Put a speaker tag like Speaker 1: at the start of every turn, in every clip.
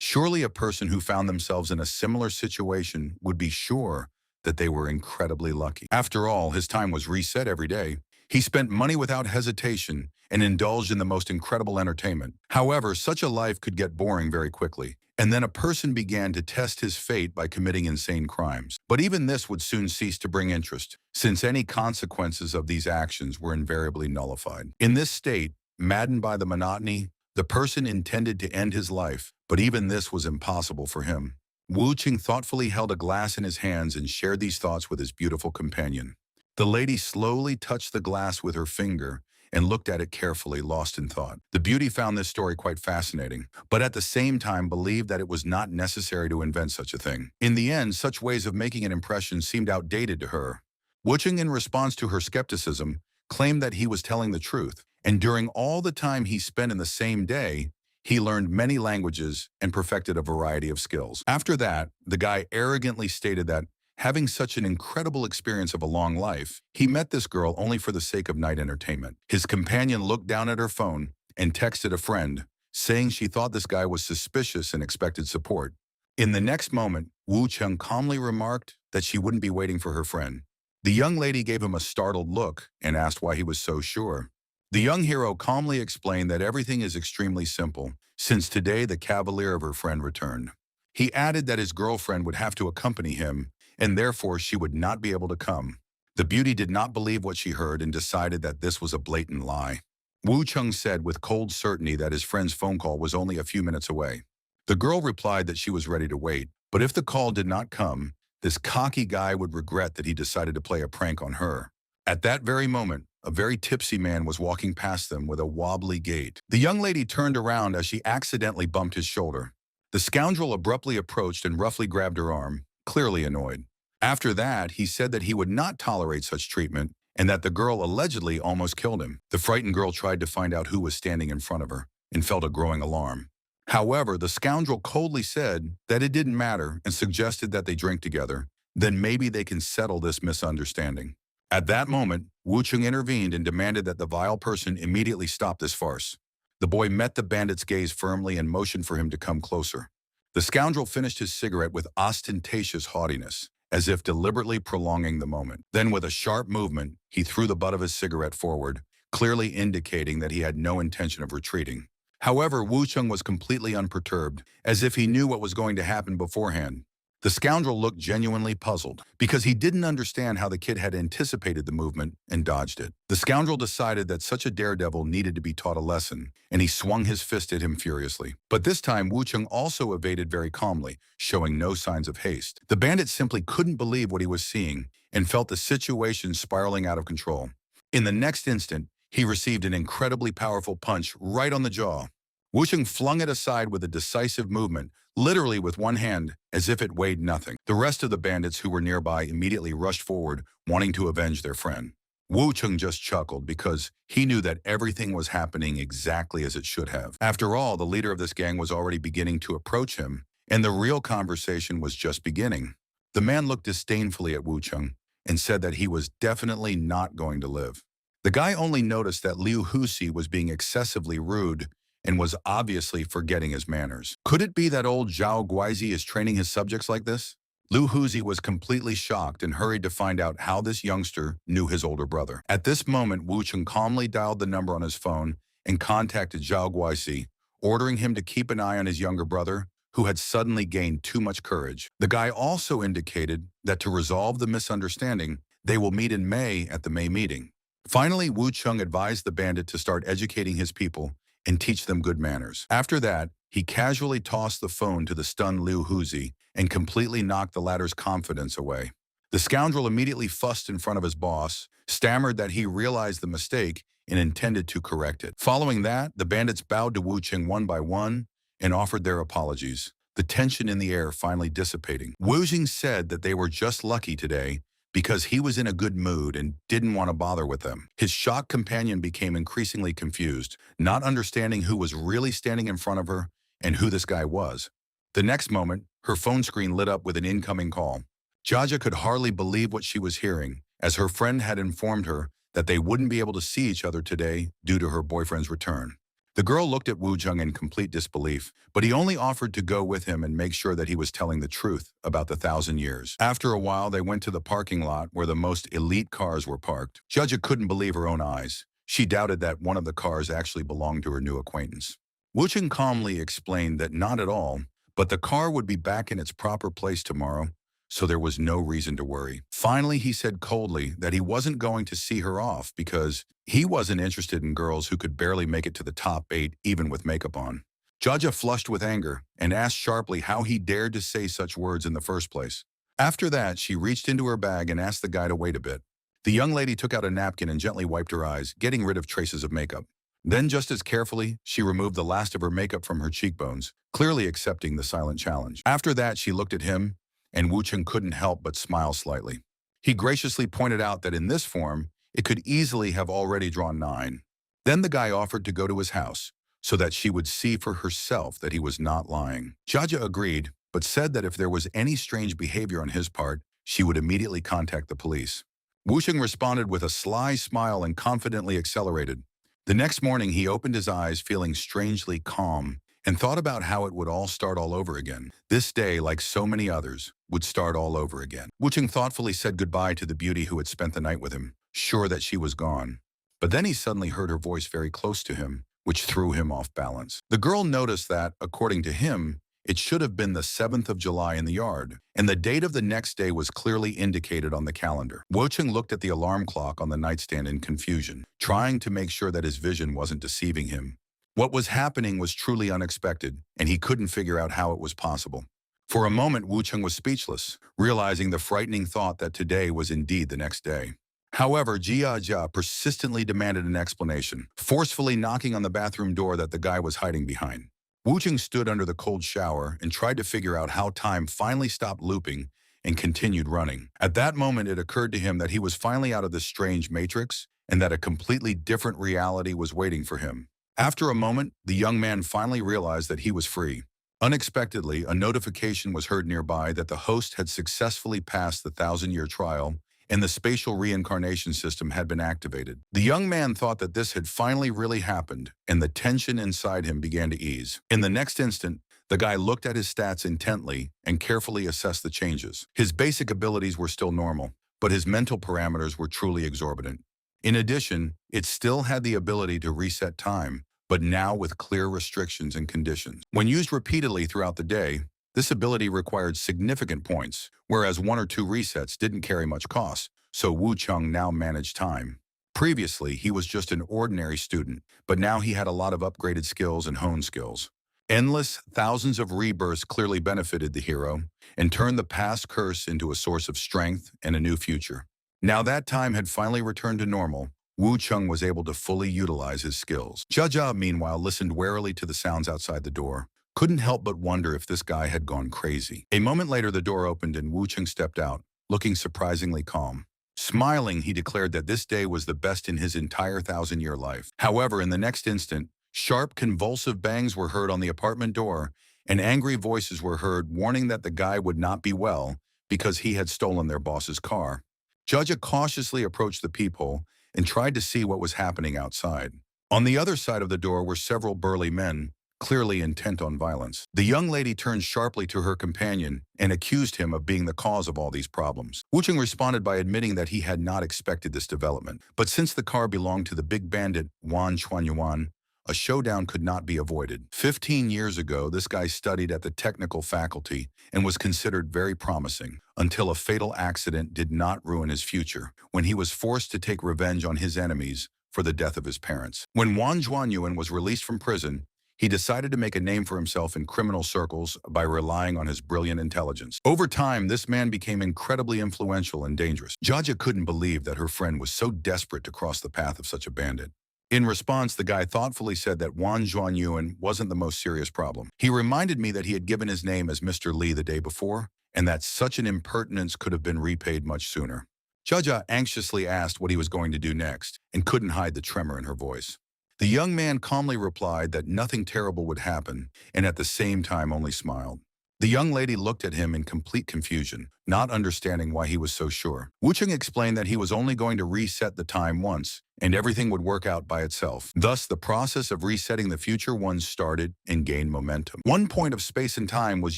Speaker 1: Surely a person who found themselves in a similar situation would be sure that they were incredibly lucky. After all, his time was reset every day. He spent money without hesitation and indulged in the most incredible entertainment. However, such a life could get boring very quickly. And then a person began to test his fate by committing insane crimes. But even this would soon cease to bring interest, since any consequences of these actions were invariably nullified. In this state, maddened by the monotony, the person intended to end his life, but even this was impossible for him. Wu Qing thoughtfully held a glass in his hands and shared these thoughts with his beautiful companion. The lady slowly touched the glass with her finger and looked at it carefully, lost in thought. The beauty found this story quite fascinating, but at the same time believed that it was not necessary to invent such a thing. In the end, such ways of making an impression seemed outdated to her. Wu Qing, in response to her skepticism, claimed that he was telling the truth, and during all the time he spent in the same day, he learned many languages and perfected a variety of skills. After that, the guy arrogantly stated that, having such an incredible experience of a long life, he met this girl only for the sake of night entertainment. His companion looked down at her phone and texted a friend, saying she thought this guy was suspicious and expected support. In the next moment, Wu Cheng calmly remarked that she wouldn't be waiting for her friend. The young lady gave him a startled look and asked why he was so sure. The young hero calmly explained that everything is extremely simple, since today the cavalier of her friend returned. He added that his girlfriend would have to accompany him, and therefore she would not be able to come. The beauty did not believe what she heard and decided that this was a blatant lie. Wu Cheng said with cold certainty that his friend's phone call was only a few minutes away. The girl replied that she was ready to wait, but if the call did not come, this cocky guy would regret that he decided to play a prank on her. At that very moment, a very tipsy man was walking past them with a wobbly gait. The young lady turned around as she accidentally bumped his shoulder. The scoundrel abruptly approached and roughly grabbed her arm, clearly annoyed. After that, he said that he would not tolerate such treatment and that the girl allegedly almost killed him. The frightened girl tried to find out who was standing in front of her and felt a growing alarm. However, the scoundrel coldly said that it didn't matter and suggested that they drink together. Then maybe they can settle this misunderstanding. At that moment, Wu Cheng intervened and demanded that the vile person immediately stop this farce. The boy met the bandit's gaze firmly and motioned for him to come closer. The scoundrel finished his cigarette with ostentatious haughtiness, as if deliberately prolonging the moment. Then with a sharp movement, he threw the butt of his cigarette forward, clearly indicating that he had no intention of retreating. However, Wu Cheng was completely unperturbed, as if he knew what was going to happen beforehand. The scoundrel looked genuinely puzzled, because he didn't understand how the kid had anticipated the movement and dodged it. The scoundrel decided that such a daredevil needed to be taught a lesson, and he swung his fist at him furiously. But this time, Wu Cheng also evaded very calmly, showing no signs of haste. The bandit simply couldn't believe what he was seeing and felt the situation spiraling out of control. In the next instant, he received an incredibly powerful punch right on the jaw. Wu Cheng flung it aside with a decisive movement, literally with one hand, as if it weighed nothing. The rest of the bandits who were nearby immediately rushed forward, wanting to avenge their friend. Wu Cheng just chuckled because he knew that everything was happening exactly as it should have. After all, the leader of this gang was already beginning to approach him, and the real conversation was just beginning. The man looked disdainfully at Wu Cheng and said that he was definitely not going to live. The guy only noticed that Liu Husi was being excessively rude and was obviously forgetting his manners. Could it be that old Zhao Guizi is training his subjects like this? Liu Huzi was completely shocked and hurried to find out how this youngster knew his older brother. At this moment, Wu Cheng calmly dialed the number on his phone and contacted Zhao Guizi, ordering him to keep an eye on his younger brother, who had suddenly gained too much courage. The guy also indicated that to resolve the misunderstanding, they will meet in May at the May meeting. Finally, Wu Cheng advised the bandit to start educating his people and teach them good manners. After that, he casually tossed the phone to the stunned Liu Huzi and completely knocked the latter's confidence away. The scoundrel immediately fussed in front of his boss, stammered that he realized the mistake and intended to correct it. Following that, the bandits bowed to Wu Cheng one by one and offered their apologies, the tension in the air finally dissipating. Wu Cheng said that they were just lucky today because he was in a good mood and didn't want to bother with them. His shocked companion became increasingly confused, not understanding who was really standing in front of her and who this guy was. The next moment, her phone screen lit up with an incoming call. Jaja could hardly believe what she was hearing, as her friend had informed her that they wouldn't be able to see each other today due to her boyfriend's return. The girl looked at Wu Jung in complete disbelief, but he only offered to go with him and make sure that he was telling the truth about the 1,000 years. After a while, they went to the parking lot where the most elite cars were parked. Judja couldn't believe her own eyes. She doubted that one of the cars actually belonged to her new acquaintance. Wu Jung calmly explained that not at all, but the car would be back in its proper place tomorrow, so there was no reason to worry. Finally, he said coldly that he wasn't going to see her off because he wasn't interested in girls who could barely make it to the top 8 even with makeup on. Jaja flushed with anger and asked sharply how he dared to say such words in the first place. After that, she reached into her bag and asked the guy to wait a bit. The young lady took out a napkin and gently wiped her eyes, getting rid of traces of makeup. Then, just as carefully, she removed the last of her makeup from her cheekbones, clearly accepting the silent challenge. After that, she looked at him, and Wu Cheng couldn't help but smile slightly. He graciously pointed out that in this form, it could easily have already drawn 9. Then the guy offered to go to his house, so that she would see for herself that he was not lying. Jaja agreed, but said that if there was any strange behavior on his part, she would immediately contact the police. Wu Cheng responded with a sly smile and confidently accelerated. The next morning, he opened his eyes feeling strangely calm and thought about how it would all start all over again. This day, like so many others, would start all over again. Wu Cheng thoughtfully said goodbye to the beauty who had spent the night with him, sure that she was gone. But then he suddenly heard her voice very close to him, which threw him off balance. The girl noticed that, according to him, it should have been the 7th of July in the yard, and the date of the next day was clearly indicated on the calendar. Wu Cheng looked at the alarm clock on the nightstand in confusion, trying to make sure that his vision wasn't deceiving him. What was happening was truly unexpected, and he couldn't figure out how it was possible. For a moment, Wu Cheng was speechless, realizing the frightening thought that today was indeed the next day. However, Jia Jia persistently demanded an explanation, forcefully knocking on the bathroom door that the guy was hiding behind. Wu Cheng stood under the cold shower and tried to figure out how time finally stopped looping and continued running. At that moment, it occurred to him that he was finally out of this strange matrix and that a completely different reality was waiting for him. After a moment, the young man finally realized that he was free. Unexpectedly, a notification was heard nearby that the host had successfully passed the 1,000-year trial and the spatial reincarnation system had been activated. The young man thought that this had finally really happened, and the tension inside him began to ease. In the next instant, the guy looked at his stats intently and carefully assessed the changes. His basic abilities were still normal, but his mental parameters were truly exorbitant. In addition, it still had the ability to reset time, but now with clear restrictions and conditions. When used repeatedly throughout the day, this ability required significant points, whereas 1 or 2 resets didn't carry much cost, so Wu Cheng now managed time. Previously, he was just an ordinary student, but now he had a lot of upgraded skills and honed skills. Endless thousands of rebirths clearly benefited the hero and turned the past curse into a source of strength and a new future. Now that time had finally returned to normal, Wu Cheng was able to fully utilize his skills. Jia, meanwhile, listened warily to the sounds outside the door. Couldn't help but wonder if this guy had gone crazy. A moment later, the door opened and Wu Cheng stepped out, looking surprisingly calm. Smiling, he declared that this day was the best in his entire 1,000-year life. However, in the next instant, sharp, convulsive bangs were heard on the apartment door, and angry voices were heard warning that the guy would not be well because he had stolen their boss's car. Judge cautiously approached the peephole and tried to see what was happening outside. On the other side of the door were several burly men, clearly intent on violence. The young lady turned sharply to her companion and accused him of being the cause of all these problems. Wu Cheng responded by admitting that he had not expected this development. But since the car belonged to the big bandit Wan Chuanyuan, a showdown could not be avoided. 15 years ago, this guy studied at the technical faculty and was considered very promising, until a fatal accident did not ruin his future, when he was forced to take revenge on his enemies for the death of his parents. When Wan Chuanyuan was released from prison, he decided to make a name for himself in criminal circles by relying on his brilliant intelligence. Over time, this man became incredibly influential and dangerous. Jaja couldn't believe that her friend was so desperate to cross the path of such a bandit. In response, the guy thoughtfully said that Wan Zhuanyuan wasn't the most serious problem. He reminded me that he had given his name as Mr. Li the day before, and that such an impertinence could have been repaid much sooner. Jaja anxiously asked what he was going to do next, and couldn't hide the tremor in her voice. The young man calmly replied that nothing terrible would happen, and at the same time only smiled. The young lady looked at him in complete confusion, not understanding why he was so sure. Wu Cheng explained that he was only going to reset the time once, and everything would work out by itself. Thus, the process of resetting the future once started and gained momentum. One point of space and time was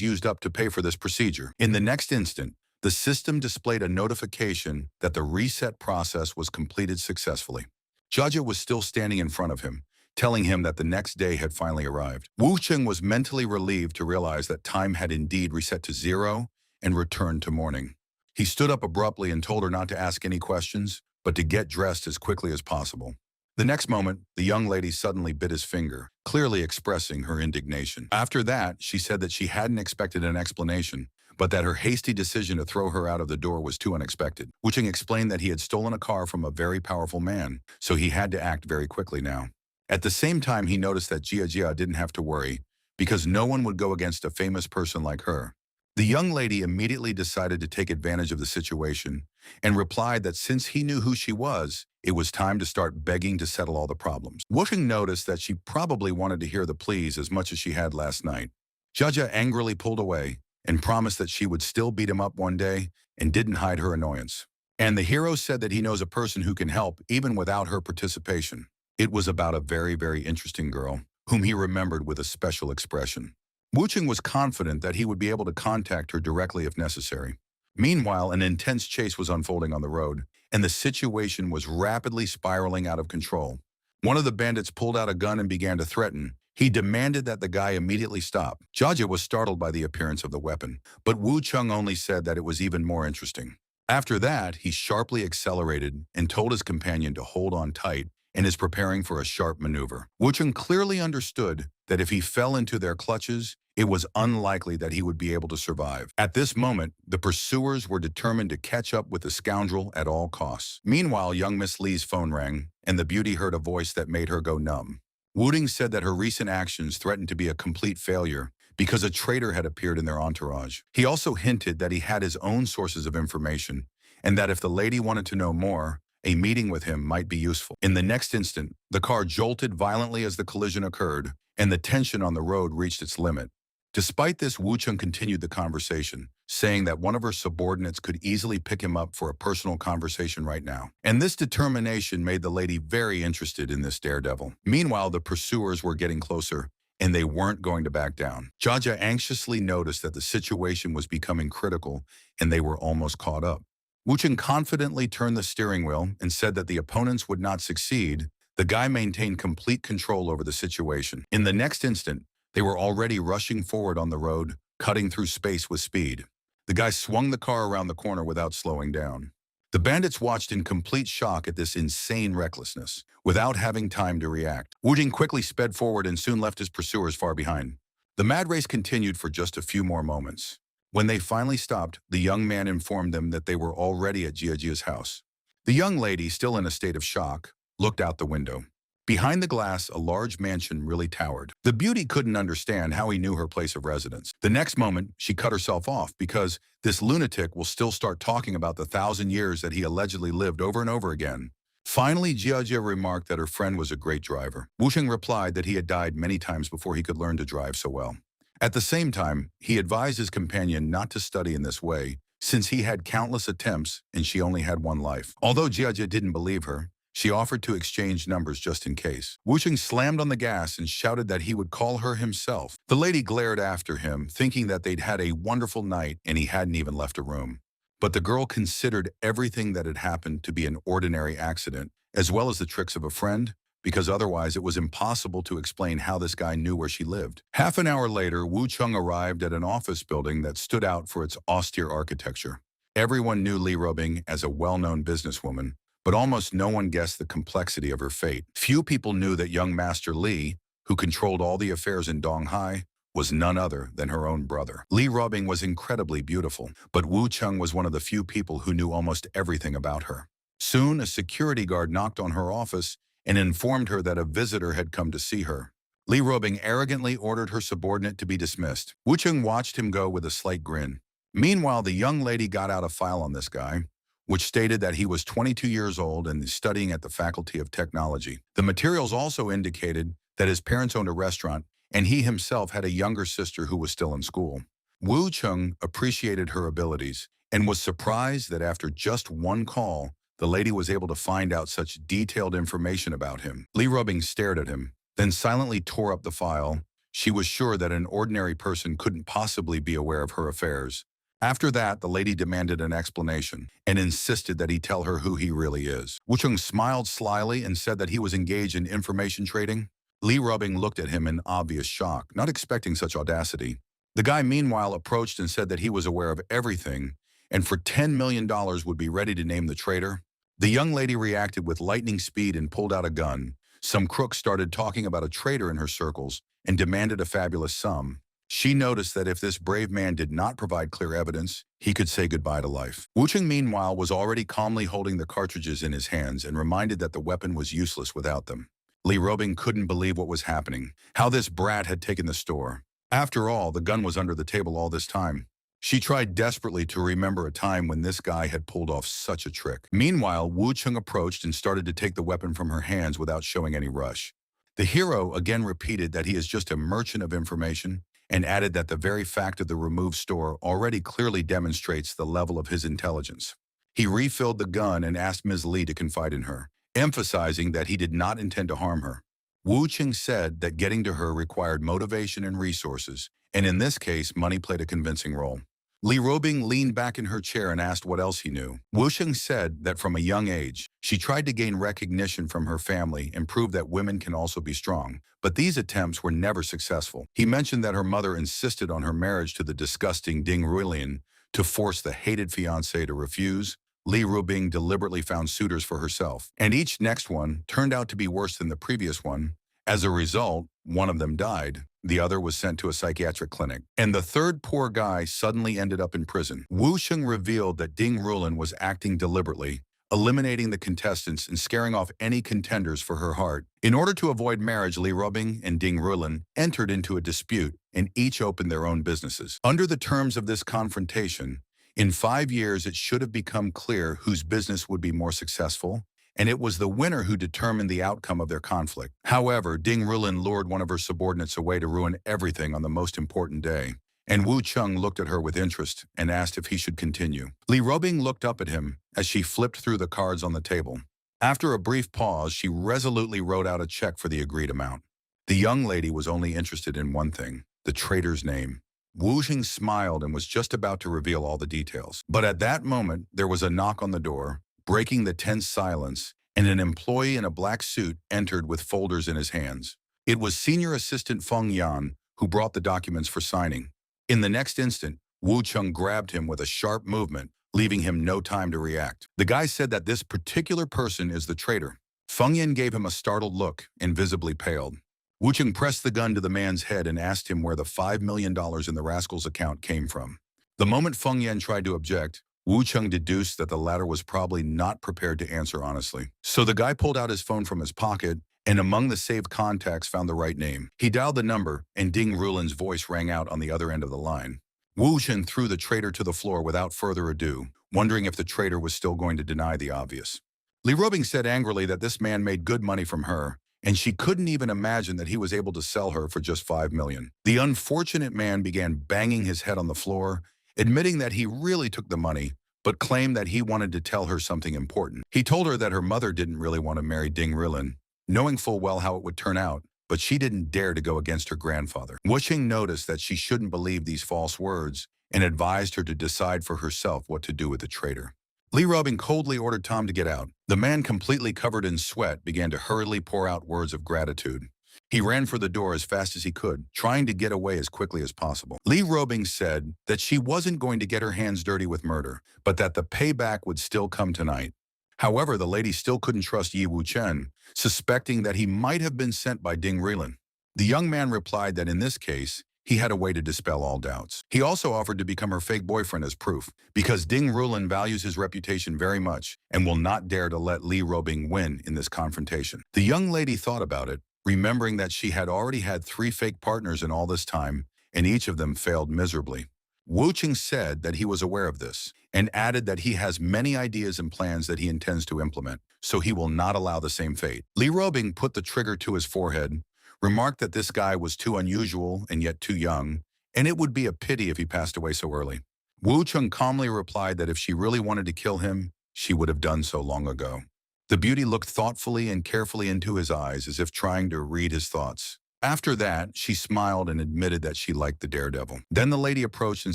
Speaker 1: used up to pay for this procedure. In the next instant, the system displayed a notification that the reset process was completed successfully. Jaja was still standing in front of him, telling him that the next day had finally arrived. Wu Cheng was mentally relieved to realize that time had indeed reset to zero and returned to morning. He stood up abruptly and told her not to ask any questions, but to get dressed as quickly as possible. The next moment, the young lady suddenly bit his finger, clearly expressing her indignation. After that, she said that she hadn't expected an explanation, but that her hasty decision to throw her out of the door was too unexpected. Wu Cheng explained that he had stolen a car from a very powerful man, so he had to act very quickly now. At the same time, he noticed that Jia didn't have to worry, because no one would go against a famous person like her. The young lady immediately decided to take advantage of the situation and replied that since he knew who she was, it was time to start begging to settle all the problems. Wu Cheng noticed that she probably wanted to hear the pleas as much as she had last night. Jia angrily pulled away and promised that she would still beat him up one day and didn't hide her annoyance. And the hero said that he knows a person who can help even without her participation. It was about a very, very interesting girl, whom he remembered with a special expression. Wu Cheng was confident that he would be able to contact her directly if necessary. Meanwhile, an intense chase was unfolding on the road, and the situation was rapidly spiraling out of control. One of the bandits pulled out a gun and began to threaten. He demanded that the guy immediately stop. Jia was startled by the appearance of the weapon, but Wu Cheng only said that it was even more interesting. After that, he sharply accelerated and told his companion to hold on tight and is preparing for a sharp maneuver. Wu Cheng clearly understood that if he fell into their clutches, it was unlikely that he would be able to survive. At this moment, the pursuers were determined to catch up with the scoundrel at all costs. Meanwhile, young Miss Li's phone rang, and the beauty heard a voice that made her go numb. Wu Cheng said that her recent actions threatened to be a complete failure because a traitor had appeared in their entourage. He also hinted that he had his own sources of information, and that if the lady wanted to know more, a meeting with him might be useful. In the next instant, the car jolted violently as the collision occurred, and the tension on the road reached its limit. Despite this, Wu Cheng continued the conversation, saying that one of her subordinates could easily pick him up for a personal conversation right now. And this determination made the lady very interested in this daredevil. Meanwhile, the pursuers were getting closer, and they weren't going to back down. Jia anxiously noticed that the situation was becoming critical, and they were almost caught up. Wu Cheng confidently turned the steering wheel and said that the opponents would not succeed. The guy maintained complete control over the situation. In the next instant, they were already rushing forward on the road, cutting through space with speed. The guy swung the car around the corner without slowing down. The bandits watched in complete shock at this insane recklessness, without having time to react. Wu Cheng quickly sped forward and soon left his pursuers far behind. The mad race continued for just a few more moments. When they finally stopped, the young man informed them that they were already at Jia's house. The young lady, still in a state of shock, looked out the window. Behind the glass, a large mansion really towered. The beauty couldn't understand how he knew her place of residence. The next moment, she cut herself off because this lunatic will still start talking about the 1,000 years that he allegedly lived over and over again. Finally, Jia remarked that her friend was a great driver. Wu Cheng replied that he had died many times before he could learn to drive so well. At the same time, he advised his companion not to study in this way, since he had countless attempts and she only had one life. Although Jia didn't believe her, she offered to exchange numbers just in case. Wu Cheng slammed on the gas and shouted that he would call her himself. The lady glared after him, thinking that they'd had a wonderful night and he hadn't even left a room. But the girl considered everything that had happened to be an ordinary accident, as well as the tricks of a friend, because otherwise it was impossible to explain how this guy knew where she lived. Half an hour later, Wu Cheng arrived at an office building that stood out for its austere architecture. Everyone knew Li Robing as a well-known businesswoman, but almost no one guessed the complexity of her fate. Few people knew that young Master Li, who controlled all the affairs in Donghai, was none other than her own brother. Li Robing was incredibly beautiful, but Wu Cheng was one of the few people who knew almost everything about her. Soon, a security guard knocked on her office and informed her that a visitor had come to see her. Li Robing arrogantly ordered her subordinate to be dismissed. Wu Cheng watched him go with a slight grin. Meanwhile, the young lady got out a file on this guy, which stated that he was 22 years old and studying at the Faculty of Technology. The materials also indicated that his parents owned a restaurant and he himself had a younger sister who was still in school. Wu Chung appreciated her abilities and was surprised that after just one call, the lady was able to find out such detailed information about him. Li Rubing stared at him, then silently tore up the file. She was sure that an ordinary person couldn't possibly be aware of her affairs. After that, the lady demanded an explanation and insisted that he tell her who he really is. Wu Chung smiled slyly and said that he was engaged in information trading. Li Rubing looked at him in obvious shock, not expecting such audacity. The guy meanwhile approached and said that he was aware of everything and for $10 million would be ready to name the traitor. The young lady reacted with lightning speed and pulled out a gun. Some crooks started talking about a traitor in her circles and demanded a fabulous sum. She noticed that if this brave man did not provide clear evidence, he could say goodbye to life. Wu Cheng, meanwhile, was already calmly holding the cartridges in his hands and reminded that the weapon was useless without them. Li Rubing couldn't believe what was happening, how this brat had taken the store. After all, the gun was under the table all this time. She tried desperately to remember a time when this guy had pulled off such a trick. Meanwhile, Wu Chung approached and started to take the weapon from her hands without showing any rush. The hero again repeated that he is just a merchant of information and added that the very fact of the removed store already clearly demonstrates the level of his intelligence. He refilled the gun and asked Ms. Li to confide in her, emphasizing that he did not intend to harm her. Wu Qing said that getting to her required motivation and resources, and in this case, money played a convincing role. Li Robing leaned back in her chair and asked what else he knew. Wu Qing said that from a young age, she tried to gain recognition from her family and prove that women can also be strong, but these attempts were never successful. He mentioned that her mother insisted on her marriage to the disgusting Ding Ruilian to force the hated fiancé to refuse. Li Rubing deliberately found suitors for herself, and each next one turned out to be worse than the previous one. As a result, one of them died, the other was sent to a psychiatric clinic, and the third poor guy suddenly ended up in prison. Wu Sheng revealed that Ding Rulin was acting deliberately, eliminating the contestants and scaring off any contenders for her heart. In order to avoid marriage, Li Rubing and Ding Rulin entered into a dispute and each opened their own businesses. Under the terms of this confrontation, in 5 years, it should have become clear whose business would be more successful, and it was the winner who determined the outcome of their conflict. However, Ding Rulin lured one of her subordinates away to ruin everything on the most important day, and Wu Chung looked at her with interest and asked if he should continue. Li Robing looked up at him as she flipped through the cards on the table. After a brief pause, she resolutely wrote out a check for the agreed amount. The young lady was only interested in one thing, the traitor's name. Wu Jing smiled and was just about to reveal all the details. But at that moment, there was a knock on the door, breaking the tense silence, and an employee in a black suit entered with folders in his hands. It was Senior Assistant Feng Yan, who brought the documents for signing. In the next instant, Wu Chung grabbed him with a sharp movement, leaving him no time to react. The guy said that this particular person is the traitor. Feng Yan gave him a startled look and visibly paled. Wu Chung pressed the gun to the man's head and asked him where the $5 million in the rascal's account came from. The moment Feng Yan tried to object, Wu Chung deduced that the latter was probably not prepared to answer honestly. So the guy pulled out his phone from his pocket and among the saved contacts found the right name. He dialed the number and Ding Rulin's voice rang out on the other end of the line. Wu Chung threw the traitor to the floor without further ado, wondering if the traitor was still going to deny the obvious. Li Robing said angrily that this man made good money from her, and she couldn't even imagine that he was able to sell her for just $5 million. The unfortunate man began banging his head on the floor, admitting that he really took the money, but claimed that he wanted to tell her something important. He told her that her mother didn't really want to marry Ding Rilin, knowing full well how it would turn out, but she didn't dare to go against her grandfather. Wuxing noticed that she shouldn't believe these false words and advised her to decide for herself what to do with the traitor. Li Robing coldly ordered Tom to get out. The man, completely covered in sweat, began to hurriedly pour out words of gratitude. He ran for the door as fast as he could, trying to get away as quickly as possible. Li Robing said that she wasn't going to get her hands dirty with murder, but that the payback would still come tonight. However, the lady still couldn't trust Yi Wuchen, suspecting that he might have been sent by Ding Rilin. The young man replied that in this case, he had a way to dispel all doubts. He also offered to become her fake boyfriend as proof, because Ding Rulin values his reputation very much and will not dare to let Li Robing win in this confrontation. The young lady thought about it, remembering that she had already had 3 fake partners in all this time, and each of them failed miserably. Wu Qing said that he was aware of this, and added that he has many ideas and plans that he intends to implement, so he will not allow the same fate. Li Robing put the trigger to his forehead, remarked that this guy was too unusual and yet too young, and it would be a pity if he passed away so early. Wu Chung calmly replied that if she really wanted to kill him, she would have done so long ago. The beauty looked thoughtfully and carefully into his eyes as if trying to read his thoughts. After that, she smiled and admitted that she liked the daredevil. Then the lady approached and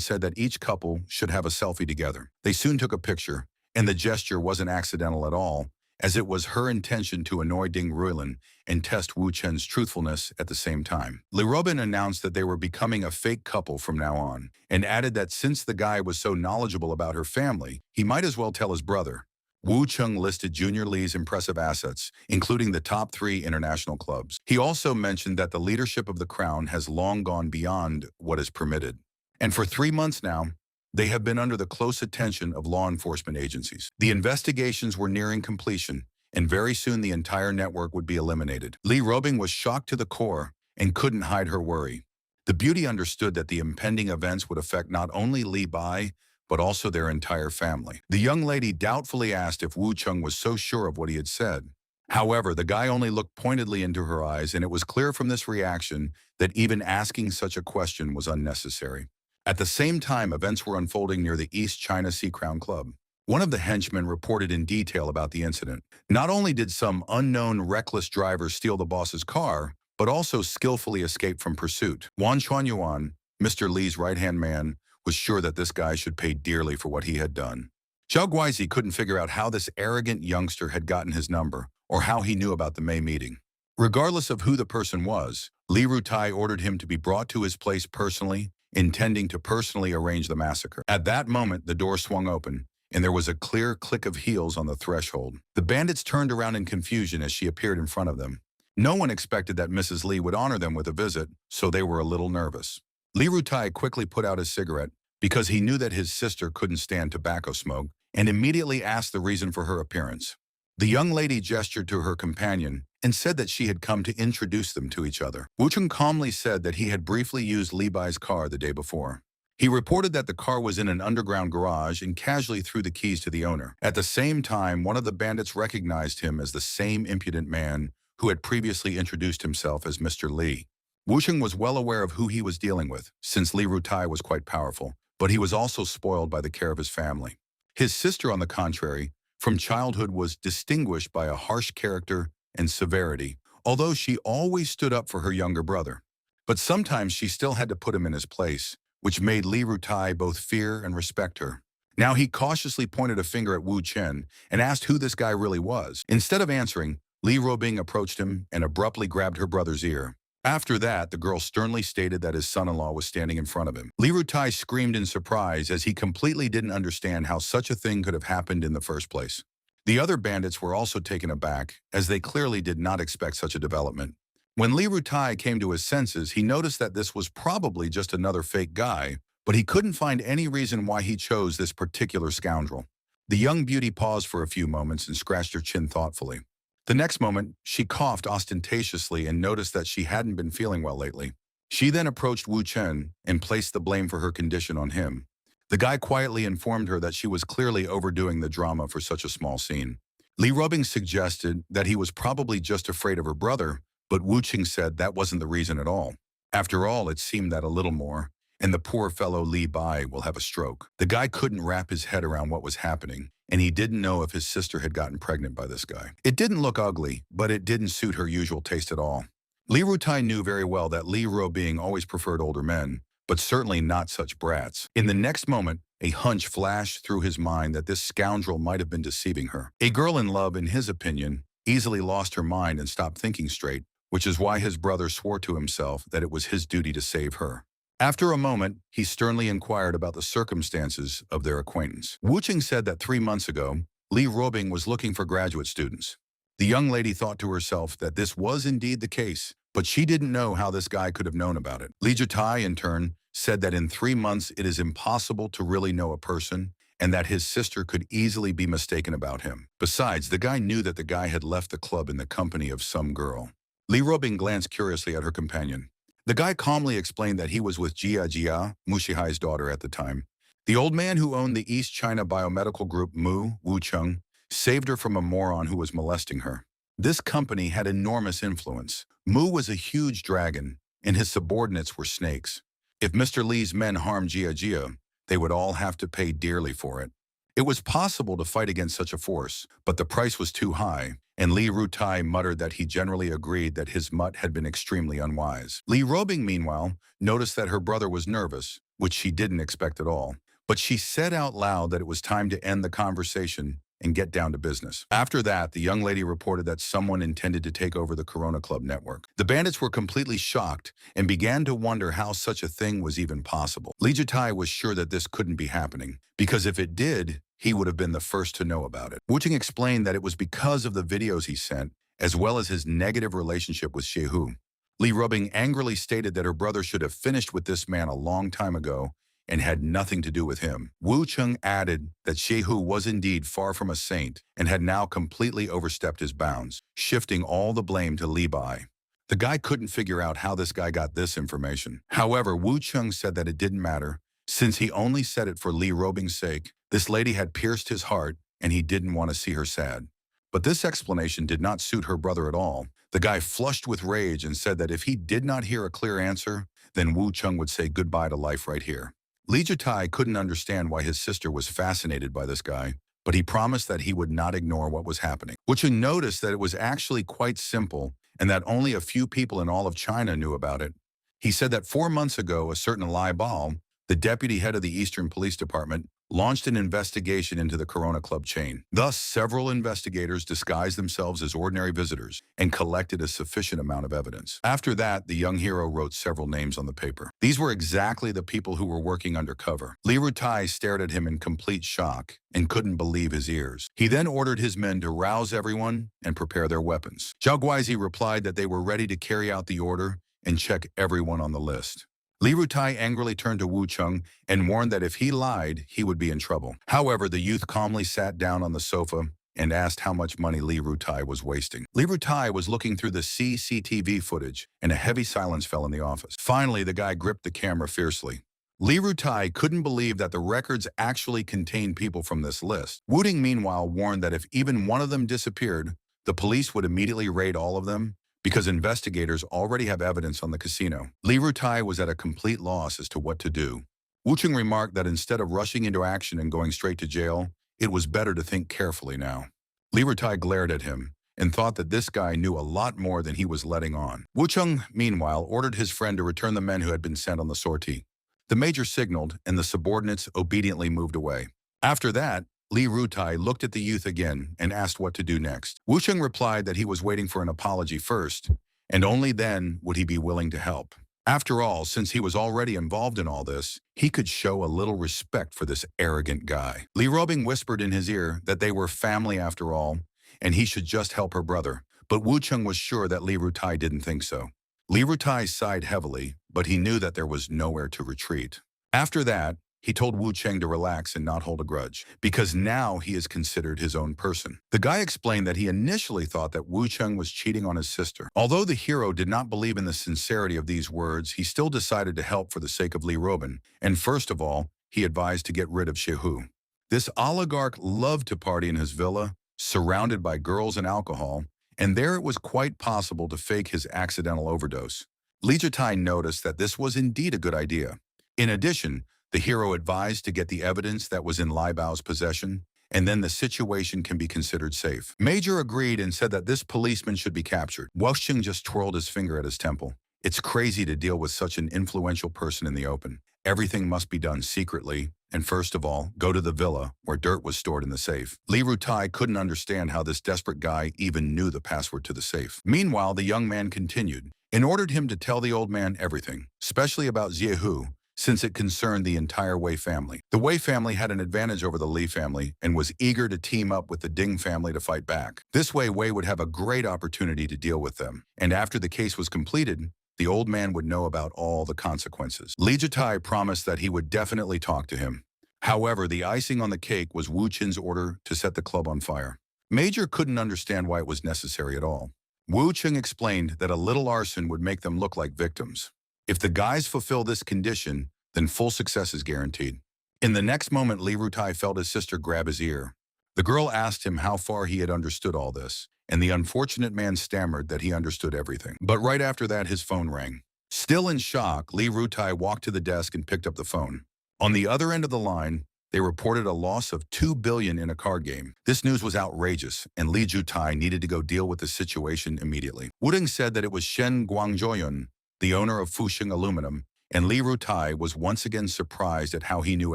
Speaker 1: said that each couple should have a selfie together. They soon took a picture, and the gesture wasn't accidental at all, as it was her intention to annoy Ding Ruilin and test Wu Chen's truthfulness at the same time. Li Robin announced that they were becoming a fake couple from now on, and added that since the guy was so knowledgeable about her family, he might as well tell his brother. Wu Chung listed Junior Lee's impressive assets, including the top 3 international clubs. He also mentioned that the leadership of the Crown has long gone beyond what is permitted. And for 3 months now, they have been under the close attention of law enforcement agencies. The investigations were nearing completion, and very soon the entire network would be eliminated. Li Robing was shocked to the core and couldn't hide her worry. The beauty understood that the impending events would affect not only Li Bai, but also their entire family. The young lady doubtfully asked if Wu Chung was so sure of what he had said. However, the guy only looked pointedly into her eyes, and it was clear from this reaction that even asking such a question was unnecessary. At the same time, events were unfolding near the East China Sea Crown Club. One of the henchmen reported in detail about the incident. Not only did some unknown reckless driver steal the boss's car, but also skillfully escape from pursuit. Wan Chuanyuan, Mr. Li's right-hand man, was sure that this guy should pay dearly for what he had done. Zhao Guizi couldn't figure out how this arrogant youngster had gotten his number, or how he knew about the May meeting. Regardless of who the person was, Li Rutai ordered him to be brought to his place personally, intending to personally arrange the massacre. At that moment, the door swung open, and there was a clear click of heels on the threshold. The bandits turned around in confusion as she appeared in front of them. No one expected that Mrs. Li would honor them with a visit, so they were a little nervous. Li Rutai quickly put out his cigarette because he knew that his sister couldn't stand tobacco smoke, and immediately asked the reason for her appearance. The young lady gestured to her companion and said that she had come to introduce them to each other. Wu Cheng calmly said that he had briefly used Li Bai's car the day before. He reported that the car was in an underground garage and casually threw the keys to the owner. At the same time, one of the bandits recognized him as the same impudent man who had previously introduced himself as Mr. Li. Wu Cheng was well aware of who he was dealing with, since Li Rutai was quite powerful, but he was also spoiled by the care of his family. His sister, on the contrary, from childhood was distinguished by a harsh character and severity, although she always stood up for her younger brother. But sometimes she still had to put him in his place, which made Li Rutai both fear and respect her. Now he cautiously pointed a finger at Wu Chen and asked who this guy really was. Instead of answering, Li Robing approached him and abruptly grabbed her brother's ear. After that, the girl sternly stated that his son-in-law was standing in front of him. Li Rutai screamed in surprise as he completely didn't understand how such a thing could have happened in the first place. The other bandits were also taken aback, as they clearly did not expect such a development. When Li Rutai came to his senses, he noticed that this was probably just another fake guy, but he couldn't find any reason why he chose this particular scoundrel. The young beauty paused for a few moments and scratched her chin thoughtfully. The next moment, she coughed ostentatiously and noticed that she hadn't been feeling well lately. She then approached Wu Chen and placed the blame for her condition on him. The guy quietly informed her that she was clearly overdoing the drama for such a small scene. Li Rubbing suggested that he was probably just afraid of her brother, but Wu Qing said that wasn't the reason at all. After all, it seemed that a little more, and the poor fellow Li Bai will have a stroke. The guy couldn't wrap his head around what was happening, and he didn't know if his sister had gotten pregnant by this guy. It didn't look ugly, but it didn't suit her usual taste at all. Li Rutai knew very well that Li Robing always preferred older men, but certainly not such brats. In the next moment, a hunch flashed through his mind that this scoundrel might have been deceiving her. A girl in love, in his opinion, easily lost her mind and stopped thinking straight, which is why his brother swore to himself that it was his duty to save her. After a moment, he sternly inquired about the circumstances of their acquaintance. Wu Qing said that 3 months ago, Li Robing was looking for graduate students. The young lady thought to herself that this was indeed the case, but she didn't know how this guy could have known about it. Li Jitai, in turn, said that in 3 months it is impossible to really know a person, and that his sister could easily be mistaken about him. Besides, the guy knew that the guy had left the club in the company of some girl. Li Robing glanced curiously at her companion. The guy calmly explained that he was with Jia, Mushihai's daughter at the time. The old man who owned the East China Biomedical Group, Wu Cheng, saved her from a moron who was molesting her. This company had enormous influence. Mu was a huge dragon, and his subordinates were snakes. If Mr. Lee's men harmed Jia, they would all have to pay dearly for it. It was possible to fight against such a force, but the price was too high, and Li Rutai muttered that he generally agreed that his mutt had been extremely unwise. Li Robing, meanwhile, noticed that her brother was nervous, which she didn't expect at all. But she said out loud that it was time to end the conversation and get down to business. After that, the young lady reported that someone intended to take over the Corona Club network. The bandits were completely shocked and began to wonder how such a thing was even possible. Li Jitai was sure that this couldn't be happening, because if it did, he would have been the first to know about it. Wu Qing explained that it was because of the videos he sent, as well as his negative relationship with Shehu. Li Rubing angrily stated that her brother should have finished with this man a long time ago and had nothing to do with him. Wu Chung added that Shehu was indeed far from a saint and had now completely overstepped his bounds, shifting all the blame to Li Bai. The guy couldn't figure out how this guy got this information. However, Wu Chung said that it didn't matter, since he only said it for Li Robing's sake. This lady had pierced his heart, and he didn't want to see her sad. But this explanation did not suit her brother at all. The guy flushed with rage and said that if he did not hear a clear answer, then Wu Chung would say goodbye to life right here. Li Jitai couldn't understand why his sister was fascinated by this guy, but he promised that he would not ignore what was happening. Wu Chung noticed that it was actually quite simple and that only a few people in all of China knew about it. He said that 4 months ago, a certain Lai Bao, the deputy head of the Eastern Police Department, launched an investigation into the Corona Club chain. Thus, several investigators disguised themselves as ordinary visitors and collected a sufficient amount of evidence. After that, the young hero wrote several names on the paper. These were exactly the people who were working undercover. Li Rutai stared at him in complete shock and couldn't believe his ears. He then ordered his men to rouse everyone and prepare their weapons. Zhao Guizi replied that they were ready to carry out the order and check everyone on the list. Li Rutai angrily turned to Wu Chung and warned that if he lied, he would be in trouble. However, the youth calmly sat down on the sofa and asked how much money Li Rutai was wasting. Li Rutai was looking through the CCTV footage, and a heavy silence fell in the office. Finally, the guy gripped the camera fiercely. Li Rutai couldn't believe that the records actually contained people from this list. Wu Ting, meanwhile, warned that if even one of them disappeared, the police would immediately raid all of them, because investigators already have evidence on the casino. Li Rutai was at a complete loss as to what to do. Wu Chung remarked that instead of rushing into action and going straight to jail, it was better to think carefully now. Li Rutai glared at him and thought that this guy knew a lot more than he was letting on. Wu Chung, meanwhile, ordered his friend to return the men who had been sent on the sortie. The major signaled, and the subordinates obediently moved away. After that, Li Rutai looked at the youth again and asked what to do next. Wu Chung replied that he was waiting for an apology first, and only then would he be willing to help. After all, since he was already involved in all this, he could show a little respect for this arrogant guy. Li Robing whispered in his ear that they were family after all, and he should just help her brother. But Wu Chung was sure that Li Rutai didn't think so. Li Rutai sighed heavily, but he knew that there was nowhere to retreat. After that, he told Wu Cheng to relax and not hold a grudge, because now he is considered his own person. The guy explained that he initially thought that Wu Cheng was cheating on his sister. Although the hero did not believe in the sincerity of these words, he still decided to help for the sake of Li Robin, and first of all, he advised to get rid of Shehu. This oligarch loved to party in his villa, surrounded by girls and alcohol, and there it was quite possible to fake his accidental overdose. Li Jitai noticed that this was indeed a good idea. In addition, the hero advised to get the evidence that was in Lai Bao's possession, and then the situation can be considered safe. Major agreed and said that this policeman should be captured. Wuxing just twirled his finger at his temple. It's crazy to deal with such an influential person in the open. Everything must be done secretly, and first of all, go to the villa where dirt was stored in the safe. Li Rutai couldn't understand how this desperate guy even knew the password to the safe. Meanwhile, the young man continued and ordered him to tell the old man everything, especially about Ziehu, since it concerned the entire Wei family. The Wei family had an advantage over the Li family and was eager to team up with the Ding family to fight back. This way, Wei would have a great opportunity to deal with them. And after the case was completed, the old man would know about all the consequences. Li Jitai promised that he would definitely talk to him. However, the icing on the cake was Wu Chin's order to set the club on fire. Major couldn't understand why it was necessary at all. Wu Qing explained that a little arson would make them look like victims. If the guys fulfill this condition, then full success is guaranteed. In the next moment, Li Rutai felt his sister grab his ear. The girl asked him how far he had understood all this, and the unfortunate man stammered that he understood everything. But right after that, his phone rang. Still in shock, Li Rutai walked to the desk and picked up the phone. On the other end of the line, they reported a loss of 2 billion in a card game. This news was outrageous, and Li Jutai needed to go deal with the situation immediately. Wuding said that it was Shen Guangjoyun, the owner of Fusheng Aluminum, and Li Rutai was once again surprised at how he knew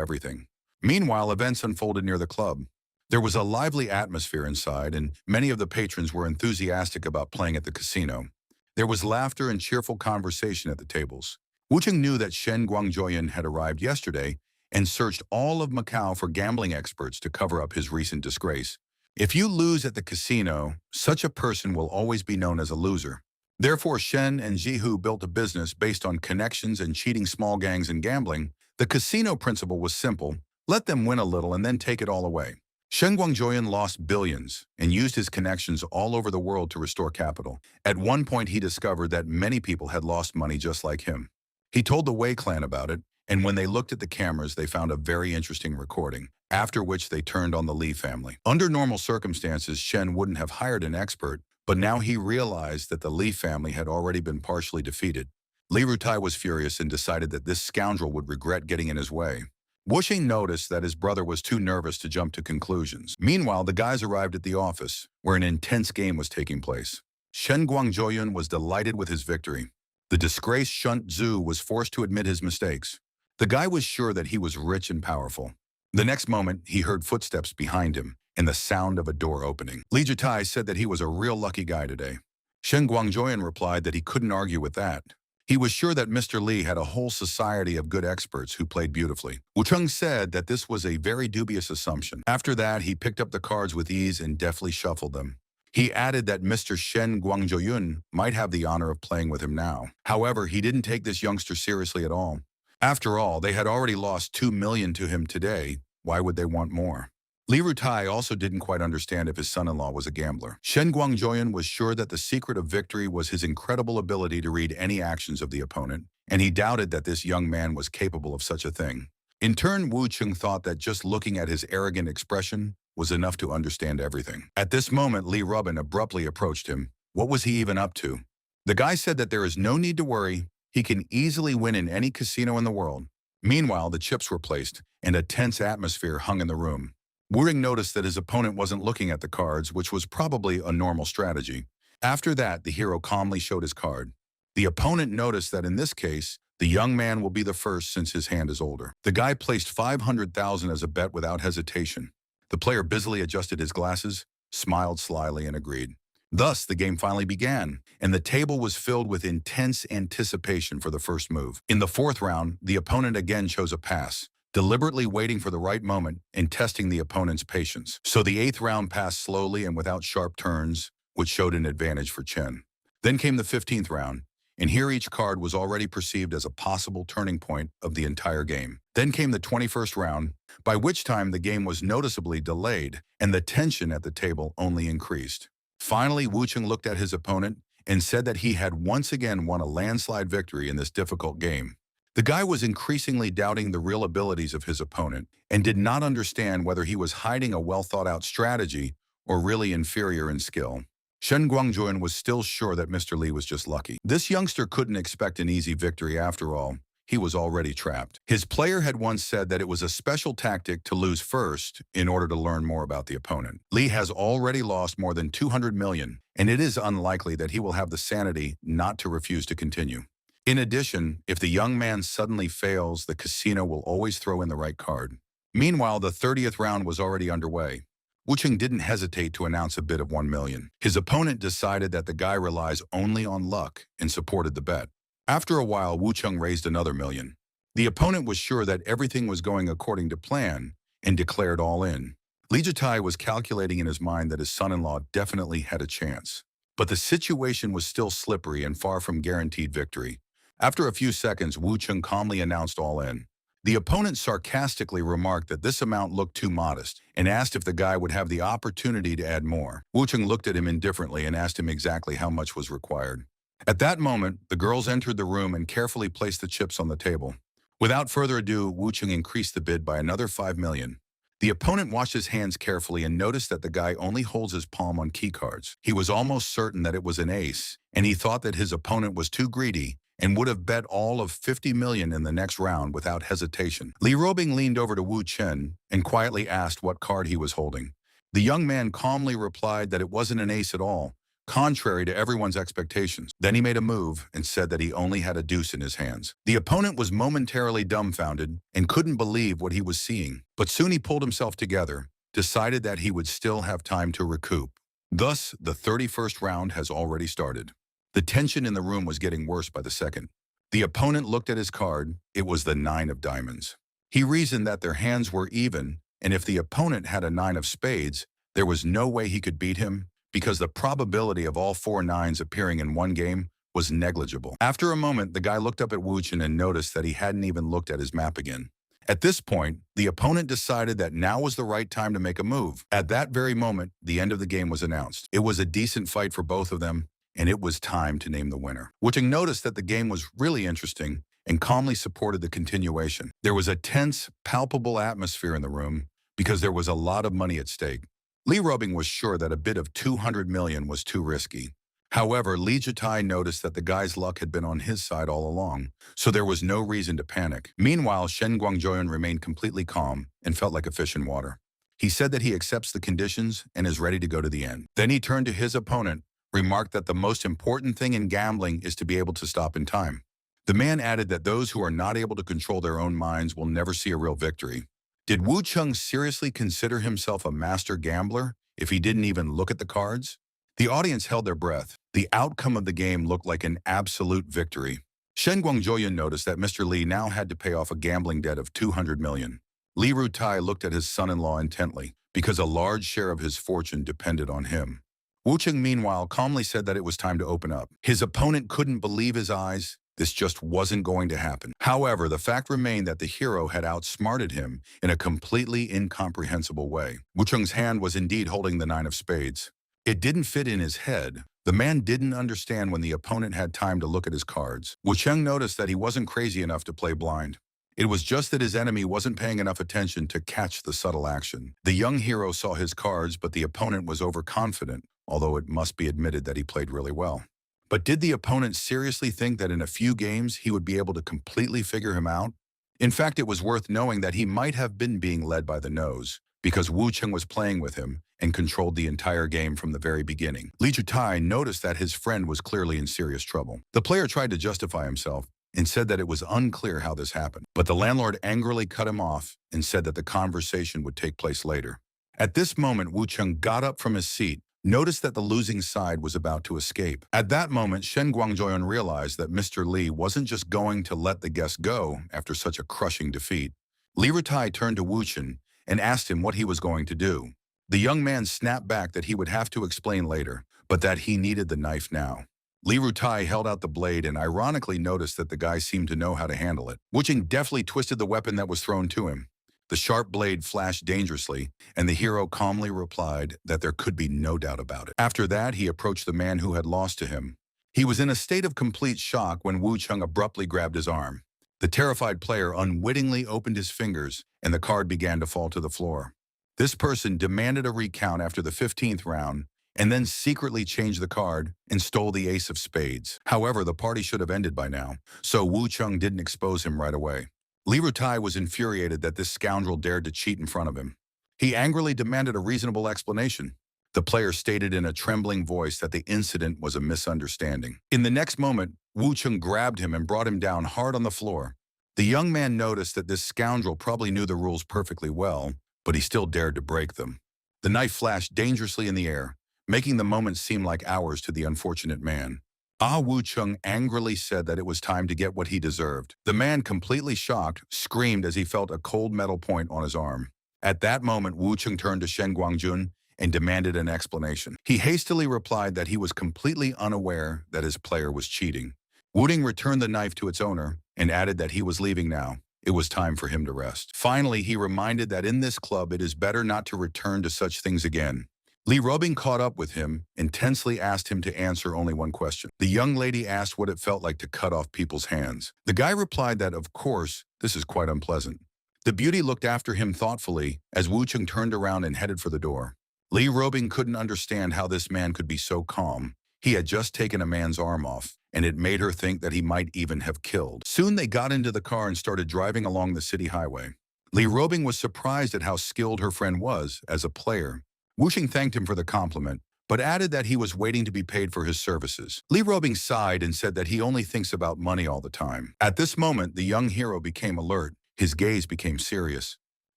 Speaker 1: everything. Meanwhile, events unfolded near the club. There was a lively atmosphere inside, and many of the patrons were enthusiastic about playing at the casino. There was laughter and cheerful conversation at the tables. Wucheng knew that Shen Guangjoyun had arrived yesterday and searched all of Macau for gambling experts to cover up his recent disgrace. If you lose at the casino, such a person will always be known as a loser. Therefore, Shen and Jihu built a business based on connections and cheating small gangs in gambling. The casino principle was simple: let them win a little and then take it all away. Shen Guangjoyun lost billions and used his connections all over the world to restore capital. At one point, he discovered that many people had lost money just like him. He told the Wei clan about it, and when they looked at the cameras, they found a very interesting recording, after which they turned on the Li family. Under normal circumstances, Shen wouldn't have hired an expert, but now he realized that the Li family had already been partially defeated. Li Rutai was furious and decided that this scoundrel would regret getting in his way. Wuxing noticed that his brother was too nervous to jump to conclusions. Meanwhile, the guys arrived at the office, where an intense game was taking place. Shen Guangjoyun was delighted with his victory. The disgraced Shunt Zhu was forced to admit his mistakes. The guy was sure that he was rich and powerful. The next moment, he heard footsteps behind him and the sound of a door opening. Li Jitai said that he was a real lucky guy today. Shen Guangjoyun replied that he couldn't argue with that. He was sure that Mr. Li had a whole society of good experts who played beautifully. Wu Cheng said that this was a very dubious assumption. After that, he picked up the cards with ease and deftly shuffled them. He added that Mr. Shen Guangjoyun might have the honor of playing with him now. However, he didn't take this youngster seriously at all. After all, they had already lost 2 million to him today. Why would they want more? Li Rutai also didn't quite understand if his son-in-law was a gambler. Shen Guangjoyun was sure that the secret of victory was his incredible ability to read any actions of the opponent, and he doubted that this young man was capable of such a thing. In turn, Wu Cheng thought that just looking at his arrogant expression was enough to understand everything. At this moment, Li Rubin abruptly approached him. What was he even up to? The guy said that there is no need to worry. He can easily win in any casino in the world. Meanwhile, the chips were placed, and a tense atmosphere hung in the room. Wu noticed that his opponent wasn't looking at the cards, which was probably a normal strategy. After that, the hero calmly showed his card. The opponent noticed that in this case, the young man will be the first since his hand is older. The guy placed 500,000 as a bet without hesitation. The player busily adjusted his glasses, smiled slyly, and agreed. Thus, the game finally began, and the table was filled with intense anticipation for the first move. In the fourth round, the opponent again chose a pass, deliberately waiting for the right moment and testing the opponent's patience. So the eighth round passed slowly and without sharp turns, which showed an advantage for Chen. Then came the 15th round, and here each card was already perceived as a possible turning point of the entire game. Then came the 21st round, by which time the game was noticeably delayed, and the tension at the table only increased. Finally, Wu Cheng looked at his opponent and said that he had once again won a landslide victory in this difficult game. The guy was increasingly doubting the real abilities of his opponent and did not understand whether he was hiding a well-thought-out strategy or really inferior in skill. Shen Guangjoyun was still sure that Mr. Li was just lucky. This youngster couldn't expect an easy victory after all. He was already trapped. His player had once said that it was a special tactic to lose first in order to learn more about the opponent. Li has already lost more than 200 million, and it is unlikely that he will have the sanity not to refuse to continue. In addition, if the young man suddenly fails, the casino will always throw in the right card. Meanwhile, the 30th round was already underway. Wu Cheng didn't hesitate to announce a bid of 1 million. His opponent decided that the guy relies only on luck and supported the bet. After a while, Wu Cheng raised another 1 million. The opponent was sure that everything was going according to plan and declared all in. Li Jitai was calculating in his mind that his son-in-law definitely had a chance. But the situation was still slippery and far from guaranteed victory. After a few seconds, Wu Cheng calmly announced all in. The opponent sarcastically remarked that this amount looked too modest and asked if the guy would have the opportunity to add more. Wu Cheng looked at him indifferently and asked him exactly how much was required. At that moment, the girls entered the room and carefully placed the chips on the table. Without further ado, Wu Cheng increased the bid by another 5 million. The opponent washed his hands carefully and noticed that the guy only holds his palm on key cards. He was almost certain that it was an ace, and he thought that his opponent was too greedy and would have bet all of 50 million in the next round without hesitation. Li Robing leaned over to Wu Chen and quietly asked what card he was holding. The young man calmly replied that it wasn't an ace at all, contrary to everyone's expectations. Then he made a move and said that he only had a deuce in his hands. The opponent was momentarily dumbfounded and couldn't believe what he was seeing, but soon he pulled himself together, decided that he would still have time to recoup. Thus, the 31st round has already started. The tension in the room was getting worse by the second. The opponent looked at his card. It was the 9 of diamonds. He reasoned that their hands were even, and if the opponent had a 9 of spades, there was no way he could beat him, because the probability of all 4 nines appearing in one game was negligible. After a moment, the guy looked up at Wu Chen and noticed that he hadn't even looked at his map again. At this point, the opponent decided that now was the right time to make a move. At that very moment, the end of the game was announced. It was a decent fight for both of them, and it was time to name the winner. Wu Chen noticed that the game was really interesting and calmly supported the continuation. There was a tense, palpable atmosphere in the room because there was a lot of money at stake. Li Robing was sure that a bid of 200 million was too risky. However, Li Jitai noticed that the guy's luck had been on his side all along, so there was no reason to panic. Meanwhile, Shen Guangjoyan remained completely calm and felt like a fish in water. He said that he accepts the conditions and is ready to go to the end. Then he turned to his opponent, remarked that the most important thing in gambling is to be able to stop in time. The man added that those who are not able to control their own minds will never see a real victory. Did Wu Chen seriously consider himself a master gambler if he didn't even look at the cards? The audience held their breath. The outcome of the game looked like an absolute victory. Shen Guangjoyan noticed that Mr. Li now had to pay off a gambling debt of 200 million. Li Rutai looked at his son-in-law intently, because a large share of his fortune depended on him. Wu Chen, meanwhile, calmly said that it was time to open up. His opponent couldn't believe his eyes. This just wasn't going to happen. However, the fact remained that the hero had outsmarted him in a completely incomprehensible way. Wu Cheng's hand was indeed holding the 9 of spades. It didn't fit in his head. The man didn't understand when the opponent had time to look at his cards. Wu Cheng noticed that he wasn't crazy enough to play blind. It was just that his enemy wasn't paying enough attention to catch the subtle action. The young hero saw his cards, but the opponent was overconfident, although it must be admitted that he played really well. But did the opponent seriously think that in a few games he would be able to completely figure him out? In fact, it was worth knowing that he might have been being led by the nose, because Wu Cheng was playing with him and controlled the entire game from the very beginning. Li Chutai noticed that his friend was clearly in serious trouble. The player tried to justify himself and said that it was unclear how this happened, but the landlord angrily cut him off and said that the conversation would take place later. At this moment, Wu Cheng got up from his seat, noticed that the losing side was about to escape. At that moment, Shen Guangjoyan realized that Mr. Li wasn't just going to let the guest go after such a crushing defeat. Li Rutai turned to Wu Chen and asked him what he was going to do. The young man snapped back that he would have to explain later, but that he needed the knife now. Li Rutai held out the blade and ironically noticed that the guy seemed to know how to handle it. Wu Chen deftly twisted the weapon that was thrown to him. The sharp blade flashed dangerously, and the hero calmly replied that there could be no doubt about it. After that, he approached the man who had lost to him. He was in a state of complete shock when Wu Cheng abruptly grabbed his arm. The terrified player unwittingly opened his fingers, and the card began to fall to the floor. This person demanded a recount after the 15th round, and then secretly changed the card and stole the ace of spades. However, the party should have ended by now, so Wu Cheng didn't expose him right away. Li Rutai was infuriated that this scoundrel dared to cheat in front of him. He angrily demanded a reasonable explanation. The player stated in a trembling voice that the incident was a misunderstanding. In the next moment, Wu Cheng grabbed him and brought him down hard on the floor. The young man noticed that this scoundrel probably knew the rules perfectly well, but he still dared to break them. The knife flashed dangerously in the air, making the moment seem like hours to the unfortunate man. Wu Cheng angrily said that it was time to get what he deserved. The man, completely shocked, screamed as he felt a cold metal point on his arm. At that moment, Wu Cheng turned to Shen Guangjun and demanded an explanation. He hastily replied that he was completely unaware that his player was cheating. Wu Ting returned the knife to its owner and added that he was leaving now. It was time for him to rest. Finally, he reminded that in this club it is better not to return to such things again. Li Robing caught up with him and tensely asked him to answer only one question. The young lady asked what it felt like to cut off people's hands. The guy replied that, of course, this is quite unpleasant. The beauty looked after him thoughtfully as Wu Cheng turned around and headed for the door. Li Robing couldn't understand how this man could be so calm. He had just taken a man's arm off, and it made her think that he might even have killed. Soon they got into the car and started driving along the city highway. Li Robing was surprised at how skilled her friend was as a player. Wu Cheng thanked him for the compliment, but added that he was waiting to be paid for his services. Li Robing sighed and said that he only thinks about money all the time. At this moment, the young hero became alert. His gaze became serious.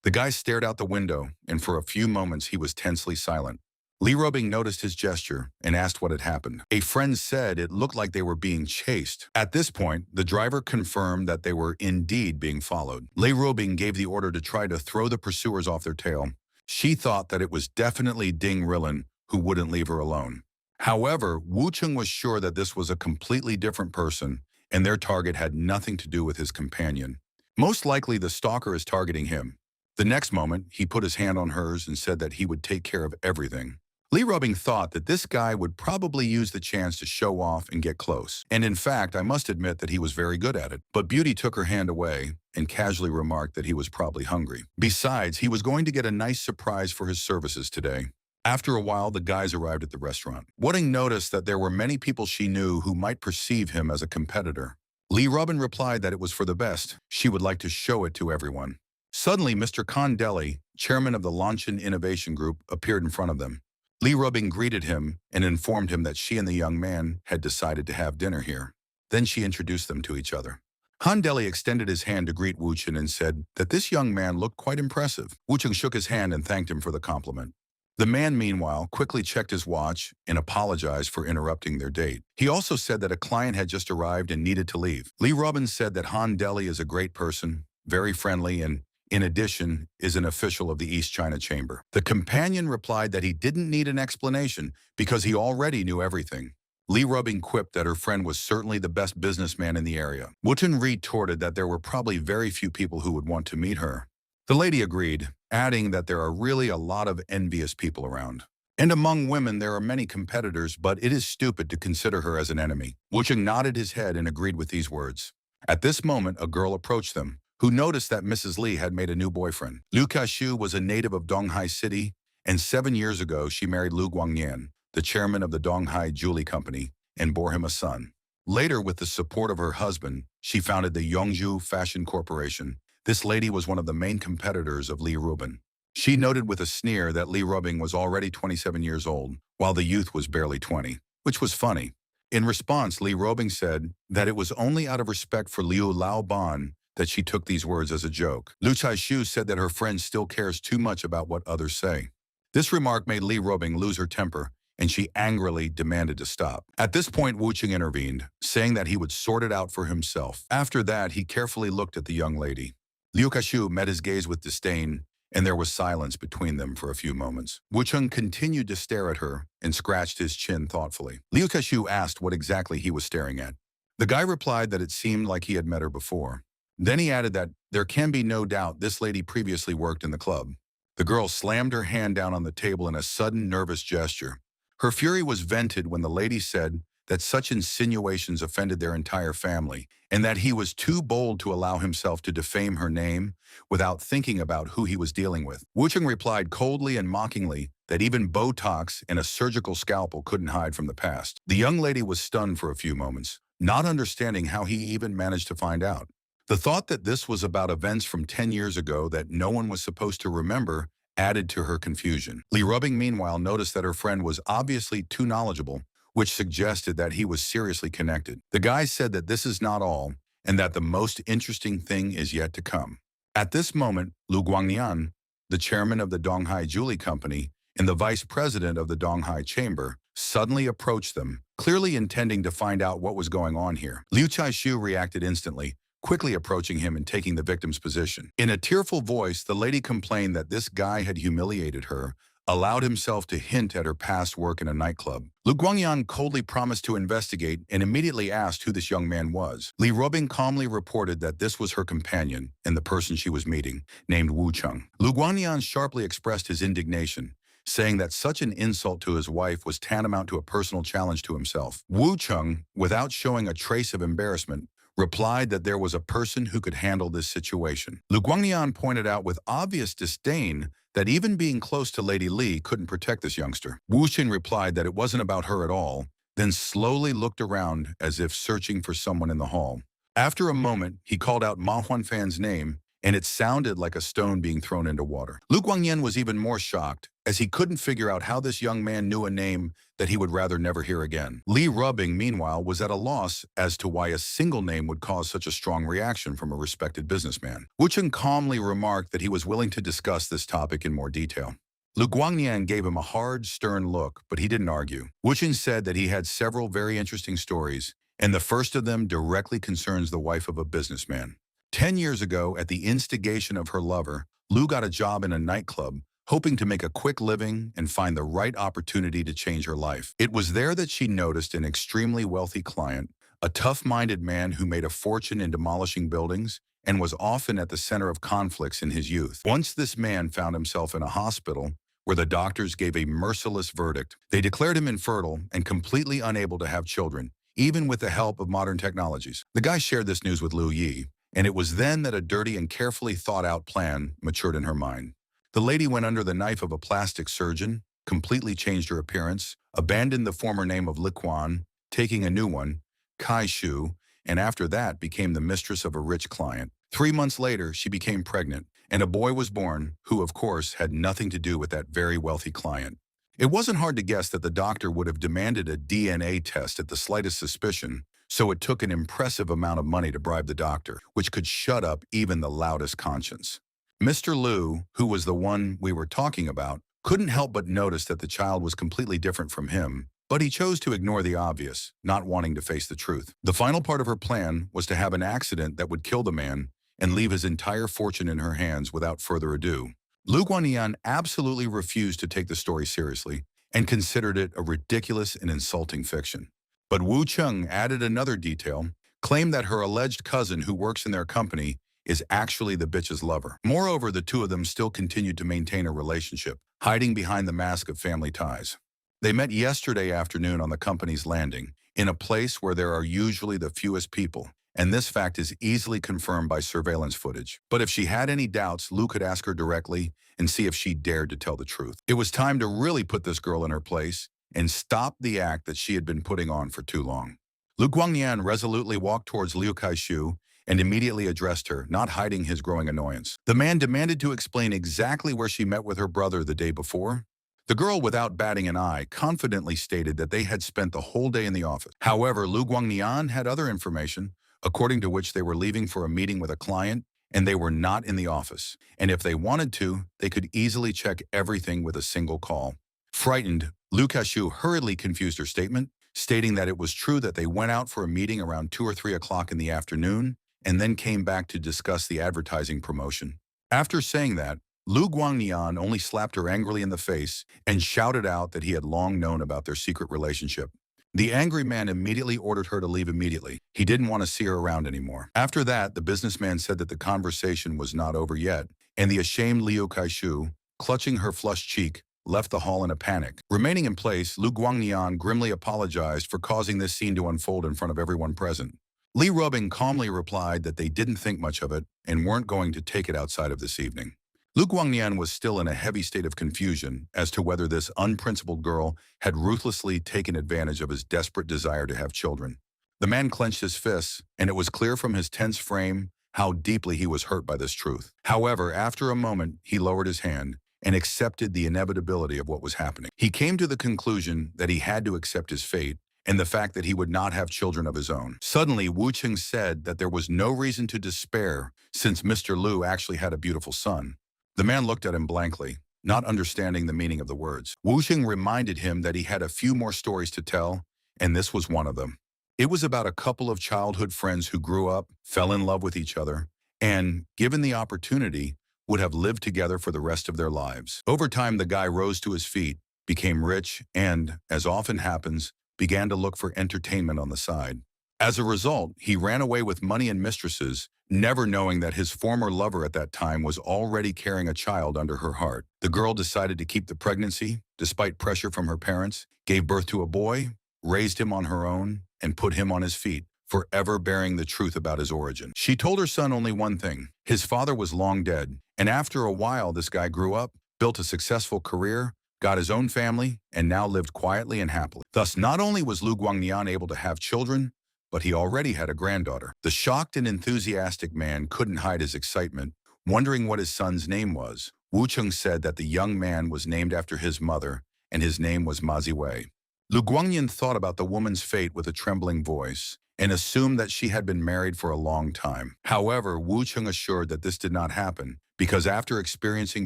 Speaker 1: The guy stared out the window, and for a few moments he was tensely silent. Li Robing noticed his gesture and asked what had happened. A friend said it looked like they were being chased. At this point, the driver confirmed that they were indeed being followed. Li Robing gave the order to try to throw the pursuers off their tail. She thought that it was definitely Ding Rilin who wouldn't leave her alone. However, Wu Cheng was sure that this was a completely different person, and their target had nothing to do with his companion. Most likely the stalker is targeting him. The next moment, he put his hand on hers and said that he would take care of everything. Li Robing thought that this guy would probably use the chance to show off and get close. And in fact, I must admit that he was very good at it. But Beauty took her hand away and casually remarked that he was probably hungry. Besides, he was going to get a nice surprise for his services today. After a while, the guys arrived at the restaurant. Wooding noticed that there were many people she knew who might perceive him as a competitor. Li Robin replied that it was for the best. She would like to show it to everyone. Suddenly, Mr. Kondeli, chairman of the Lanchin Innovation Group, appeared in front of them. Li Robing greeted him and informed him that she and the young man had decided to have dinner here. Then she introduced them to each other. Han Deli extended his hand to greet Wu Cheng and said that this young man looked quite impressive. Wu Cheng shook his hand and thanked him for the compliment. The man, meanwhile, quickly checked his watch and apologized for interrupting their date. He also said that a client had just arrived and needed to leave. Li Robin said that Han Deli is a great person, very friendly, and in addition, is an official of the East China Chamber. The companion replied that he didn't need an explanation because he already knew everything. Li Robing quipped that her friend was certainly the best businessman in the area. Wu Cheng retorted that there were probably very few people who would want to meet her. The lady agreed, adding that there are really a lot of envious people around. And among women there are many competitors, but it is stupid to consider her as an enemy. Wu Cheng nodded his head and agreed with these words. At this moment, a girl approached them, who noticed that Mrs. Li had made a new boyfriend. Liu Kashu was a native of Donghai City, and 7 years ago she married Lu Guangyan, the chairman of the Donghai Jewelry Company, and bore him a son. Later, with the support of her husband, she founded the Yongzhou Fashion Corporation. This lady was one of the main competitors of Li Robin. She noted with a sneer that Li Robing was already 27 years old, while the youth was barely 20, which was funny. In response, Li Robing said that it was only out of respect for Liu Laoban that she took these words as a joke. Lu Chaishu said that her friend still cares too much about what others say. This remark made Li Robing lose her temper, and she angrily demanded to stop. At this point, Wu Cheng intervened, saying that he would sort it out for himself. After that, he carefully looked at the young lady. Liu Kashu met his gaze with disdain, and there was silence between them for a few moments. Wu Cheng continued to stare at her and scratched his chin thoughtfully. Liu Kashu asked what exactly he was staring at. The guy replied that it seemed like he had met her before. Then he added that there can be no doubt this lady previously worked in the club. The girl slammed her hand down on the table in a sudden nervous gesture. Her fury was vented when the lady said that such insinuations offended their entire family, and that he was too bold to allow himself to defame her name without thinking about who he was dealing with. Wu Cheng replied coldly and mockingly that even Botox and a surgical scalpel couldn't hide from the past. The young lady was stunned for a few moments, not understanding how he even managed to find out. The thought that this was about events from 10 years ago that no one was supposed to remember added to her confusion. Li Robing, meanwhile, noticed that her friend was obviously too knowledgeable, which suggested that he was seriously connected. The guy said that this is not all, and that the most interesting thing is yet to come. At this moment, Lu Guangyan, the chairman of the Donghai Jewelry Company and the vice president of the Donghai Chamber, suddenly approached them, clearly intending to find out what was going on here. Liu Chaishu reacted instantly, quickly approaching him and taking the victim's position. In a tearful voice, the lady complained that this guy had humiliated her, allowed himself to hint at her past work in a nightclub. Lu Guangyan coldly promised to investigate and immediately asked who this young man was. Li Robing calmly reported that this was her companion and the person she was meeting, named Wu Cheng. Lu Guangyan sharply expressed his indignation, saying that such an insult to his wife was tantamount to a personal challenge to himself. Wu Cheng, without showing a trace of embarrassment, replied that there was a person who could handle this situation. Lu Guangnian pointed out with obvious disdain that even being close to Lady Li couldn't protect this youngster. Wu Xin replied that it wasn't about her at all, then slowly looked around as if searching for someone in the hall. After a moment, he called out Ma Huanfan's name, and it sounded like a stone being thrown into water. Lu Guangnian was even more shocked, as he couldn't figure out how this young man knew a name that he would rather never hear again. Li Rubbing, meanwhile, was at a loss as to why a single name would cause such a strong reaction from a respected businessman. Wu Chen calmly remarked that he was willing to discuss this topic in more detail. Lu Guangnian gave him a hard, stern look, but he didn't argue. Wu Chen said that he had several very interesting stories, and the first of them directly concerns the wife of a businessman. 10 years ago, at the instigation of her lover, Lu got a job in a nightclub, hoping to make a quick living and find the right opportunity to change her life. It was there that she noticed an extremely wealthy client, a tough-minded man who made a fortune in demolishing buildings and was often at the center of conflicts in his youth. Once this man found himself in a hospital where the doctors gave a merciless verdict. They declared him infertile and completely unable to have children, even with the help of modern technologies. The guy shared this news with Liu Yi, and it was then that a dirty and carefully thought-out plan matured in her mind. The lady went under the knife of a plastic surgeon, completely changed her appearance, abandoned the former name of Liquan, taking a new one, Kai Shu, and after that became the mistress of a rich client. 3 months later, she became pregnant, and a boy was born who, of course, had nothing to do with that very wealthy client. It wasn't hard to guess that the doctor would have demanded a DNA test at the slightest suspicion, so it took an impressive amount of money to bribe the doctor, which could shut up even the loudest conscience. Mr. Liu, who was the one we were talking about, couldn't help but notice that the child was completely different from him, but he chose to ignore the obvious, not wanting to face the truth. The final part of her plan was to have an accident that would kill the man and leave his entire fortune in her hands without further ado. Lu Guangnian absolutely refused to take the story seriously and considered it a ridiculous and insulting fiction. But Wu Cheng added another detail, claimed that her alleged cousin who works in their company is actually the bitch's lover. Moreover, the two of them still continued to maintain a relationship, hiding behind the mask of family ties. They met yesterday afternoon on the company's landing, in a place where there are usually the fewest people, and this fact is easily confirmed by surveillance footage. But if she had any doubts, Lu could ask her directly and see if she dared to tell the truth. It was time to really put this girl in her place and stop the act that she had been putting on for too long. Lu Guangnian resolutely walked towards Liu Kaishu and immediately addressed her, not hiding his growing annoyance. The man demanded to explain exactly where she met with her brother the day before. The girl, without batting an eye, confidently stated that they had spent the whole day in the office. However, Lu Guangnian had other information, according to which they were leaving for a meeting with a client, and they were not in the office. And if they wanted to, they could easily check everything with a single call. Frightened, Liu Kashu hurriedly confused her statement, stating that it was true that they went out for a meeting around 2 or 3 o'clock in the afternoon, and then came back to discuss the advertising promotion. After saying that, Lu Guangnian only slapped her angrily in the face and shouted out that he had long known about their secret relationship. The angry man immediately ordered her to leave immediately. He didn't want to see her around anymore. After that, the businessman said that the conversation was not over yet, and the ashamed Liu Kaishu, clutching her flushed cheek, left the hall in a panic. Remaining in place, Lu Guangnian grimly apologized for causing this scene to unfold in front of everyone present. Li Rubbing calmly replied that they didn't think much of it and weren't going to take it outside of this evening. Lu Guangnian was still in a heavy state of confusion as to whether this unprincipled girl had ruthlessly taken advantage of his desperate desire to have children. The man clenched his fists, and it was clear from his tense frame how deeply he was hurt by this truth. However, after a moment, he lowered his hand and accepted the inevitability of what was happening. He came to the conclusion that he had to accept his fate and the fact that he would not have children of his own. Suddenly, Wu Cheng said that there was no reason to despair since Mr. Liu actually had a beautiful son. The man looked at him blankly, not understanding the meaning of the words. Wu Cheng reminded him that he had a few more stories to tell, and this was one of them. It was about a couple of childhood friends who grew up, fell in love with each other, and, given the opportunity, would have lived together for the rest of their lives. Over time, the guy rose to his feet, became rich, and, as often happens, began to look for entertainment on the side. As a result, he ran away with money and mistresses, never knowing that his former lover at that time was already carrying a child under her heart. The girl decided to keep the pregnancy, despite pressure from her parents, gave birth to a boy, raised him on her own, and put him on his feet. forever bearing the truth about his origin. She told her son only one thing. His father was long dead, and after a while this guy grew up, built a successful career, got his own family, and now lived quietly and happily. Thus, not only was Lu Guangnian able to have children, but he already had a granddaughter. The shocked and enthusiastic man couldn't hide his excitement, wondering what his son's name was. Wu Cheng said that the young man was named after his mother, and his name was Ma Ziwei. Lu Guangnian thought about the woman's fate with a trembling voice and assumed that she had been married for a long time. However, Wu Cheng assured that this did not happen because after experiencing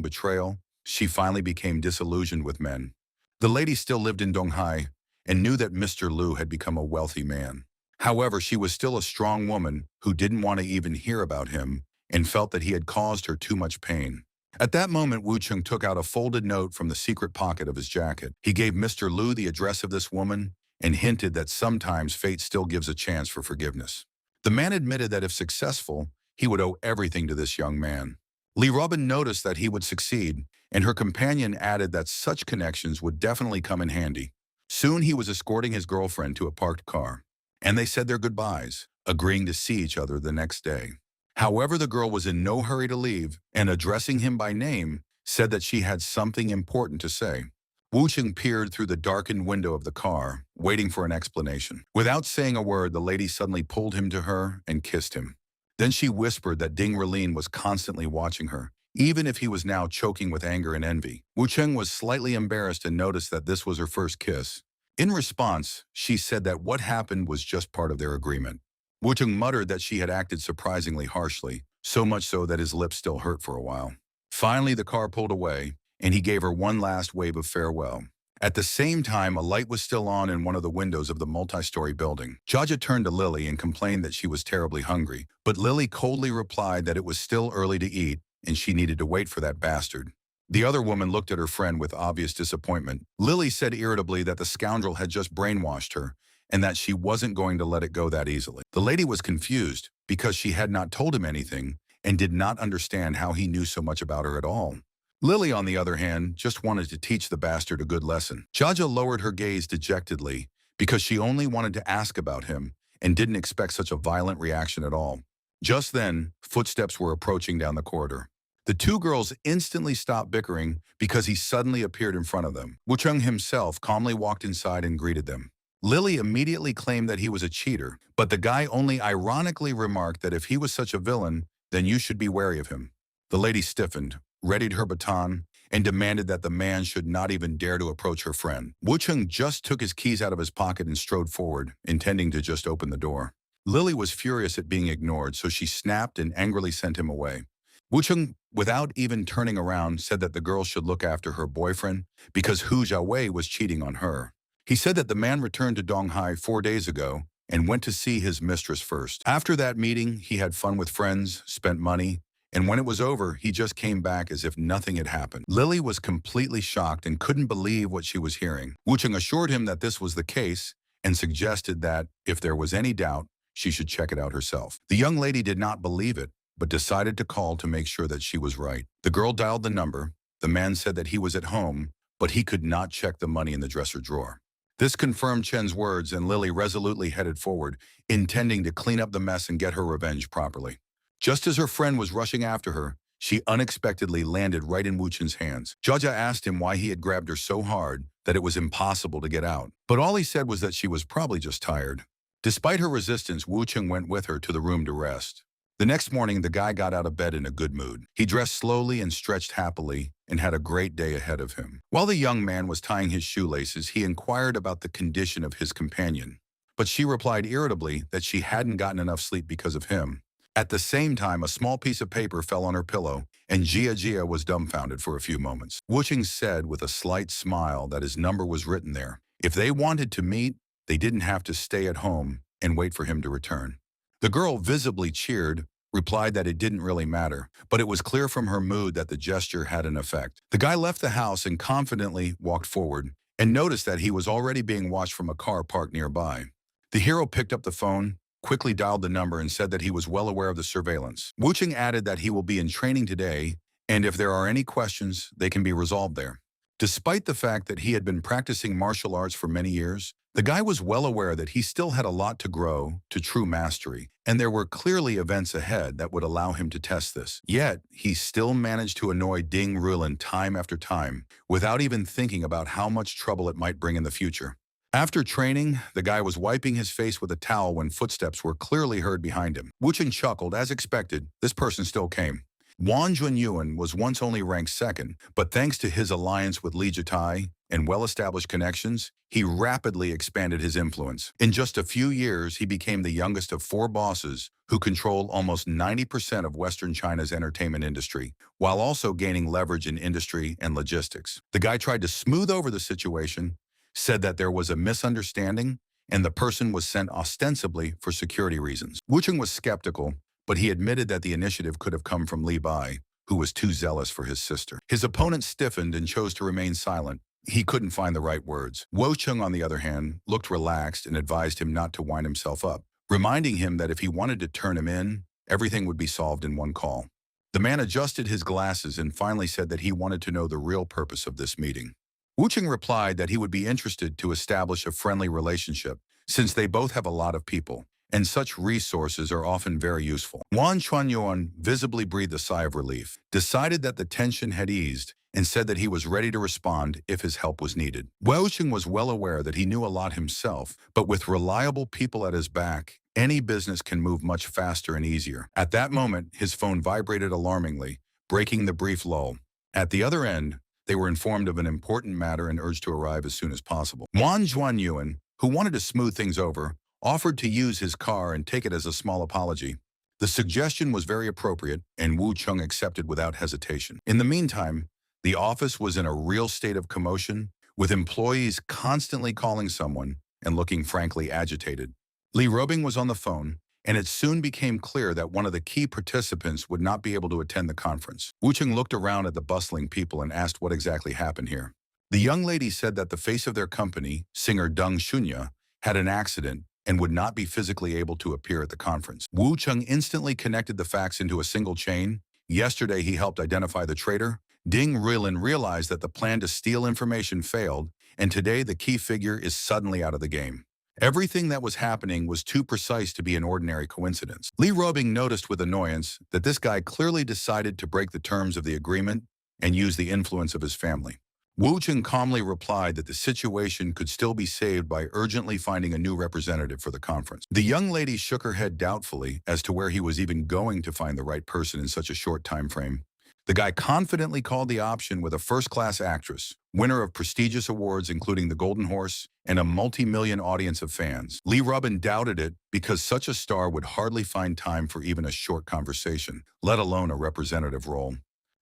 Speaker 1: betrayal, she finally became disillusioned with men. The lady still lived in Donghai and knew that Mr. Lu had become a wealthy man. However, she was still a strong woman who didn't want to even hear about him and felt that he had caused her too much pain. At that moment, Wu Cheng took out a folded note from the secret pocket of his jacket. He gave Mr. Lu the address of this woman and hinted that sometimes fate still gives a chance for forgiveness. The man admitted that if successful, he would owe everything to this young man. Li Robin noticed that he would succeed, and her companion added that such connections would definitely come in handy. Soon he was escorting his girlfriend to a parked car, and they said their goodbyes, agreeing to see each other the next day. However, the girl was in no hurry to leave, and addressing him by name, said that she had something important to say. Wu Cheng peered through the darkened window of the car, waiting for an explanation. Without saying a word, the lady suddenly pulled him to her and kissed him. Then she whispered that Ding Relin was constantly watching her, even if he was now choking with anger and envy. Wu Cheng was slightly embarrassed and noticed that this was her first kiss. In response, she said that what happened was just part of their agreement. Wu Cheng muttered that she had acted surprisingly harshly, so much so that his lips still hurt for a while. Finally, the car pulled away, and he gave her one last wave of farewell. At the same time, a light was still on in one of the windows of the multi-story building. Jaja turned to Lily and complained that she was terribly hungry, but Lily coldly replied that it was still early to eat, and she needed to wait for that bastard. The other woman looked at her friend with obvious disappointment. Lily said irritably that the scoundrel had just brainwashed her, and that she wasn't going to let it go that easily. The lady was confused because she had not told him anything and did not understand how he knew so much about her at all. Lily, on the other hand, just wanted to teach the bastard a good lesson. Jaja lowered her gaze dejectedly because she only wanted to ask about him and didn't expect such a violent reaction at all. Just then, footsteps were approaching down the corridor. The two girls instantly stopped bickering because he suddenly appeared in front of them. Wu Cheng himself calmly walked inside and greeted them. Lily immediately claimed that he was a cheater, but the guy only ironically remarked that if he was such a villain, then you should be wary of him. The lady stiffened, readied her baton, and demanded that the man should not even dare to approach her friend. Wu Cheng just took his keys out of his pocket and strode forward, intending to just open the door. Lily was furious at being ignored, so she snapped and angrily sent him away. Wu Cheng, without even turning around, said that the girl should look after her boyfriend because Hu Jiawei was cheating on her. He said that the man returned to Donghai 4 days ago and went to see his mistress first. After that meeting, he had fun with friends, spent money, and when it was over, he just came back as if nothing had happened. Lily was completely shocked and couldn't believe what she was hearing. Wu Cheng assured him that this was the case and suggested that, if there was any doubt, she should check it out herself. The young lady did not believe it, but decided to call to make sure that she was right. The girl dialed the number. The man said that he was at home, but he could not check the money in the dresser drawer. This confirmed Chen's words, and Lily resolutely headed forward, intending to clean up the mess and get her revenge properly. Just as her friend was rushing after her, she unexpectedly landed right in Wu Chen's hands. Jaja asked him why he had grabbed her so hard that it was impossible to get out, but all he said was that she was probably just tired. Despite her resistance, Wu Cheng went with her to the room to rest. The next morning, the guy got out of bed in a good mood. He dressed slowly and stretched happily and had a great day ahead of him. While the young man was tying his shoelaces, he inquired about the condition of his companion, but she replied irritably that she hadn't gotten enough sleep because of him. At the same time, a small piece of paper fell on her pillow, and Jia was dumbfounded for a few moments. Wu Cheng said with a slight smile that his number was written there. If they wanted to meet, they didn't have to stay at home and wait for him to return. The girl, visibly cheered, replied that it didn't really matter, but it was clear from her mood that the gesture had an effect. The guy left the house and confidently walked forward and noticed that he was already being watched from a car parked nearby. The hero picked up the phone, quickly dialed the number, and said that he was well aware of the surveillance. Wu Cheng added that he will be in training today, and if there are any questions, they can be resolved there. Despite the fact that he had been practicing martial arts for many years, the guy was well aware that he still had a lot to grow to true mastery, and there were clearly events ahead that would allow him to test this. Yet, he still managed to annoy Ding Rulin time after time, without even thinking about how much trouble it might bring in the future. After training, the guy was wiping his face with a towel when footsteps were clearly heard behind him. Wu Cheng chuckled. As expected, this person still came. Wang Junyuan was once only ranked second, but thanks to his alliance with Li Jitai and well-established connections, he rapidly expanded his influence. In just a few years, he became the youngest of four bosses who control almost 90% of Western China's entertainment industry, while also gaining leverage in industry and logistics. The guy tried to smooth over the situation, said that there was a misunderstanding, and the person was sent ostensibly for security reasons. Wu Cheng was skeptical, but he admitted that the initiative could have come from Li Bai, who was too zealous for his sister. His opponent stiffened and chose to remain silent. He couldn't find the right words. Wu Cheng, on the other hand, looked relaxed and advised him not to wind himself up, reminding him that if he wanted to turn him in, everything would be solved in one call. The man adjusted his glasses and finally said that he wanted to know the real purpose of this meeting. Wu Cheng replied that he would be interested to establish a friendly relationship, since they both have a lot of people, and such resources are often very useful. Wang Chuanyuan visibly breathed a sigh of relief, decided that the tension had eased, and said that he was ready to respond if his help was needed. Wu Cheng was well aware that he knew a lot himself, but with reliable people at his back, any business can move much faster and easier. At that moment, his phone vibrated alarmingly, breaking the brief lull. At the other end, they were informed of an important matter and urged to arrive as soon as possible. Wang Juanyuan, who wanted to smooth things over, offered to use his car and take it as a small apology. The suggestion was very appropriate, and Wu Cheng accepted without hesitation. In the meantime, the office was in a real state of commotion, with employees constantly calling someone and looking frankly agitated. Li Robing was on the phone, and it soon became clear that one of the key participants would not be able to attend the conference. Wu Cheng looked around at the bustling people and asked what exactly happened here. The young lady said that the face of their company, singer Deng Shunya, had an accident and would not be physically able to appear at the conference. Wu Cheng instantly connected the facts into a single chain. Yesterday, he helped identify the traitor. Ding Rilin realized that the plan to steal information failed, and today the key figure is suddenly out of the game. Everything that was happening was too precise to be an ordinary coincidence. Li Robing noticed with annoyance that this guy clearly decided to break the terms of the agreement and use the influence of his family. Wu Cheng calmly replied that the situation could still be saved by urgently finding a new representative for the conference. The young lady shook her head doubtfully as to where he was even going to find the right person in such a short time frame. The guy confidently called the option with a first-class actress, winner of prestigious awards including the Golden Horse, and a multi-million audience of fans. Li Robin doubted it because such a star would hardly find time for even a short conversation, let alone a representative role.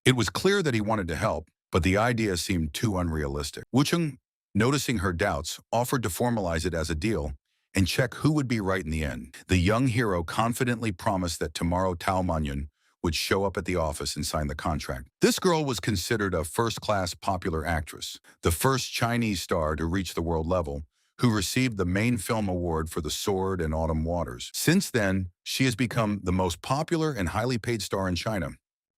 Speaker 1: It was clear that he wanted to help, but the idea seemed too unrealistic. Wu Cheng, noticing her doubts, offered to formalize it as a deal and check who would be right in the end. The young hero confidently promised that tomorrow Tao Manyan would show up at the office and sign the contract. This girl was considered a first-class popular actress, the first Chinese star to reach the world level, who received the main film award for The Sword and Autumn Waters. Since then, she has become the most popular and highly paid star in China.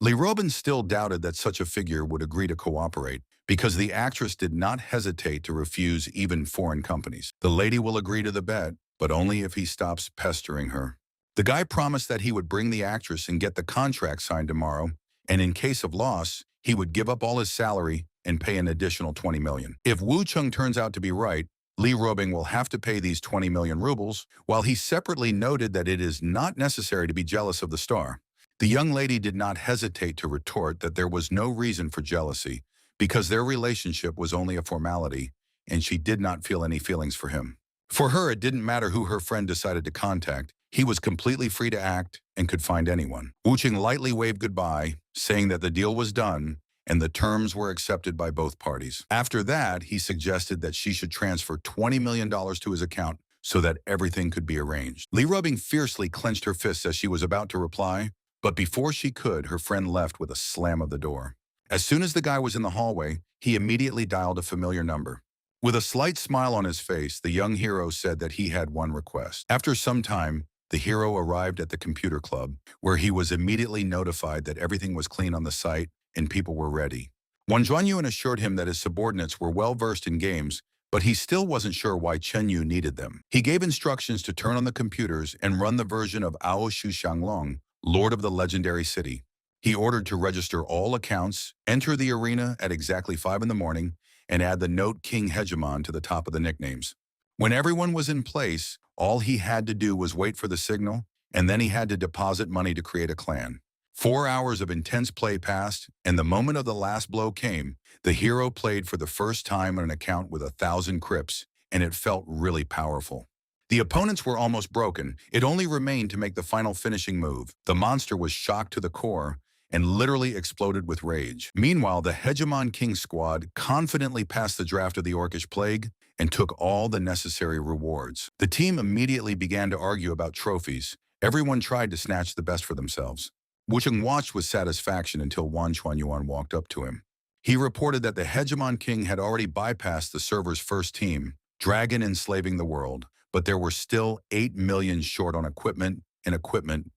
Speaker 1: Li Robin still doubted that such a figure would agree to cooperate, because the actress did not hesitate to refuse even foreign companies. The lady will agree to the bet, but only if he stops pestering her. The guy promised that he would bring the actress and get the contract signed tomorrow, and in case of loss, he would give up all his salary and pay an additional 20 million. If Wu Cheng turns out to be right, Li Robing will have to pay these 20 million rubles, while he separately noted that it is not necessary to be jealous of the star. The young lady did not hesitate to retort that there was no reason for jealousy, because their relationship was only a formality, and she did not feel any feelings for him. For her, it didn't matter who her friend decided to contact. He was completely free to act and could find anyone. Wu Cheng lightly waved goodbye, saying that the deal was done and the terms were accepted by both parties. After that, he suggested that she should transfer $20 million to his account so that everything could be arranged. Li Robing fiercely clenched her fists as she was about to reply, but before she could, her friend left with a slam of the door. As soon as the guy was in the hallway, he immediately dialed a familiar number. With a slight smile on his face, the young hero said that he had one request. After some time, the hero arrived at the computer club, where he was immediately notified that everything was clean on the site and people were ready. Wang Zhuanyuan assured him that his subordinates were well-versed in games, but he still wasn't sure why Chen Yu needed them. He gave instructions to turn on the computers and run the version of Ao Shu Xianglong, Lord of the Legendary City. He ordered to register all accounts, enter the arena at exactly 5 in the morning, and add the note King Hegemon to the top of the nicknames. When everyone was in place, all he had to do was wait for the signal, and then he had to deposit money to create a clan. 4 hours of intense play passed, and the moment of the last blow came. The hero played for the first time on an account with 1,000 crypts, and it felt really powerful. The opponents were almost broken. It only remained to make the final finishing move. The monster was shocked to the core and literally exploded with rage. Meanwhile, the Hegemon King squad confidently passed the draft of the Orcish Plague and took all the necessary rewards. The team immediately began to argue about trophies. Everyone tried to snatch the best for themselves. Wu Cheng watched with satisfaction until Wan Chuanyuan walked up to him. He reported that the Hegemon King had already bypassed the server's first team, Dragon enslaving the world, but there were still 8 million short on equipment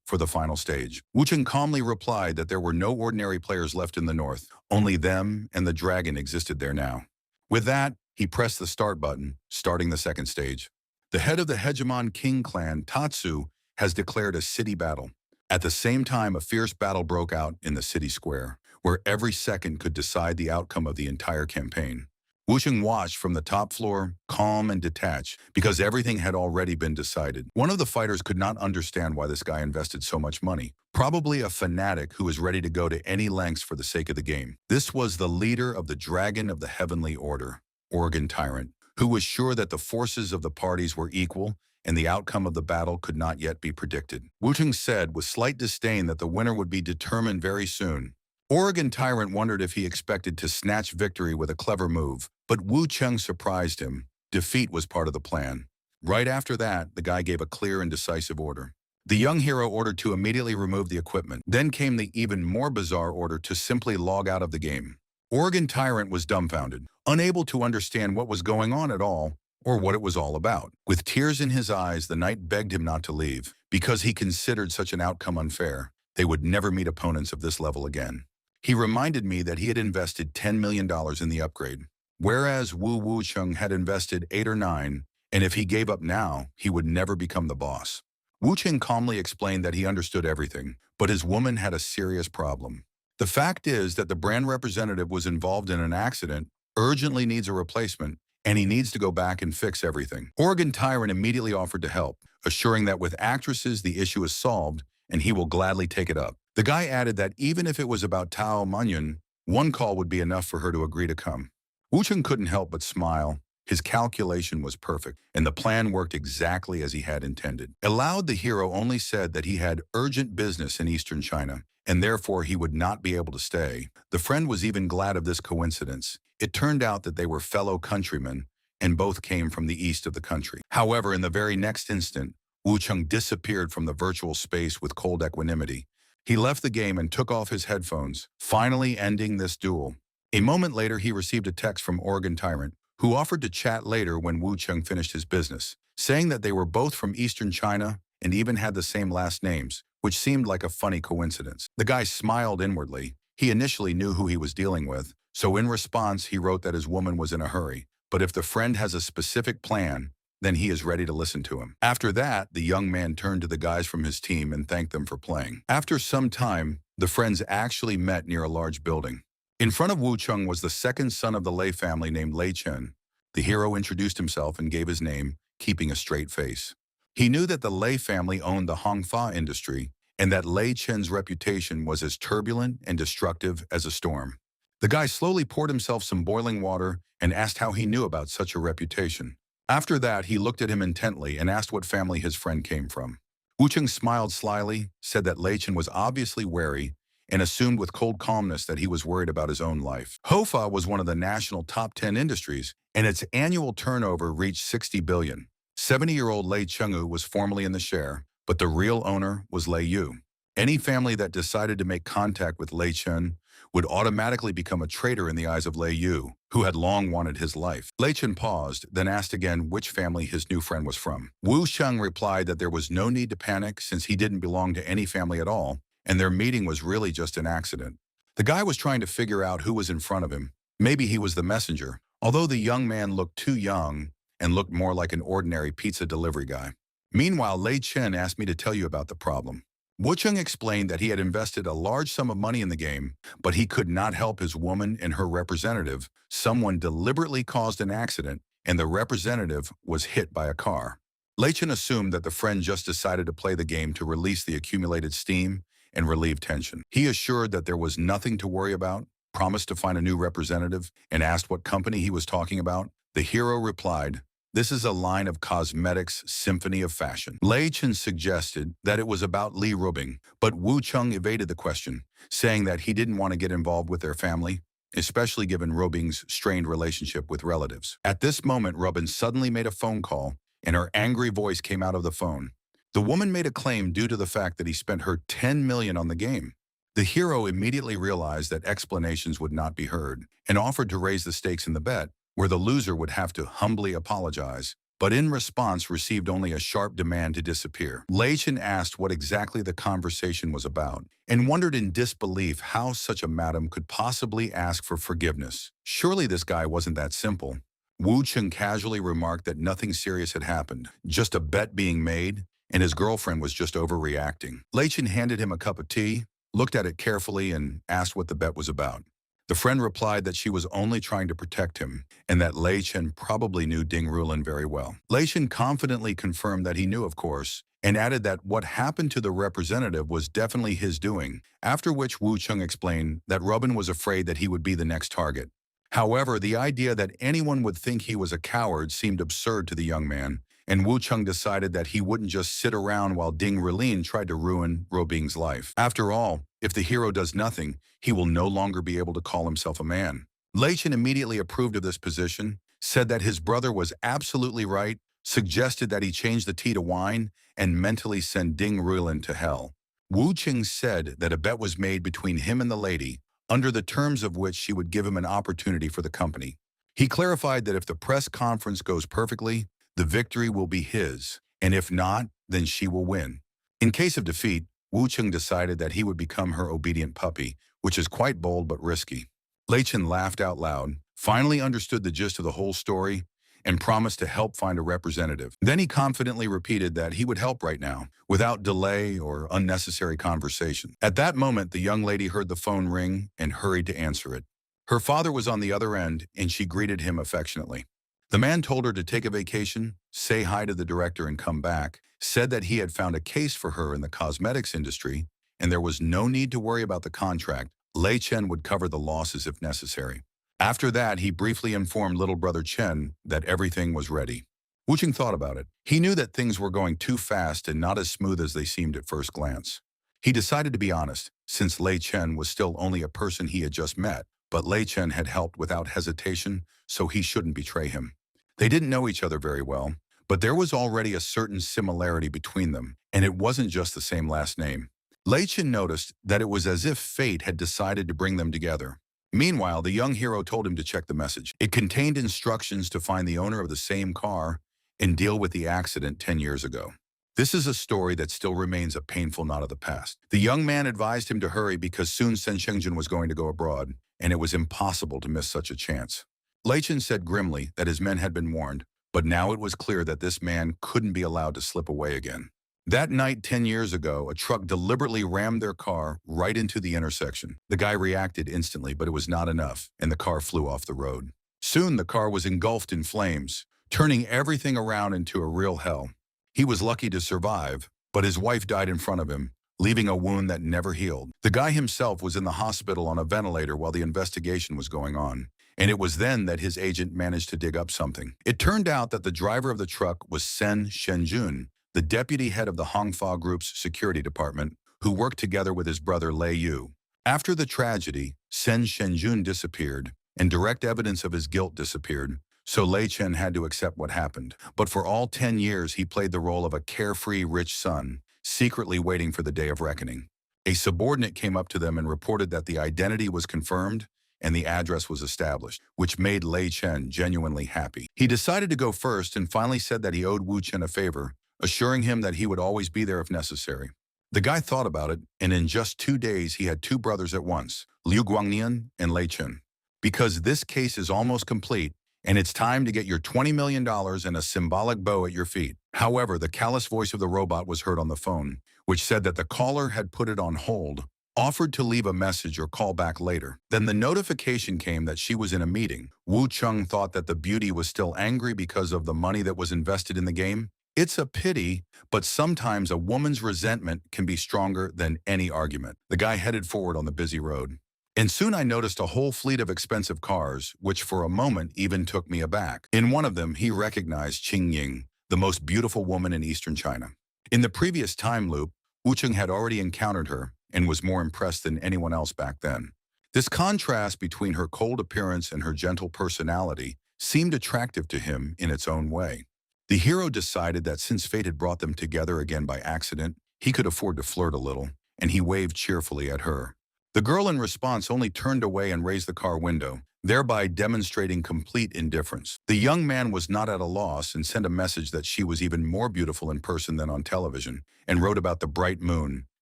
Speaker 1: for the final stage. Wu Cheng calmly replied that there were no ordinary players left in the north. Only them and the dragon existed there now. With that, he pressed the start button, starting the second stage. The head of the Hegemon King clan, Tatsu, has declared a city battle. At the same time, a fierce battle broke out in the city square, where every second could decide the outcome of the entire campaign. Wu Cheng watched from the top floor, calm and detached, because everything had already been decided. One of the fighters could not understand why this guy invested so much money. Probably a fanatic who was ready to go to any lengths for the sake of the game. This was the leader of the Dragon of the Heavenly Order, Organ Tyrant, who was sure that the forces of the parties were equal and the outcome of the battle could not yet be predicted. Wu Cheng said with slight disdain that the winner would be determined very soon. Oregon Tyrant wondered if he expected to snatch victory with a clever move, but Wu Cheng surprised him. Defeat was part of the plan. Right after that, the guy gave a clear and decisive order. The young hero ordered to immediately remove the equipment. Then came the even more bizarre order to simply log out of the game. Oregon Tyrant was dumbfounded, unable to understand what was going on at all or what it was all about. With tears in his eyes, the knight begged him not to leave because he considered such an outcome unfair. They would never meet opponents of this level again. He reminded me that he had invested $10 million in the upgrade, whereas Wu Cheng had invested 8 or 9, and if he gave up now, he would never become the boss. Wu Cheng calmly explained that he understood everything, but his woman had a serious problem. The fact is that the brand representative was involved in an accident, urgently needs a replacement, and he needs to go back and fix everything. Oregon Tyrant immediately offered to help, assuring that with actresses the issue is solved and he will gladly take it up. The guy added that even if it was about Tao Manyan, one call would be enough for her to agree to come. Wu Cheng couldn't help but smile. His calculation was perfect, and the plan worked exactly as he had intended. Aloud, the hero only said that he had urgent business in eastern China, and therefore he would not be able to stay. The friend was even glad of this coincidence. It turned out that they were fellow countrymen, and both came from the east of the country. However, in the very next instant, Wu Cheng disappeared from the virtual space with cold equanimity. He left the game and took off his headphones, finally ending this duel. A moment later, he received a text from Oregon Tyrant, who offered to chat later when Wu Cheng finished his business, saying that they were both from eastern China and even had the same last names, which seemed like a funny coincidence. The guy smiled inwardly. He initially knew who he was dealing with, so in response, he wrote that his woman was in a hurry. But if the friend has a specific plan, then he is ready to listen to him. After that, the young man turned to the guys from his team and thanked them for playing. After some time, the friends actually met near a large building. In front of Wu Cheng was the second son of the Lei family named Lei Chen. The hero introduced himself and gave his name, keeping a straight face. He knew that the Lei family owned the Hongfa industry and that Lei Chen's reputation was as turbulent and destructive as a storm. The guy slowly poured himself some boiling water and asked how he knew about such a reputation. After that, he looked at him intently and asked what family his friend came from. Wu Cheng smiled slyly, said that Lei Chen was obviously wary, and assumed with cold calmness that he was worried about his own life. Hofa was one of the national top 10 industries, and its annual turnover reached 60 billion. 70-year-old Lei Chengyu was formerly in the share, but the real owner was Lei Yu. Any family that decided to make contact with Lei Chen would automatically become a traitor in the eyes of Lei Yu, who had long wanted his life. Lei Chen paused, then asked again which family his new friend was from. Wu Cheng replied that there was no need to panic since he didn't belong to any family at all, and their meeting was really just an accident. The guy was trying to figure out who was in front of him. Maybe he was the messenger, although the young man looked too young and looked more like an ordinary pizza delivery guy. Meanwhile, Lei Chen asked me to tell you about the problem. Wu Cheng explained that he had invested a large sum of money in the game, but he could not help his woman and her representative. Someone deliberately caused an accident, and the representative was hit by a car. Lei Chen assumed that the friend just decided to play the game to release the accumulated steam and relieve tension. He assured that there was nothing to worry about, promised to find a new representative, and asked what company he was talking about. The hero replied, "This is a line of cosmetics symphony of fashion." Lei Chen suggested that it was about Li Rubing, but Wu Cheng evaded the question, saying that he didn't want to get involved with their family, especially given Rubing's strained relationship with relatives. At this moment, Rubin suddenly made a phone call, and her angry voice came out of the phone. The woman made a claim due to the fact that he spent her 10 million on the game. The hero immediately realized that explanations would not be heard and offered to raise the stakes in the bet, where the loser would have to humbly apologize, but in response received only a sharp demand to disappear. Lei Chen asked what exactly the conversation was about and wondered in disbelief how such a madam could possibly ask for forgiveness. Surely this guy wasn't that simple. Wu Cheng casually remarked that nothing serious had happened, just a bet being made, and his girlfriend was just overreacting. Lei Chen handed him a cup of tea, looked at it carefully, and asked what the bet was about. The friend replied that she was only trying to protect him, and that Lei Chen probably knew Ding Rulin very well. Lei Chen confidently confirmed that he knew, of course, and added that what happened to the representative was definitely his doing, after which Wu Cheng explained that Rubin was afraid that he would be the next target. However, the idea that anyone would think he was a coward seemed absurd to the young man, and Wu Cheng decided that he wouldn't just sit around while Ding Rulin tried to ruin Robing's life. After all, if the hero does nothing, he will no longer be able to call himself a man. Lei Chen immediately approved of this position, said that his brother was absolutely right, suggested that he change the tea to wine, and mentally send Ding Rulin to hell. Wu Cheng said that a bet was made between him and the lady, under the terms of which she would give him an opportunity for the company. He clarified that if the press conference goes perfectly, the victory will be his, and if not, then she will win. In case of defeat, Wu Cheng decided that he would become her obedient puppy, which is quite bold but risky. Lei Chen laughed out loud, finally understood the gist of the whole story, and promised to help find a representative. Then he confidently repeated that he would help right now, without delay or unnecessary conversation. At that moment, the young lady heard the phone ring and hurried to answer it. Her father was on the other end, and she greeted him affectionately. The man told her to take a vacation, say hi to the director and come back, said that he had found a case for her in the cosmetics industry, and there was no need to worry about the contract. Lei Chen would cover the losses if necessary. After that, he briefly informed little brother Chen that everything was ready. Wu Cheng thought about it. He knew that things were going too fast and not as smooth as they seemed at first glance. He decided to be honest, since Lei Chen was still only a person he had just met, but Lei Chen had helped without hesitation, so he shouldn't betray him. They didn't know each other very well, but there was already a certain similarity between them, and it wasn't just the same last name. Lei Chen noticed that it was as if fate had decided to bring them together. Meanwhile, the young hero told him to check the message. It contained instructions to find the owner of the same car and deal with the accident 10 years ago. This is a story that still remains a painful knot of the past. The young man advised him to hurry because soon Sen Shengjun was going to go abroad, and it was impossible to miss such a chance. Lei Chen said grimly that his men had been warned, but now it was clear that this man couldn't be allowed to slip away again. That night 10 years ago, a truck deliberately rammed their car right into the intersection. The guy reacted instantly, but it was not enough, and the car flew off the road. Soon the car was engulfed in flames, turning everything around into a real hell. He was lucky to survive, but his wife died in front of him, leaving a wound that never healed. The guy himself was in the hospital on a ventilator while the investigation was going on, and it was then that his agent managed to dig up something. It turned out that the driver of the truck was Sen Shenjun, the deputy head of the Hongfa Group's security department, who worked together with his brother Lei Yu. After the tragedy, Sen Shenjun disappeared, and direct evidence of his guilt disappeared, so Lei Chen had to accept what happened. But for all 10 years, he played the role of a carefree rich son, secretly waiting for the day of reckoning. A subordinate came up to them and reported that the identity was confirmed and the address was established, which made Lei Chen genuinely happy. He decided to go first and finally said that he owed Wu Chen a favor, assuring him that he would always be there if necessary. The guy thought about it, and in just 2 days he had two brothers at once, Liu Guangnian and Lei Chen. Because this case is almost complete, and it's time to get your $20 million and a symbolic bow at your feet. However, the callous voice of the robot was heard on the phone, which said that the caller had put it on hold, offered to leave a message or call back later. Then the notification came that she was in a meeting. Wu Cheng thought that the beauty was still angry because of the money that was invested in the game. It's a pity, but sometimes a woman's resentment can be stronger than any argument. The guy headed forward on the busy road. And soon I noticed a whole fleet of expensive cars, which for a moment even took me aback. In one of them, he recognized Qing Ying, the most beautiful woman in eastern China. In the previous time loop, Wu Cheng had already encountered her and was more impressed than anyone else back then. This contrast between her cold appearance and her gentle personality seemed attractive to him in its own way. The hero decided that since fate had brought them together again by accident, he could afford to flirt a little, and he waved cheerfully at her. The girl in response only turned away and raised the car window, thereby demonstrating complete indifference. The young man was not at a loss and sent a message that she was even more beautiful in person than on television, and wrote about the bright moon.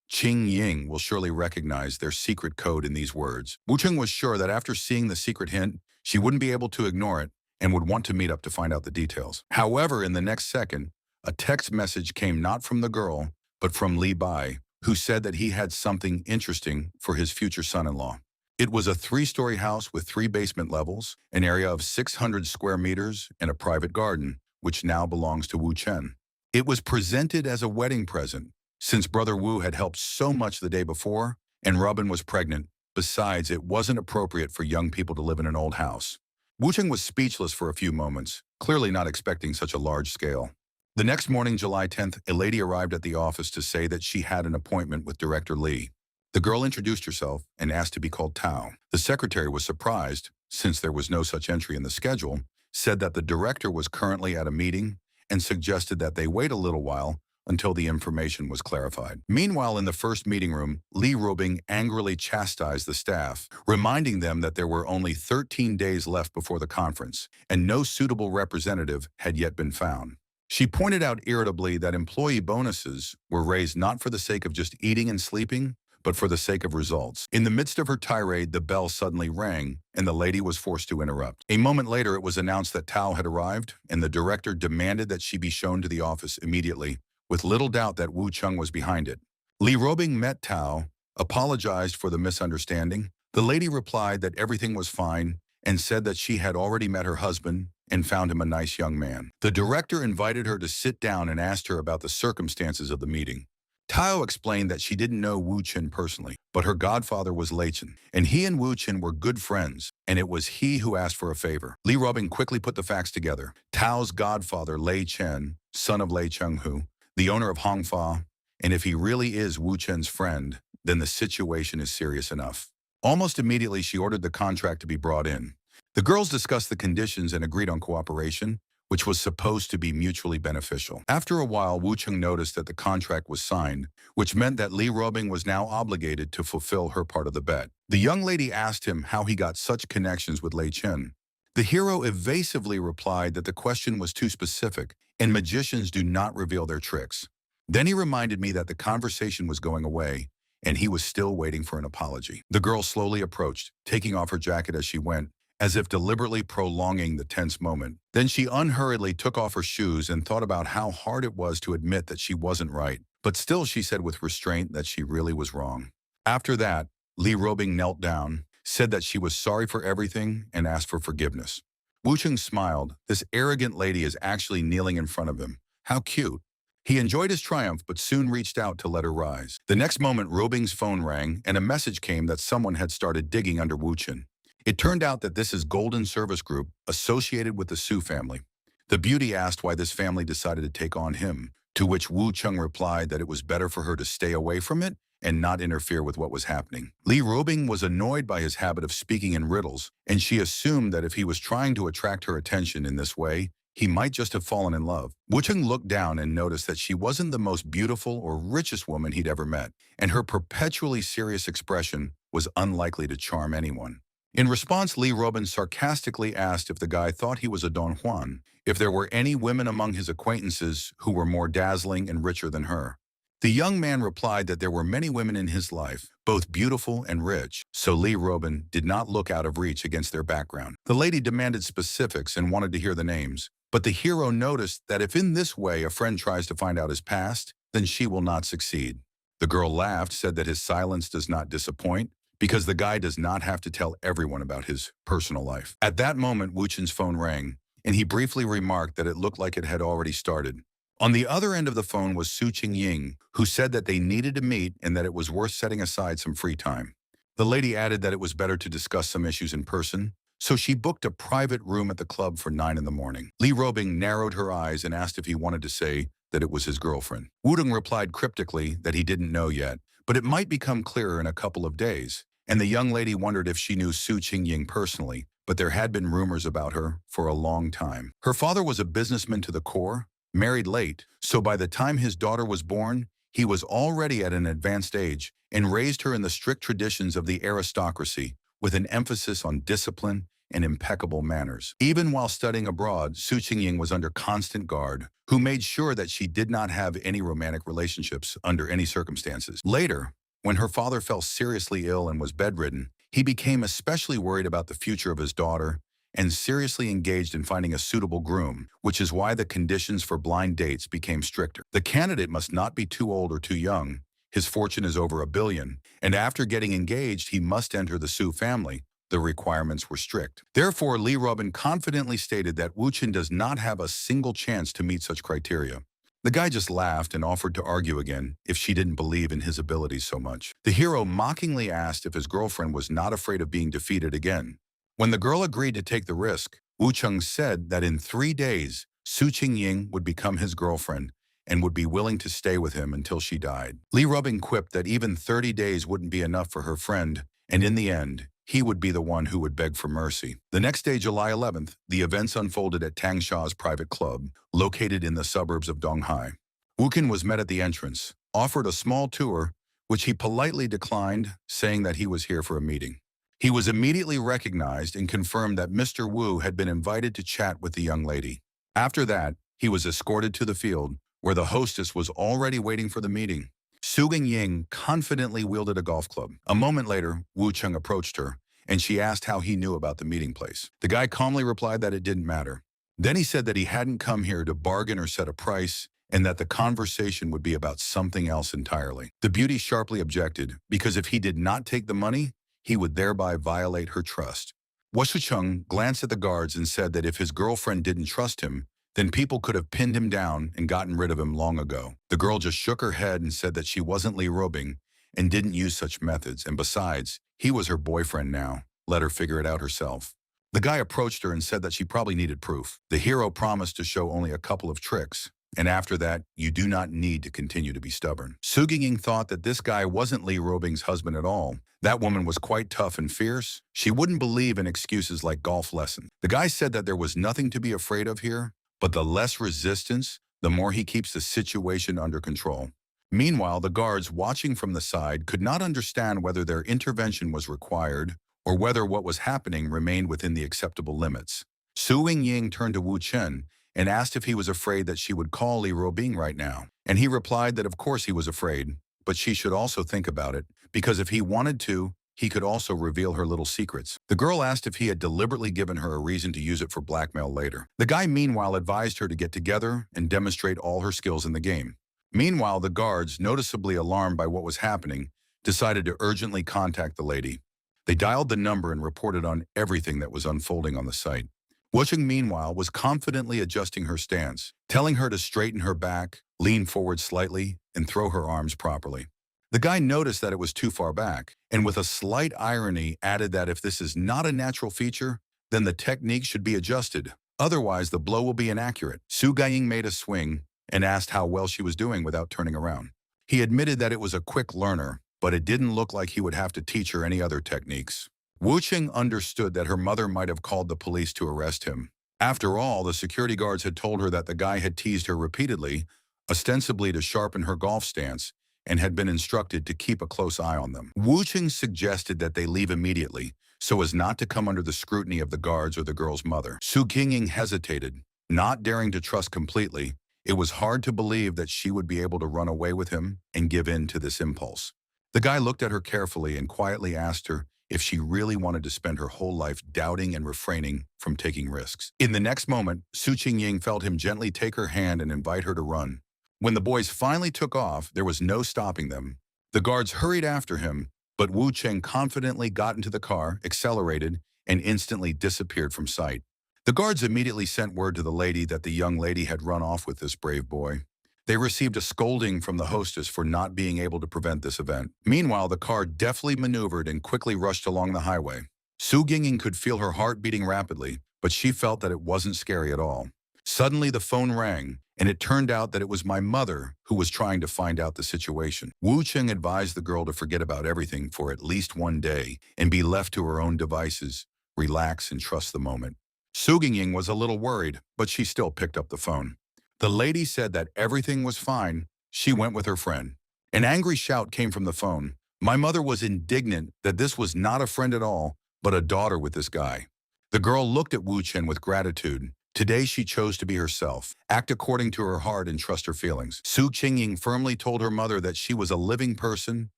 Speaker 1: Qing Ying will surely recognize their secret code in these words. Wu Cheng was sure that after seeing the secret hint, she wouldn't be able to ignore it and would want to meet up to find out the details. However, in the next second, a text message came not from the girl, but from Li Bai, who said that he had something interesting for his future son-in-law. It was a 3-story house with 3 basement levels, an area of 600 square meters, and a private garden, which now belongs to Wu Chen. It was presented as a wedding present, since Brother Wu had helped so much the day before, and Robin was pregnant. Besides, it wasn't appropriate for young people to live in an old house. Wu Cheng was speechless for a few moments, clearly not expecting such a large scale. The next morning, July 10th, a lady arrived at the office to say that she had an appointment with Director Li. The girl introduced herself and asked to be called Tao. The secretary was surprised, since there was no such entry in the schedule, said that the director was currently at a meeting, and suggested that they wait a little while until the information was clarified. Meanwhile, in the first meeting room, Li Robing angrily chastised the staff, reminding them that there were only 13 days left before the conference, and no suitable representative had yet been found. She pointed out irritably that employee bonuses were raised not for the sake of just eating and sleeping, but for the sake of results. In the midst of her tirade, the bell suddenly rang, and the lady was forced to interrupt. A moment later, it was announced that Tao had arrived, and the director demanded that she be shown to the office immediately, with little doubt that Wu Cheng was behind it. Li Robing met Tao, apologized for the misunderstanding. The lady replied that everything was fine, and said that she had already met her husband and found him a nice young man. The director invited her to sit down and asked her about the circumstances of the meeting. Tao explained that she didn't know Wu Chen personally, but her godfather was Lei Chen, and he and Wu Chen were good friends, and it was he who asked for a favor. Li Robing quickly put the facts together. Tao's godfather, Lei Chen, son of Lei Chenghu, the owner of Hongfa, and if he really is Wu Chen's friend, then the situation is serious enough. Almost immediately, she ordered the contract to be brought in. The girls discussed the conditions and agreed on cooperation, which was supposed to be mutually beneficial. After a while, Wu Cheng noticed that the contract was signed, which meant that Li Robing was now obligated to fulfill her part of the bet. The young lady asked him how he got such connections with Lei Chen. The hero evasively replied that the question was too specific, and magicians do not reveal their tricks. Then he reminded me that the conversation was going away, and he was still waiting for an apology. The girl slowly approached, taking off her jacket as she went, as if deliberately prolonging the tense moment. Then she unhurriedly took off her shoes and thought about how hard it was to admit that she wasn't right. But still, she said with restraint that she really was wrong. After that, Li Robing knelt down, said that she was sorry for everything, and asked for forgiveness. Wu Cheng smiled. This arrogant lady is actually kneeling in front of him. How cute. He enjoyed his triumph, but soon reached out to let her rise. The next moment, Robing's phone rang, and a message came that someone had started digging under Wu Chen. It turned out that this is Golden Service Group, associated with the Su family. The beauty asked why this family decided to take on him, to which Wu Cheng replied that it was better for her to stay away from it and not interfere with what was happening. Li Robing was annoyed by his habit of speaking in riddles, and she assumed that if he was trying to attract her attention in this way, he might just have fallen in love. Wu Cheng looked down and noticed that she wasn't the most beautiful or richest woman he'd ever met, and her perpetually serious expression was unlikely to charm anyone. In response, Li Robin sarcastically asked if the guy thought he was a Don Juan, if there were any women among his acquaintances who were more dazzling and richer than her. The young man replied that there were many women in his life, both beautiful and rich, so Lee Robin did not look out of reach against their background. The lady demanded specifics and wanted to hear the names, but the hero noticed that if in this way a friend tries to find out his past, then she will not succeed. The girl laughed, said that his silence does not disappoint, because the guy does not have to tell everyone about his personal life. At that moment, Wu Chen's phone rang, and he briefly remarked that it looked like it had already started. On the other end of the phone was Su Qingying, who said that they needed to meet and that it was worth setting aside some free time. The lady added that it was better to discuss some issues in person, so she booked a private room at the club for 9 in the morning. Li Robing narrowed her eyes and asked if he wanted to say that it was his girlfriend. Wu Dong replied cryptically that he didn't know yet, but it might become clearer in a couple of days. And the young lady wondered if she knew Su Qingying personally, but there had been rumors about her for a long time. Her father was a businessman to the core, married late, so by the time his daughter was born, he was already at an advanced age and raised her in the strict traditions of the aristocracy, with an emphasis on discipline and impeccable manners. Even while studying abroad, Su Qingying was under constant guard, who made sure that she did not have any romantic relationships under any circumstances. Later, when her father fell seriously ill and was bedridden, he became especially worried about the future of his daughter and seriously engaged in finding a suitable groom, which is why the conditions for blind dates became stricter. The candidate must not be too old or too young. His fortune is over $1 billion, and after getting engaged, he must enter the Su family. The requirements were strict. Therefore, Lee Robin confidently stated that Wu Chen does not have a single chance to meet such criteria. The guy just laughed and offered to argue again if she didn't believe in his abilities so much. The hero mockingly asked if his girlfriend was not afraid of being defeated again. When the girl agreed to take the risk, Wu Cheng said that in 3 days, Su Qingying would become his girlfriend and would be willing to stay with him until she died. Li Rubing quipped that even 30 days wouldn't be enough for her friend, and in the end, he would be the one who would beg for mercy. The next day, July 11th, the events unfolded at Tang Sha's private club, located in the suburbs of Donghai. Wu Qin was met at the entrance, offered a small tour, which he politely declined, saying that he was here for a meeting. He was immediately recognized and confirmed that Mr. Wu had been invited to chat with the young lady. After that, he was escorted to the field, where the hostess was already waiting for the meeting. Su Ying confidently wielded a golf club. A moment later, Wu Cheng approached her, and she asked how he knew about the meeting place. The guy calmly replied that it didn't matter. Then he said that he hadn't come here to bargain or set a price, and that the conversation would be about something else entirely. The beauty sharply objected, because if he did not take the money, he would thereby violate her trust. Washucheng glanced at the guards and said that if his girlfriend didn't trust him, then people could have pinned him down and gotten rid of him long ago. The girl just shook her head and said that she wasn't Li Robing and didn't use such methods, and besides, he was her boyfriend now. Let her figure it out herself. The guy approached her and said that she probably needed proof. The hero promised to show only a couple of tricks, and after that, you do not need to continue to be stubborn. Su Ying thought that this guy wasn't Li Robing's husband at all. That woman was quite tough and fierce. She wouldn't believe in excuses like golf lessons. The guy said that there was nothing to be afraid of here, but the less resistance, the more he keeps the situation under control. Meanwhile, the guards watching from the side could not understand whether their intervention was required or whether what was happening remained within the acceptable limits. Su Ying turned to Wu Chen and asked if he was afraid that she would call Li Robing right now. And he replied that of course he was afraid, but she should also think about it, because if he wanted to, he could also reveal her little secrets. The girl asked if he had deliberately given her a reason to use it for blackmail later. The guy meanwhile advised her to get together and demonstrate all her skills in the game. Meanwhile, the guards, noticeably alarmed by what was happening, decided to urgently contact the lady. They dialed the number and reported on everything that was unfolding on the site. Wucheng, meanwhile, was confidently adjusting her stance, telling her to straighten her back, lean forward slightly, and throw her arms properly. The guy noticed that it was too far back, and with a slight irony added that if this is not a natural feature, then the technique should be adjusted. Otherwise, the blow will be inaccurate. Su Ying made a swing and asked how well she was doing without turning around. He admitted that it was a quick learner, but it didn't look like he would have to teach her any other techniques. Wu Cheng understood that her mother might have called the police to arrest him. After all, the security guards had told her that the guy had teased her repeatedly, ostensibly to sharpen her golf stance, and had been instructed to keep a close eye on them. Wu Cheng suggested that they leave immediately, so as not to come under the scrutiny of the guards or the girl's mother. Su Qingying hesitated, not daring to trust completely, It was hard to believe that she would be able to run away with him and give in to this impulse. The guy looked at her carefully and quietly asked her if she really wanted to spend her whole life doubting and refraining from taking risks. In the next moment, Su Qingying felt him gently take her hand and invite her to run. When the boys finally took off, there was no stopping them. The guards hurried after him, but Wu Cheng confidently got into the car, accelerated, and instantly disappeared from sight. The guards immediately sent word to the lady that the young lady had run off with this brave boy. They received a scolding from the hostess for not being able to prevent this event. Meanwhile, the car deftly maneuvered and quickly rushed along the highway. Su Ginging could feel her heart beating rapidly, but she felt that it wasn't scary at all. Suddenly, the phone rang, and it turned out that it was my mother who was trying to find out the situation. Wu Cheng advised the girl to forget about everything for at least one day and be left to her own devices, relax and trust the moment. Su Ginging was a little worried, but she still picked up the phone. The lady said that everything was fine. She went with her friend. An angry shout came from the phone. My mother was indignant that this was not a friend at all, but a daughter with this guy. The girl looked at Wu Chen with gratitude. Today she chose to be herself, act according to her heart and trust her feelings. Su Qingying firmly told her mother that she was a living person,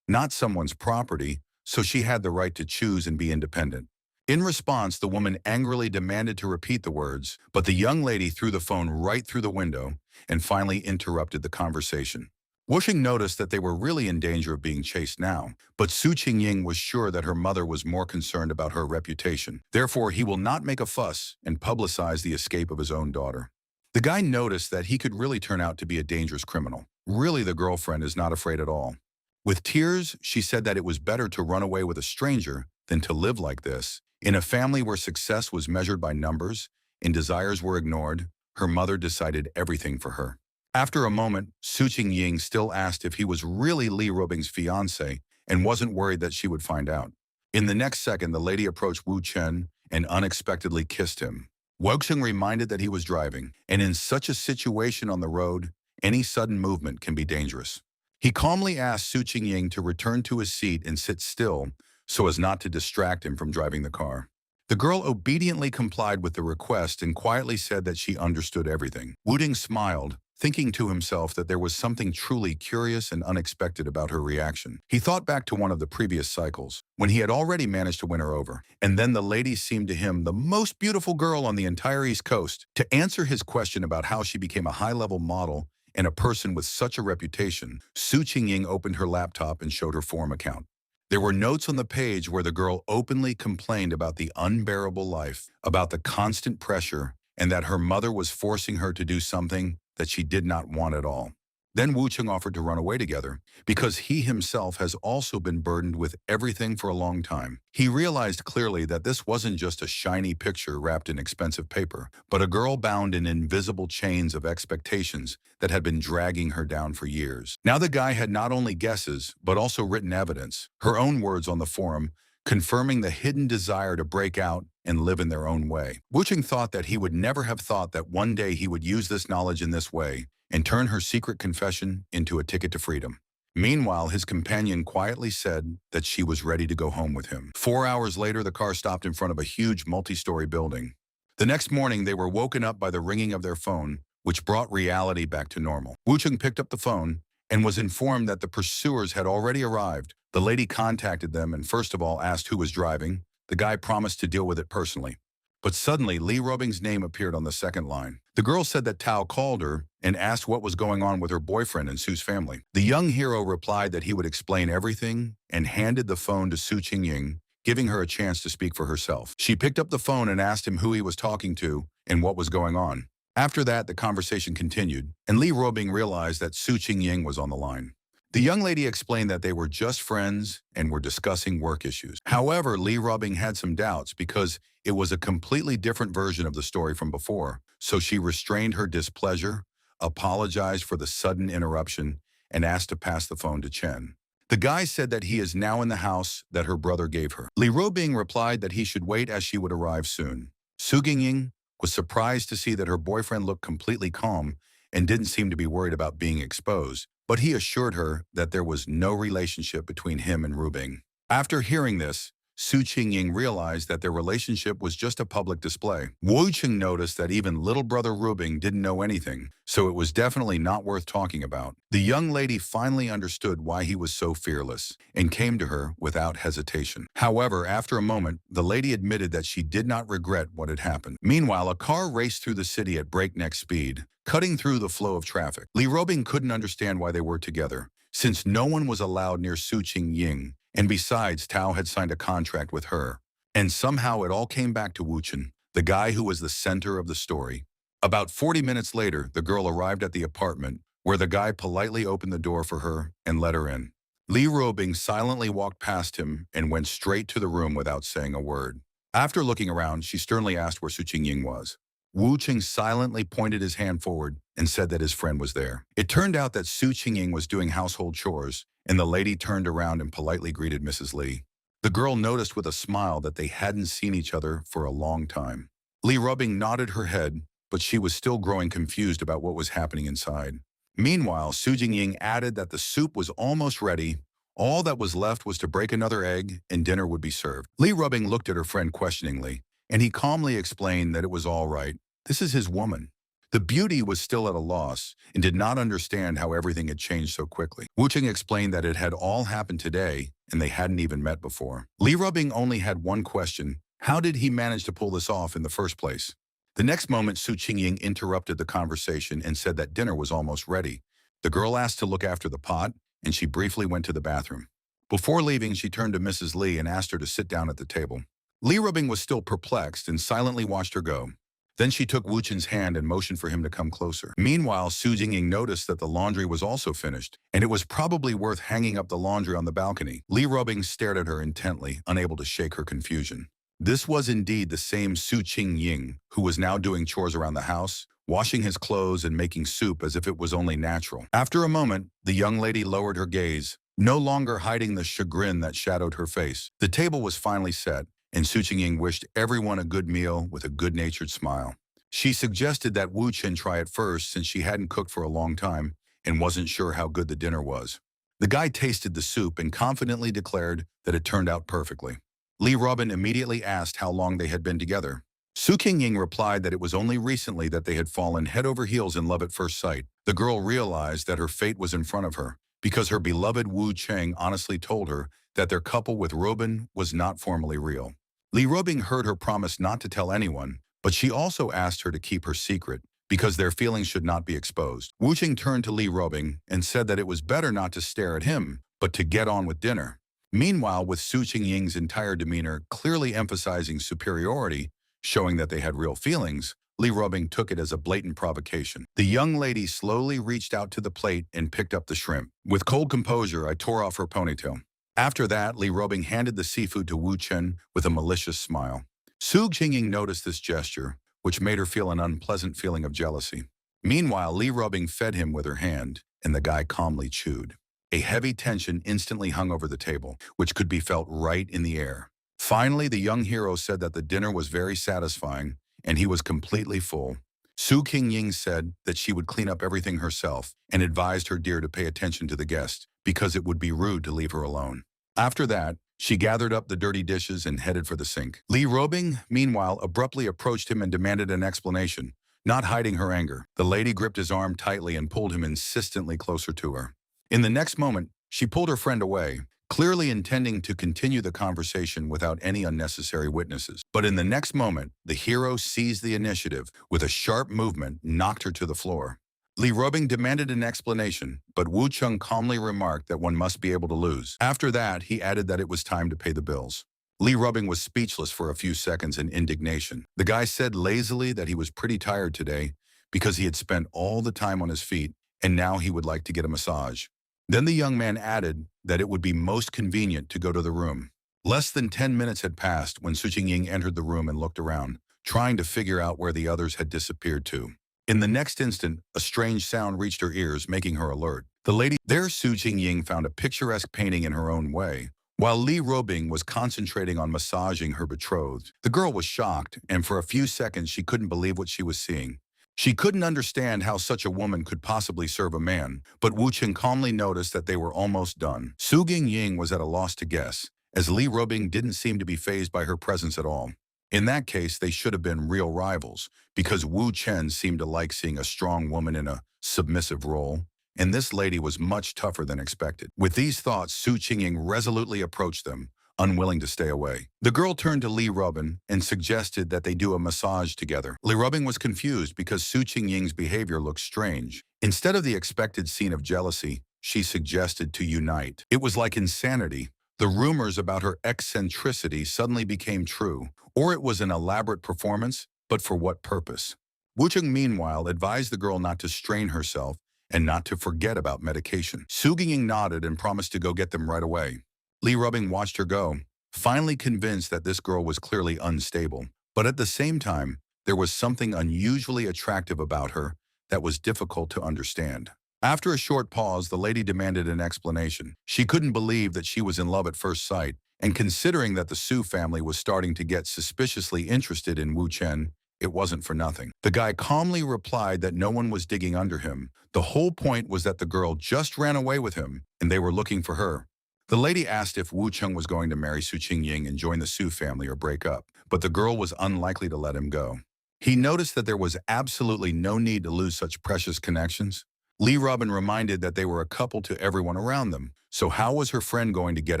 Speaker 1: not someone's property, so she had the right to choose and be independent. In response, the woman angrily demanded to repeat the words, but the young lady threw the phone right through the window and finally interrupted the conversation. Wuxing noticed that they were really in danger of being chased now, but Su Qingying was sure that her mother was more concerned about her reputation. Therefore, he will not make a fuss and publicize the escape of his own daughter. The guy noticed that he could really turn out to be a dangerous criminal. Really, the girlfriend is not afraid at all. With tears, she said that it was better to run away with a stranger than to live like this. In a family where success was measured by numbers and desires were ignored, her mother decided everything for her. After a moment, Su Qingying still asked if he was really Li Robing's fiancé and wasn't worried that she would find out. In the next second, the lady approached Wu Chen and unexpectedly kissed him. Wuxing reminded that he was driving, and in such a situation on the road, any sudden movement can be dangerous. He calmly asked Su Qingying to return to his seat and sit still so as not to distract him from driving the car. The girl obediently complied with the request and quietly said that she understood everything. Wu Ding smiled, thinking to himself that there was something truly curious and unexpected about her reaction. He thought back to one of the previous cycles, when he had already managed to win her over, and then the lady seemed to him the most beautiful girl on the entire East Coast. To answer his question about how she became a high-level model and a person with such a reputation, Su Qingying opened her laptop and showed her forum account. There were notes on the page where the girl openly complained about the unbearable life, about the constant pressure, and that her mother was forcing her to do something that she did not want at all. Then Wu Cheng offered to run away together, because he himself has also been burdened with everything for a long time. He realized clearly that this wasn't just a shiny picture wrapped in expensive paper, but a girl bound in invisible chains of expectations that had been dragging her down for years. Now the guy had not only guesses, but also written evidence, her own words on the forum, confirming the hidden desire to break out and live in their own way. Wu Cheng thought that he would never have thought that one day he would use this knowledge in this way and turn her secret confession into a ticket to freedom. Meanwhile, his companion quietly said that she was ready to go home with him. 4 hours later, the car stopped in front of a huge multi-story building. The next morning, they were woken up by the ringing of their phone, which brought reality back to normal. Wu Cheng picked up the phone and was informed that the pursuers had already arrived. The lady contacted them and first of all asked who was driving. The guy promised to deal with it personally. But suddenly, Li Robing's name appeared on the second line. The girl said that Tao called her and asked what was going on with her boyfriend and Su's family. The young hero replied that he would explain everything and handed the phone to Su Qingying, giving her a chance to speak for herself. She picked up the phone and asked him who he was talking to and what was going on. After that, the conversation continued, and Li Robing realized that Su Qingying was on the line. The young lady explained that they were just friends and were discussing work issues. However, Li Robing had some doubts because it was a completely different version of the story from before, so she restrained her displeasure, apologized for the sudden interruption, and asked to pass the phone to Chen. The guy said that he is now in the house that her brother gave her. Li Robing replied that he should wait as she would arrive soon. Su Qingying was surprised to see that her boyfriend looked completely calm and didn't seem to be worried about being exposed, but he assured her that there was no relationship between him and Rubing. After hearing this, Su Qingying realized that their relationship was just a public display. Wu Qing noticed that even little brother Rubing didn't know anything, so it was definitely not worth talking about. The young lady finally understood why he was so fearless and came to her without hesitation. However, after a moment, the lady admitted that she did not regret what had happened. Meanwhile, a car raced through the city at breakneck speed, cutting through the flow of traffic. Li Robing couldn't understand why they were together, since no one was allowed near Su Qingying, and besides, Tao had signed a contract with her. And somehow it all came back to Wu Chen, the guy who was the center of the story. About 40 minutes later, the girl arrived at the apartment, where the guy politely opened the door for her and let her in. Li Robing silently walked past him and went straight to the room without saying a word. After looking around, she sternly asked where Su Qingying was. Wu Qing silently pointed his hand forward and said that his friend was there. It turned out that Su Qingying was doing household chores, and the lady turned around and politely greeted Mrs. Li. The girl noticed with a smile that they hadn't seen each other for a long time. Li Rubbing nodded her head, but she was still growing confused about what was happening inside. Meanwhile, Su Jingying added that the soup was almost ready. All that was left was to break another egg and dinner would be served. Li Rubbing looked at her friend questioningly, and he calmly explained that it was all right. This is his woman. The beauty was still at a loss and did not understand how everything had changed so quickly. Wu Qing explained that it had all happened today and they hadn't even met before. Li Rubbing only had one question. How did he manage to pull this off in the first place? The next moment, Su Qingying interrupted the conversation and said that dinner was almost ready. The girl asked to look after the pot, and she briefly went to the bathroom. Before leaving, she turned to Mrs. Li and asked her to sit down at the table. Li Rubbing was still perplexed and silently watched her go. Then she took Wu Chen's hand and motioned for him to come closer. Meanwhile, Su Jingying noticed that the laundry was also finished, and it was probably worth hanging up the laundry on the balcony. Li Rubbing stared at her intently, unable to shake her confusion. This was indeed the same Su Qingying, who was now doing chores around the house, washing his clothes and making soup as if it was only natural. After a moment, the young lady lowered her gaze, no longer hiding the chagrin that shadowed her face. The table was finally set, and Su Qingying wished everyone a good meal with a good-natured smile. She suggested that Wu Chen try it first since she hadn't cooked for a long time and wasn't sure how good the dinner was. The guy tasted the soup and confidently declared that it turned out perfectly. Li Rubbing immediately asked how long they had been together. Su Qingying replied that it was only recently that they had fallen head over heels in love at first sight. The girl realized that her fate was in front of her because her beloved Wu Cheng honestly told her that their couple with Robin was not formally real. Li Rubbing heard her promise not to tell anyone, but she also asked her to keep her secret because their feelings should not be exposed. Wu Qing turned to Li Rubbing and said that it was better not to stare at him, but to get on with dinner. Meanwhile, with Su Qingying's entire demeanor clearly emphasizing superiority, showing that they had real feelings, Li Rubbing took it as a blatant provocation. The young lady slowly reached out to the plate and picked up the shrimp. With cold composure, I tore off her ponytail. After that, Li Rubbing handed the seafood to Wu Chen with a malicious smile. Su Qingying noticed this gesture, which made her feel an unpleasant feeling of jealousy. Meanwhile, Li Rubbing fed him with her hand, and the guy calmly chewed. A heavy tension instantly hung over the table, which could be felt right in the air. Finally, the young hero said that the dinner was very satisfying, and he was completely full. Su Qingying said that she would clean up everything herself and advised her dear to pay attention to the guest because it would be rude to leave her alone. After that, she gathered up the dirty dishes and headed for the sink. Li Rubbing, meanwhile, abruptly approached him and demanded an explanation, not hiding her anger. The lady gripped his arm tightly and pulled him insistently closer to her. In the next moment, she pulled her friend away, clearly intending to continue the conversation without any unnecessary witnesses. But in the next moment, the hero seized the initiative. With a sharp movement, knocked her to the floor. Li Rubbing demanded an explanation, but Wu Cheng calmly remarked that one must be able to lose. After that, he added that it was time to pay the bills. Li Rubbing was speechless for a few seconds in indignation. The guy said lazily that he was pretty tired today because he had spent all the time on his feet and now he would like to get a massage. Then the young man added that it would be most convenient to go to the room. Less than 10 minutes had passed when Su Qingying entered the room and looked around, trying to figure out where the others had disappeared to. In the next instant, a strange sound reached her ears, making her alert. The lady there, Su Qingying found a picturesque painting in her own way, while Li Rubbing was concentrating on massaging her betrothed. The girl was shocked, and for a few seconds she couldn't believe what she was seeing. She couldn't understand how such a woman could possibly serve a man, but Wu Chen calmly noticed that they were almost done. Su Jingying was at a loss to guess, as Li Robing didn't seem to be fazed by her presence at all. In that case, they should have been real rivals, because Wu Chen seemed to like seeing a strong woman in a submissive role, and this lady was much tougher than expected. With these thoughts, Su Qingying resolutely approached them, unwilling to stay away. The girl turned to Li Rubin and suggested that they do a massage together. Li Rubin was confused because Su Qingying's behavior looked strange. Instead of the expected scene of jealousy, she suggested to unite. It was like insanity. The rumors about her eccentricity suddenly became true, or it was an elaborate performance, but for what purpose? Wu Cheng, meanwhile, advised the girl not to strain herself and not to forget about medication. Su Qingying nodded and promised to go get them right away. Li Rubing watched her go, finally convinced that this girl was clearly unstable. But at the same time, there was something unusually attractive about her that was difficult to understand. After a short pause, the lady demanded an explanation. She couldn't believe that she was in love at first sight, and considering that the Su family was starting to get suspiciously interested in Wu Chen, it wasn't for nothing. The guy calmly replied that no one was digging under him. The whole point was that the girl just ran away with him, and they were looking for her. The lady asked if Wu Cheng was going to marry Su Qingying and join the Su family or break up, but the girl was unlikely to let him go. He noticed that there was absolutely no need to lose such precious connections. Li Robin reminded that they were a couple to everyone around them, so how was her friend going to get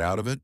Speaker 1: out of it?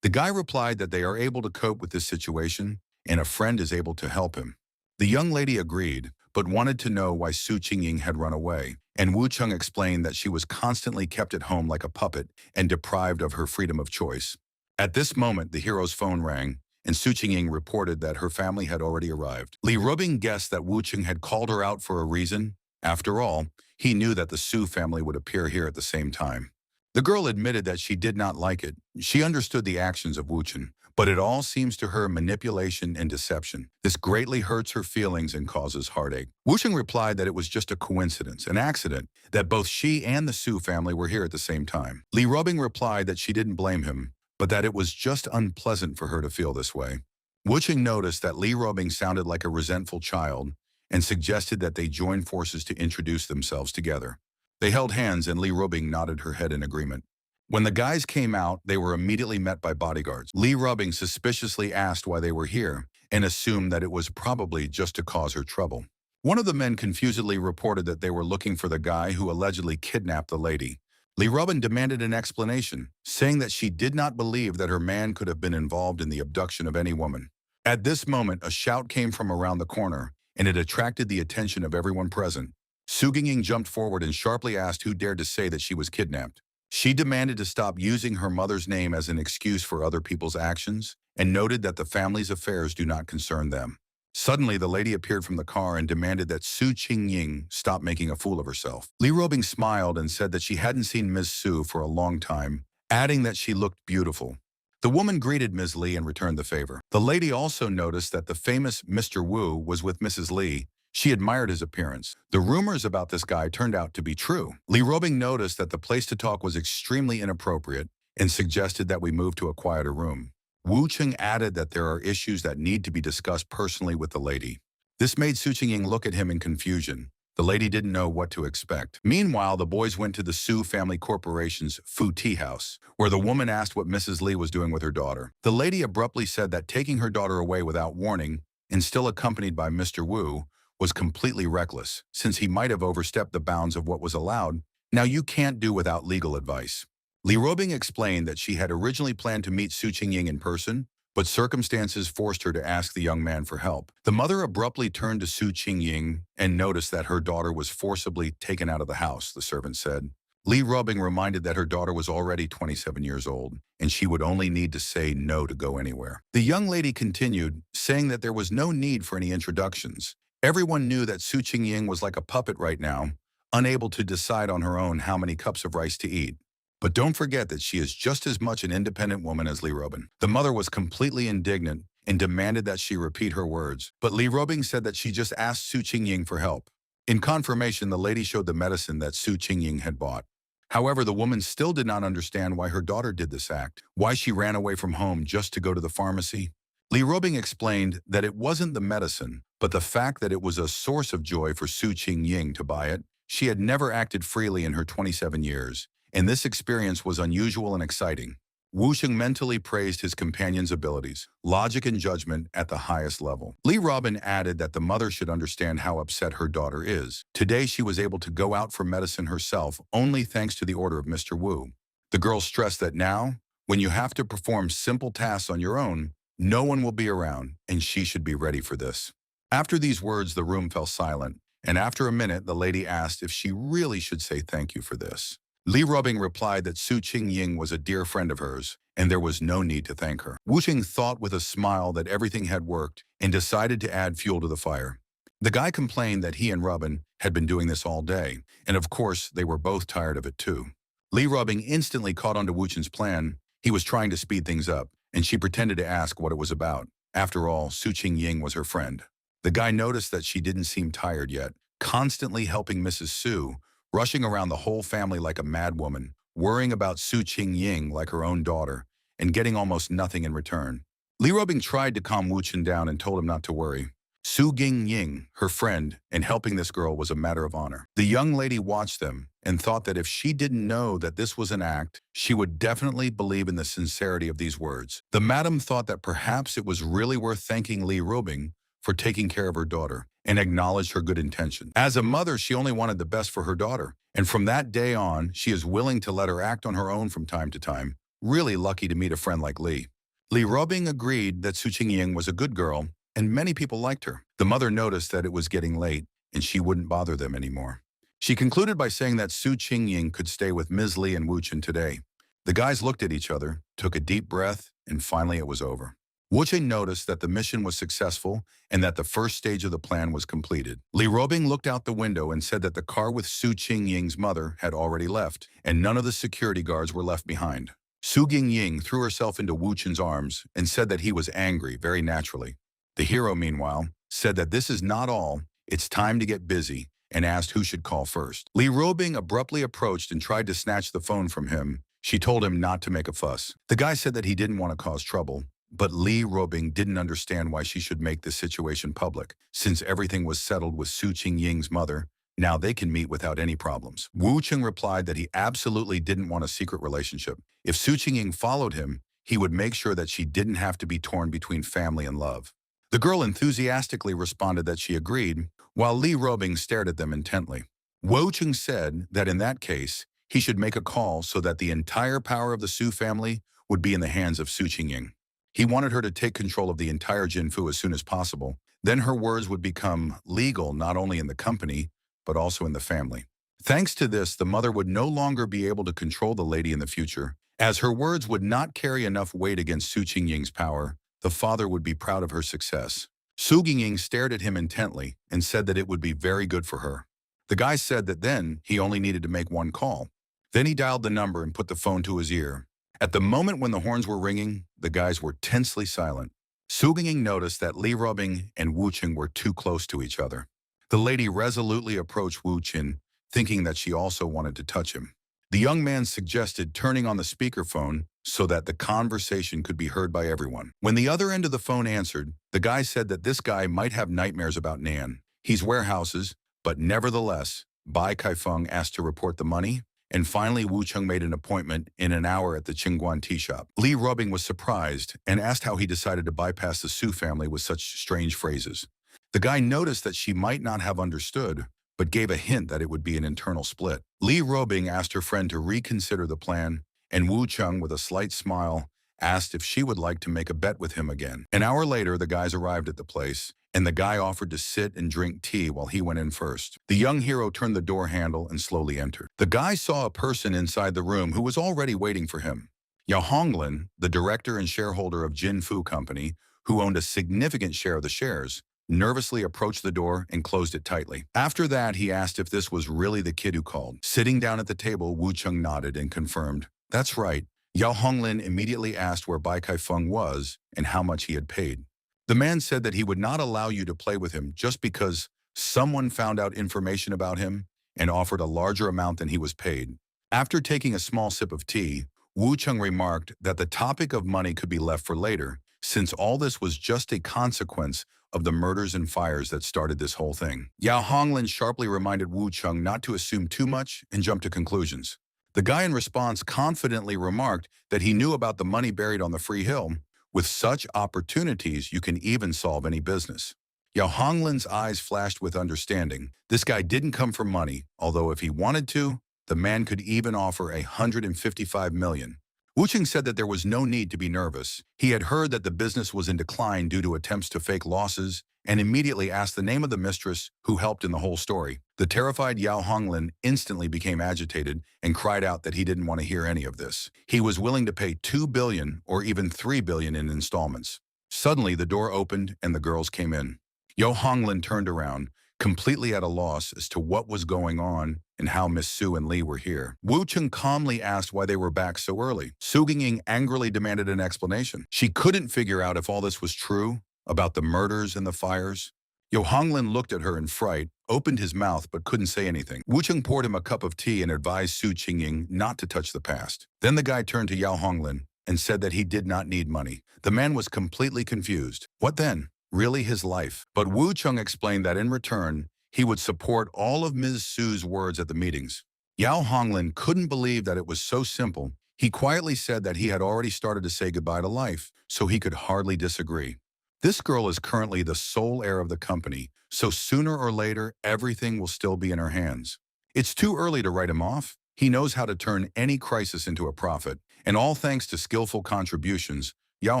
Speaker 1: The guy replied that they are able to cope with this situation, and a friend is able to help him. The young lady agreed, but wanted to know why Su Qingying had run away, and Wu Cheng explained that she was constantly kept at home like a puppet and deprived of her freedom of choice. At this moment, the hero's phone rang, and Su Qingying reported that her family had already arrived. Li Rubing guessed that Wu Cheng had called her out for a reason. After all, he knew that the Su family would appear here at the same time. The girl admitted that she did not like it. She understood the actions of Wu Chen, but it all seems to her manipulation and deception. This greatly hurts her feelings and causes heartache. Wu Chen replied that it was just a coincidence, an accident, that both she and the Su family were here at the same time. Li Rubing replied that she didn't blame him, but that it was just unpleasant for her to feel this way. Wu Chen noticed that Li Rubing sounded like a resentful child and suggested that they join forces to introduce themselves together. They held hands and Li Rubing nodded her head in agreement. When the guys came out, they were immediately met by bodyguards. Li Rubing suspiciously asked why they were here and assumed that it was probably just to cause her trouble. One of the men confusedly reported that they were looking for the guy who allegedly kidnapped the lady. Li Rubin demanded an explanation, saying that she did not believe that her man could have been involved in the abduction of any woman. At this moment, a shout came from around the corner, and it attracted the attention of everyone present. Su Qingying jumped forward and sharply asked who dared to say that she was kidnapped. She demanded to stop using her mother's name as an excuse for other people's actions and noted that the family's affairs do not concern them. Suddenly, the lady appeared from the car and demanded that Su Qingying stop making a fool of herself. Li Robing smiled and said that she hadn't seen Ms. Su for a long time, adding that she looked beautiful. The woman greeted Ms. Li and returned the favor. The lady also noticed that the famous Mr. Wu was with Mrs. Li. She admired his appearance. The rumors about this guy turned out to be true. Li Robing noticed that the place to talk was extremely inappropriate and suggested that we move to a quieter room. Wu Cheng added that there are issues that need to be discussed personally with the lady. This made Su Qingying look at him in confusion. The lady didn't know what to expect. Meanwhile, the boys went to the Su Family Corporation's Fu Tea House, where the woman asked what Mrs. Li was doing with her daughter. The lady abruptly said that taking her daughter away without warning, and still accompanied by Mr. Wu, was completely reckless, since he might have overstepped the bounds of what was allowed. Now you can't do without legal advice. Li Robing explained that she had originally planned to meet Su Qingying in person, but circumstances forced her to ask the young man for help. The mother abruptly turned to Su Qingying and noticed that her daughter was forcibly taken out of the house, the servant said. Li Robing reminded that her daughter was already 27 years old, and she would only need to say no to go anywhere. The young lady continued, saying that there was no need for any introductions. Everyone knew that Su Qingying was like a puppet right now, unable to decide on her own how many cups of rice to eat. But don't forget that she is just as much an independent woman as Li Robin. The mother was completely indignant and demanded that she repeat her words, but Li Robing said that she just asked Su Qingying for help. In confirmation, the lady showed the medicine that Su Qingying had bought. However, the woman still did not understand why her daughter did this act, why she ran away from home just to go to the pharmacy. Li Robing explained that it wasn't the medicine, but the fact that it was a source of joy for Su Qingying to buy it. She had never acted freely in her 27 years, and this experience was unusual and exciting. Wu Sheng mentally praised his companion's abilities, logic and judgment at the highest level. Li Robin added that the mother should understand how upset her daughter is. Today she was able to go out for medicine herself only thanks to the order of Mr. Wu. The girl stressed that now, when you have to perform simple tasks on your own, no one will be around, and she should be ready for this. After these words, the room fell silent, and after a minute, the lady asked if she really should say thank you for this. Li Rubing replied that Su Qingying was a dear friend of hers, and there was no need to thank her. Wu Xing thought with a smile that everything had worked and decided to add fuel to the fire. The guy complained that he and Rubin had been doing this all day, and of course, they were both tired of it too. Li Rubing instantly caught on to Wu Chen's plan. He was trying to speed things up, and she pretended to ask what it was about. After all, Su Qingying was her friend. The guy noticed that she didn't seem tired yet, constantly helping Mrs. Su, rushing around the whole family like a madwoman, worrying about Su Qingying like her own daughter, and getting almost nothing in return. Li Rubing tried to calm Wu Chen down and told him not to worry. Su Qingying, her friend, and helping this girl was a matter of honor. The young lady watched them and thought that if she didn't know that this was an act, she would definitely believe in the sincerity of these words. The madam thought that perhaps it was really worth thanking Li Rubing for taking care of her daughter and acknowledged her good intention. As a mother, she only wanted the best for her daughter, and from that day on, she is willing to let her act on her own from time to time. Really lucky to meet a friend like Li. Li Rubing agreed that Su Qingying was a good girl, and many people liked her. The mother noticed that it was getting late, and she wouldn't bother them anymore. She concluded by saying that Su Qingying could stay with Ms. Li and Wu Chen today. The guys looked at each other, took a deep breath, and finally it was over. Wu Chen noticed that the mission was successful and that the first stage of the plan was completed. Li Robing looked out the window and said that the car with Su Qingying's mother had already left, and none of the security guards were left behind. Su Qingying threw herself into Wu Chen's arms and said that he was angry very naturally. The hero, meanwhile, said that this is not all, it's time to get busy, and asked who should call first. Li Robing abruptly approached and tried to snatch the phone from him. She told him not to make a fuss. The guy said that he didn't want to cause trouble, but Li Robing didn't understand why she should make this situation public. Since everything was settled with Su Qingying's mother, now they can meet without any problems. Wu Cheng replied that he absolutely didn't want a secret relationship. If Su Qingying followed him, he would make sure that she didn't have to be torn between family and love. The girl enthusiastically responded that she agreed, while Li Robing stared at them intently. Wu Cheng said that in that case, he should make a call so that the entire power of the Su family would be in the hands of Su Qingying. He wanted her to take control of the entire Jinfu as soon as possible. Then her words would become legal not only in the company, but also in the family. Thanks to this, the mother would no longer be able to control the lady in the future. As her words would not carry enough weight against Su Qingying's power, the father would be proud of her success. Su Qingying stared at him intently and said that it would be very good for her. The guy said that then he only needed to make one call. Then he dialed the number and put the phone to his ear. At the moment when the horns were ringing, the guys were tensely silent. Su Qingying noticed that Li Rubing and Wu Chen were too close to each other. The lady resolutely approached Wu Chen, thinking that she also wanted to touch him. The young man suggested turning on the speakerphone so that the conversation could be heard by everyone. When the other end of the phone answered, the guy said that this guy might have nightmares about Nan. He's warehouses, but nevertheless, Bai Kaifeng asked to report the money, and finally Wu Cheng made an appointment in an hour at the Qingguan tea shop. Li Rubing was surprised and asked how he decided to bypass the Su family with such strange phrases. The guy noticed that she might not have understood, but gave a hint that it would be an internal split. Li Rubing asked her friend to reconsider the plan, and Wu Cheng, with a slight smile, asked if she would like to make a bet with him again. An hour later, the guys arrived at the place, and the guy offered to sit and drink tea while he went in first. The young hero turned the door handle and slowly entered. The guy saw a person inside the room who was already waiting for him. Yao Honglin, the director and shareholder of Jin Fu Company, who owned a significant share of the shares, nervously approached the door and closed it tightly. After that, he asked if this was really the kid who called. Sitting down at the table, Wu Cheng nodded and confirmed, "That's right." Yao Honglin immediately asked where Bai Kaifeng was and how much he had paid. The man said that he would not allow you to play with him just because someone found out information about him and offered a larger amount than he was paid. After taking a small sip of tea, Wu Cheng remarked that the topic of money could be left for later, since all this was just a consequence of the murders and fires that started this whole thing. Yao Honglin sharply reminded Wu Cheng not to assume too much and jump to conclusions. The guy in response confidently remarked that he knew about the money buried on the free hill. With such opportunities, you can even solve any business. Yao Honglin's eyes flashed with understanding. This guy didn't come for money, although if he wanted to, the man could even offer 155 million. Wu Qing said that there was no need to be nervous. He had heard that the business was in decline due to attempts to fake losses, and immediately asked the name of the mistress who helped in the whole story. The terrified Yao Honglin instantly became agitated and cried out that he didn't want to hear any of this. He was willing to pay 2 billion or even 3 billion in installments. Suddenly, the door opened and the girls came in. Yao Honglin turned around, completely at a loss as to what was going on and how Miss Su and Li were here. Wu Cheng calmly asked why they were back so early. Su Gingying angrily demanded an explanation. She couldn't figure out if all this was true, about the murders and the fires. Yao Honglin looked at her in fright, opened his mouth but couldn't say anything. Wu Cheng poured him a cup of tea and advised Su Qingying not to touch the past. Then the guy turned to Yao Honglin and said that he did not need money. The man was completely confused. What then? Really his life? But Wu Cheng explained that in return, he would support all of Ms. Su's words at the meetings. Yao Honglin couldn't believe that it was so simple. He quietly said that he had already started to say goodbye to life, so he could hardly disagree. This girl is currently the sole heir of the company, so sooner or later, everything will still be in her hands. It's too early to write him off. He knows how to turn any crisis into a profit, and all thanks to skillful contributions, Yao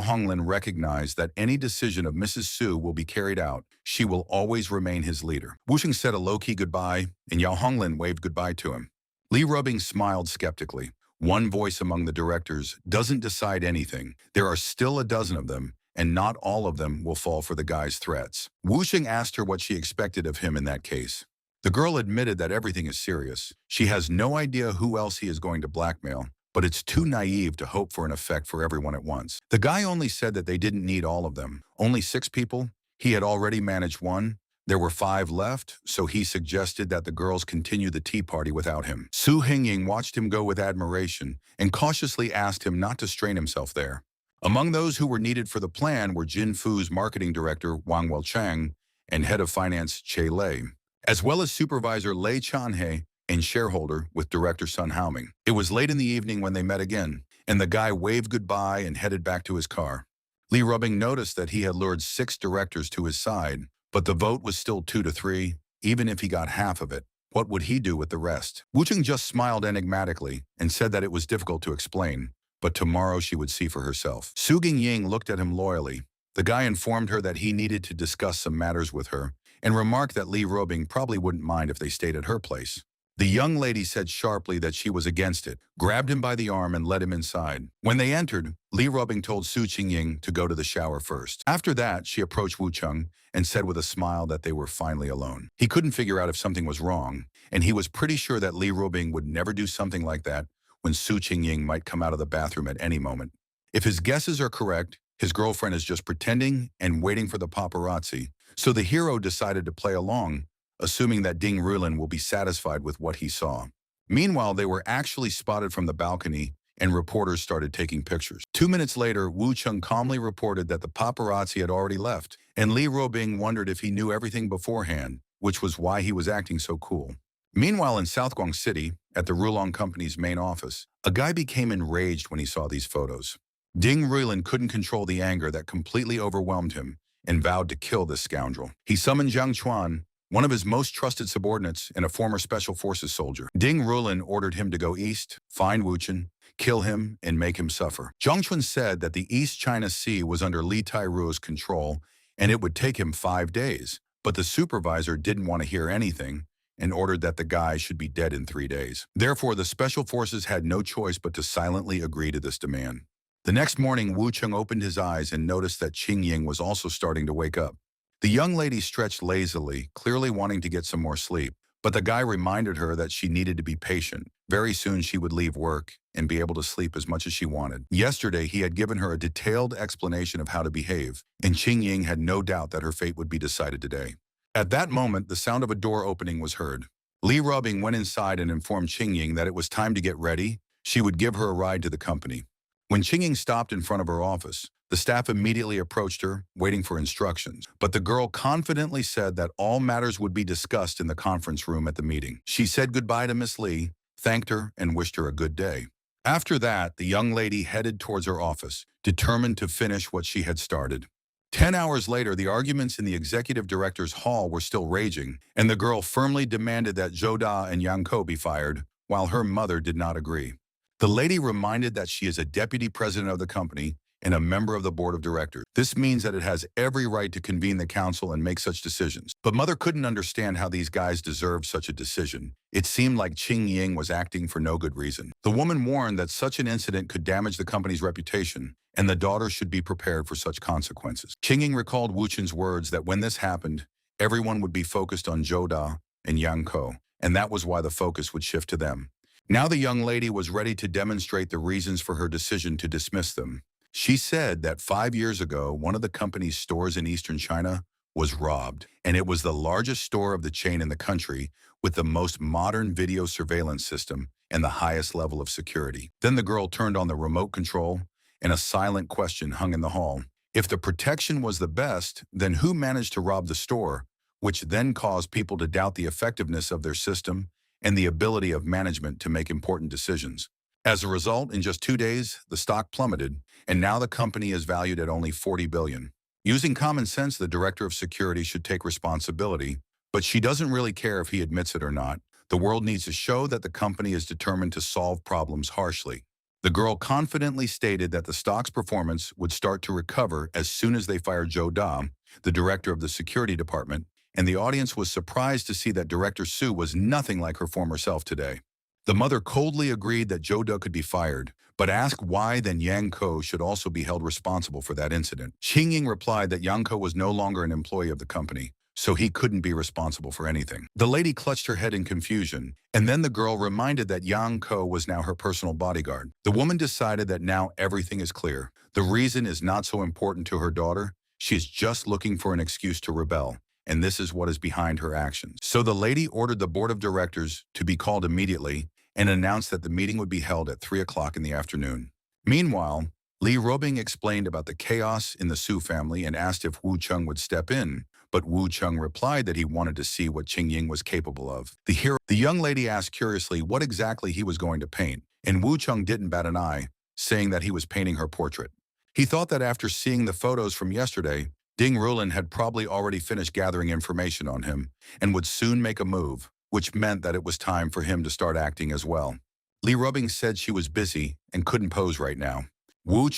Speaker 1: Honglin recognized that any decision of Mrs. Su will be carried out. She will always remain his leader. Wu Xing said a low-key goodbye, and Yao Honglin waved goodbye to him. Li Rubing smiled skeptically. One voice among the directors doesn't decide anything. There are still a dozen of them, and not all of them will fall for the guy's threats. Wu Xing asked her what she expected of him in that case. The girl admitted that everything is serious. She has no idea who else he is going to blackmail, but it's too naive to hope for an effect for everyone at once. The guy only said that they didn't need all of them. Only 6 people. He had already managed 1. There were 5 left, so he suggested that the girls continue the tea party without him. Su Hingying watched him go with admiration and cautiously asked him not to strain himself there. Among those who were needed for the plan were Jin Fu's marketing director Wang Welchang and head of finance Che Lei, as well as supervisor Lei Chanhe and shareholder with director Sun Haoming. It was late in the evening when they met again, and the guy waved goodbye and headed back to his car. Li Rubing noticed that he had lured 6 directors to his side, but the vote was still 2 to 3, even if he got half of it. What would he do with the rest? Wu Cheng just smiled enigmatically and said that it was difficult to explain, but tomorrow she would see for herself. Su Gingying looked at him loyally. The guy informed her that he needed to discuss some matters with her, and remarked that Li Rubing probably wouldn't mind if they stayed at her place. The young lady said sharply that she was against it, grabbed him by the arm and led him inside. When they entered, Li Rubing told Su Qingying to go to the shower first. After that, she approached Wu Cheng and said with a smile that they were finally alone. He couldn't figure out if something was wrong, and he was pretty sure that Li Rubing would never do something like that when Su Qingying might come out of the bathroom at any moment. If his guesses are correct, his girlfriend is just pretending and waiting for the paparazzi, so the hero decided to play along, assuming that Ding Rulin will be satisfied with what he saw. Meanwhile, they were actually spotted from the balcony, and reporters started taking pictures. 2 minutes later, Wu Cheng calmly reported that the paparazzi had already left, and Li Rubing wondered if he knew everything beforehand, which was why he was acting so cool. Meanwhile, in Southguang City, at the Rulong Company's main office, a guy became enraged when he saw these photos. Ding Rulin couldn't control the anger that completely overwhelmed him and vowed to kill this scoundrel. He summoned Zhang Chuan, one of his most trusted subordinates and a former Special Forces soldier. Ding Rulin ordered him to go east, find Wu Chen, kill him, and make him suffer. Zhang Chuan said that the East China Sea was under Li Tairuo's control, and it would take him 5 days. But the supervisor didn't want to hear anything and ordered that the guy should be dead in 3 days. Therefore, the Special Forces had no choice but to silently agree to this demand. The next morning, Wu Cheng opened his eyes and noticed that Qingying was also starting to wake up. The young lady stretched lazily, clearly wanting to get some more sleep, but the guy reminded her that she needed to be patient. Very soon she would leave work and be able to sleep as much as she wanted. Yesterday, he had given her a detailed explanation of how to behave, and Qingying had no doubt that her fate would be decided today. At that moment, the sound of a door opening was heard. Li Rubing went inside and informed Qingying that it was time to get ready. She would give her a ride to the company. When Qingying stopped in front of her office, the staff immediately approached her, waiting for instructions. But the girl confidently said that all matters would be discussed in the conference room at the meeting. She said goodbye to Miss Li thanked her, and wished her a good day. After that, the young lady headed towards her office, determined to finish what she had started. 10 hours later, the arguments in the executive director's hall were still raging, and the girl firmly demanded that Zhou Da and Yang Ko be fired, while her mother did not agree. The lady reminded that she is a deputy president of the company and a member of the board of directors. This means that it has every right to convene the council and make such decisions. But mother couldn't understand how these guys deserved such a decision. It seemed like Qing Ying was acting for no good reason. The woman warned that such an incident could damage the company's reputation, and the daughter should be prepared for such consequences. Qing Ying recalled Wu Chen's words that when this happened, everyone would be focused on Zhou Da and Yang Ko, and that was why the focus would shift to them. Now the young lady was ready to demonstrate the reasons for her decision to dismiss them. She said that 5 years ago, one of the company's stores in eastern China was robbed, and it was the largest store of the chain in the country with the most modern video surveillance system and the highest level of security. Then the girl turned on the remote control, and a silent question hung in the hall. If the protection was the best, then who managed to rob the store, which then caused people to doubt the effectiveness of their system and the ability of management to make important decisions? As a result, in just 2 days, the stock plummeted, and now the company is valued at only 40 billion. Using common sense, the director of security should take responsibility, but she doesn't really care if he admits it or not. The world needs to show that the company is determined to solve problems harshly. The girl confidently stated that the stock's performance would start to recover as soon as they fired Zhou Da, the director of the security department, and the audience was surprised to see that Director Su was nothing like her former self today. The mother coldly agreed that Zhou Da could be fired, but asked why then Yang Ko should also be held responsible for that incident. Qing Ying replied that Yang Ko was no longer an employee of the company, so he couldn't be responsible for anything. The lady clutched her head in confusion, and then the girl reminded that Yang Ko was now her personal bodyguard. The woman decided that now everything is clear. The reason is not so important to her daughter. She is just looking for an excuse to rebel, and this is what is behind her actions. So the lady ordered the board of directors to be called immediately and announced that the meeting would be held at 3 o'clock in the afternoon. Meanwhile, Li Robing explained about the chaos in the Su family and asked if Wu Cheng would step in, but Wu Cheng replied that he wanted to see what Qing Ying was capable of. The young lady asked curiously what exactly he was going to paint, and Wu Cheng didn't bat an eye, saying that he was painting her portrait. He thought that after seeing the photos from yesterday, Ding Rulin had probably already finished gathering information on him and would soon make a move, which meant that it was time for him to start acting as well. Li Rubbing said she was busy and couldn't pose right now.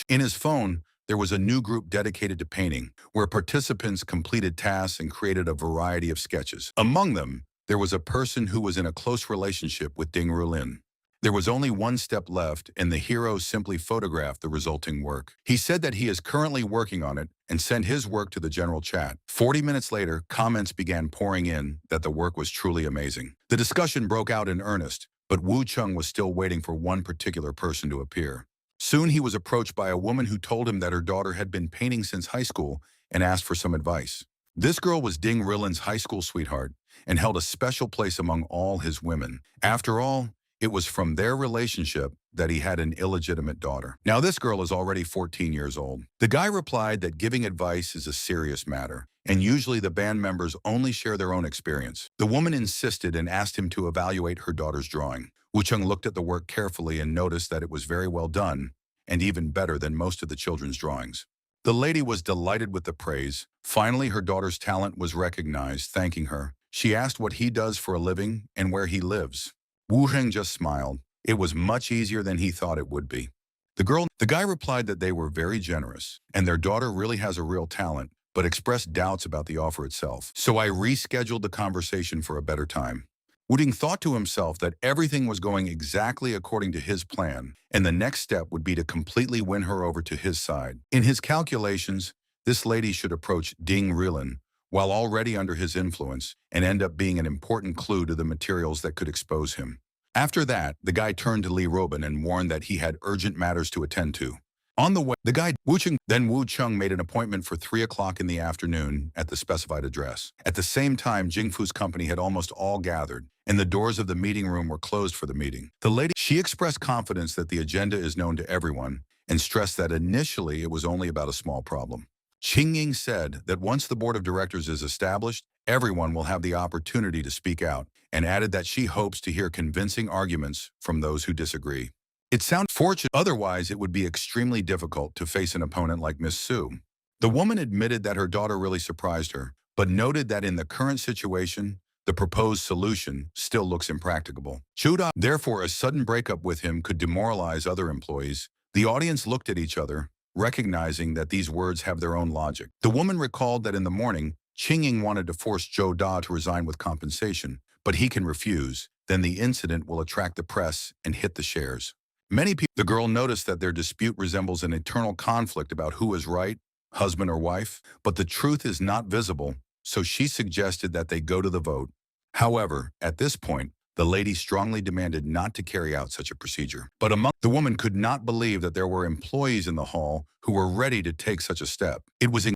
Speaker 1: In his phone, there was a new group dedicated to painting, where participants completed tasks and created a variety of sketches. Among them, there was a person who was in a close relationship with Ding Rulin. There was only one step left, and the hero simply photographed the resulting work. He said that he is currently working on it and sent his work to the general chat. 40 minutes later, comments began pouring in that the work was truly amazing. The discussion broke out in earnest, but Wu Cheng was still waiting for one particular person to appear. Soon he was approached by a woman who told him that her daughter had been painting since high school and asked for some advice. This girl was Ding Rilin's high school sweetheart and held a special place among all his women. After all, it was from their relationship that he had an illegitimate daughter. Now this girl is already 14 years old. The guy replied that giving advice is a serious matter, and usually the band members only share their own experience. The woman insisted and asked him to evaluate her daughter's drawing. Wu Cheng looked at the work carefully and noticed that it was very well done, and even better than most of the children's drawings. The lady was delighted with the praise. Finally, her daughter's talent was recognized, thanking her. She asked what he does for a living and where he lives. Wu Heng just smiled. It was much easier than he thought it would be. The guy replied that they were very generous, and their daughter really has a real talent, but expressed doubts about the offer itself. So I rescheduled the conversation for a better time. Wu Ding thought to himself that everything was going exactly according to his plan, and the next step would be to completely win her over to his side. In his calculations, this lady should approach Ding Rilin while already under his influence and end up being an important clue to the materials that could expose him. After that, the guy turned to Li Robin and warned that he had urgent matters to attend to. On the way, Wu Cheng made an appointment for 3 o'clock in the afternoon at the specified address. At the same time, Jingfu's company had almost all gathered, and the doors of the meeting room were closed for the meeting. She expressed confidence that the agenda is known to everyone and stressed that initially it was only about a small problem. Qing Ying said that once the board of directors is established, everyone will have the opportunity to speak out, and added that she hopes to hear convincing arguments from those who disagree. It sounds fortunate, otherwise it would be extremely difficult to face an opponent like Miss Sue. The woman admitted that her daughter really surprised her, but noted that in the current situation, the proposed solution still looks impracticable. Chuda, therefore, a sudden breakup with him could demoralize other employees. The audience looked at each other, recognizing that these words have their own logic. The woman recalled that in the morning, Qingying wanted to force Zhou Da to resign with compensation, but he can refuse. Then the incident will attract the press and hit the shares. Many people, the girl noticed that their dispute resembles an eternal conflict about who is right, husband or wife, but the truth is not visible, so she suggested that they go to the vote. However, at this point, the lady strongly demanded not to carry out such a procedure. But the woman could not believe that there were employees in the hall who were ready to take such a step.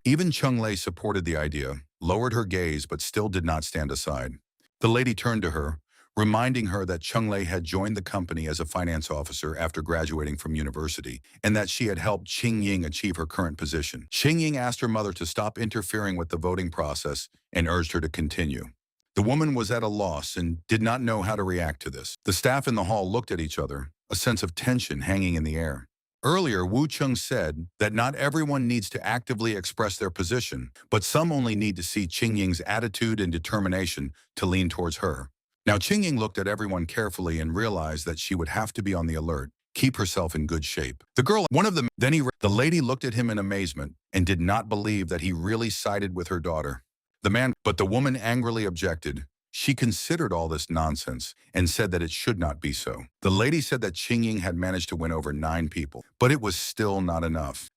Speaker 1: Even Chung Lei supported the idea, lowered her gaze, but still did not stand aside. The lady turned to her, reminding her that Chung Lei had joined the company as a finance officer after graduating from university, and that she had helped Qing Ying achieve her current position. Qing Ying asked her mother to stop interfering with the voting process and urged her to continue. The woman was at a loss and did not know how to react to this. The staff in the hall looked at each other, a sense of tension hanging in the air. Earlier, Wu Chung said that not everyone needs to actively express their position, but some only need to see Qing Ying's attitude and determination to lean towards her. Now Qing Ying looked at everyone carefully and realized that she would have to be on the alert, keep herself in good shape. The lady looked at him in amazement and did not believe that he really sided with her daughter. But the woman angrily objected. She considered all this nonsense and said that it should not be so. The lady said that Qing Ying had managed to win over 9 people, but it was still not enough.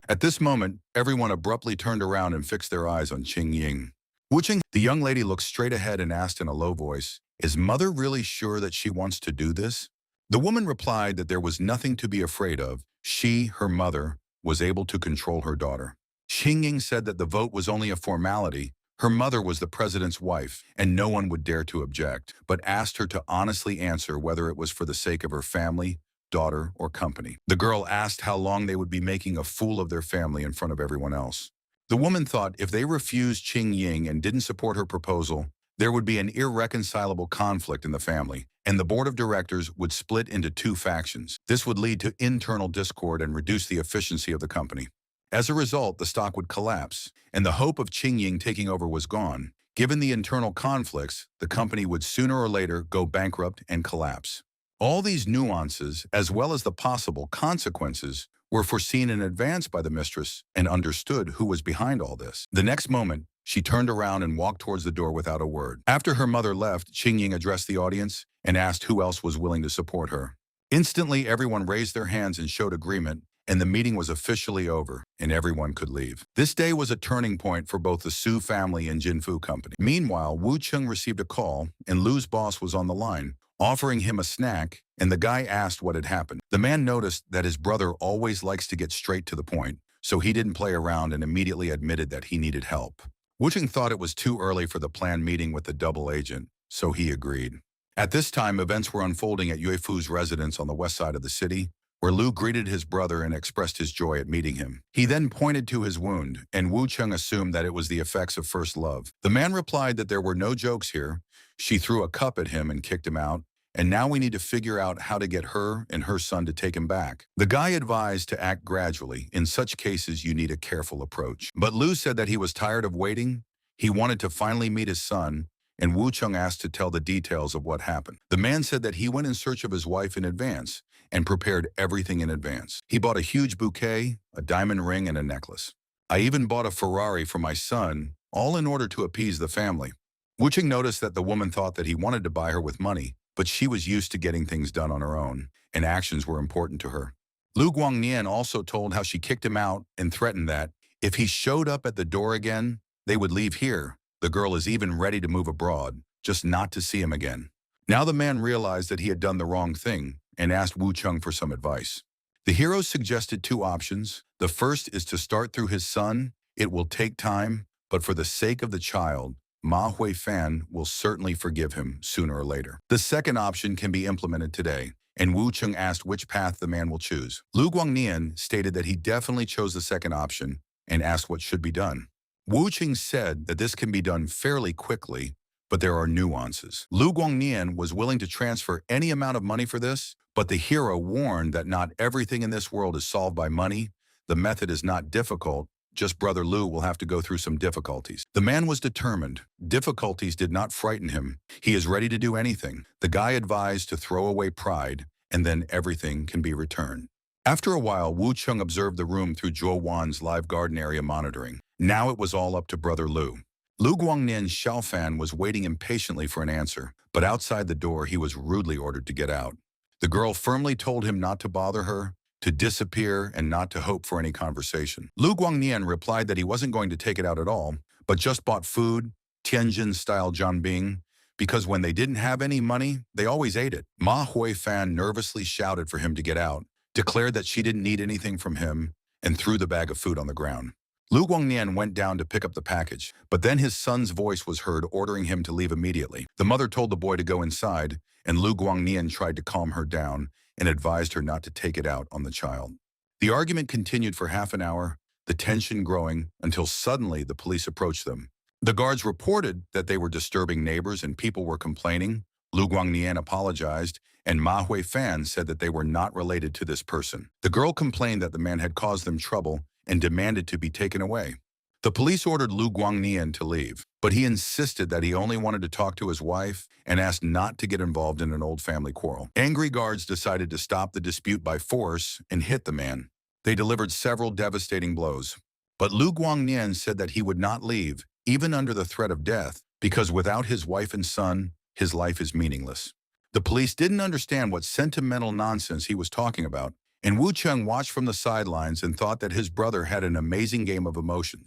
Speaker 1: At this moment, everyone abruptly turned around and fixed their eyes on Qing Ying. The young lady looked straight ahead and asked in a low voice, "Is mother really sure that she wants to do this?" The woman replied that there was nothing to be afraid of. She, her mother, was able to control her daughter. Qing Ying said that the vote was only a formality. Her mother was the president's wife, and no one would dare to object, but asked her to honestly answer whether it was for the sake of her family, daughter, or company. The girl asked how long they would be making a fool of their family in front of everyone else. The woman thought if they refused Qing Ying and didn't support her proposal, there would be an irreconcilable conflict in the family, and the board of directors would split into 2 factions. This would lead to internal discord and reduce the efficiency of the company. As a result, the stock would collapse, and the hope of Qing Ying taking over was gone. Given the internal conflicts, the company would sooner or later go bankrupt and collapse. All these nuances, as well as the possible consequences, were foreseen in advance by the mistress and understood who was behind all this. The next moment, she turned around and walked towards the door without a word. After her mother left, Qing Ying addressed the audience and asked who else was willing to support her. Instantly, everyone raised their hands and showed agreement, and the meeting was officially over, and everyone could leave. This day was a turning point for both the Su family and Jinfu Company. Meanwhile, Wu Chung received a call, and Lu's boss was on the line, offering him a snack, and the guy asked what had happened. The man noticed that his brother always likes to get straight to the point, so he didn't play around and immediately admitted that he needed help. Wu Chung thought it was too early for the planned meeting with the double agent, so he agreed. At this time, events were unfolding at Yue Fu's residence on the west side of the city, where Lu greeted his brother and expressed his joy at meeting him. He then pointed to his wound, and Wu Chung assumed that it was the effects of first love. The man replied that there were no jokes here. She threw a cup at him and kicked him out, and now we need to figure out how to get her and her son to take him back. The guy advised to act gradually. In such cases, you need a careful approach. But Lu said that he was tired of waiting. He wanted to finally meet his son, and Wu Chung asked to tell the details of what happened. The man said that he went in search of his wife in advance and prepared everything in advance. He bought a huge bouquet, a diamond ring, and a necklace. I even bought a Ferrari for my son, all in order to appease the family. Wu Chung noticed that the woman thought that he wanted to buy her with money, but she was used to getting things done on her own, and actions were important to her. Lu Guangnian also told how she kicked him out and threatened that, if he showed up at the door again, they would leave here. The girl is even ready to move abroad, just not to see him again. Now the man realized that he had done the wrong thing and asked Wu Chung for some advice. The hero suggested 2 options. The first is to start through his son. It will take time, but for the sake of the child, Ma Huifan will certainly forgive him sooner or later. The second option can be implemented today, and Wu Chung asked which path the man will choose. Lu Guangnian stated that he definitely chose the second option and asked what should be done. Wu Chung said that this can be done fairly quickly, but there are nuances. Lu Guangnian was willing to transfer any amount of money for this, but the hero warned that not everything in this world is solved by money. The method is not difficult, just Brother Lu will have to go through some difficulties. The man was determined. Difficulties did not frighten him. He is ready to do anything. The guy advised to throw away pride, and then everything can be returned. After a while, Wu Chung observed the room through Zhuo Wan's live garden area monitoring. Now it was all up to Brother Lu. Lu Guangnian's Xiaofan was waiting impatiently for an answer, but outside the door he was rudely ordered to get out. The girl firmly told him not to bother her, to disappear, and not to hope for any conversation. Lu Guangnian replied that he wasn't going to take it out at all, but just bought food, Tianjin-style Jianbing, because when they didn't have any money, they always ate it. Ma Huifan nervously shouted for him to get out, declared that she didn't need anything from him, and threw the bag of food on the ground. Lu Guangnian went down to pick up the package, but then his son's voice was heard ordering him to leave immediately. The mother told the boy to go inside, and Lu Guangnian tried to calm her down and advised her not to take it out on the child. The argument continued for half an hour, the tension growing, until suddenly the police approached them. The guards reported that they were disturbing neighbors and people were complaining. Lu Guangnian apologized, and Ma Huifan said that they were not related to this person. The girl complained that the man had caused them trouble and demanded to be taken away. The police ordered Lu Guangnian to leave, but he insisted that he only wanted to talk to his wife and asked not to get involved in an old family quarrel. Angry guards decided to stop the dispute by force and hit the man. They delivered several devastating blows, but Lu Guangnian said that he would not leave, even under the threat of death, because without his wife and son, his life is meaningless. The police didn't understand what sentimental nonsense he was talking about, and Wu Chung watched from the sidelines and thought that his brother had an amazing game of emotion.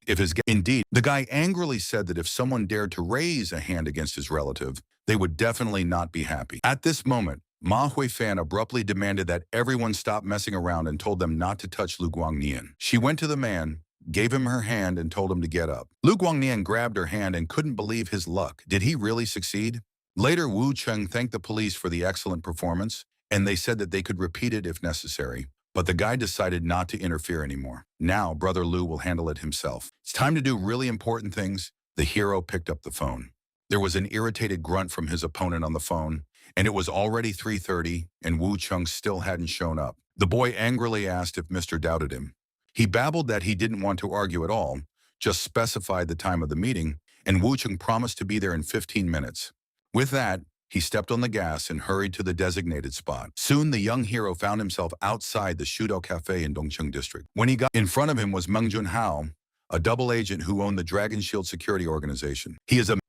Speaker 1: Indeed, the guy angrily said that if someone dared to raise a hand against his relative, they would definitely not be happy. At this moment, Ma Huifan abruptly demanded that everyone stop messing around and told them not to touch Lu Guangnian. She went to the man, gave him her hand, and told him to get up. Lu Guangnian grabbed her hand and couldn't believe his luck. Did he really succeed? Later, Wu Chung thanked the police for the excellent performance, and they said that they could repeat it if necessary. But the guy decided not to interfere anymore. Now, Brother Lu will handle it himself. It's time to do really important things. The hero picked up the phone. There was an irritated grunt from his opponent on the phone, and it was already 3:30, and Wu Chung still hadn't shown up. The boy angrily asked if Mr. doubted him. He babbled that he didn't want to argue at all, just specified the time of the meeting, and Wu Chung promised to be there in 15 minutes. With that, he stepped on the gas and hurried to the designated spot. Soon, the young hero found himself outside the Shudao Cafe in Dongcheng District. When he got in front of him was Meng Junhao, a double agent who owned the Dragon Shield security organization.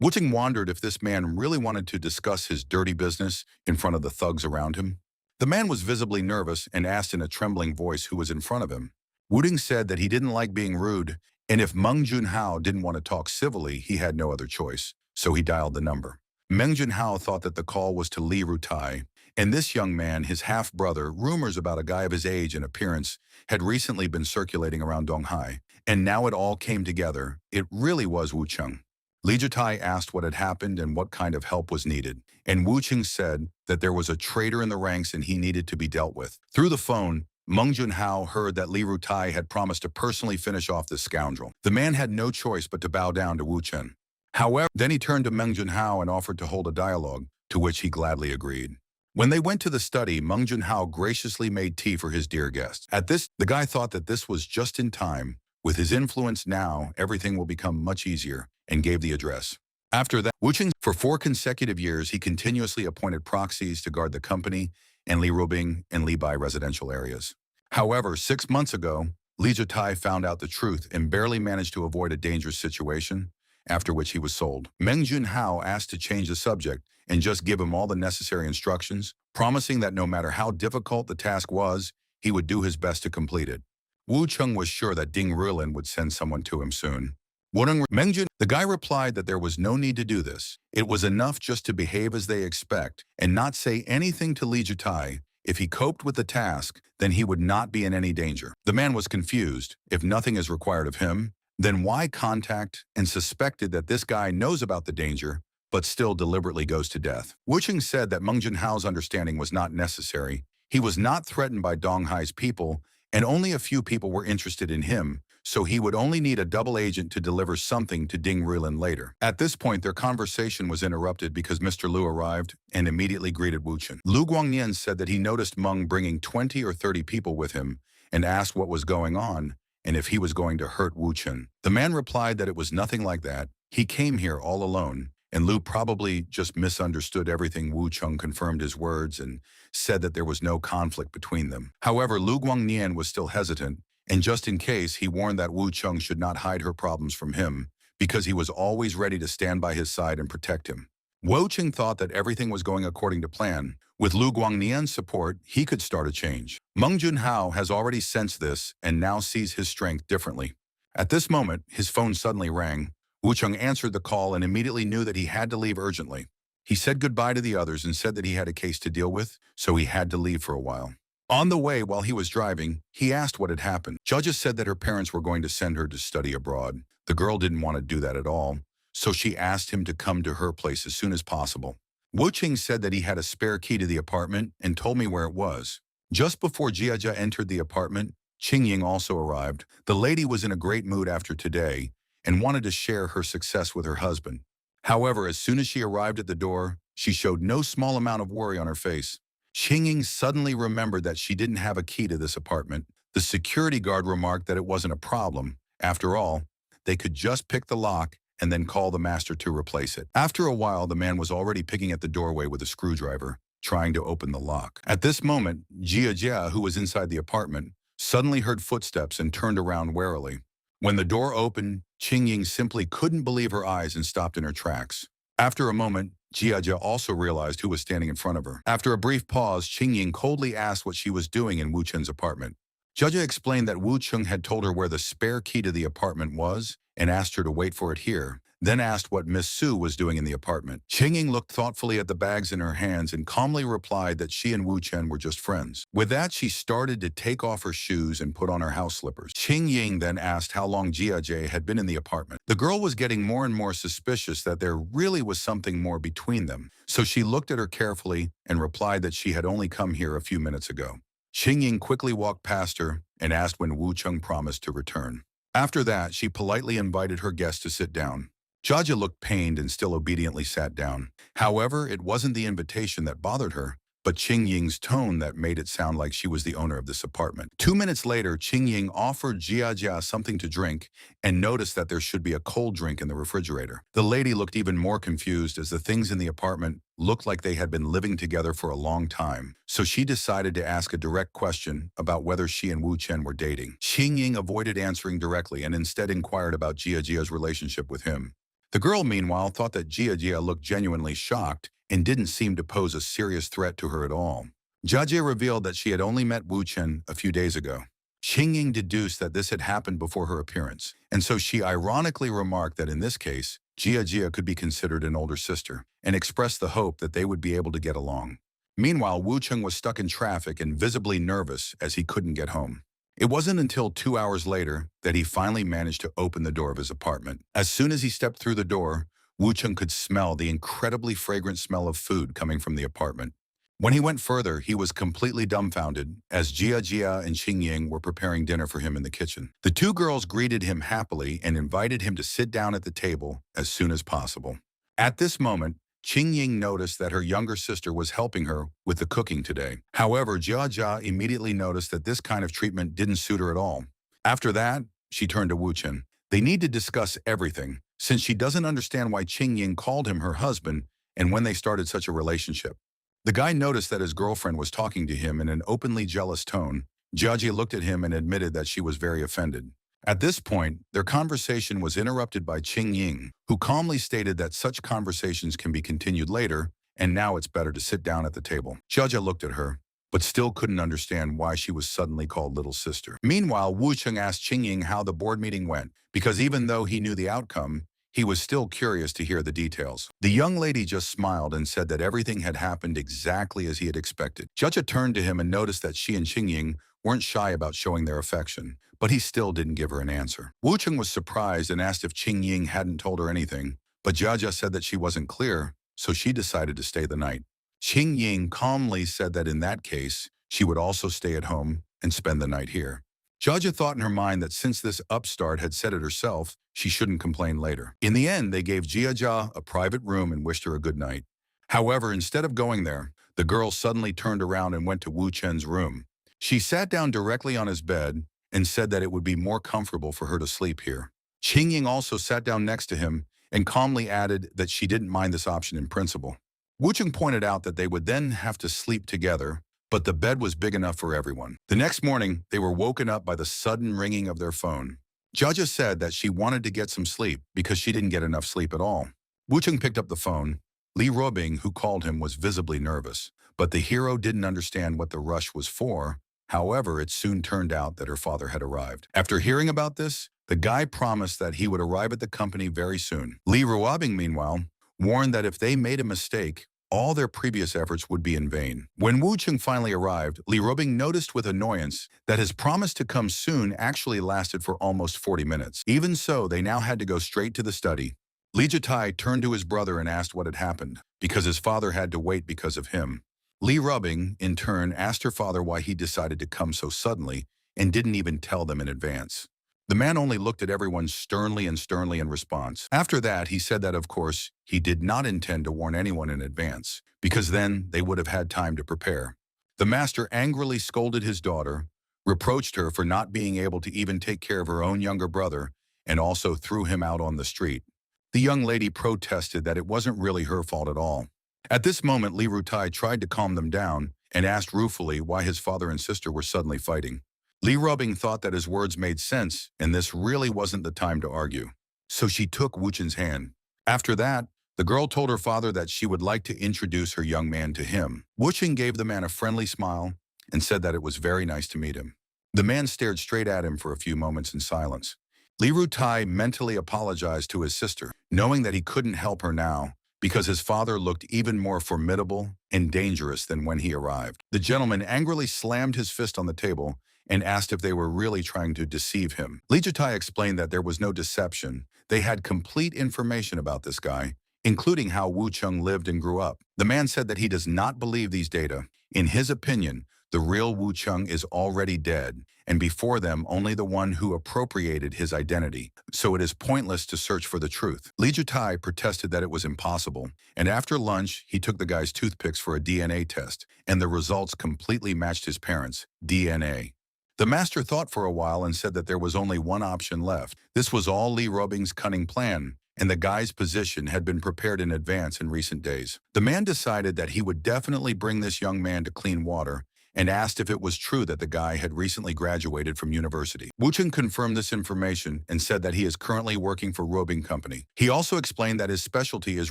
Speaker 1: Wu Chung wondered if this man really wanted to discuss his dirty business in front of the thugs around him. The man was visibly nervous and asked in a trembling voice who was in front of him. Wu Chung said that he didn't like being rude, and if Meng Junhao didn't want to talk civilly, he had no other choice, so he dialed the number. Meng Junhao thought that the call was to Li Rutai, and this young man, his half-brother, rumors about a guy of his age and appearance had recently been circulating around Donghai, and now it all came together. It really was Wu Chung. Li Rutai asked what had happened and what kind of help was needed, and Wu Chung said that there was a traitor in the ranks and he needed to be dealt with. Through the phone, Meng Junhao heard that Li Rutai had promised to personally finish off this scoundrel. The man had no choice but to bow down to Wu Chung. However, then he turned to Meng Junhao and offered to hold a dialogue, to which he gladly agreed. When they went to the study, Meng Junhao graciously made tea for his dear guest. At this, the guy thought that this was just in time. With his influence now, everything will become much easier, and gave the address. After that, Wu Chung, for 4 consecutive years, he continuously appointed proxies to guard the company and Li Robing and Li Bai residential areas. However, 6 months ago, Li Zhitai found out the truth and barely managed to avoid a dangerous situation, after which he was sold. Meng Junhao asked to change the subject and just give him all the necessary instructions, promising that no matter how difficult the task was, he would do his best to complete it. Wu Chung was sure that Ding Ruilin would send someone to him soon. The guy replied that there was no need to do this. It was enough just to behave as they expect and not say anything to Li Zhitai. If he coped with the task, then he would not be in any danger. The man was confused. If nothing is required of him, then why contact and suspected that this guy knows about the danger, but still deliberately goes to death? Wu Chung said that Meng Junhao's understanding was not necessary. He was not threatened by Donghai's people, and only a few people were interested in him, so he would only need a double agent to deliver something to Ding Ruilin later. At this point, their conversation was interrupted because Mr. Lu arrived and immediately greeted Wu Chen. Lu Guangnian said that he noticed Meng bringing 20 or 30 people with him and asked what was going on and if he was going to hurt Wu Chen. The man replied that it was nothing like that. He came here all alone, and Lu probably just misunderstood everything. Wu Cheng confirmed his words and said that there was no conflict between them. However, Lu Guangnian was still hesitant, and just in case, he warned that Wu Cheng should not hide her problems from him because he was always ready to stand by his side and protect him. Wu Cheng thought that everything was going according to plan. With Lu Guangnian's support, he could start a change. Meng Junhao has already sensed this and now sees his strength differently. At this moment, his phone suddenly rang. Wu Cheng answered the call and immediately knew that he had to leave urgently. He said goodbye to the others and said that he had a case to deal with, so he had to leave for a while. On the way, while he was driving, he asked what had happened. Judges said that her parents were going to send her to study abroad. The girl didn't want to do that at all, so she asked him to come to her place as soon as possible. Wu Qing said that he had a spare key to the apartment and told me where it was. Just before Jiajia entered the apartment, Qingying also arrived. The lady was in a great mood after today and wanted to share her success with her husband. However, as soon as she arrived at the door, she showed no small amount of worry on her face. Qingying suddenly remembered that she didn't have a key to this apartment. The security guard remarked that it wasn't a problem. After all, they could just pick the lock and then call the master to replace it. After a while, the man was already picking at the doorway with a screwdriver, trying to open the lock. At this moment, Jia, who was inside the apartment, suddenly heard footsteps and turned around warily. When the door opened, Qingying simply couldn't believe her eyes and stopped in her tracks. After a moment, Jia also realized who was standing in front of her. After a brief pause, Qingying coldly asked what she was doing in Wu Chen's apartment. Jia explained that Wu Cheng had told her where the spare key to the apartment was and asked her to wait for it here, then asked what Miss Su was doing in the apartment. Qingying looked thoughtfully at the bags in her hands and calmly replied that she and Wu Chen were just friends. With that, she started to take off her shoes and put on her house slippers. Qingying then asked how long Jia had been in the apartment. The girl was getting more and more suspicious that there really was something more between them, so she looked at her carefully and replied that she had only come here a few minutes ago. Qingying quickly walked past her and asked when Wu Cheng promised to return. After that, she politely invited her guest to sit down. Jia looked pained and still obediently sat down. However, it wasn't the invitation that bothered her, but Qingying's tone that made it sound like she was the owner of this apartment. 2 minutes later, Qingying offered Jia something to drink and noticed that there should be a cold drink in the refrigerator. The lady looked even more confused as the things in the apartment looked like they had been living together for a long time, so she decided to ask a direct question about whether she and Wu Chen were dating. Qingying avoided answering directly and instead inquired about Jia's relationship with him. The girl, meanwhile, thought that Jia looked genuinely shocked and didn't seem to pose a serious threat to her at all. Jia revealed that she had only met Wu Chen a few days ago. Qingying deduced that this had happened before her appearance, and so she ironically remarked that in this case, Jia could be considered an older sister, and expressed the hope that they would be able to get along. Meanwhile, Wu Chen was stuck in traffic and visibly nervous as he couldn't get home. It wasn't until 2 hours later that he finally managed to open the door of his apartment. As soon as he stepped through the door, Wu Cheng could smell the incredibly fragrant smell of food coming from the apartment. When he went further, he was completely dumbfounded as Jia and Qingying were preparing dinner for him in the kitchen. The two girls greeted him happily and invited him to sit down at the table as soon as possible. At this moment, Qingying noticed that her younger sister was helping her with the cooking today. However, Jia immediately noticed that this kind of treatment didn't suit her at all. After that, she turned to Wu Chen. They need to discuss everything, since she doesn't understand why Qingying called him her husband and when they started such a relationship. The guy noticed that his girlfriend was talking to him in an openly jealous tone. Jia looked at him and admitted that she was very offended. At this point, their conversation was interrupted by Qingying, who calmly stated that such conversations can be continued later, and now it's better to sit down at the table. Jia looked at her, but still couldn't understand why she was suddenly called little sister. Meanwhile, Wu Cheng asked Qingying how the board meeting went, because even though he knew the outcome, he was still curious to hear the details. The young lady just smiled and said that everything had happened exactly as he had expected. Jia turned to him and noticed that she and Qingying weren't shy about showing their affection, but he still didn't give her an answer. Wu Cheng was surprised and asked if Qingying hadn't told her anything, but Jia said that she wasn't clear, so she decided to stay the night. Qingying calmly said that in that case, she would also stay at home and spend the night here. Jaja thought in her mind that since this upstart had said it herself, she shouldn't complain later. In the end, they gave Jiaja a private room and wished her a good night. However, instead of going there, the girl suddenly turned around and went to Wu Chen's room. She sat down directly on his bed and said that it would be more comfortable for her to sleep here. Qingying also sat down next to him and calmly added that she didn't mind this option in principle. Wu Cheng pointed out that they would then have to sleep together, but the bed was big enough for everyone. The next morning, they were woken up by the sudden ringing of their phone. Jaja said that she wanted to get some sleep because she didn't get enough sleep at all. Wu Cheng picked up the phone. Li Robing, who called him, was visibly nervous, but the hero didn't understand what the rush was for. However, it soon turned out that her father had arrived. After hearing about this, the guy promised that he would arrive at the company very soon. Li Ruobing, meanwhile, warned that if they made a mistake, all their previous efforts would be in vain. When Wu Cheng finally arrived, Li Robing noticed with annoyance that his promise to come soon actually lasted for almost 40 minutes. Even so, they now had to go straight to the study. Li Jitai turned to his brother and asked what had happened, because his father had to wait because of him. Li Rubbing, in turn, asked her father why he decided to come so suddenly and didn't even tell them in advance. The man only looked at everyone sternly in response. After that, he said that, of course, he did not intend to warn anyone in advance, because then they would have had time to prepare. The master angrily scolded his daughter, reproached her for not being able to even take care of her own younger brother, and also threw him out on the street. The young lady protested that it wasn't really her fault at all. At this moment, Li Rutai tried to calm them down and asked ruefully why his father and sister were suddenly fighting. Li Rubbing thought that his words made sense, and this really wasn't the time to argue. So she took Wu Chen's hand. After that, the girl told her father that she would like to introduce her young man to him. Wu Chen gave the man a friendly smile and said that it was very nice to meet him. The man stared straight at him for a few moments in silence. Li Rutai mentally apologized to his sister, knowing that he couldn't help her now because his father looked even more formidable and dangerous than when he arrived. The gentleman angrily slammed his fist on the table and asked if they were really trying to deceive him. Li Jitai explained that there was no deception. They had complete information about this guy, including how Wu Cheng lived and grew up. The man said that he does not believe these data. In his opinion, the real Wu Cheng is already dead, and before them only the one who appropriated his identity, so it is pointless to search for the truth. Li Jitai protested that it was impossible, and after lunch, he took the guy's toothpicks for a DNA test, and the results completely matched his parents' DNA. The master thought for a while and said that there was only one option left. This was all Li Ruobing's cunning plan, and the guy's position had been prepared in advance in recent days. The man decided that he would definitely bring this young man to clean water and asked if it was true that the guy had recently graduated from university. Wu Chen confirmed this information and said that he is currently working for Ruobing Company. He also explained that his specialty is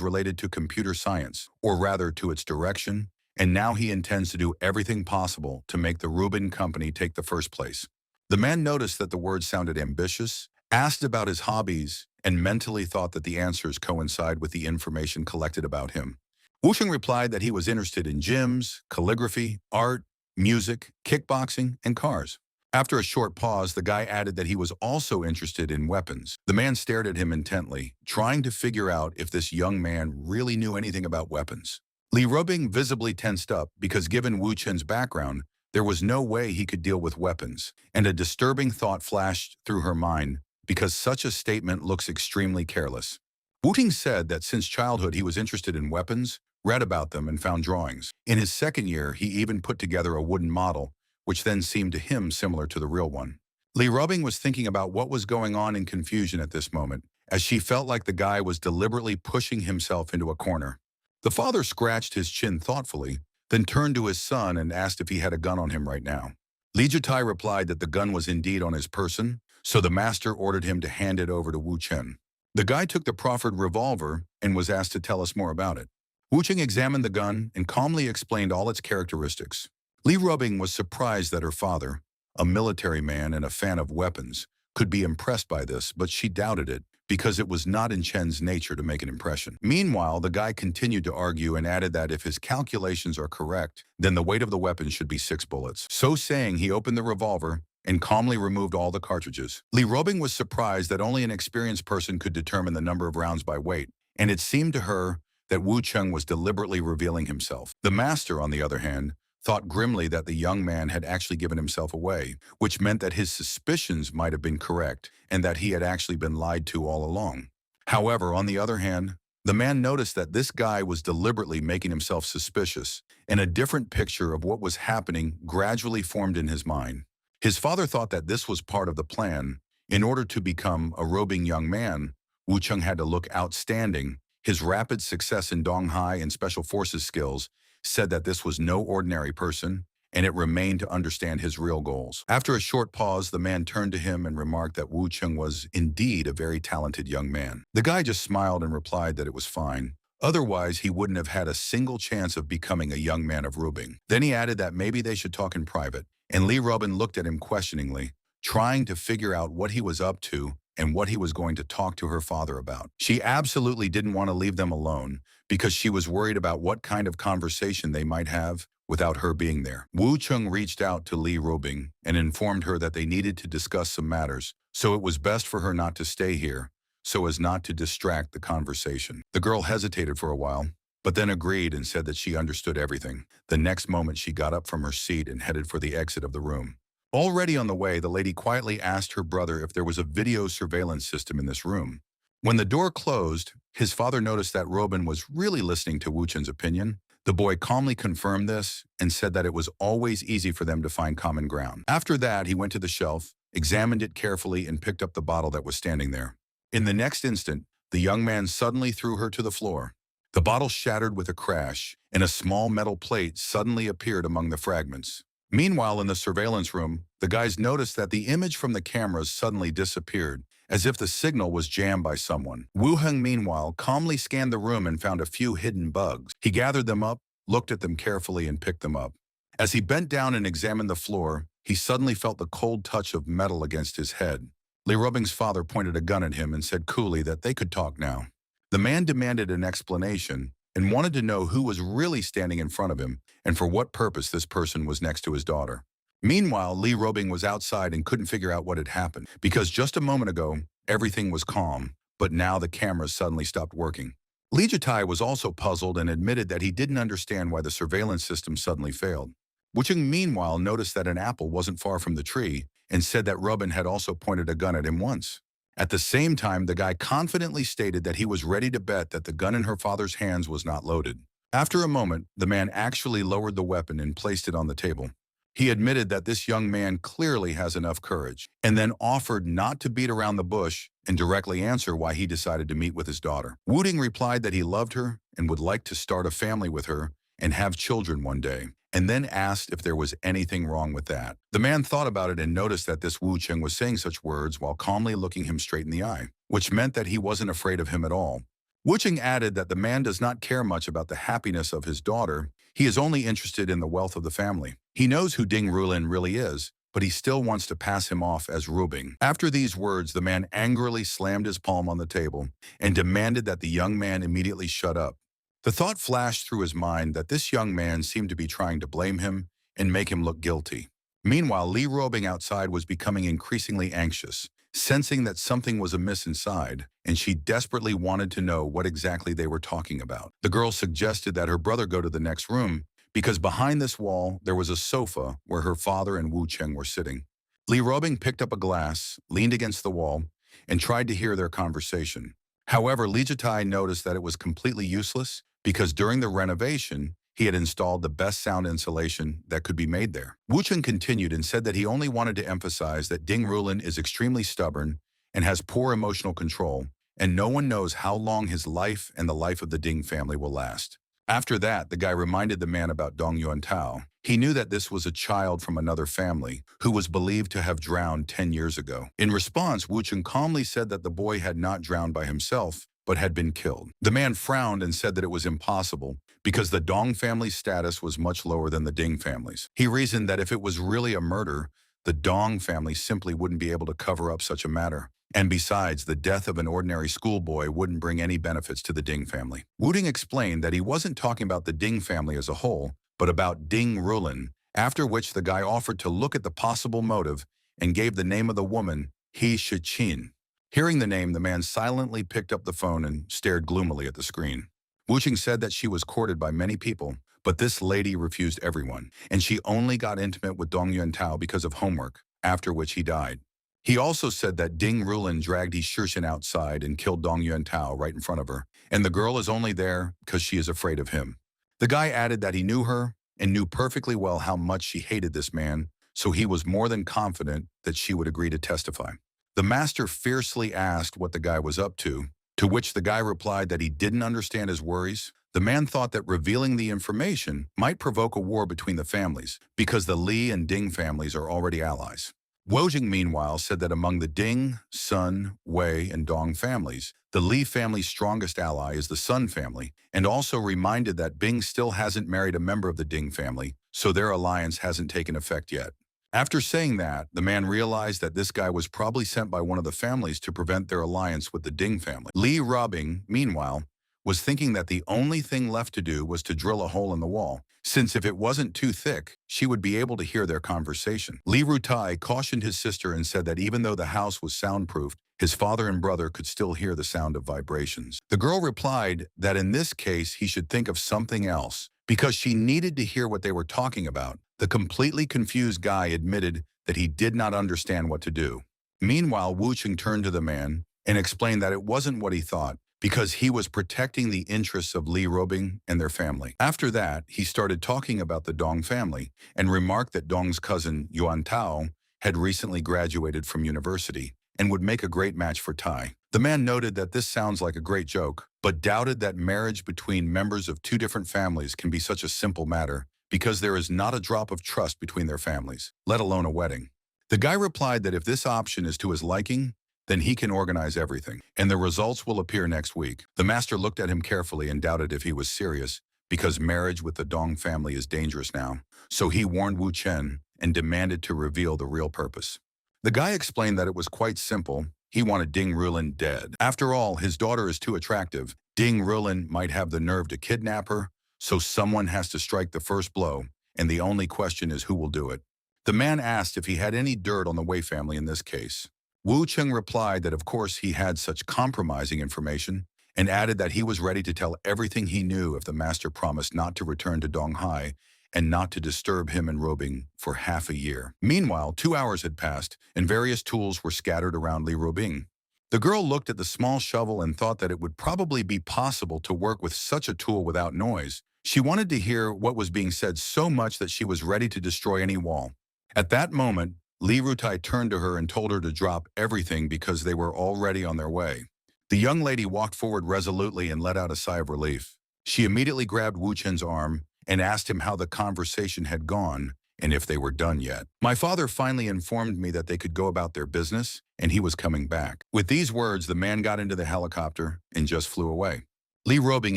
Speaker 1: related to computer science, or rather to its direction, and now he intends to do everything possible to make the Ruobing Company take the first place. The man noticed that the words sounded ambitious, asked about his hobbies, and mentally thought that the answers coincide with the information collected about him. Wu Sheng replied that he was interested in gyms, calligraphy, art, music, kickboxing, and cars. After a short pause, the guy added that he was also interested in weapons. The man stared at him intently, trying to figure out if this young man really knew anything about weapons. Li Ruobing visibly tensed up because given Wu Chen's background, there was no way he could deal with weapons, and a disturbing thought flashed through her mind because such a statement looks extremely careless. Wu Ting said that since childhood he was interested in weapons, read about them, and found drawings. In his second year, he even put together a wooden model, which then seemed to him similar to the real one. Li Ruobing was thinking about what was going on in confusion at this moment, as she felt like the guy was deliberately pushing himself into a corner. The father scratched his chin thoughtfully, then turned to his son and asked if he had a gun on him right now. Li Jitai replied that the gun was indeed on his person, so the master ordered him to hand it over to Wu Chen. The guy took the proffered revolver and was asked to tell us more about it. Wu Chen examined the gun and calmly explained all its characteristics. Li Ruobing was surprised that her father, a military man and a fan of weapons, could be impressed by this, but she doubted it because it was not in Chen's nature to make an impression. Meanwhile, the guy continued to argue and added that if his calculations are correct, then the weight of the weapon should be 6 bullets. So saying, he opened the revolver and calmly removed all the cartridges. Li Ruobing was surprised that only an experienced person could determine the number of rounds by weight, and it seemed to her that Wu Cheng was deliberately revealing himself. The master, on the other hand, thought grimly that the young man had actually given himself away, which meant that his suspicions might have been correct and that he had actually been lied to all along. However, on the other hand, the man noticed that this guy was deliberately making himself suspicious, and a different picture of what was happening gradually formed in his mind. His father thought that this was part of the plan. In order to become a roving young man, Wu Cheng had to look outstanding. His rapid success in Donghai and Special Forces skills said that this was no ordinary person, and it remained to understand his real goals. After a short pause, the man turned to him and remarked that Wu Cheng was indeed a very talented young man. The guy just smiled and replied that it was fine. Otherwise, he wouldn't have had a single chance of becoming a young man of Rubing. Then he added that maybe they should talk in private, and Li Rubin looked at him questioningly, trying to figure out what he was up to and what he was going to talk to her father about. She absolutely didn't want to leave them alone because she was worried about what kind of conversation they might have without her being there. Wu Chung reached out to Li Rubing and informed her that they needed to discuss some matters, so it was best for her not to stay here so as not to distract the conversation. The girl hesitated for a while, but then agreed and said that she understood everything. The next moment she got up from her seat and headed for the exit of the room. Already on the way, the lady quietly asked her brother if there was a video surveillance system in this room. When the door closed, his father noticed that Robin was really listening to Wu Chen's opinion. The boy calmly confirmed this and said that it was always easy for them to find common ground. After that, he went to the shelf, examined it carefully, and picked up the bottle that was standing there. In the next instant, the young man suddenly threw her to the floor. The bottle shattered with a crash, and a small metal plate suddenly appeared among the fragments. Meanwhile, in the surveillance room, the guys noticed that the image from the cameras suddenly disappeared, as if the signal was jammed by someone. Wu Heng, meanwhile, calmly scanned the room and found a few hidden bugs. He gathered them up, looked at them carefully, and picked them up. As he bent down and examined the floor, he suddenly felt the cold touch of metal against his head. Li Rubing's father pointed a gun at him and said coolly that they could talk now. The man demanded an explanation and wanted to know who was really standing in front of him and for what purpose this person was next to his daughter. Meanwhile, Li Rubing was outside and couldn't figure out what had happened, because just a moment ago, everything was calm, but now the cameras suddenly stopped working. Li Jitai was also puzzled and admitted that he didn't understand why the surveillance system suddenly failed. Wu Cheng, meanwhile, noticed that an apple wasn't far from the tree and said that Rubin had also pointed a gun at him once. At the same time, the guy confidently stated that he was ready to bet that the gun in her father's hands was not loaded. After a moment, the man actually lowered the weapon and placed it on the table. He admitted that this young man clearly has enough courage, and then offered not to beat around the bush and directly answer why he decided to meet with his daughter. Wu Ting replied that he loved her and would like to start a family with her and have children one day, and then asked if there was anything wrong with that. The man thought about it and noticed that this Wu Cheng was saying such words while calmly looking him straight in the eye, which meant that he wasn't afraid of him at all. Wu Cheng added that the man does not care much about the happiness of his daughter. He is only interested in the wealth of the family. He knows who Ding Rulin really is, but he still wants to pass him off as Rubing. After these words, the man angrily slammed his palm on the table and demanded that the young man immediately shut up. The thought flashed through his mind that this young man seemed to be trying to blame him and make him look guilty. Meanwhile, Li Rubing outside was becoming increasingly anxious, sensing that something was amiss inside, and she desperately wanted to know what exactly they were talking about. The girl suggested that her brother go to the next room because behind this wall there was a sofa where her father and Wu Cheng were sitting. Li Rubing picked up a glass, leaned against the wall, and tried to hear their conversation. However, Li Jitai noticed that it was completely useless because during the renovation, he had installed the best sound insulation that could be made there. Wu Cheng continued and said that he only wanted to emphasize that Ding Rulin is extremely stubborn and has poor emotional control, and no one knows how long his life and the life of the Ding family will last. After that, the guy reminded the man about Dong Yuan Tao. He knew that this was a child from another family who was believed to have drowned 10 years ago. In response, Wu Cheng calmly said that the boy had not drowned by himself, but had been killed. The man frowned and said that it was impossible because the Dong family's status was much lower than the Ding family's. He reasoned that if it was really a murder, the Dong family simply wouldn't be able to cover up such a matter. And besides, the death of an ordinary schoolboy wouldn't bring any benefits to the Ding family. Wu Ting explained that he wasn't talking about the Ding family as a whole, but about Ding Rulin, after which the guy offered to look at the possible motive and gave the name of the woman, He Shichin. Hearing the name, the man silently picked up the phone and stared gloomily at the screen. Wu Cheng said that she was courted by many people, But this lady refused everyone, and she only got intimate with Dong Yuntao because of homework, after which he died. He also said that Ding Rulin dragged He Shixin outside and killed Dong Yuntao right in front of her, and the girl is only there because she is afraid of him. The guy added that he knew her and knew perfectly well how much she hated this man, so he was more than confident that she would agree to testify. The master fiercely asked what the guy was up to which the guy replied that he didn't understand his worries. The man thought that revealing the information might provoke a war between the families, because the Li and Ding families are already allies. Wojing, meanwhile, said that among the Ding, Sun, Wei, and Dong families, the Li family's strongest ally is the Sun family, and also reminded that Bing still hasn't married a member of the Ding family, so their alliance hasn't taken effect yet. After saying that, the man realized that this guy was probably sent by one of the families to prevent their alliance with the Ding family. Li Robing, meanwhile, was thinking that the only thing left to do was to drill a hole in the wall, since if it wasn't too thick, she would be able to hear their conversation. Li Rutai cautioned his sister and said that even though the house was soundproofed, his father and brother could still hear the sound of vibrations. The girl replied that in this case he should think of something else, because she needed to hear what they were talking about. The completely confused guy admitted that he did not understand what to do. Meanwhile, Wu Qing turned to the man and explained that it wasn't what he thought, because he was protecting the interests of Li Robing and their family. After that, he started talking about the Dong family and remarked that Dong's cousin, Yuan Tao, had recently graduated from university and would make a great match for Tai. The man noted that this sounds like a great joke, but doubted that marriage between members of two different families can be such a simple matter, because there is not a drop of trust between their families, let alone a wedding. The guy replied that if this option is to his liking, then he can organize everything, and the results will appear next week. The master looked at him carefully and doubted if he was serious, because marriage with the Dong family is dangerous now, so he warned Wu Chen and demanded to reveal the real purpose. The guy explained that it was quite simple. He wanted Ding Rulin dead. After all, his daughter is too attractive. Ding Rulin might have the nerve to kidnap her, so someone has to strike the first blow, and the only question is who will do it. The man asked if he had any dirt on the Wei family in this case. Wu Cheng replied that of course he had such compromising information, and added that he was ready to tell everything he knew if the master promised not to return to Donghai and not to disturb him and Robing for half a year. Meanwhile, 2 hours had passed, and various tools were scattered around Li Robing. The girl looked at the small shovel and thought that it would probably be possible to work with such a tool without noise. She wanted to hear what was being said so much that she was ready to destroy any wall. At that moment, Li Rutai turned to her and told her to drop everything because they were already on their way. The young lady walked forward resolutely and let out a sigh of relief. She immediately grabbed Wu Chen's arm and asked him how the conversation had gone and if they were done yet. My father finally informed me that they could go about their business and he was coming back. With these words, the man got into the helicopter and just flew away. Li Robing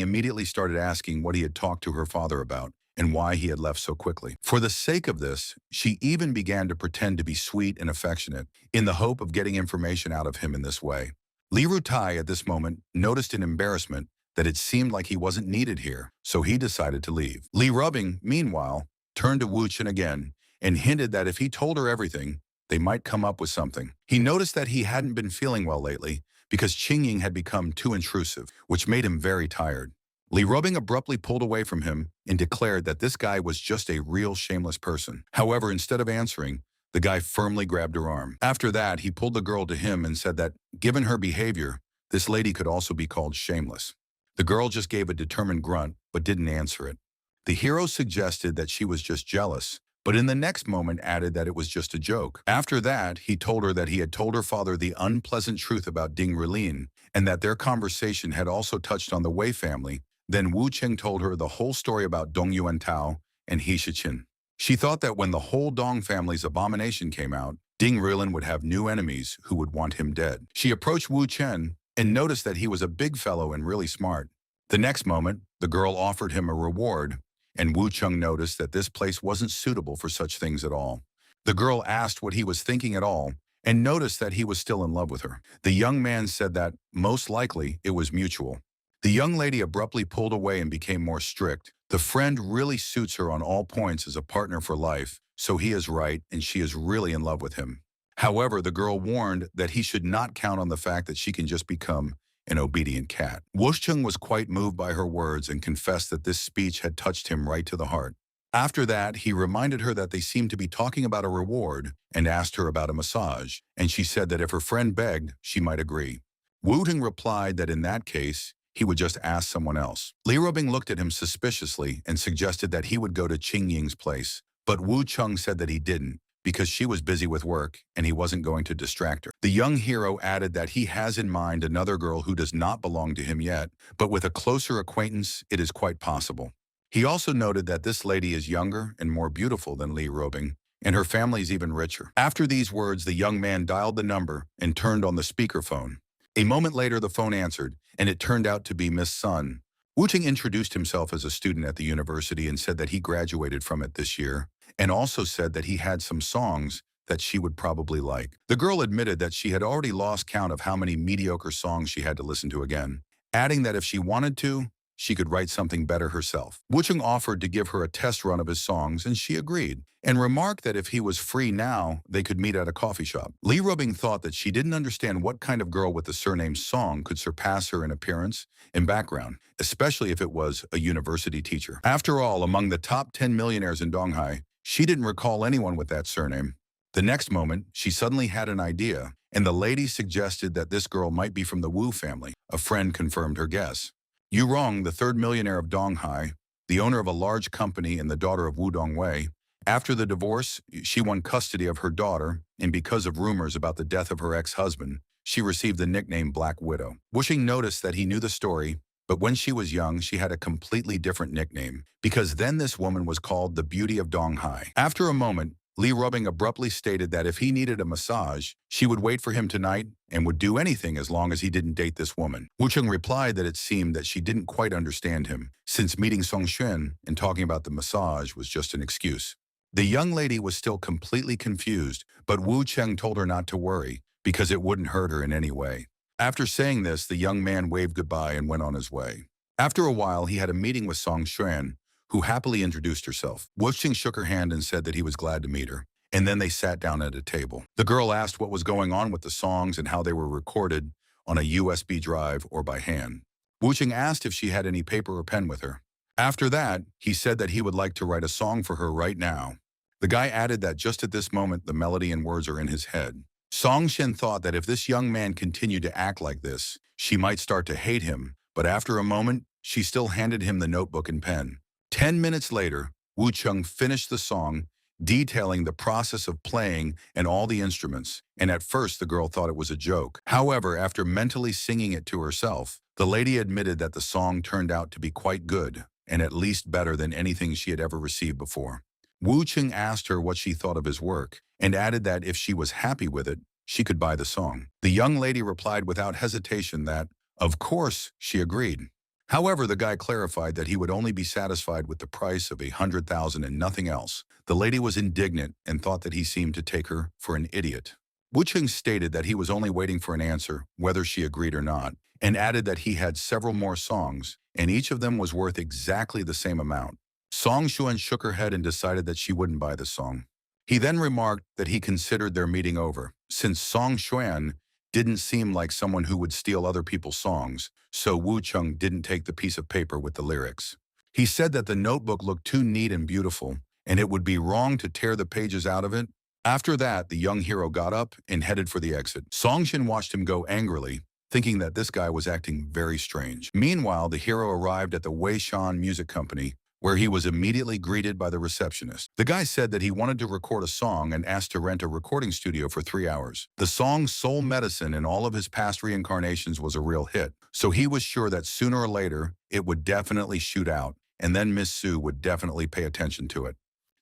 Speaker 1: immediately started asking what he had talked to her father about and why he had left so quickly. For the sake of this, she even began to pretend to be sweet and affectionate in the hope of getting information out of him in this way. Li Rutai at this moment noticed in embarrassment that it seemed like he wasn't needed here, so he decided to leave. Li Robing, meanwhile, turned to Wu Chen again and hinted that if he told her everything, they might come up with something. He noticed that he hadn't been feeling well lately because Qingying had become too intrusive, which made him very tired. Li Robing abruptly pulled away from him and declared that this guy was just a real shameless person. However, instead of answering, the guy firmly grabbed her arm. After that, he pulled the girl to him and said that, given her behavior, this lady could also be called shameless. The girl just gave a determined grunt, but didn't answer it. The hero suggested that she was just jealous, but in the next moment added that it was just a joke. After that, he told her that he had told her father the unpleasant truth about Ding Rilin, and that their conversation had also touched on the Wei family. Then Wu Cheng told her the whole story about Dong Yuan Tao and He Shiqin. She thought that when the whole Dong family's abomination came out, Ding Rilin would have new enemies who would want him dead. She approached Wu Chen and noticed that he was a big fellow and really smart. The next moment, the girl offered him a reward, and Wu Cheng noticed that this place wasn't suitable for such things at all. The girl asked what he was thinking at all, and noticed that he was still in love with her. The young man said that, most likely, it was mutual. The young lady abruptly pulled away and became more strict. The friend really suits her on all points as a partner for life, so he is right and she is really in love with him. However, the girl warned that he should not count on the fact that she can just become an obedient cat. Woochung was quite moved by her words and confessed that this speech had touched him right to the heart. After that, he reminded her that they seemed to be talking about a reward and asked her about a massage, and she said that if her friend begged, she might agree. Wooting replied that in that case, he would just ask someone else. Li Robing looked at him suspiciously and suggested that he would go to Qing Ying's place, but Wu Chung said that he didn't, because she was busy with work and he wasn't going to distract her. The young hero added that he has in mind another girl who does not belong to him yet, but with a closer acquaintance, it is quite possible. He also noted that this lady is younger and more beautiful than Li Robing, and her family is even richer. After these words, the young man dialed the number and turned on the speakerphone. A moment later, the phone answered, and it turned out to be Miss Sun. Wu Ting introduced himself as a student at the university and said that he graduated from it this year, and also said that he had some songs that she would probably like. The girl admitted that she had already lost count of how many mediocre songs she had to listen to again, adding that if she wanted to, she could write something better herself. Woochung offered to give her a test run of his songs, and she agreed, and remarked that if he was free now, they could meet at a coffee shop. Li Robing thought that she didn't understand what kind of girl with the surname Song could surpass her in appearance and background, especially if it was a university teacher. After all, among the top 10 millionaires in Donghai, she didn't recall anyone with that surname. The next moment, she suddenly had an idea, and the lady suggested that this girl might be from the Wu family. A friend confirmed her guess. Yu Rong, the third millionaire of Donghai, the owner of a large company and the daughter of Wu Dongwei, after the divorce, she won custody of her daughter, and because of rumors about the death of her ex-husband, she received the nickname Black Widow. Wuxing noticed that he knew the story, but when she was young, she had a completely different nickname, because then this woman was called the Beauty of Donghai. After a moment, Li Robing abruptly stated that if he needed a massage, she would wait for him tonight and would do anything as long as he didn't date this woman. Wu Chung replied that it seemed that she didn't quite understand him, since meeting Song Xuan and talking about the massage was just an excuse. The young lady was still completely confused, but Wu Cheng told her not to worry, because it wouldn't hurt her in any way. After saying this, the young man waved goodbye and went on his way. After a while, he had a meeting with Song Xuan, who happily introduced herself. Wu Cheng shook her hand and said that he was glad to meet her, and then they sat down at a table. The girl asked what was going on with the songs and how they were recorded on a USB drive or by hand. Wu Cheng asked if she had any paper or pen with her. After that, he said that he would like to write a song for her right now. The guy added that just at this moment, the melody and words are in his head. Song Shen thought that if this young man continued to act like this, she might start to hate him, but after a moment, she still handed him the notebook and pen. 10 minutes later, Wu Chung finished the song, detailing the process of playing and all the instruments, and at first the girl thought it was a joke. However, after mentally singing it to herself, the lady admitted that the song turned out to be quite good, and at least better than anything she had ever received before. Wu Chung asked her what she thought of his work, and added that if she was happy with it, she could buy the song. The young lady replied without hesitation that, of course, she agreed. However, the guy clarified that he would only be satisfied with the price of 100,000 and nothing else. The lady was indignant and thought that he seemed to take her for an idiot. Wu Cheng stated that he was only waiting for an answer, whether she agreed or not, and added that he had several more songs, and each of them was worth exactly the same amount. Song Xuan shook her head and decided that she wouldn't buy the song. He then remarked that he considered their meeting over, since Song Xuan didn't seem like someone who would steal other people's songs, so Wu Chung didn't take the piece of paper with the lyrics. He said that the notebook looked too neat and beautiful, and it would be wrong to tear the pages out of it. After that, the young hero got up and headed for the exit. Song Shin watched him go angrily, thinking that this guy was acting very strange. Meanwhile, the hero arrived at the Wei Shan Music Company, where he was immediately greeted by the receptionist. The guy said that he wanted to record a song and asked to rent a recording studio for 3 hours. The song Soul Medicine in all of his past reincarnations was a real hit, so he was sure that sooner or later it would definitely shoot out, and then Miss Sue would definitely pay attention to it.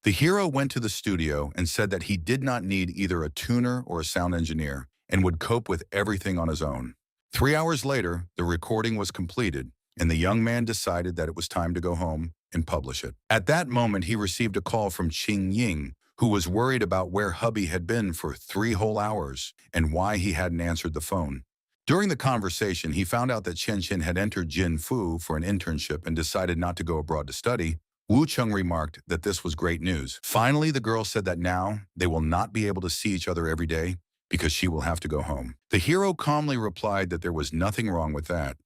Speaker 1: The hero went to the studio and said that he did not need either a tuner or a sound engineer and would cope with everything on his own. 3 hours later, the recording was completed, and the young man decided that it was time to go home and publish it. At that moment, he received a call from Qing Ying, who was worried about where hubby had been for 3 whole hours and why he hadn't answered the phone. During the conversation, he found out that Chen Chen had entered Jin Fu for an internship and decided not to go abroad to study. Wu Chung remarked that this was great news. Finally, the girl said that now they will not be able to see each other every day because she will have to go home. The hero calmly replied that there was nothing wrong with that.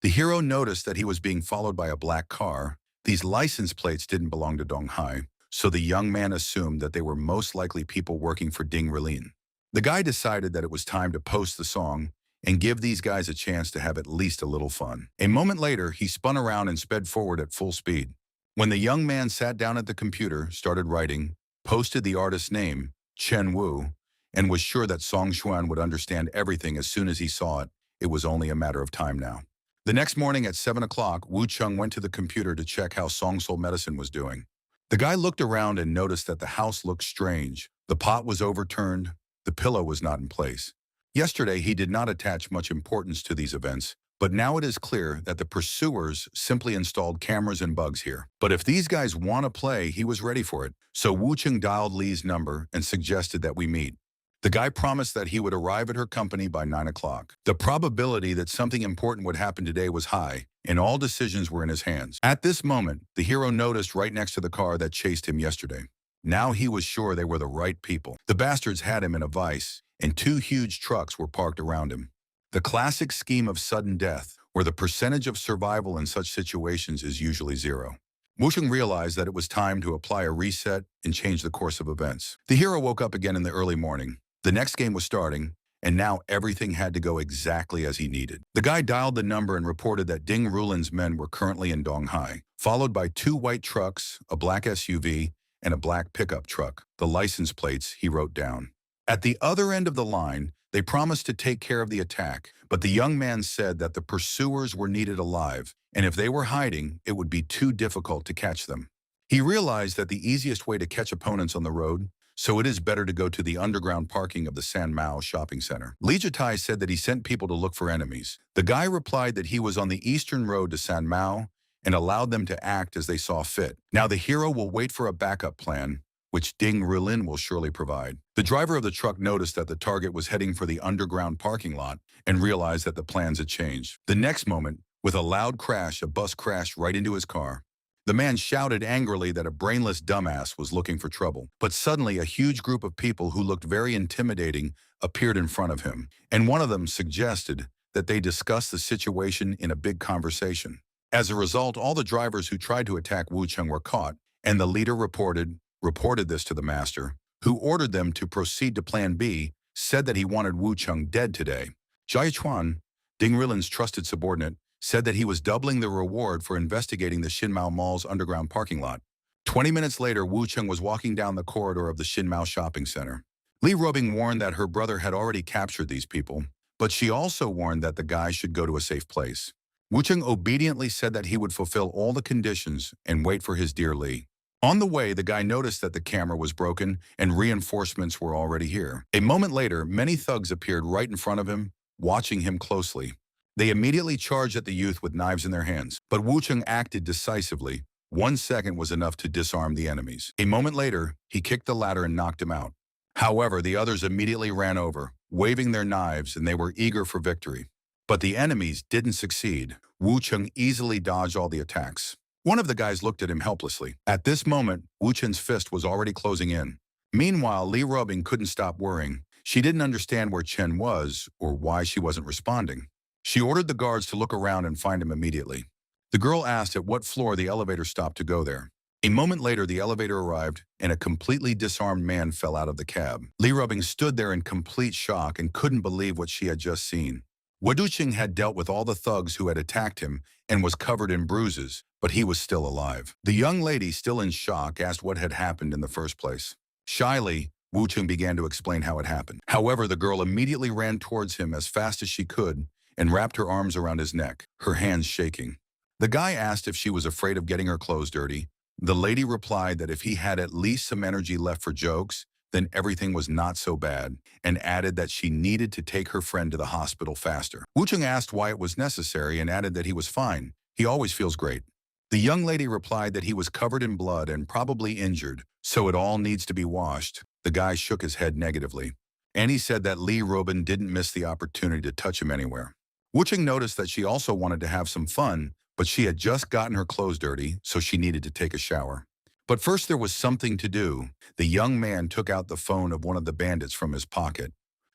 Speaker 1: The hero noticed that he was being followed by a black car. These license plates didn't belong to Donghai, so the young man assumed that they were most likely people working for Ding Rilin. The guy decided that it was time to post the song and give these guys a chance to have at least a little fun. A moment later, he spun around and sped forward at full speed. When the young man sat down at the computer, started writing, posted the artist's name, Chen Wu, and was sure that Song Xuan would understand everything as soon as he saw it, it was only a matter of time now. The next morning at 7 o'clock, Wu Cheng went to the computer to check how Song Soul Medicine was doing. The guy looked around and noticed that the house looked strange. The pot was overturned. The pillow was not in place. Yesterday, he did not attach much importance to these events, but now it is clear that the pursuers simply installed cameras and bugs here. But if these guys want to play, he was ready for it. So Wu Cheng dialed Li's number and suggested that we meet. The guy promised that he would arrive at her company by 9 o'clock. The probability that something important would happen today was high, and all decisions were in his hands. At this moment, the hero noticed right next to the car that chased him yesterday. Now he was sure they were the right people. The bastards had him in a vice, and 2 huge trucks were parked around him. The classic scheme of sudden death, where the percentage of survival in such situations is usually 0. Wu Cheng realized that it was time to apply a reset and change the course of events. The hero woke up again in the early morning. The next game was starting, and now everything had to go exactly as he needed. The guy dialed the number and reported that Ding Rulin's men were currently in Donghai, followed by 2 white trucks, a black SUV, and a black pickup truck. The license plates he wrote down. At the other end of the line, they promised to take care of the attack, but the young man said that the pursuers were needed alive, and if they were hiding, it would be too difficult to catch them. He realized that the easiest way to catch opponents on the road, so it is better to go to the underground parking of the San Mao shopping center. Li Jitai said that he sent people to look for enemies. The guy replied that he was on the eastern road to San Mao and allowed them to act as they saw fit. Now the hero will wait for a backup plan, which Ding Rilin will surely provide. The driver of the truck noticed that the target was heading for the underground parking lot and realized that the plans had changed. The next moment, with a loud crash, a bus crashed right into his car. The man shouted angrily that a brainless dumbass was looking for trouble. But suddenly, a huge group of people who looked very intimidating appeared in front of him, and one of them suggested that they discuss the situation in a big conversation. As a result, all the drivers who tried to attack Wu Cheng were caught, and the leader reported this to the master, who ordered them to proceed to Plan B, said that he wanted Wu Cheng dead today. Jia Chuan, Ding Rilin's trusted subordinate, said that he was doubling the reward for investigating the Xinmao Mall's underground parking lot. 20 minutes later, Wu Cheng was walking down the corridor of the Xinmao shopping center. Li Robing warned that her brother had already captured these people, but she also warned that the guy should go to a safe place. Wu Cheng obediently said that he would fulfill all the conditions and wait for his dear Li. On the way, the guy noticed that the camera was broken and reinforcements were already here. A moment later, many thugs appeared right in front of him, watching him closely. They immediately charged at the youth with knives in their hands, but Wu Cheng acted decisively. 1 second was enough to disarm the enemies. A moment later, he kicked the ladder and knocked him out. However, the others immediately ran over, waving their knives, and they were eager for victory. But the enemies didn't succeed. Wu Cheng easily dodged all the attacks. One of the guys looked at him helplessly. At this moment, Wu Chen's fist was already closing in. Meanwhile, Li Robing couldn't stop worrying. She didn't understand where Chen was or why she wasn't responding. She ordered the guards to look around and find him immediately. The girl asked at what floor the elevator stopped to go there. A moment later, the elevator arrived, and a completely disarmed man fell out of the cab. Li Robing stood there in complete shock and couldn't believe what she had just seen. Wu Duqing had dealt with all the thugs who had attacked him and was covered in bruises, but he was still alive. The young lady, still in shock, asked what had happened in the first place. Shyly, Wu Cheng began to explain how it happened. However, the girl immediately ran towards him as fast as she could and wrapped her arms around his neck, her hands shaking. The guy asked if she was afraid of getting her clothes dirty. The lady replied that if he had at least some energy left for jokes, then everything was not so bad, and added that she needed to take her friend to the hospital faster. Wu Cheng asked why it was necessary and added that he was fine. He always feels great. The young lady replied that he was covered in blood and probably injured, so it all needs to be washed. The guy shook his head negatively. And he said that Li Robin didn't miss the opportunity to touch him anywhere. Wu Cheng noticed that she also wanted to have some fun, but she had just gotten her clothes dirty, so she needed to take a shower. But first there was something to do. The young man took out the phone of one of the bandits from his pocket.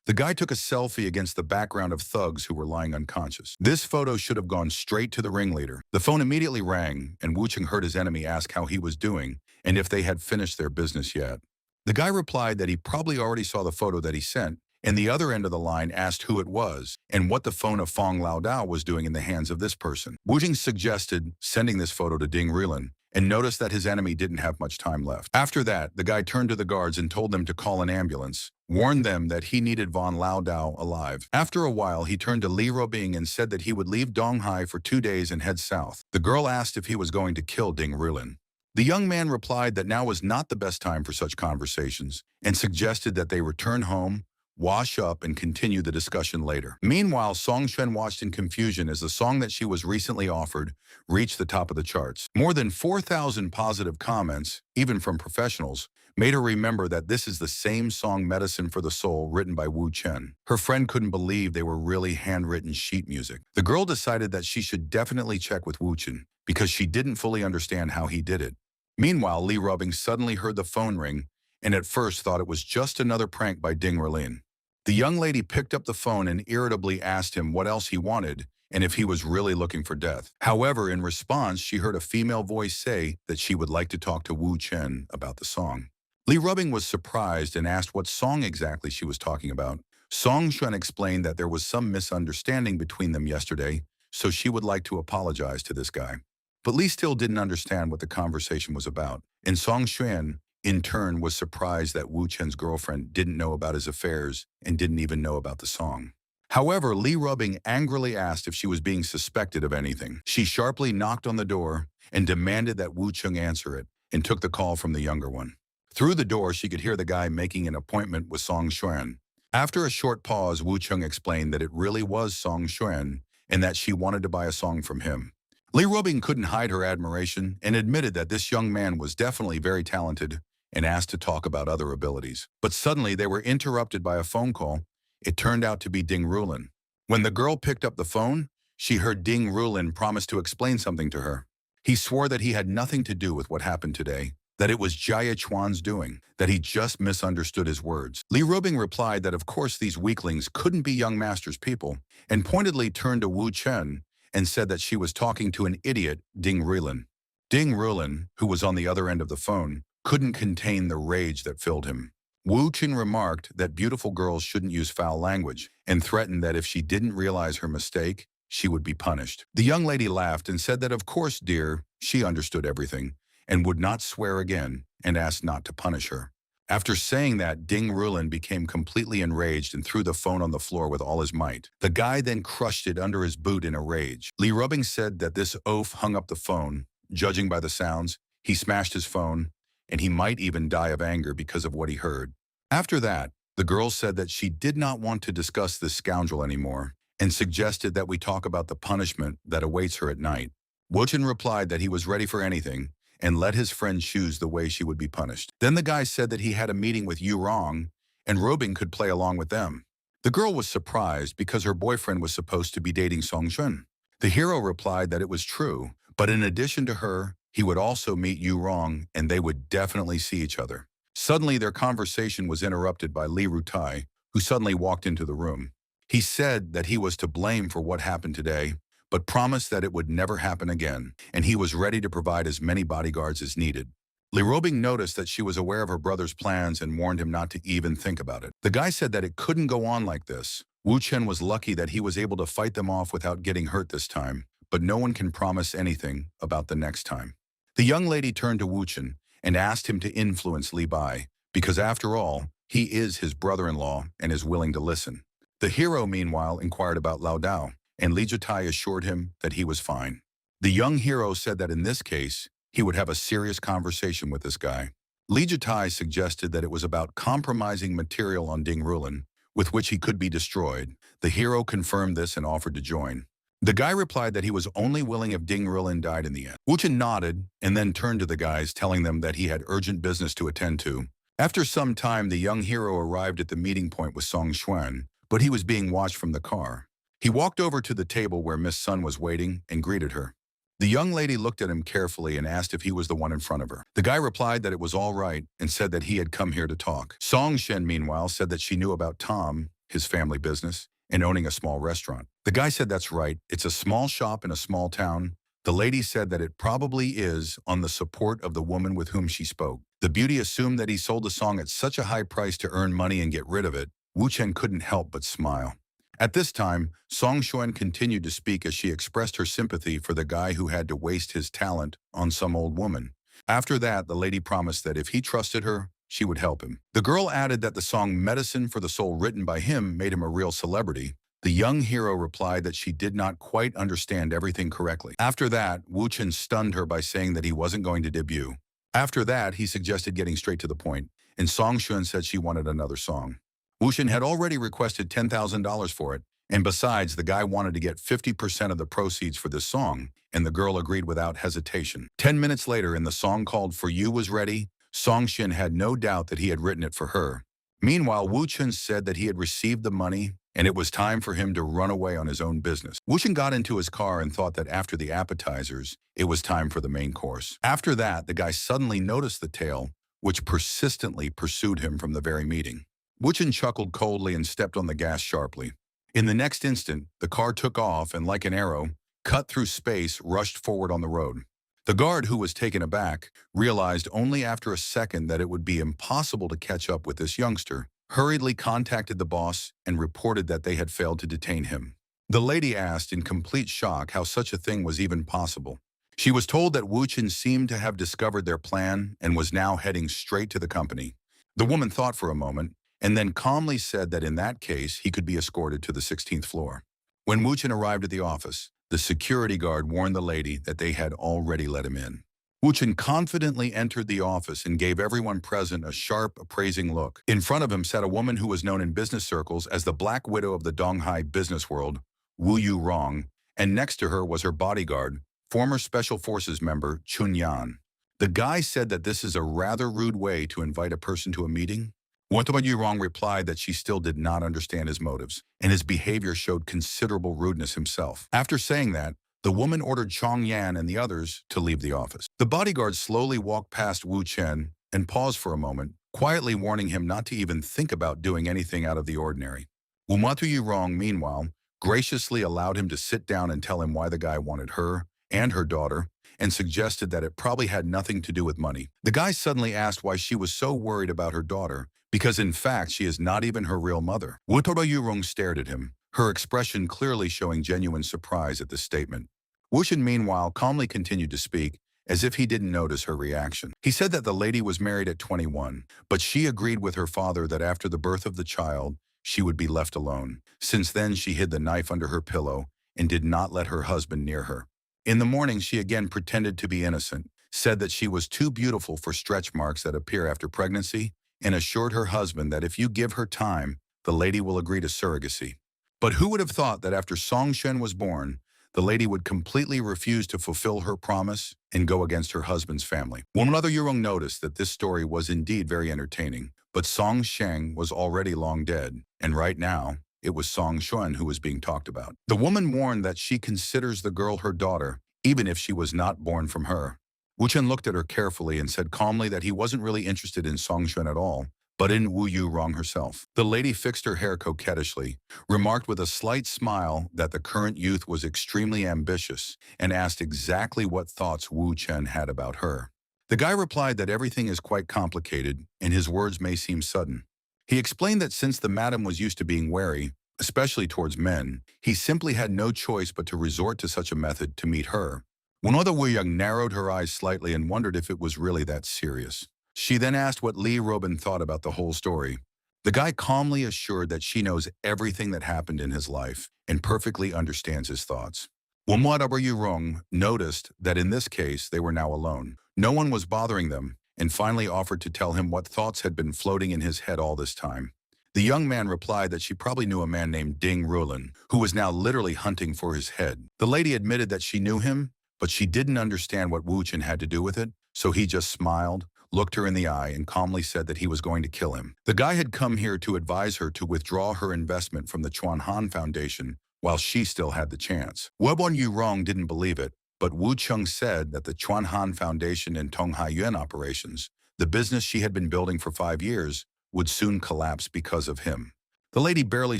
Speaker 1: The guy took a selfie against the background of thugs who were lying unconscious. This photo should have gone straight to the ringleader. The phone immediately rang, and Wu Cheng heard his enemy ask how he was doing and if they had finished their business yet. The guy replied that he probably already saw the photo that he sent, and the other end of the line asked who it was and what the phone of Fong Lao Dao was doing in the hands of this person. Wu Jing suggested sending this photo to Ding Rilin and noticed that his enemy didn't have much time left. After that, the guy turned to the guards and told them to call an ambulance, warned them that he needed Von Lao Dao alive. After a while, he turned to Li Robing and said that he would leave Donghai for 2 days and head south. The girl asked if he was going to kill Ding Rilin. The young man replied that now was not the best time for such conversations and suggested that they return home, wash up, and continue the discussion later. Meanwhile, Song Xuan watched in confusion as the song that she was recently offered reached the top of the charts. More than 4,000 positive comments, even from professionals, made her remember that this is the same song Medicine for the Soul written by Wu Chen. Her friend couldn't believe they were really handwritten sheet music. The girl decided that she should definitely check with Wu Chen because she didn't fully understand how he did it. Meanwhile, Li Rubbing suddenly heard the phone ring and at first thought it was just another prank by Ding Rilin. The young lady picked up the phone and irritably asked him what else he wanted and if he was really looking for death. However, in response, she heard a female voice say that she would like to talk to Wu Chen about the song. Li Rubbing was surprised and asked what song exactly she was talking about. Song Xuan explained that there was some misunderstanding between them yesterday, so she would like to apologize to this guy. But Li still didn't understand what the conversation was about, and Song Xuan, in turn, was surprised that Wu Chen's girlfriend didn't know about his affairs and didn't even know about the song. However, Li Rubbing angrily asked if she was being suspected of anything. She sharply knocked on the door and demanded that Wu Cheng answer it and took the call from the younger one. Through the door, she could hear the guy making an appointment with Song Xuan. After a short pause, Wu Cheng explained that it really was Song Xuan and that she wanted to buy a song from him. Li Rubbing couldn't hide her admiration and admitted that this young man was definitely very talented and asked to talk about other abilities. But suddenly they were interrupted by a phone call. It turned out to be Ding Rilin. When the girl picked up the phone, she heard Ding Rilin promise to explain something to her. He swore that he had nothing to do with what happened today, that it was Jia Chuan's doing, that he just misunderstood his words. Li Rubbing replied that of course these weaklings couldn't be young master's people, and pointedly turned to Wu Chen and said that she was talking to an idiot, Ding Rilin. Ding Rilin, who was on the other end of the phone, couldn't contain the rage that filled him. Wu Chen remarked that beautiful girls shouldn't use foul language and threatened that if she didn't realize her mistake, she would be punished. The young lady laughed and said that of course, dear, she understood everything and would not swear again and asked not to punish her. After saying that, Ding Rilin became completely enraged and threw the phone on the floor with all his might. The guy then crushed it under his boot in a rage. Li Rubbing said that this oaf hung up the phone. Judging by the sounds, he smashed his phone, and he might even die of anger because of what he heard. After that, the girl said that she did not want to discuss this scoundrel anymore and suggested that we talk about the punishment that awaits her at night. Wu Chen replied that he was ready for anything and let his friend choose the way she would be punished. Then the guy said that he had a meeting with Yu Rong and Robing could play along with them. The girl was surprised because her boyfriend was supposed to be dating Song Xuan. The hero replied that it was true, but in addition to her, he would also meet Yu Rong and they would definitely see each other. Suddenly, their conversation was interrupted by Li Rutai, who suddenly walked into the room. He said that he was to blame for what happened today, but promised that it would never happen again, and he was ready to provide as many bodyguards as needed. Li Robing noticed that she was aware of her brother's plans and warned him not to even think about it. The guy said that it couldn't go on like this. Wu Chen was lucky that he was able to fight them off without getting hurt this time, but no one can promise anything about the next time. The young lady turned to Wu Chen and asked him to influence Li Bai, because after all, he is his brother-in-law and is willing to listen. The hero, meanwhile, inquired about Lao Dao, and Li Jitai assured him that he was fine. The young hero said that in this case, he would have a serious conversation with this guy. Li Jitai suggested that it was about compromising material on Ding Rilin, with which he could be destroyed. The hero confirmed this and offered to join. The guy replied that he was only willing if Ding Rilin died in the end. Wu Chen nodded and then turned to the guys, telling them that he had urgent business to attend to. After some time, the young hero arrived at the meeting point with Song Xuan, but he was being watched from the car. He walked over to the table where Miss Sun was waiting and greeted her. The young lady looked at him carefully and asked if he was the one in front of her. The guy replied that it was all right and said that he had come here to talk. Song Shen, meanwhile, said that she knew about Tom his family business, and owning a small restaurant. The guy said that's right, it's a small shop in a small town. The lady said that it probably is on the support of the woman with whom she spoke. The beauty assumed that he sold the song at such a high price to earn money and get rid of it. Wu Chen couldn't help but smile. At this time, Song Xuan continued to speak as she expressed her sympathy for the guy who had to waste his talent on some old woman. After that, the lady promised that if he trusted her, she would help him. The girl added that the song Medicine for the Soul written by him made him a real celebrity. The young hero replied that she did not quite understand everything correctly. After that, Wu Chen stunned her by saying that he wasn't going to debut. After that, he suggested getting straight to the point, and Song Xuan said she wanted another song. Wu Chen had already requested $10,000 for it, and besides, the guy wanted to get 50% of the proceeds for this song, and the girl agreed without hesitation. 10 minutes later, and the song called For You was ready. Song Xuan had no doubt that he had written it for her. Meanwhile, Wu Chen said that he had received the money, and it was time for him to run away on his own business. Wu Chen got into his car and thought that after the appetizers, it was time for the main course. After that, the guy suddenly noticed the tail, which persistently pursued him from the very meeting. Wu Chen chuckled coldly and stepped on the gas sharply. In the next instant, the car took off and, like an arrow, cut through space, rushed forward on the road. The guard, who was taken aback, realized only after a second that it would be impossible to catch up with this youngster, hurriedly contacted the boss and reported that they had failed to detain him. The lady asked in complete shock how such a thing was even possible. She was told that Wu Chen seemed to have discovered their plan and was now heading straight to the company. The woman thought for a moment and then calmly said that in that case he could be escorted to the 16th floor. When Wu Chen arrived at the office, the security guard warned the lady that they had already let him in. Wu Chen confidently entered the office and gave everyone present a sharp, appraising look. In front of him sat a woman who was known in business circles as the Black Widow of the Donghai business world, Wu Yu Rong, and next to her was her bodyguard, former Special Forces member Chun Yan. The guy said that this is a rather rude way to invite a person to a meeting. Wu Yu Rong replied that she still did not understand his motives, and his behavior showed considerable rudeness himself. After saying that, the woman ordered Chong Yan and the others to leave the office. The bodyguard slowly walked past Wu Chen and paused for a moment, quietly warning him not to even think about doing anything out of the ordinary. Wu Yu Rong, meanwhile, graciously allowed him to sit down and tell him why the guy wanted her and her daughter, and suggested that it probably had nothing to do with money. The guy suddenly asked why she was so worried about her daughter, because in fact she is not even her real mother. Wu Yu Rong stared at him, her expression clearly showing genuine surprise at this statement. Wu Chen, meanwhile, calmly continued to speak, as if he didn't notice her reaction. He said that the lady was married at 21, but she agreed with her father that after the birth of the child, she would be left alone. Since then, she hid the knife under her pillow and did not let her husband near her. In the morning, she again pretended to be innocent, said that she was too beautiful for stretch marks that appear after pregnancy, and assured her husband that if you give her time, the lady will agree to surrogacy. But who would have thought that after Song Xuan was born, the lady would completely refuse to fulfill her promise and go against her husband's family? One other Yurong noticed that this story was indeed very entertaining, but Song Sheng was already long dead, and right now, it was Song Xuan who was being talked about. The woman warned that she considers the girl her daughter, even if she was not born from her. Wu Chen looked at her carefully and said calmly that he wasn't really interested in Song Xuan at all, but in Wu Yu Rong herself. The lady fixed her hair coquettishly, remarked with a slight smile that the current youth was extremely ambitious, and asked exactly what thoughts Wu Chen had about her. The guy replied that everything is quite complicated, and his words may seem sudden. He explained that since the madam was used to being wary, especially towards men, he simply had no choice but to resort to such a method to meet her. Wenother Wu Young narrowed her eyes slightly and wondered if it was really that serious. She then asked what Li Robin thought about the whole story. The guy calmly assured that she knows everything that happened in his life and perfectly understands his thoughts. Wenother Rong noticed that in this case they were now alone. No one was bothering them, and finally offered to tell him what thoughts had been floating in his head all this time. The young man replied that she probably knew a man named Ding Rulin, who was now literally hunting for his head. The lady admitted that she knew him, but she didn't understand what Wu Chen had to do with it, so he just smiled, looked her in the eye, and calmly said that he was going to kill him. The guy had come here to advise her to withdraw her investment from the Chuan Han Foundation while she still had the chance. Webon Yu Rong didn't believe it, but Wu Chung said that the Chuan Han Foundation and Tonghai Yuan operations, the business she had been building for 5 years, would soon collapse because of him. The lady barely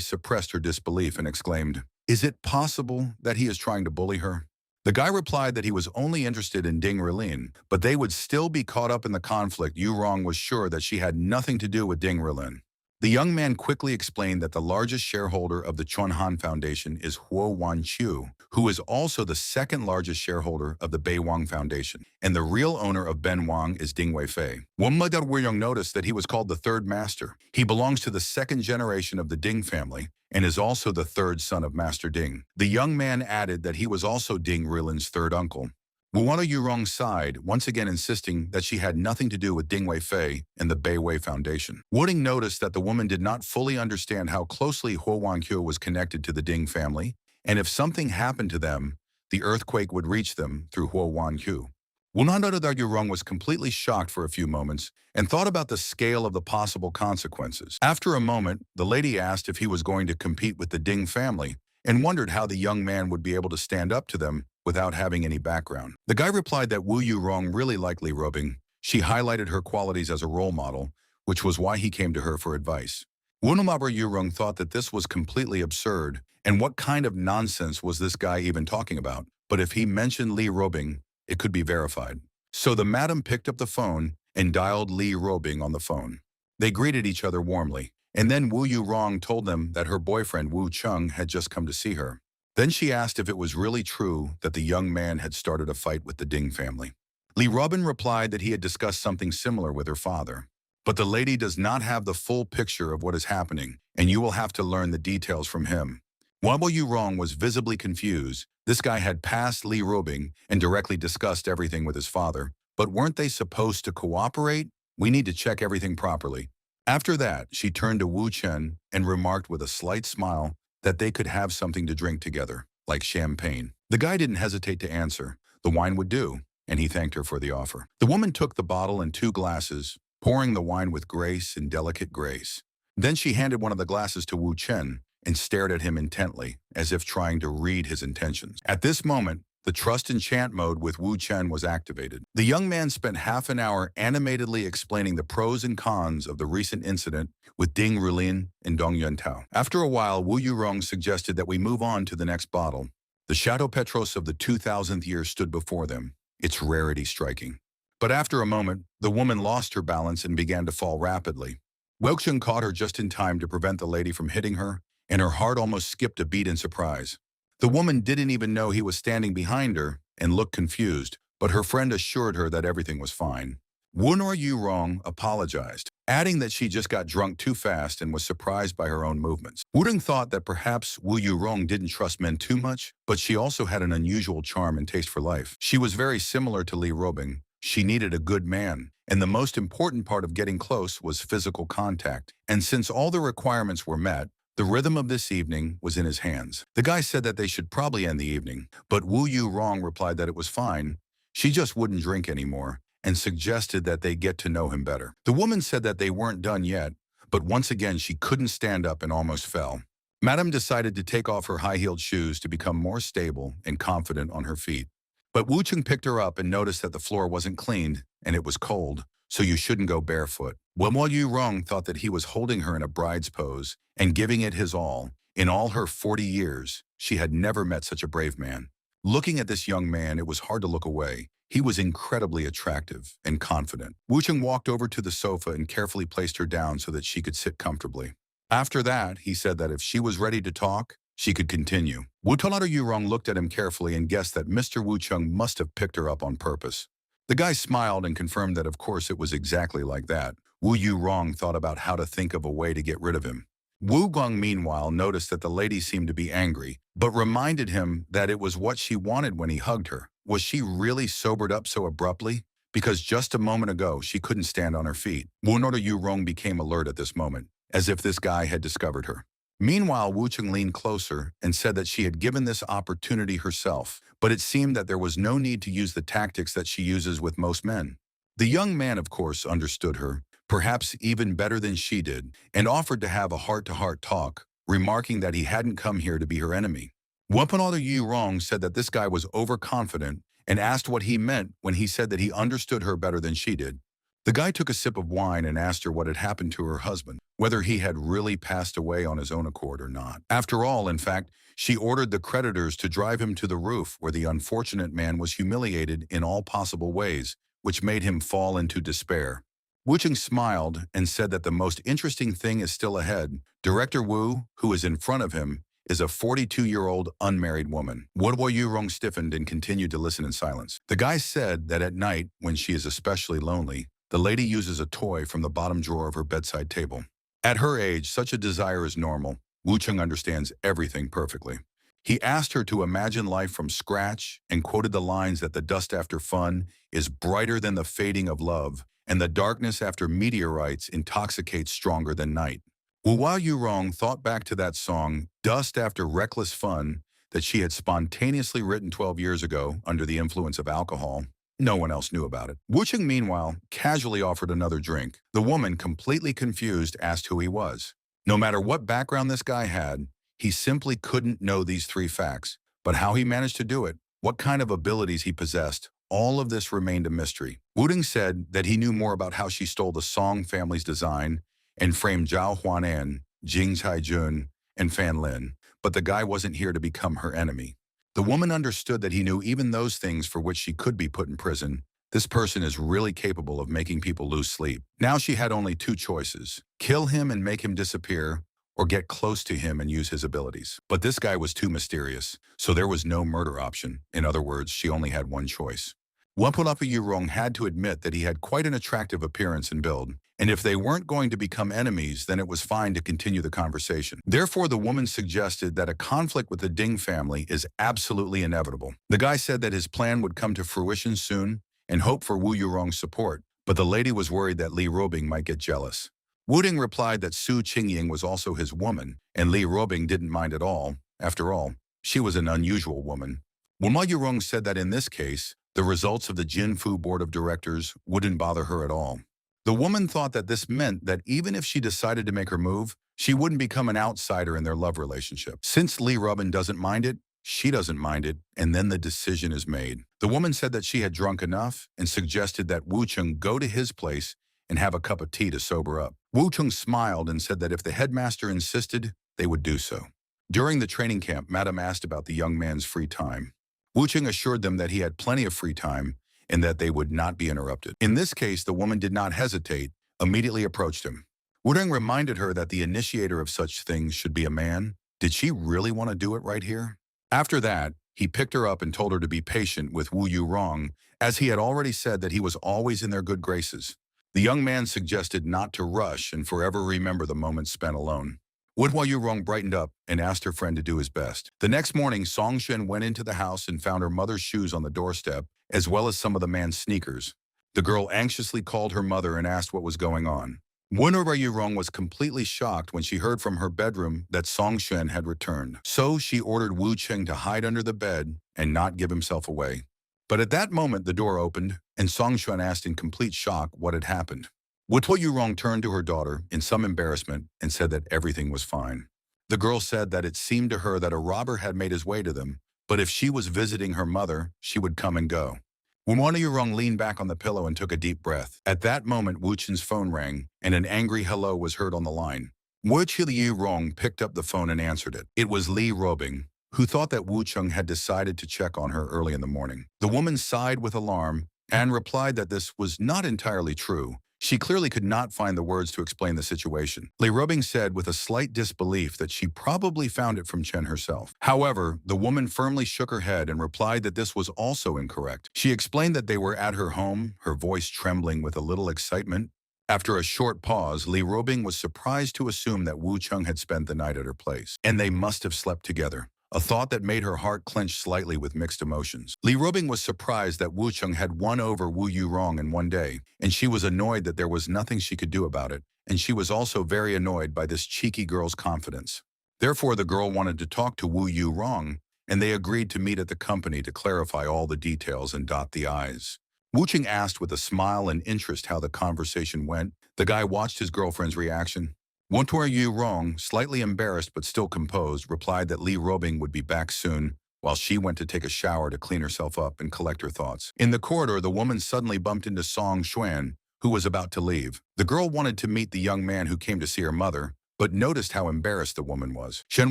Speaker 1: suppressed her disbelief and exclaimed, "Is it possible that he is trying to bully her?" The guy replied that he was only interested in Ding Rilin, but they would still be caught up in the conflict. Yu Rong was sure that she had nothing to do with Ding Rilin. The young man quickly explained that the largest shareholder of the Chunhan Foundation is Huo Wanqiu, who is also the second largest shareholder of the Beiwang Foundation, and the real owner of Ben Wang is Ding Weifei. Wen Weiyong noticed that he was called the third master. He belongs to the second generation of the Ding family, and is also the third son of Master Ding. The young man added that he was also Ding Rilin's third uncle. Wuana Yurong sighed, once again insisting that she had nothing to do with Ding Weifei and the Beiwei Foundation. Wooding noticed that the woman did not fully understand how closely Huo Wanqiu was connected to the Ding family, and if something happened to them, the earthquake would reach them through Huo Wanqiu. Wunanda Yurong was completely shocked for a few moments and thought about the scale of the possible consequences. After a moment, the lady asked if he was going to compete with the Ding family and wondered how the young man would be able to stand up to them without having any background. The guy replied that Wu Yurong really liked Li Robing. She highlighted her qualities as a role model, which was why he came to her for advice. Wunamaber Yurong thought that this was completely absurd, and what kind of nonsense was this guy even talking about? But if he mentioned Li Robing, it could be verified. So the madam picked up the phone and dialed Li Robing on the phone. They greeted each other warmly, and then Wu Yurong told them that her boyfriend Wu Chung had just come to see her. Then she asked if it was really true that the young man had started a fight with the Ding family. Li Robin replied that he had discussed something similar with her father. But the lady does not have the full picture of what is happening, and you will have to learn the details from him. Wabo Yurong was visibly confused. This guy had passed Li Robing and directly discussed everything with his father. But weren't they supposed to cooperate? We need to check everything properly. After that, she turned to Wu Chen and remarked with a slight smile that they could have something to drink together, like champagne. The guy didn't hesitate to answer. The wine would do, and he thanked her for the offer. The woman took the bottle and 2 glasses, pouring the wine with grace and delicate grace. Then she handed one of the glasses to Wu Chen and stared at him intently, as if trying to read his intentions. At this moment, the trust and chant mode with Wu Chen was activated. The young man spent half an hour animatedly explaining the pros and cons of the recent incident with Ding Rilin and Dong Yuntao. After a while, Wu Yurong suggested that we move on to the next bottle. The Chateau Petros of the 2000th year stood before them, its rarity striking. But after a moment, the woman lost her balance and began to fall rapidly. Welchun caught her just in time to prevent the lady from hitting her, and her heart almost skipped a beat in surprise. The woman didn't even know he was standing behind her and looked confused, but her friend assured her that everything was fine. Wunor Yurong apologized, adding that she just got drunk too fast and was surprised by her own movements. Wudong thought that perhaps Wu Yurong didn't trust men too much, but she also had an unusual charm and taste for life. She was very similar to Li Robing. She needed a good man, and the most important part of getting close was physical contact. And since all the requirements were met, the rhythm of this evening was in his hands. The guy said that they should probably end the evening, but Wu Yurong replied that it was fine. She just wouldn't drink anymore, and suggested that they get to know him better. The woman said that they weren't done yet, but once again she couldn't stand up and almost fell. Madame decided to take off her high-heeled shoes to become more stable and confident on her feet. But Wu Chung picked her up and noticed that the floor wasn't cleaned, and it was cold, so you shouldn't go barefoot. Mo Yurong thought that he was holding her in a bride's pose and giving it his all. In all her 40 years, she had never met such a brave man. Looking at this young man, it was hard to look away. He was incredibly attractive and confident. Wu Chung walked over to the sofa and carefully placed her down so that she could sit comfortably. After that, he said that if she was ready to talk, she could continue. Wu Talada Yurong looked at him carefully and guessed that Mr. Wu Chung must have picked her up on purpose. The guy smiled and confirmed that of course it was exactly like that. Wu Yurong thought about how to think of a way to get rid of him. Wu Gong meanwhile noticed that the lady seemed to be angry, but reminded him that it was what she wanted when he hugged her. Was she really sobered up so abruptly? Because just a moment ago, she couldn't stand on her feet. Wu Noda Yurong became alert at this moment, as if this guy had discovered her. Meanwhile, Wu Chung leaned closer and said that she had given this opportunity herself, but it seemed that there was no need to use the tactics that she uses with most men. The young man, of course, understood her, perhaps even better than she did, and offered to have a heart-to-heart talk, remarking that he hadn't come here to be her enemy. Wapanada Yurong said that this guy was overconfident and asked what he meant when he said that he understood her better than she did. The guy took a sip of wine and asked her what had happened to her husband. whether he had really passed away on his own accord or not. After all, in fact, she ordered the creditors to drive him to the roof where the unfortunate man was humiliated in all possible ways, which made him fall into despair. Wu Cheng smiled and said that the most interesting thing is still ahead. Director Wu, who is in front of him, is a 42-year-old unmarried woman. Wu Yurong stiffened and continued to listen in silence. The guy said that at night, when she is especially lonely, the lady uses a toy from the bottom drawer of her bedside table. At her age, such a desire is normal. Wu Cheng understands everything perfectly. He asked her to imagine life from scratch and quoted the lines that the dust after fun is brighter than the fading of love, and the darkness after meteorites intoxicates stronger than night. Wu Yurong thought back to that song, Dust After Reckless Fun, that she had spontaneously written 12 years ago under the influence of alcohol. No one else knew about it. Wu Cheng, meanwhile, casually offered another drink. The woman, completely confused, asked who he was. No matter what background this guy had, he simply couldn't know these three facts. But how he managed to do it, what kind of abilities he possessed, all of this remained a mystery. Wu Cheng said that he knew more about how she stole the Song family's design and framed Zhao Huanan, Jing Chaijun, and Fan Lin, but the guy wasn't here to become her enemy. The woman understood that he knew even those things for which she could be put in prison. This person is really capable of making people lose sleep. Now she had only two choices: kill him and make him disappear, or get close to him and use his abilities. But this guy was too mysterious, so there was no murder option. In other words, she only had one choice. Wu Yurong had to admit that he had quite an attractive appearance and build, and if they weren't going to become enemies, then it was fine to continue the conversation. Therefore, the woman suggested that a conflict with the Ding family is absolutely inevitable. The guy said that his plan would come to fruition soon and hoped for Wu Yurong's support, but the lady was worried that Li Robing might get jealous. Wu Ding replied that Su Qingying was also his woman, and Li Robing didn't mind at all. After all, she was an unusual woman. Wu Yurong said that in this case, the results of the Jinfu Board of Directors wouldn't bother her at all. The woman thought that this meant that even if she decided to make her move, she wouldn't become an outsider in their love relationship. Since Li Robin doesn't mind it, she doesn't mind it, and then the decision is made. The woman said that she had drunk enough and suggested that Wu Cheng go to his place and have a cup of tea to sober up. Wu Cheng smiled and said that if the headmaster insisted, they would do so. During the training camp, Madame asked about the young man's free time. Wu Cheng assured them that he had plenty of free time and that they would not be interrupted. In this case, the woman did not hesitate, immediately approached him. Wu Cheng reminded her that the initiator of such things should be a man. Did she really want to do it right here? After that, he picked her up and told her to be patient with Wu Yurong, as he had already said that he was always in their good graces. The young man suggested not to rush and forever remember the moments spent alone. Wu Yurong brightened up and asked her friend to do his best. The next morning, Song Shen went into the house and found her mother's shoes on the doorstep, as well as some of the man's sneakers. The girl anxiously called her mother and asked what was going on. Wu Yurong was completely shocked when she heard from her bedroom that Song Shen had returned. So she ordered Wu Cheng to hide under the bed and not give himself away. But at that moment, the door opened, and Song Shen asked in complete shock what had happened. Wu Yurong turned to her daughter in some embarrassment and said that everything was fine. The girl said that it seemed to her that a robber had made his way to them, but if she was visiting her mother, she would come and go. Wu Yurong leaned back on the pillow and took a deep breath. At that moment, Wu Chen's phone rang, and an angry hello was heard on the line. Wu Yurong picked up the phone and answered it. It was Li Robing, who thought that Wu Cheng had decided to check on her early in the morning. The woman sighed with alarm and replied that this was not entirely true. She clearly could not find the words to explain the situation. Li Robing said with a slight disbelief that she probably found it from Chen herself. However, the woman firmly shook her head and replied that this was also incorrect. She explained that they were at her home, her voice trembling with a little excitement. After a short pause, Li Robing was surprised to assume that Wu Cheng had spent the night at her place, and they must have slept together. A thought that made her heart clench slightly with mixed emotions. Li Robing was surprised that Wu Cheng had won over Wu Yurong in one day, and she was annoyed that there was nothing she could do about it, and she was also very annoyed by this cheeky girl's confidence. Therefore, the girl wanted to talk to Wu Yurong, and they agreed to meet at the company to clarify all the details and dot the I's. Wu Cheng asked with a smile and interest how the conversation went. The guy watched his girlfriend's reaction. Wu Yurong, slightly embarrassed but still composed, replied that Li Robing would be back soon, while she went to take a shower to clean herself up and collect her thoughts. In the corridor, the woman suddenly bumped into Song Xuan, who was about to leave. The girl wanted to meet the young man who came to see her mother, but noticed how embarrassed the woman was. Shen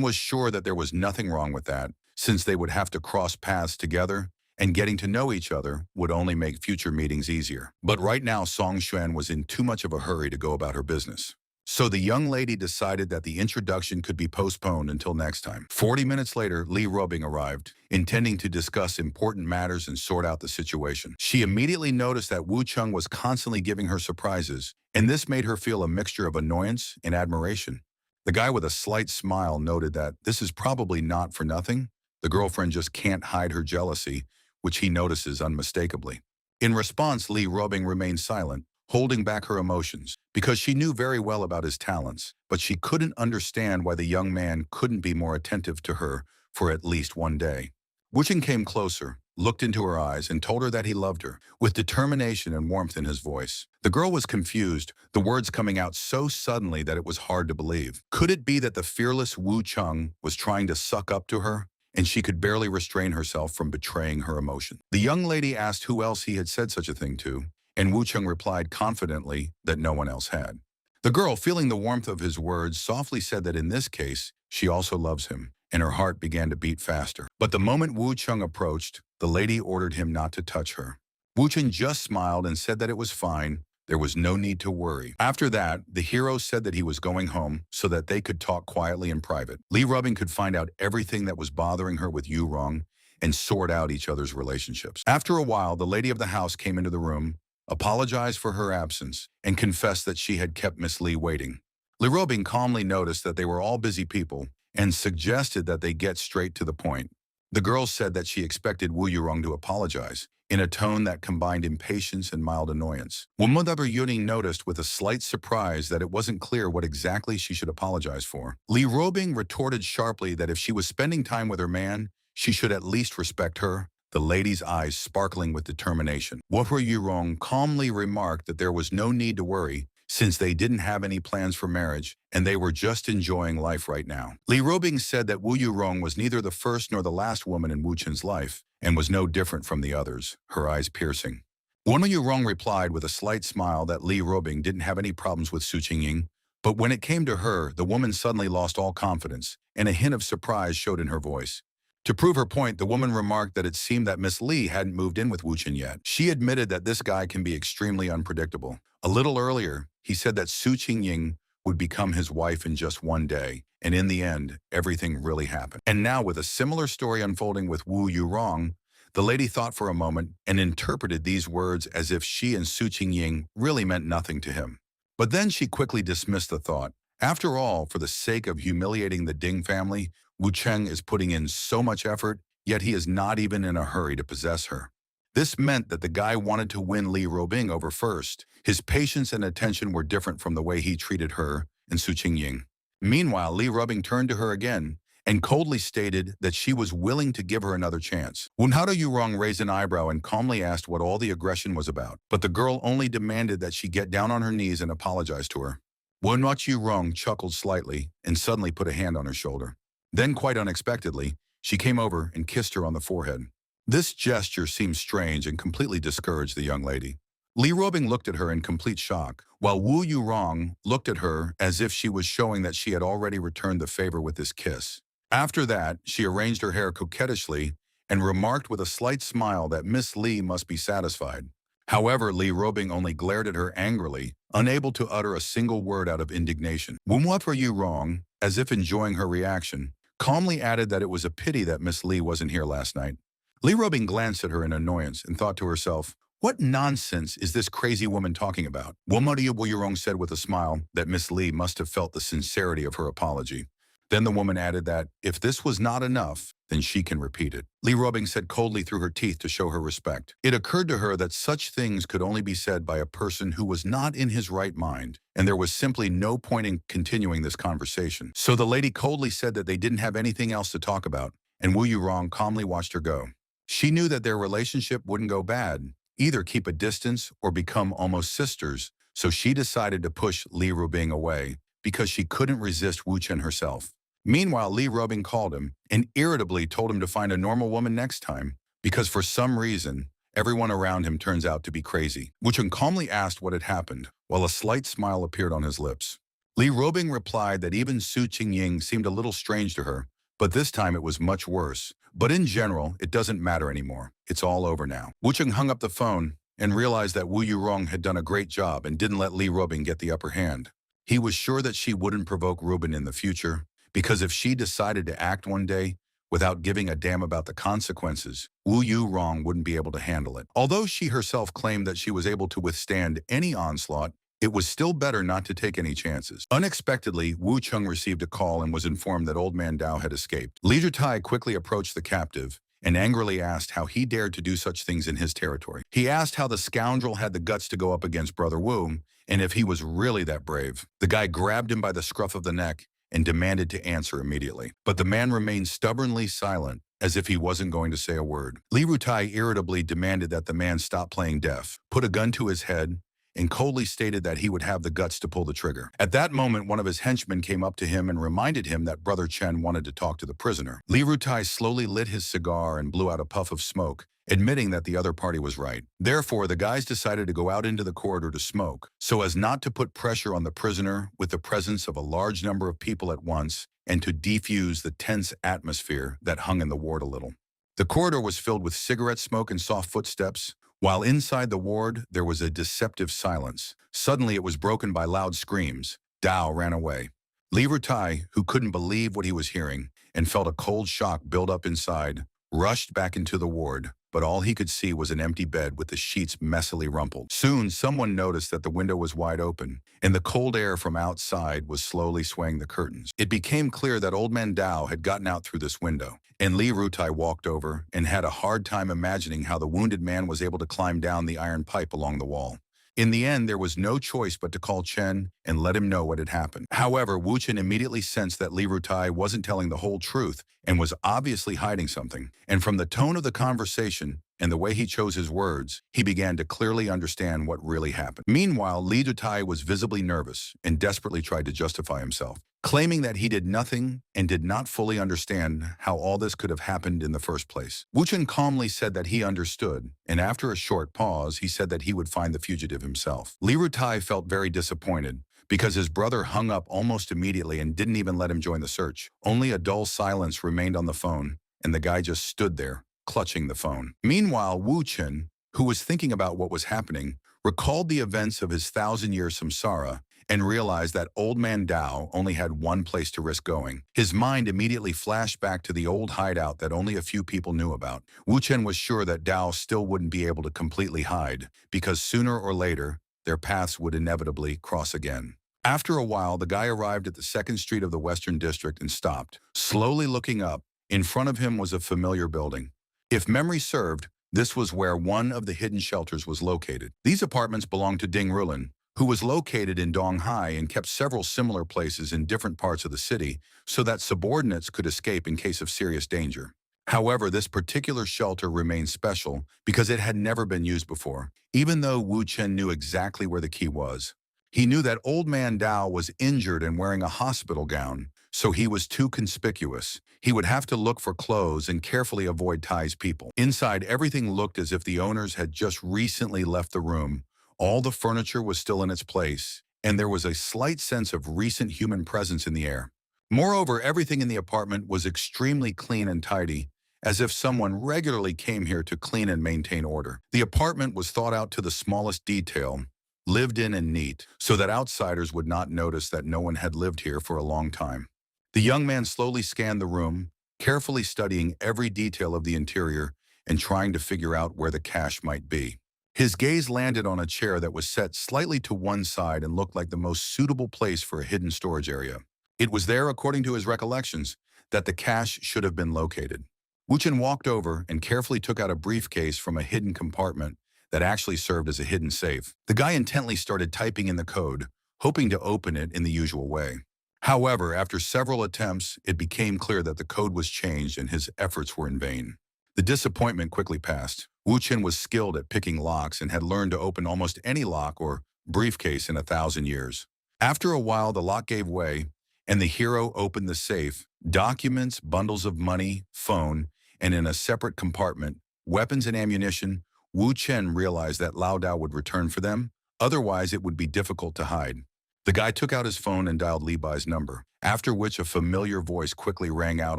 Speaker 1: was sure that there was nothing wrong with that, since they would have to cross paths together, and getting to know each other would only make future meetings easier. But right now, Song Xuan was in too much of a hurry to go about her business. So the young lady decided that the introduction could be postponed until next time. 40 minutes later, Li Robing arrived, intending to discuss important matters and sort out the situation. She immediately noticed that Wu Cheng was constantly giving her surprises, and this made her feel a mixture of annoyance and admiration. The guy with a slight smile noted that this is probably not for nothing. The girlfriend just can't hide her jealousy, which he notices unmistakably. In response, Li Robing remained silent, holding back her emotions, because she knew very well about his talents, but she couldn't understand why the young man couldn't be more attentive to her for at least one day. Wu Cheng came closer, looked into her eyes, and told her that he loved her, with determination and warmth in his voice. The girl was confused, the words coming out so suddenly that it was hard to believe. Could it be that the fearless Wu Cheng was trying to suck up to her, and she could barely restrain herself from betraying her emotion? The young lady asked who else he had said such a thing to, and Wu Cheng replied confidently that no one else had. The girl, feeling the warmth of his words, softly said that in this case, she also loves him, and her heart began to beat faster. But the moment Wu Cheng approached, the lady ordered him not to touch her. Wu Cheng just smiled and said that it was fine, there was no need to worry. After that, the hero said that he was going home so that they could talk quietly in private. Li Robing could find out everything that was bothering her with Yu Rong and sort out each other's relationships. After a while, the lady of the house came into the room, apologized for her absence, and confessed that she had kept Miss Li waiting. Li Robing calmly noticed that they were all busy people and suggested that they get straight to the point. The girl said that she expected Wu Yurong to apologize, in a tone that combined impatience and mild annoyance. Womandaber Yuning noticed with a slight surprise that it wasn't clear what exactly she should apologize for. Li Robing retorted sharply that if she was spending time with her man, she should at least respect her, the lady's eyes sparkling with determination. Wu Yurong calmly remarked that there was no need to worry, since they didn't have any plans for marriage, and they were just enjoying life right now. Li Robing said that Wu Yurong was neither the first nor the last woman in Wu Chen's life, and was no different from the others, her eyes piercing. Wu Yurong replied with a slight smile that Li Robing didn't have any problems with Su Qingying, but when it came to her, the woman suddenly lost all confidence, and a hint of surprise showed in her voice. To prove her point, the woman remarked that it seemed that Miss Li hadn't moved in with Wu Chen yet. She admitted that this guy can be extremely unpredictable. A little earlier, he said that Su Qingying would become his wife in just one day, and in the end, everything really happened. And now, with a similar story unfolding with Wu Yurong, the lady thought for a moment and interpreted these words as if she and Su Qingying really meant nothing to him. But then she quickly dismissed the thought. After all, for the sake of humiliating the Ding family, Wu Cheng is putting in so much effort, yet he is not even in a hurry to possess her. This meant that the guy wanted to win Li Robing over first. His patience and attention were different from the way he treated her and Su Qingying. Meanwhile, Li Robing turned to her again and coldly stated that she was willing to give her another chance. Wunhao Yurong raised an eyebrow and calmly asked what all the aggression was about, but the girl only demanded that she get down on her knees and apologize to her. Wunhao Yurong chuckled slightly and suddenly put a hand on her shoulder. Then, quite unexpectedly, she came over and kissed her on the forehead. This gesture seemed strange and completely discouraged the young lady. Li Robing looked at her in complete shock, while Wu Yurong looked at her as if she was showing that she had already returned the favor with this kiss. After that, she arranged her hair coquettishly and remarked with a slight smile that Miss Li must be satisfied. However, Li Robing only glared at her angrily, unable to utter a single word out of indignation. What were you wrong? As if enjoying her reaction, calmly added that it was a pity that Miss Li wasn't here last night. Li Robing glanced at her in annoyance and thought to herself, what nonsense is this crazy woman talking about? Womadia Wuyurong said with a smile that Miss Li must have felt the sincerity of her apology. Then the woman added that, if this was not enough, then she can repeat it. Li Robing said coldly through her teeth to show her respect. It occurred to her that such things could only be said by a person who was not in his right mind, and there was simply no point in continuing this conversation. So the lady coldly said that they didn't have anything else to talk about, and Wu Yurong calmly watched her go. She knew that their relationship wouldn't go bad, either keep a distance or become almost sisters, so she decided to push Li Robing away because she couldn't resist Wu Chen herself. Meanwhile, Li Robing called him and irritably told him to find a normal woman next time, because for some reason, everyone around him turns out to be crazy. Wu Cheng calmly asked what had happened, while a slight smile appeared on his lips. Li Robing replied that even Su Qingying seemed a little strange to her, but this time it was much worse. But in general, it doesn't matter anymore. It's all over now. Wu Cheng hung up the phone and realized that Wu Yurong had done a great job and didn't let Li Robing get the upper hand. He was sure that she wouldn't provoke Rubin in the future, because if she decided to act one day without giving a damn about the consequences, Wu Yurong wouldn't be able to handle it. Although she herself claimed that she was able to withstand any onslaught, it was still better not to take any chances. Unexpectedly, Wu Cheng received a call and was informed that Old Man Dao had escaped. Li Zhitai quickly approached the captive and angrily asked how he dared to do such things in his territory. He asked how the scoundrel had the guts to go up against Brother Wu, and if he was really that brave. The guy grabbed him by the scruff of the neck and demanded to answer immediately. But the man remained stubbornly silent, as if he wasn't going to say a word. Li Rutai irritably demanded that the man stop playing deaf, put a gun to his head, and coldly stated that he would have the guts to pull the trigger. At that moment, one of his henchmen came up to him and reminded him that Brother Chen wanted to talk to the prisoner. Li Rutai slowly lit his cigar and blew out a puff of smoke, admitting that the other party was right. Therefore, the guys decided to go out into the corridor to smoke, so as not to put pressure on the prisoner with the presence of a large number of people at once and to defuse the tense atmosphere that hung in the ward a little. The corridor was filled with cigarette smoke and soft footsteps, while inside the ward there was a deceptive silence. Suddenly it was broken by loud screams. Dao ran away. Li Rutai, who couldn't believe what he was hearing and felt a cold shock build up inside, rushed back into the ward, but all he could see was an empty bed with the sheets messily rumpled. Soon, someone noticed that the window was wide open, and the cold air from outside was slowly swaying the curtains. It became clear that Old Man Dao had gotten out through this window, and Li Rutai walked over and had a hard time imagining how the wounded man was able to climb down the iron pipe along the wall. In the end, there was no choice but to call Chen and let him know what had happened. However, Wu Chen immediately sensed that Li Rutai wasn't telling the whole truth and was obviously hiding something. And from the tone of the conversation and the way he chose his words, he began to clearly understand what really happened. Meanwhile, Li Rutai was visibly nervous and desperately tried to justify himself, claiming that he did nothing and did not fully understand how all this could have happened in the first place. Wu Chen calmly said that he understood, and after a short pause, he said that he would find the fugitive himself. Li Rutai felt very disappointed because his brother hung up almost immediately and didn't even let him join the search. Only a dull silence remained on the phone, and the guy just stood there, clutching the phone. Meanwhile, Wu Chen, who was thinking about what was happening, recalled the events of his 1,000-year samsara and realized that Old Man Dao only had one place to risk going. His mind immediately flashed back to the old hideout that only a few people knew about. Wu Chen was sure that Dao still wouldn't be able to completely hide, because sooner or later, their paths would inevitably cross again. After a while, the guy arrived at the 2nd Street of the Western District and stopped. Slowly looking up, in front of him was a familiar building. If memory served, this was where one of the hidden shelters was located. These apartments belonged to Ding Rulin, who was located in Donghai and kept several similar places in different parts of the city so that subordinates could escape in case of serious danger. However, this particular shelter remained special because it had never been used before. Even though Wu Chen knew exactly where the key was, he knew that Old Man Dao was injured and wearing a hospital gown, so he was too conspicuous. He would have to look for clothes and carefully avoid Tai's people. Inside, everything looked as if the owners had just recently left the room. All the furniture was still in its place, and there was a slight sense of recent human presence in the air. Moreover, everything in the apartment was extremely clean and tidy, as if someone regularly came here to clean and maintain order. The apartment was thought out to the smallest detail, lived in and neat, so that outsiders would not notice that no one had lived here for a long time. The young man slowly scanned the room, carefully studying every detail of the interior and trying to figure out where the cache might be. His gaze landed on a chair that was set slightly to one side and looked like the most suitable place for a hidden storage area. It was there, according to his recollections, that the cache should have been located. Wu Chen walked over and carefully took out a briefcase from a hidden compartment that actually served as a hidden safe. The guy intently started typing in the code, hoping to open it in the usual way. However, after several attempts, it became clear that the code was changed and his efforts were in vain. The disappointment quickly passed. Wu Chen was skilled at picking locks and had learned to open almost any lock or briefcase in 1,000 years. After a while, the lock gave way, and the hero opened the safe. Documents, bundles of money, phone, and in a separate compartment, weapons and ammunition, Wu Chen realized that Lao Dao would return for them, otherwise it would be difficult to hide. The guy took out his phone and dialed Li Bai's number, after which a familiar voice quickly rang out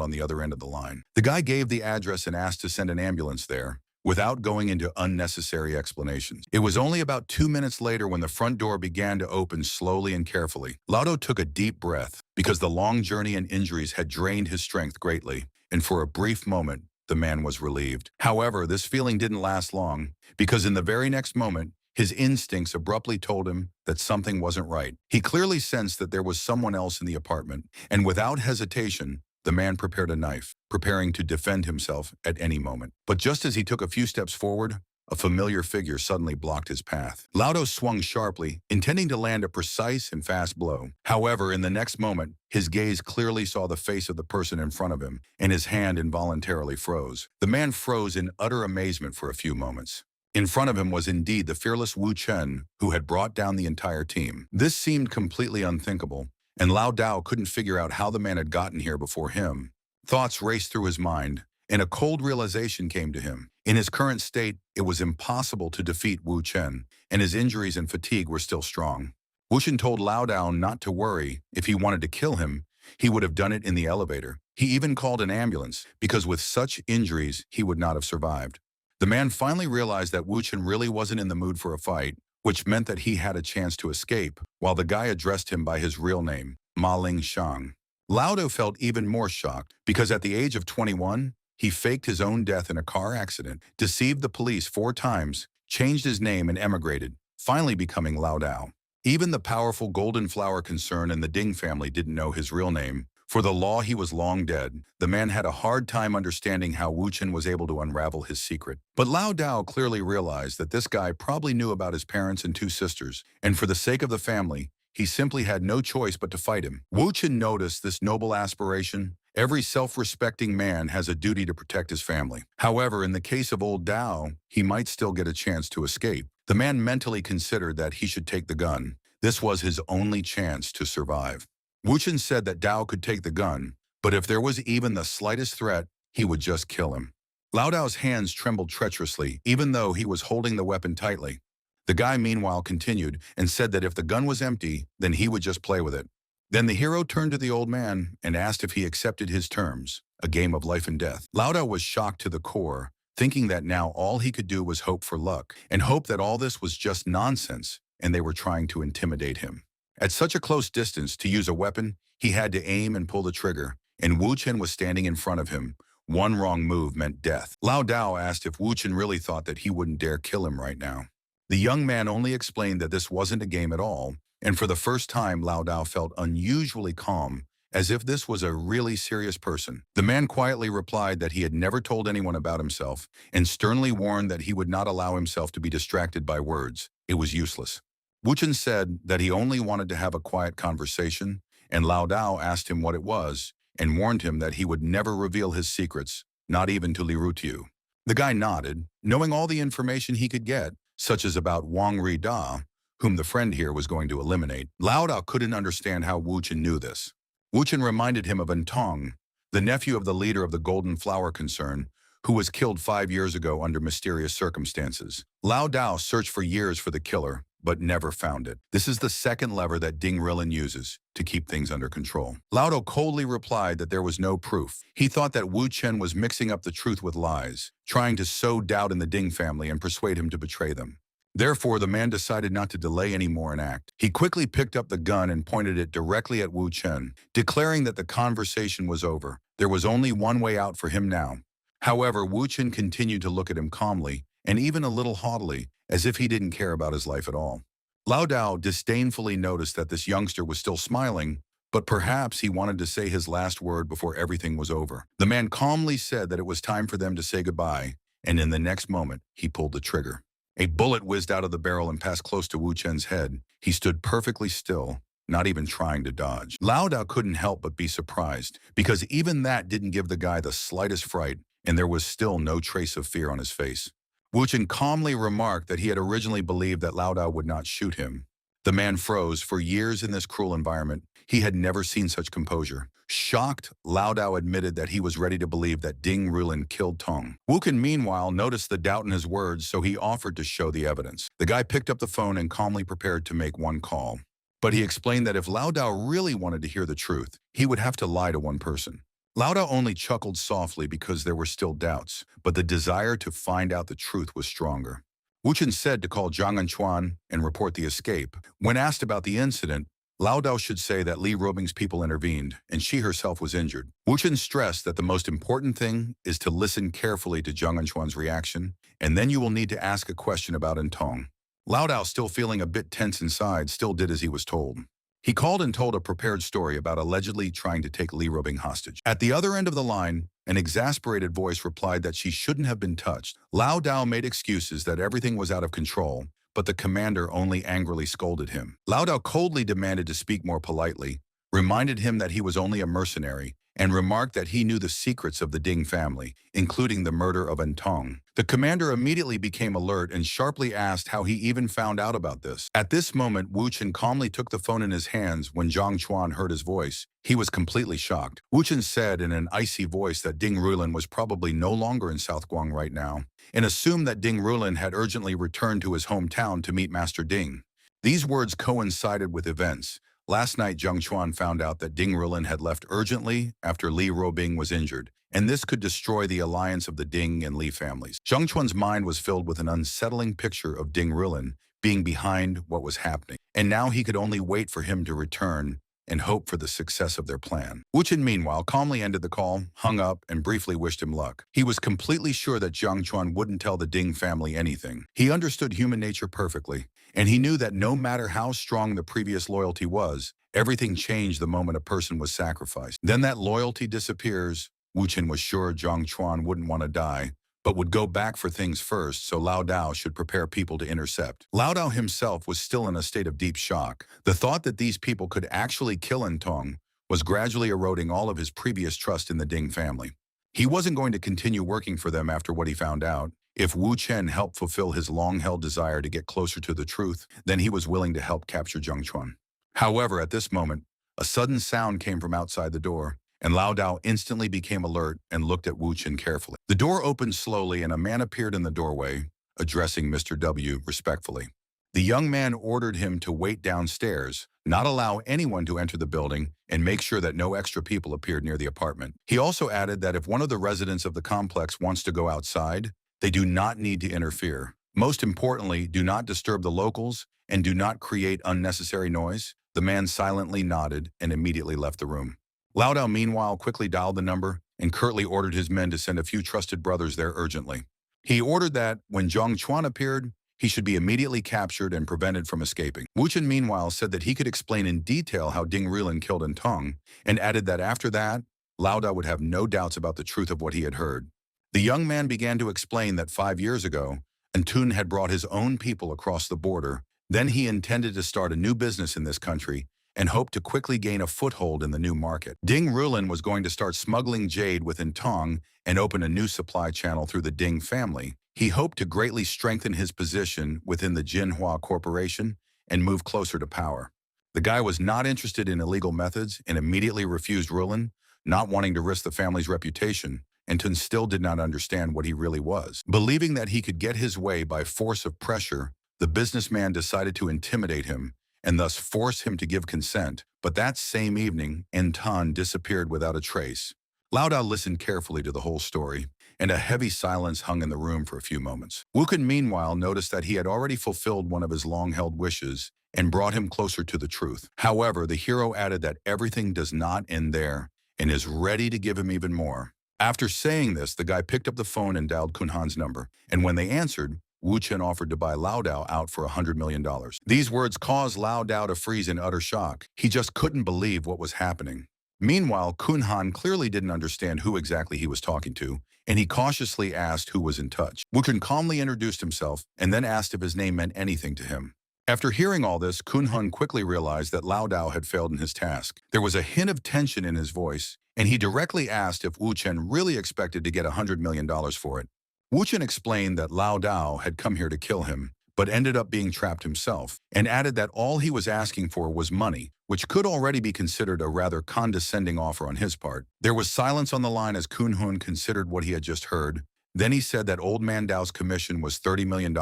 Speaker 1: on the other end of the line. The guy gave the address and asked to send an ambulance there, without going into unnecessary explanations. It was only about 2 minutes later when the front door began to open slowly and carefully. Laudo took a deep breath, because the long journey and injuries had drained his strength greatly, and for a brief moment, the man was relieved. However, this feeling didn't last long, because in the very next moment, his instincts abruptly told him that something wasn't right. He clearly sensed that there was someone else in the apartment, and without hesitation, the man prepared a knife, preparing to defend himself at any moment. But just as he took a few steps forward, a familiar figure suddenly blocked his path. Laudo swung sharply, intending to land a precise and fast blow. However, in the next moment, his gaze clearly saw the face of the person in front of him, and his hand involuntarily froze. The man froze in utter amazement for a few moments. In front of him was indeed the fearless Wu Chen, who had brought down the entire team. This seemed completely unthinkable, and Lao Dao couldn't figure out how the man had gotten here before him. Thoughts raced through his mind, and a cold realization came to him. In his current state, it was impossible to defeat Wu Chen, and his injuries and fatigue were still strong. Wu Chen told Lao Dao not to worry. If he wanted to kill him, he would have done it in the elevator. He even called an ambulance, because with such injuries, he would not have survived. The man finally realized that Wu Chen really wasn't in the mood for a fight, which meant that he had a chance to escape, while the guy addressed him by his real name, Ma Ling Shang. Laudo felt even more shocked, because at the age of 21, he faked his own death in a car accident, deceived the police 4 times, changed his name and emigrated, finally becoming Lao Dao. Even the powerful Golden Flower concern and the Ding family didn't know his real name. For the law, he was long dead. The man had a hard time understanding how Wu Chen was able to unravel his secret. But Lao Dao clearly realized that this guy probably knew about his parents and 2 sisters, and for the sake of the family, he simply had no choice but to fight him. Wu Chen noticed this noble aspiration. Every self-respecting man has a duty to protect his family. However, in the case of old Dao, he might still get a chance to escape. The man mentally considered that he should take the gun. This was his only chance to survive. Wu Chen said that Dao could take the gun, but if there was even the slightest threat, he would just kill him. Lao Dao's hands trembled treacherously, even though he was holding the weapon tightly. The guy meanwhile continued and said that if the gun was empty, then he would just play with it. Then the hero turned to the old man and asked if he accepted his terms, a game of life and death. Lao Dao was shocked to the core, thinking that now all he could do was hope for luck, and hope that all this was just nonsense and they were trying to intimidate him. At such a close distance, to use a weapon, he had to aim and pull the trigger, and Wu Chen was standing in front of him. One wrong move meant death. Lao Dao asked if Wu Chen really thought that he wouldn't dare kill him right now. The young man only explained that this wasn't a game at all, and for the first time Lao Dao felt unusually calm, as if this was a really serious person. The man quietly replied that he had never told anyone about himself, and sternly warned that he would not allow himself to be distracted by words. It was useless. Wu Chen said that he only wanted to have a quiet conversation, and Lao Dao asked him what it was, and warned him that he would never reveal his secrets, not even to Li Rutiu. The guy nodded, knowing all the information he could get, such as about Wang Ri-da, whom the friend here was going to eliminate. Lao Dao couldn't understand how Wu Chen knew this. Wu Chen reminded him of Tong, the nephew of the leader of the Golden Flower concern, who was killed 5 years ago under mysterious circumstances. Lao Dao searched for years for the killer, but never found it. This is the second lever that Ding Rilin uses to keep things under control. Lao Dao coldly replied that there was no proof. He thought that Wu Chen was mixing up the truth with lies, trying to sow doubt in the Ding family and persuade him to betray them. Therefore, the man decided not to delay anymore and act. He quickly picked up the gun and pointed it directly at Wu Chen, declaring that the conversation was over. There was only one way out for him now. However, Wu Chen continued to look at him calmly, and even a little haughtily, as if he didn't care about his life at all. Lao Dao disdainfully noticed that this youngster was still smiling, but perhaps he wanted to say his last word before everything was over. The man calmly said that it was time for them to say goodbye, and in the next moment, he pulled the trigger. A bullet whizzed out of the barrel and passed close to Wu Chen's head. He stood perfectly still, not even trying to dodge. Lao Dao couldn't help but be surprised, because even that didn't give the guy the slightest fright, and there was still no trace of fear on his face. Wu Chen calmly remarked that he had originally believed that Lao Dao would not shoot him. The man froze. For years in this cruel environment, he had never seen such composure. Shocked, Lao Dao admitted that he was ready to believe that Ding Rulin killed Tong. Wuchen, meanwhile, noticed the doubt in his words, so he offered to show the evidence. The guy picked up the phone and calmly prepared to make one call. But he explained that if Lao Dao really wanted to hear the truth, he would have to lie to one person. Lao Dao only chuckled softly because there were still doubts, but the desire to find out the truth was stronger. Wuchen said to call Zhang Anchuan and report the escape. When asked about the incident, Lao Dao should say that Li Robing's people intervened, and she herself was injured. Wuchen stressed that the most important thing is to listen carefully to Zhang Anchuan's reaction, and then you will need to ask a question about Entong. Lao Dao, still feeling a bit tense inside, still did as he was told. He called and told a prepared story about allegedly trying to take Li Robing hostage. At the other end of the line, an exasperated voice replied that she shouldn't have been touched. Lao Dao made excuses that everything was out of control, but the commander only angrily scolded him. Lao Dao coldly demanded to speak more politely, reminded him that he was only a mercenary, and remarked that he knew the secrets of the Ding family, including the murder of Entong. The commander immediately became alert and sharply asked how he even found out about this. At this moment, Wu Chen calmly took the phone in his hands. When Zhang Chuan heard his voice, he was completely shocked. Wu Chen said in an icy voice that Ding Rulin was probably no longer in South Guang right now, and assumed that Ding Rulin had urgently returned to his hometown to meet Master Ding. These words coincided with events. Last night, Zhang Chuan found out that Ding Rulin had left urgently after Li Robing was injured, and this could destroy the alliance of the Ding and Li families. Zhang Chuan's mind was filled with an unsettling picture of Ding Rulin being behind what was happening, and now he could only wait for him to return and hope for the success of their plan. Wu Chen, meanwhile, calmly ended the call, hung up, and briefly wished him luck. He was completely sure that Zhang Chuan wouldn't tell the Ding family anything. He understood human nature perfectly, and he knew that no matter how strong the previous loyalty was, everything changed the moment a person was sacrificed. Then that loyalty disappears. Wu Chen was sure Zhang Chuan wouldn't want to die, but would go back for things first, so Lao Dao should prepare people to intercept. Lao Dao himself was still in a state of deep shock. The thought that these people could actually kill Entong was gradually eroding all of his previous trust in the Ding family. He wasn't going to continue working for them after what he found out. If Wu Chen helped fulfill his long-held desire to get closer to the truth, then he was willing to help capture Zhang Chuan. However, at this moment, a sudden sound came from outside the door, and Lao Dao instantly became alert and looked at Wu Chen carefully. The door opened slowly, and a man appeared in the doorway, addressing Mr. W respectfully. The young man ordered him to wait downstairs, not allow anyone to enter the building, and make sure that no extra people appeared near the apartment. He also added that if one of the residents of the complex wants to go outside, they do not need to interfere. Most importantly, do not disturb the locals and do not create unnecessary noise. The man silently nodded and immediately left the room. Lao Dao, meanwhile, quickly dialed the number and curtly ordered his men to send a few trusted brothers there urgently. He ordered that, when Zhang Chuan appeared, he should be immediately captured and prevented from escaping. Wu Chen, meanwhile, said that he could explain in detail how Ding Rulin killed Entong, and added that after that, Lao Dao would have no doubts about the truth of what he had heard. The young man began to explain that 5 years ago, Entun had brought his own people across the border. Then he intended to start a new business in this country and hoped to quickly gain a foothold in the new market. Ding Rulin was going to start smuggling jade within Tong and open a new supply channel through the Ding family. He hoped to greatly strengthen his position within the Manhwa Corporation and move closer to power. The guy was not interested in illegal methods and immediately refused Rulin, not wanting to risk the family's reputation. Entun still did not understand what he really was. Believing that he could get his way by force of pressure, the businessman decided to intimidate him and thus force him to give consent. But that same evening, Entun disappeared without a trace. Lao Dao listened carefully to the whole story, and a heavy silence hung in the room for a few moments. Wu Chen, meanwhile, noticed that he had already fulfilled one of his long-held wishes and brought him closer to the truth. However, the hero added that everything does not end there and is ready to give him even more. After saying this, the guy picked up the phone and dialed Kun Han's number, and when they answered, Wu Chen offered to buy Lao Dao out for $100 million. These words caused Lao Dao to freeze in utter shock. He just couldn't believe what was happening. Meanwhile, Kun Han clearly didn't understand who exactly he was talking to, and he cautiously asked who was in touch. Wu Chen calmly introduced himself and then asked if his name meant anything to him. After hearing all this, Kun Han quickly realized that Lao Dao had failed in his task. There was a hint of tension in his voice, and he directly asked if Wu Chen really expected to get $100 million for it. Wu Chen explained that Lao Dao had come here to kill him, but ended up being trapped himself, and added that all he was asking for was money, which could already be considered a rather condescending offer on his part. There was silence on the line as Kun Hun considered what he had just heard. Then he said that Old Man Dao's commission was $30 million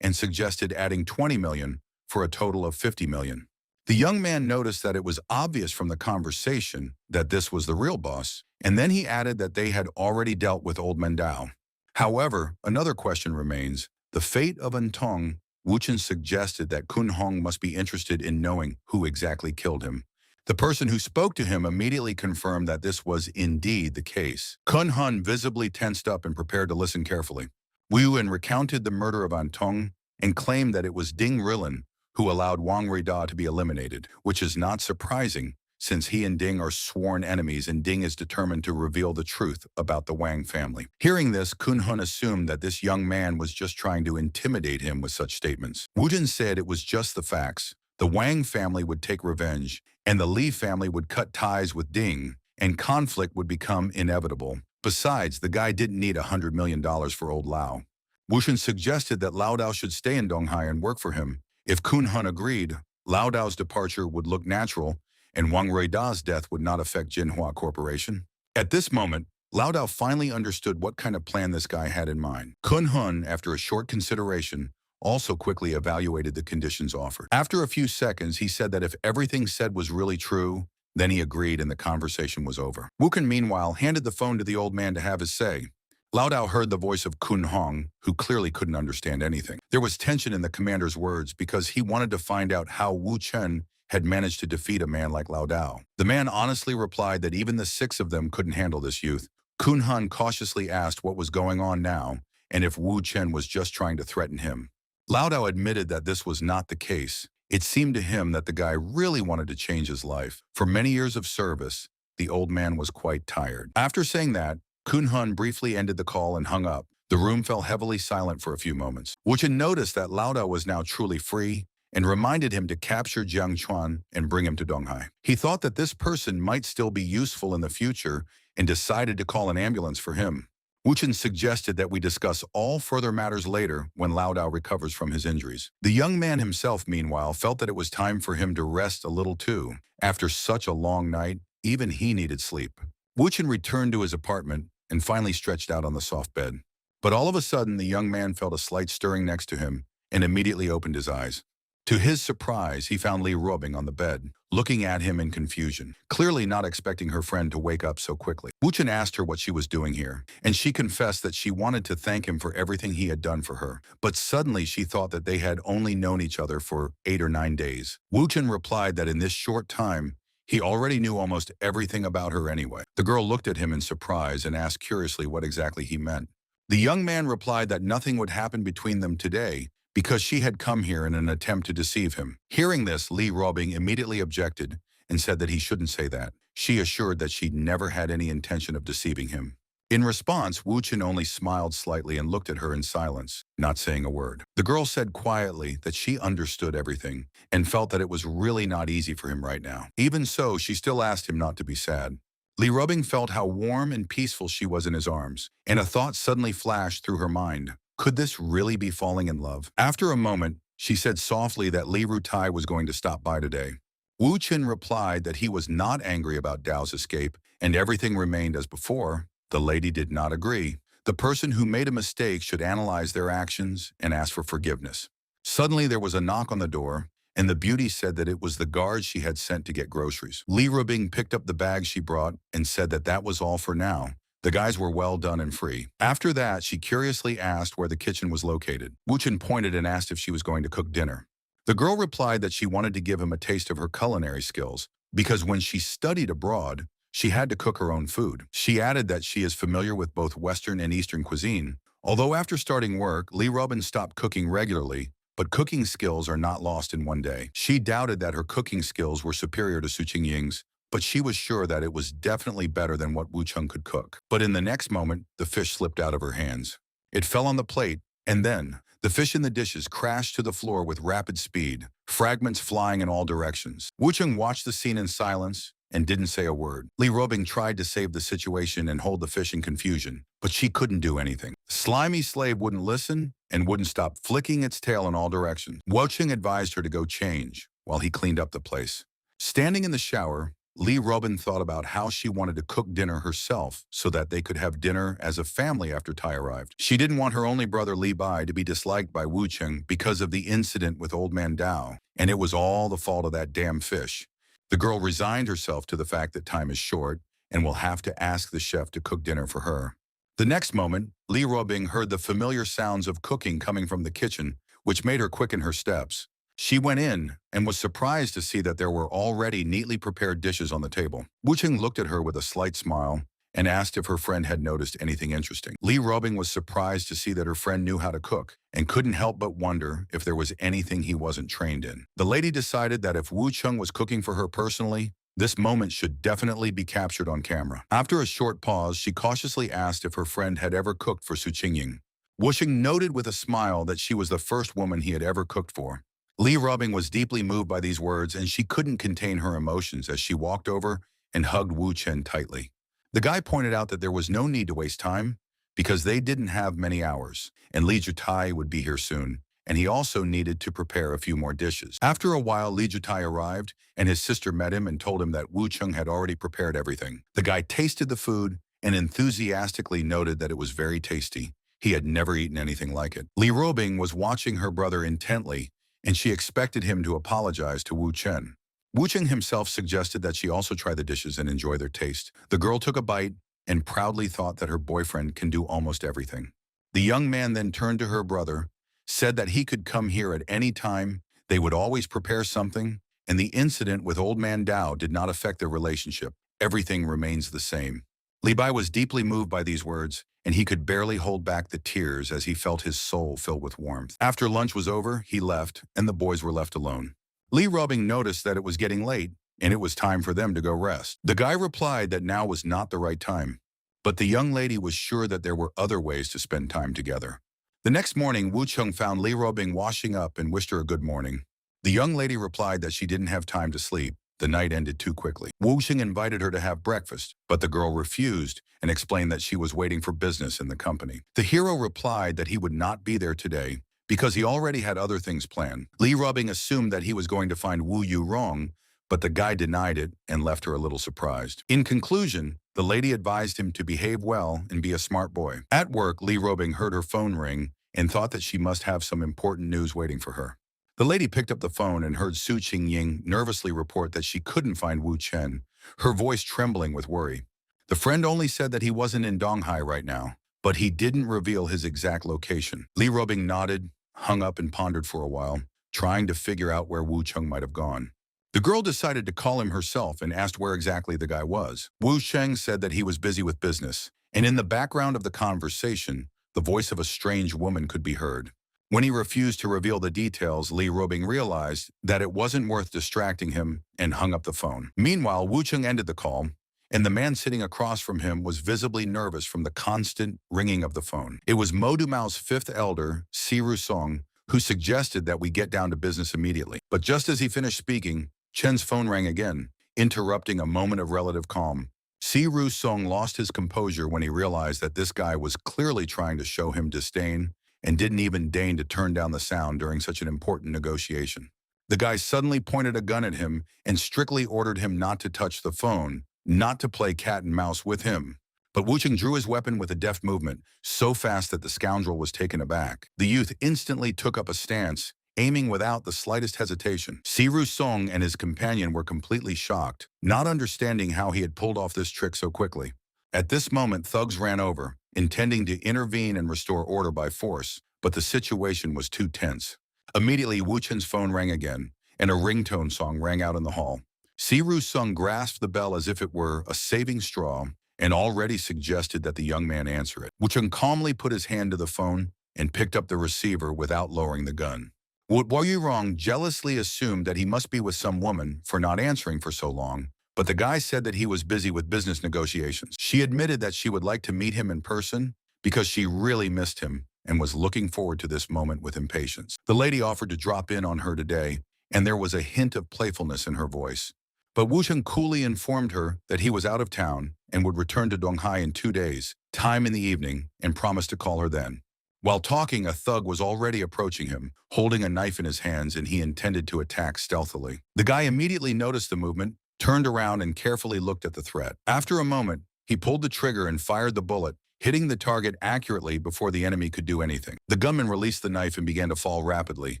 Speaker 1: and suggested adding $20 million for a total of $50 million. The young man noticed that it was obvious from the conversation that this was the real boss, and then he added that they had already dealt with Old Man Dao. However, another question remains. The fate of Antong. Wuchen suggested that Kun Hong must be interested in knowing who exactly killed him. The person who spoke to him immediately confirmed that this was indeed the case. Kun Hun visibly tensed up and prepared to listen carefully. Wu Yuan recounted the murder of Antong and claimed that it was Ding Rilin who allowed Wang Ruida to be eliminated, which is not surprising since he and Ding are sworn enemies and Ding is determined to reveal the truth about the Wang family. Hearing this, Kun Hun assumed that this young man was just trying to intimidate him with such statements. Wu Jin said it was just the facts. The Wang family would take revenge, and the Li family would cut ties with Ding, and conflict would become inevitable. Besides, the guy didn't need $100 million for old Lao. Wu Shen suggested that Lao Dao should stay in Donghai and work for him. If Kun Hun agreed, Lao Dao's departure would look natural, and Wang Ruida's death would not affect Jinhua Corporation. At this moment, Lao Dao finally understood what kind of plan this guy had in mind. Kun Hun, after a short consideration, also quickly evaluated the conditions offered. After a few seconds, he said that if everything said was really true, then he agreed and the conversation was over. Wuchen, meanwhile, handed the phone to the old man to have his say. Lao Dao heard the voice of Kun Hong, who clearly couldn't understand anything. There was tension in the commander's words because he wanted to find out how Wu Chen had managed to defeat a man like Lao Dao. The man honestly replied that even the 6 of them couldn't handle this youth. Kun Han cautiously asked what was going on now and if Wu Chen was just trying to threaten him. Lao Dao admitted that this was not the case. It seemed to him that the guy really wanted to change his life. For many years of service, the old man was quite tired. After saying that, Kun Hun briefly ended the call and hung up. The room fell heavily silent for a few moments. Wu Chen noticed that Lao Dao was now truly free and reminded him to capture Jiang Chuan and bring him to Donghai. He thought that this person might still be useful in the future and decided to call an ambulance for him. Wu Chen suggested that we discuss all further matters later when Lao Dao recovers from his injuries. The young man himself, meanwhile, felt that it was time for him to rest a little too. After such a long night, even he needed sleep. Wu Chen returned to his apartment and finally stretched out on the soft bed. But all of a sudden, the young man felt a slight stirring next to him and immediately opened his eyes. To his surprise, he found Li Ruobing on the bed, looking at him in confusion, clearly not expecting her friend to wake up so quickly. Wu Chen asked her what she was doing here, and she confessed that she wanted to thank him for everything he had done for her. But suddenly she thought that they had only known each other for 8 or 9 days. Wu Chen replied that in this short time, he already knew almost everything about her anyway. The girl looked at him in surprise and asked curiously what exactly he meant. The young man replied that nothing would happen between them today because she had come here in an attempt to deceive him. Hearing this, Li Ruobing immediately objected and said that he shouldn't say that. She assured that she'd never had any intention of deceiving him. In response, Wu Chen only smiled slightly and looked at her in silence, not saying a word. The girl said quietly that she understood everything and felt that it was really not easy for him right now. Even so, she still asked him not to be sad. Li Ruobing felt how warm and peaceful she was in his arms, and a thought suddenly flashed through her mind. Could this really be falling in love? After a moment, she said softly that Li Rutai was going to stop by today. Wu Chen replied that he was not angry about Dao's escape and everything remained as before. The lady did not agree. The person who made a mistake should analyze their actions and ask for forgiveness. Suddenly there was a knock on the door, and the beauty said that it was the guard she had sent to get groceries. Li Ruobing picked up the bag she brought and said that that was all for now. The guys were well done and free. After that, she curiously asked where the kitchen was located. Wu Chen pointed and asked if she was going to cook dinner. The girl replied that she wanted to give him a taste of her culinary skills because when she studied abroad, she had to cook her own food. She added that she is familiar with both Western and Eastern cuisine. Although after starting work, Li Ruobing stopped cooking regularly, but cooking skills are not lost in one day. She doubted that her cooking skills were superior to Su Qingying's, but she was sure that it was definitely better than what Wu Cheng could cook. But in the next moment, the fish slipped out of her hands. It fell on the plate, and then the fish in the dishes crashed to the floor with rapid speed, fragments flying in all directions. Wu Cheng watched the scene in silence, and didn't say a word. Li Robing tried to save the situation and hold the fish in confusion, but she couldn't do anything. The slimy slave wouldn't listen and wouldn't stop flicking its tail in all directions. Wocheng advised her to go change while he cleaned up the place. Standing in the shower, Li Robin thought about how she wanted to cook dinner herself so that they could have dinner as a family after Tai arrived. She didn't want her only brother Li Bai to be disliked by Wu Cheng because of the incident with Old Man Dao, and it was all the fault of that damn fish. The girl resigned herself to the fact that time is short and will have to ask the chef to cook dinner for her. The next moment, Li Robing heard the familiar sounds of cooking coming from the kitchen, which made her quicken her steps. She went in and was surprised to see that there were already neatly prepared dishes on the table. Wu Cheng looked at her with a slight smile and asked if her friend had noticed anything interesting. Li Robing was surprised to see that her friend knew how to cook and couldn't help but wonder if there was anything he wasn't trained in. The lady decided that if Wu Cheng was cooking for her personally, this moment should definitely be captured on camera. After a short pause, she cautiously asked if her friend had ever cooked for Su Qingying. Wu Cheng noted with a smile that she was the first woman he had ever cooked for. Li Robing was deeply moved by these words, and she couldn't contain her emotions as she walked over and hugged Wu Chen tightly. The guy pointed out that there was no need to waste time because they didn't have many hours, and Li Jutai would be here soon, and he also needed to prepare a few more dishes. After a while, Li Jutai arrived, and his sister met him and told him that Wu Cheng had already prepared everything. The guy tasted the food and enthusiastically noted that it was very tasty. He had never eaten anything like it. Li Robing was watching her brother intently, and she expected him to apologize to Wu Chen. Wu Cheng himself suggested that she also try the dishes and enjoy their taste. The girl took a bite and proudly thought that her boyfriend can do almost everything. The young man then turned to her brother, said that he could come here at any time, they would always prepare something, and the incident with Old Man Dao did not affect their relationship. Everything remains the same. Li Bai was deeply moved by these words, and he could barely hold back the tears as he felt his soul fill with warmth. After lunch was over, he left, and the boys were left alone. Li Robing noticed that it was getting late, and it was time for them to go rest. The guy replied that now was not the right time, but the young lady was sure that there were other ways to spend time together. The next morning, Wu Cheng found Li Robing washing up and wished her a good morning. The young lady replied that she didn't have time to sleep. The night ended too quickly. Wu Cheng invited her to have breakfast, but the girl refused and explained that she was waiting for business in the company. The hero replied that he would not be there today because he already had other things planned. Li Robing assumed that he was going to find Wu Yu wrong, but the guy denied it and left her a little surprised. In conclusion, the lady advised him to behave well and be a smart boy. At work, Li Robing heard her phone ring and thought that she must have some important news waiting for her. The lady picked up the phone and heard Su Qingying nervously report that she couldn't find Wu Chen, her voice trembling with worry. The friend only said that he wasn't in Donghai right now, but he didn't reveal his exact location. Li Robing nodded, hung up and pondered for a while, trying to figure out where Wu Cheng might have gone. The girl decided to call him herself and asked where exactly the guy was. Wu Cheng said that he was busy with business, and in the background of the conversation, the voice of a strange woman could be heard. When he refused to reveal the details, Li Robing realized that it wasn't worth distracting him and hung up the phone. Meanwhile, Wu Cheng ended the call, and the man sitting across from him was visibly nervous from the constant ringing of the phone. It was Mo Dumao's fifth elder, Si Rusong, who suggested that we get down to business immediately. But just as he finished speaking, Chen's phone rang again, interrupting a moment of relative calm. Si Rusong lost his composure when he realized that this guy was clearly trying to show him disdain and didn't even deign to turn down the sound during such an important negotiation. The guy suddenly pointed a gun at him and strictly ordered him not to touch the phone, not to play cat and mouse with him. But Wu Cheng drew his weapon with a deft movement, so fast that the scoundrel was taken aback. The youth instantly took up a stance, aiming without the slightest hesitation. Si Rusong and his companion were completely shocked, not understanding how he had pulled off this trick so quickly. At this moment, thugs ran over, intending to intervene and restore order by force, but the situation was too tense. Immediately, Wu Chen's phone rang again, and a ringtone song rang out in the hall. Si Rusong grasped the bell as if it were a saving straw and already suggested that the young man answer it. Wu Chen calmly put his hand to the phone and picked up the receiver without lowering the gun. Wu Yurong jealously assumed that he must be with some woman for not answering for so long, but the guy said that he was busy with business negotiations. She admitted that she would like to meet him in person because she really missed him and was looking forward to this moment with impatience. The lady offered to drop in on her today, and there was a hint of playfulness in her voice. But Wu Cheng coolly informed her that he was out of town and would return to Donghai in 2 days, time in the evening, and promised to call her then. While talking, a thug was already approaching him, holding a knife in his hands, and he intended to attack stealthily. The guy immediately noticed the movement, turned around, and carefully looked at the threat. After a moment, he pulled the trigger and fired the bullet, hitting the target accurately before the enemy could do anything. The gunman released the knife and began to fall rapidly,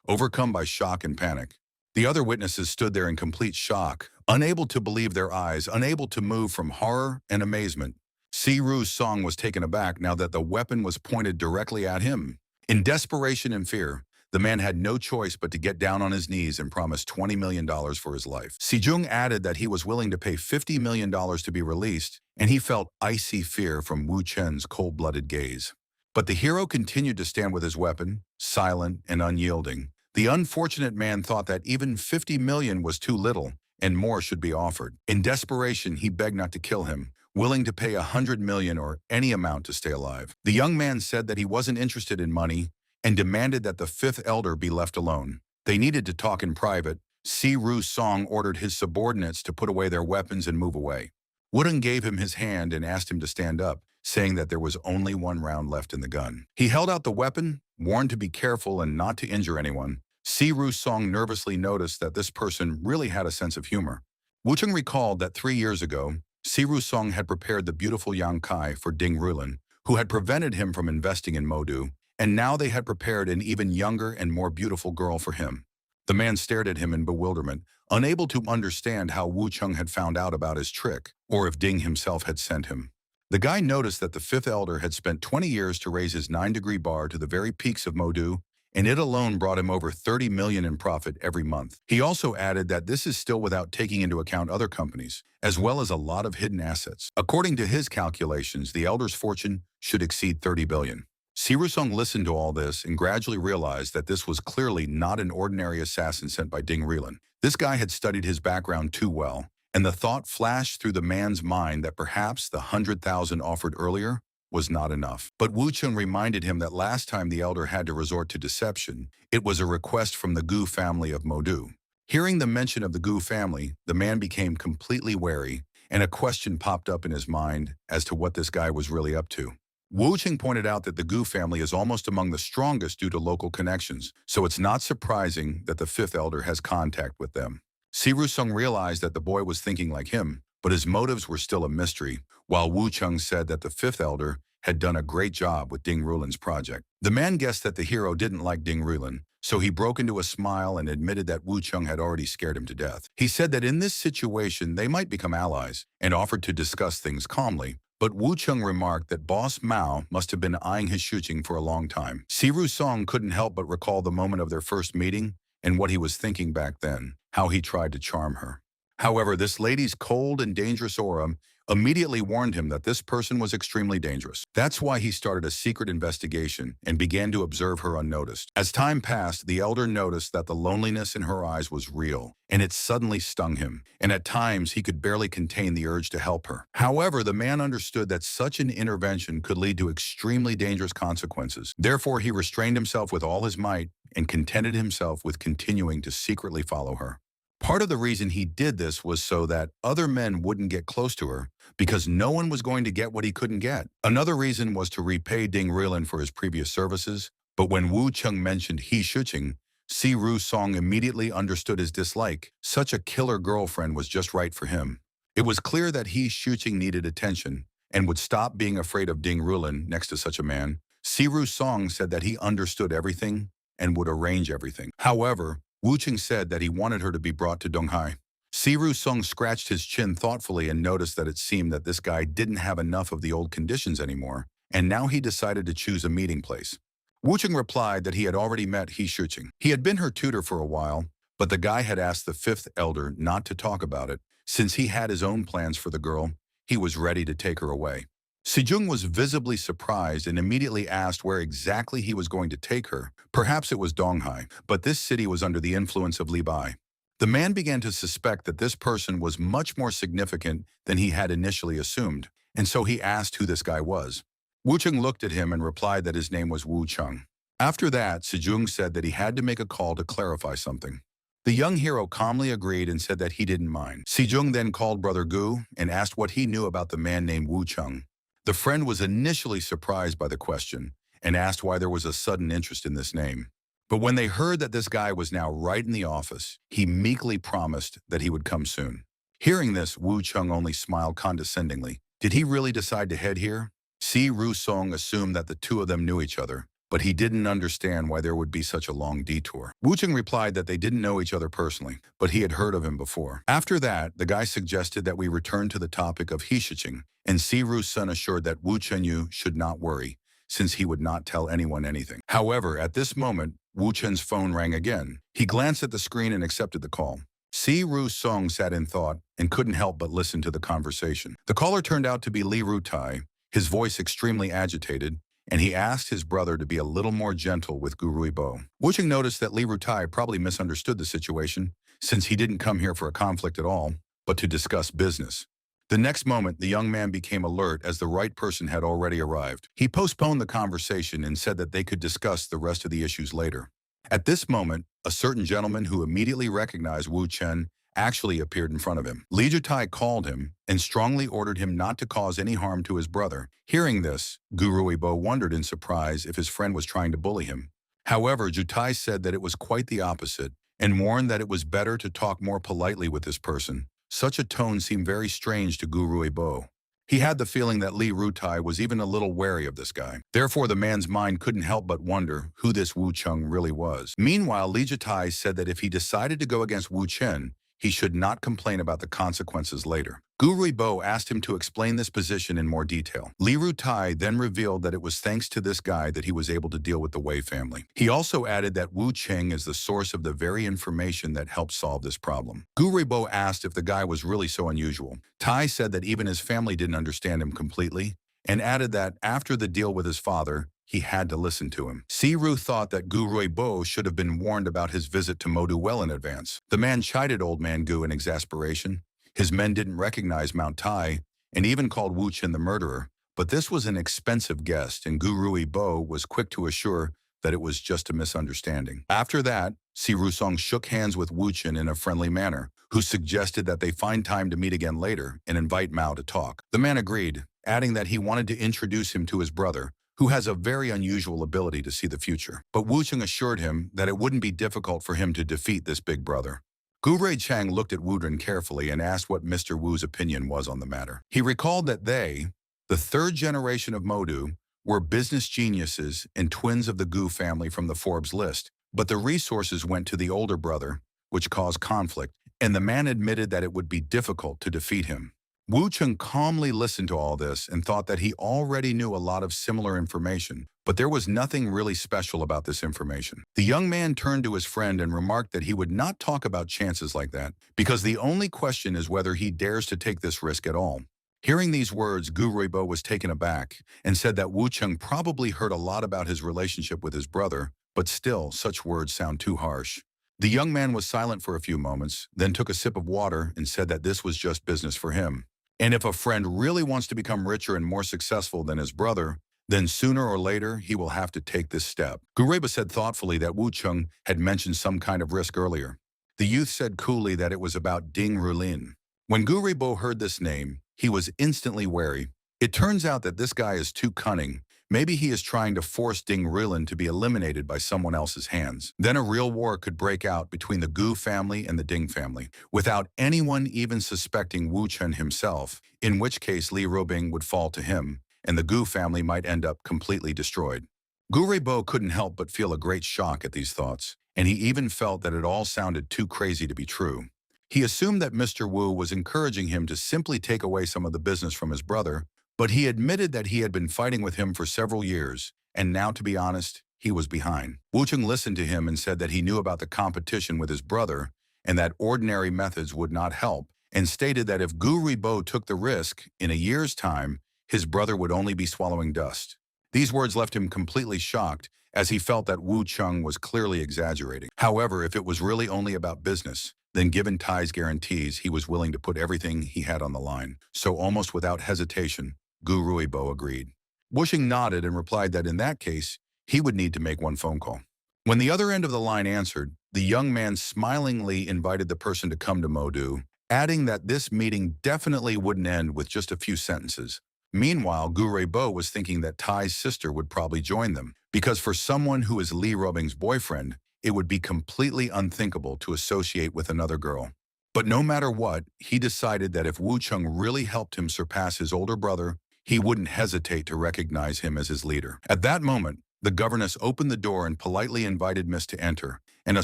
Speaker 1: overcome by shock and panic. The other witnesses stood there in complete shock, unable to believe their eyes, unable to move from horror and amazement. Si Ru's Song was taken aback now that the weapon was pointed directly at him. In desperation and fear, the man had no choice but to get down on his knees and promise $20 million for his life. Si Jung added that he was willing to pay $50 million to be released, and he felt icy fear from Wu Chen's cold-blooded gaze. But the hero continued to stand with his weapon, silent and unyielding. The unfortunate man thought that even $50 million was too little, and more should be offered. In desperation, he begged not to kill him, willing to pay $100 million or any amount to stay alive. The young man said that he wasn't interested in money and demanded that the fifth elder be left alone. They needed to talk in private. Si Ru's Song ordered his subordinates to put away their weapons and move away. Wooden gave him his hand and asked him to stand up, saying that there was only one round left in the gun. He held out the weapon, warned to be careful and not to injure anyone. Si Ru's Song nervously noticed that this person really had a sense of humor. Wu Cheng recalled that 3 years ago, Si Ru's Song had prepared the beautiful Yang Kai for Ding Rulin, who had prevented him from investing in Modu, and now they had prepared an even younger and more beautiful girl for him. The man stared at him in bewilderment, unable to understand how Wu Cheng had found out about his trick, or if Ding himself had sent him. The guy noticed that the fifth elder had spent 20 years to raise his 9-degree bar to the very peaks of Modu, and it alone brought him over $30 million in profit every month. He also added that this is still without taking into account other companies, as well as a lot of hidden assets. According to his calculations, the elder's fortune should exceed $30 billion. Si Ru Song listened to all this and gradually realized that this was clearly not an ordinary assassin sent by Ding Rulin. This guy had studied his background too well, and the thought flashed through the man's mind that perhaps the 100,000 offered earlier was not enough. But Wu Cheng reminded him that last time the elder had to resort to deception, it was a request from the Gu family of Modu. Hearing the mention of the Gu family, the man became completely wary, and a question popped up in his mind as to what this guy was really up to. Wu Cheng pointed out that the Gu family is almost among the strongest due to local connections, so it's not surprising that the fifth elder has contact with them. Si Ru Song realized that the boy was thinking like him, but his motives were still a mystery, while Wu Cheng said that the fifth elder had done a great job with Ding Rulin's project. The man guessed that the hero didn't like Ding Rulin, so he broke into a smile and admitted that Wu Cheng had already scared him to death. He said that in this situation they might become allies, and offered to discuss things calmly, but Wu Cheng remarked that Boss Mao must have been eyeing his shooting for a long time. Si Ru Song couldn't help but recall the moment of their first meeting and what he was thinking back then, how he tried to charm her. However, this lady's cold and dangerous aura immediately warned him that this person was extremely dangerous. That's why he started a secret investigation and began to observe her unnoticed. As time passed, the elder noticed that the loneliness in her eyes was real, and it suddenly stung him, and at times he could barely contain the urge to help her. However, the man understood that such an intervention could lead to extremely dangerous consequences. Therefore, he restrained himself with all his might and contented himself with continuing to secretly follow her. Part of the reason he did this was so that other men wouldn't get close to her, because no one was going to get what he couldn't get. Another reason was to repay Ding Rulin for his previous services, but when Wu Cheng mentioned He Shuqing, Si Ru Song immediately understood his dislike. Such a killer girlfriend was just right for him. It was clear that He Shuqing needed attention and would stop being afraid of Ding Rulin next to such a man. Si Ru Song said that he understood everything and would arrange everything. However, Wu Cheng said that he wanted her to be brought to Donghai. Si Ru Song scratched his chin thoughtfully and noticed that it seemed that this guy didn't have enough of the old conditions anymore, and now he decided to choose a meeting place. Wu Cheng replied that he had already met He Shuqing. He had been her tutor for a while, but the guy had asked the fifth elder not to talk about it. Since he had his own plans for the girl, he was ready to take her away. Sejong was visibly surprised and immediately asked where exactly he was going to take her. Perhaps it was Donghai, but this city was under the influence of Li Bai. The man began to suspect that this person was much more significant than he had initially assumed, and so he asked who this guy was. Wu Cheng looked at him and replied that his name was Wu Cheng. After that, Sejong said that he had to make a call to clarify something. The young hero calmly agreed and said that he didn't mind. Sejong then called Brother Gu and asked what he knew about the man named Wu Chung. The friend was initially surprised by the question and asked why there was a sudden interest in this name. But when they heard that this guy was now right in the office, he meekly promised that he would come soon. Hearing this, Wu Chung only smiled condescendingly. Did he really decide to head here? Si Ru-song assumed that the two of them knew each other, but he didn't understand why there would be such a long detour. Wu Chung replied that they didn't know each other personally, but he had heard of him before. After that, the guy suggested that we return to the topic of Hishiching, and Si Ru-sun assured that Wu Chen-yu should not worry, since he would not tell anyone anything. However, at this moment, Wu Chen's phone rang again. He glanced at the screen and accepted the call. Si Ru-song sat in thought and couldn't help but listen to the conversation. The caller turned out to be Li Ru-tai, his voice extremely agitated, and he asked his brother to be a little more gentle with Gu Ruibo. Wu Cheng noticed that Li Ru-tai probably misunderstood the situation, since he didn't come here for a conflict at all, but to discuss business. The next moment, the young man became alert as the right person had already arrived. He postponed the conversation and said that they could discuss the rest of the issues later. At this moment, a certain gentleman who immediately recognized Wu Chen actually appeared in front of him. Li Jutai called him and strongly ordered him not to cause any harm to his brother. Hearing this, Gu Ruibo wondered in surprise if his friend was trying to bully him. However, Jutai said that it was quite the opposite and warned that it was better to talk more politely with this person. Such a tone seemed very strange to Gu Ruibo. He had the feeling that Li Rutai was even a little wary of this guy. Therefore, the man's mind couldn't help but wonder who this Wu Chung really was. Meanwhile, Li Jitai said that if he decided to go against Wu Chen, he should not complain about the consequences later. Gu Ruibo asked him to explain this position in more detail. Li Rutai then revealed that it was thanks to this guy that he was able to deal with the Wei family. He also added that Wu Cheng is the source of the very information that helped solve this problem. Gu Ruibo asked if the guy was really so unusual. Tai said that even his family didn't understand him completely, and added that after the deal with his father, he had to listen to him. Si Ru thought that Gu Ruibo should have been warned about his visit to Modu well in advance. The man chided old man Gu in exasperation. His men didn't recognize Mount Tai and even called Wu Chen the murderer, but this was an expensive guest, and Gu Ruibo was quick to assure that it was just a misunderstanding. After that, Si Rusong shook hands with Wu Chen in a friendly manner, who suggested that they find time to meet again later and invite Mao to talk. The man agreed, adding that he wanted to introduce him to his brother, who has a very unusual ability to see the future. But Wu Chen assured him that it wouldn't be difficult for him to defeat this big brother. Gu Rui Chang looked at Wu Dren carefully and asked what Mr. Wu's opinion was on the matter. He recalled that they, the third generation of Modu, were business geniuses and twins of the Gu family from the Forbes list, but the resources went to the older brother, which caused conflict, and the man admitted that it would be difficult to defeat him. Wu Cheng calmly listened to all this and thought that he already knew a lot of similar information, but there was nothing really special about this information. The young man turned to his friend and remarked that he would not talk about chances like that, because the only question is whether he dares to take this risk at all. Hearing these words, Gu Ruibo was taken aback and said that Wu Cheng probably heard a lot about his relationship with his brother, but still, such words sound too harsh. The young man was silent for a few moments, then took a sip of water and said that this was just business for him. And if a friend really wants to become richer and more successful than his brother, then sooner or later he will have to take this step. Gu Ruibo said thoughtfully that Wu Cheng had mentioned some kind of risk earlier. The youth said coolly that it was about Ding Rulin. When Gu Ruibo heard this name, he was instantly wary. It turns out that this guy is too cunning. Maybe he is trying to force Ding Rulin to be eliminated by someone else's hands. Then a real war could break out between the Gu family and the Ding family, without anyone even suspecting Wu Chen himself, in which case Li Robing would fall to him, and the Gu family might end up completely destroyed. Gu Ruibo couldn't help but feel a great shock at these thoughts, and he even felt that it all sounded too crazy to be true. He assumed that Mr. Wu was encouraging him to simply take away some of the business from his brother, but he admitted that he had been fighting with him for several years, and now, to be honest, he was behind. Wu Cheng listened to him and said that he knew about the competition with his brother and that ordinary methods would not help, and stated that if Gu Ruibo took the risk, in a year's time, his brother would only be swallowing dust. These words left him completely shocked, as he felt that Wu Cheng was clearly exaggerating. However, if it was really only about business, then given Tai's guarantees, he was willing to put everything he had on the line. So almost without hesitation, Gu Ruibo agreed. Wu Cheng nodded and replied that in that case, he would need to make one phone call. When the other end of the line answered, The young man smilingly invited the person to come to Modu, adding that this meeting definitely wouldn't end with just a few sentences. Meanwhile, Gu Bo was thinking that Tai's sister would probably join them, because for someone who is Lee Robing's boyfriend, it would be completely unthinkable to associate with another girl. But no matter what, he decided that if Wu Chung really helped him surpass his older brother, he wouldn't hesitate to recognize him as his leader. At that moment, the governess opened the door and politely invited Miss to enter, and a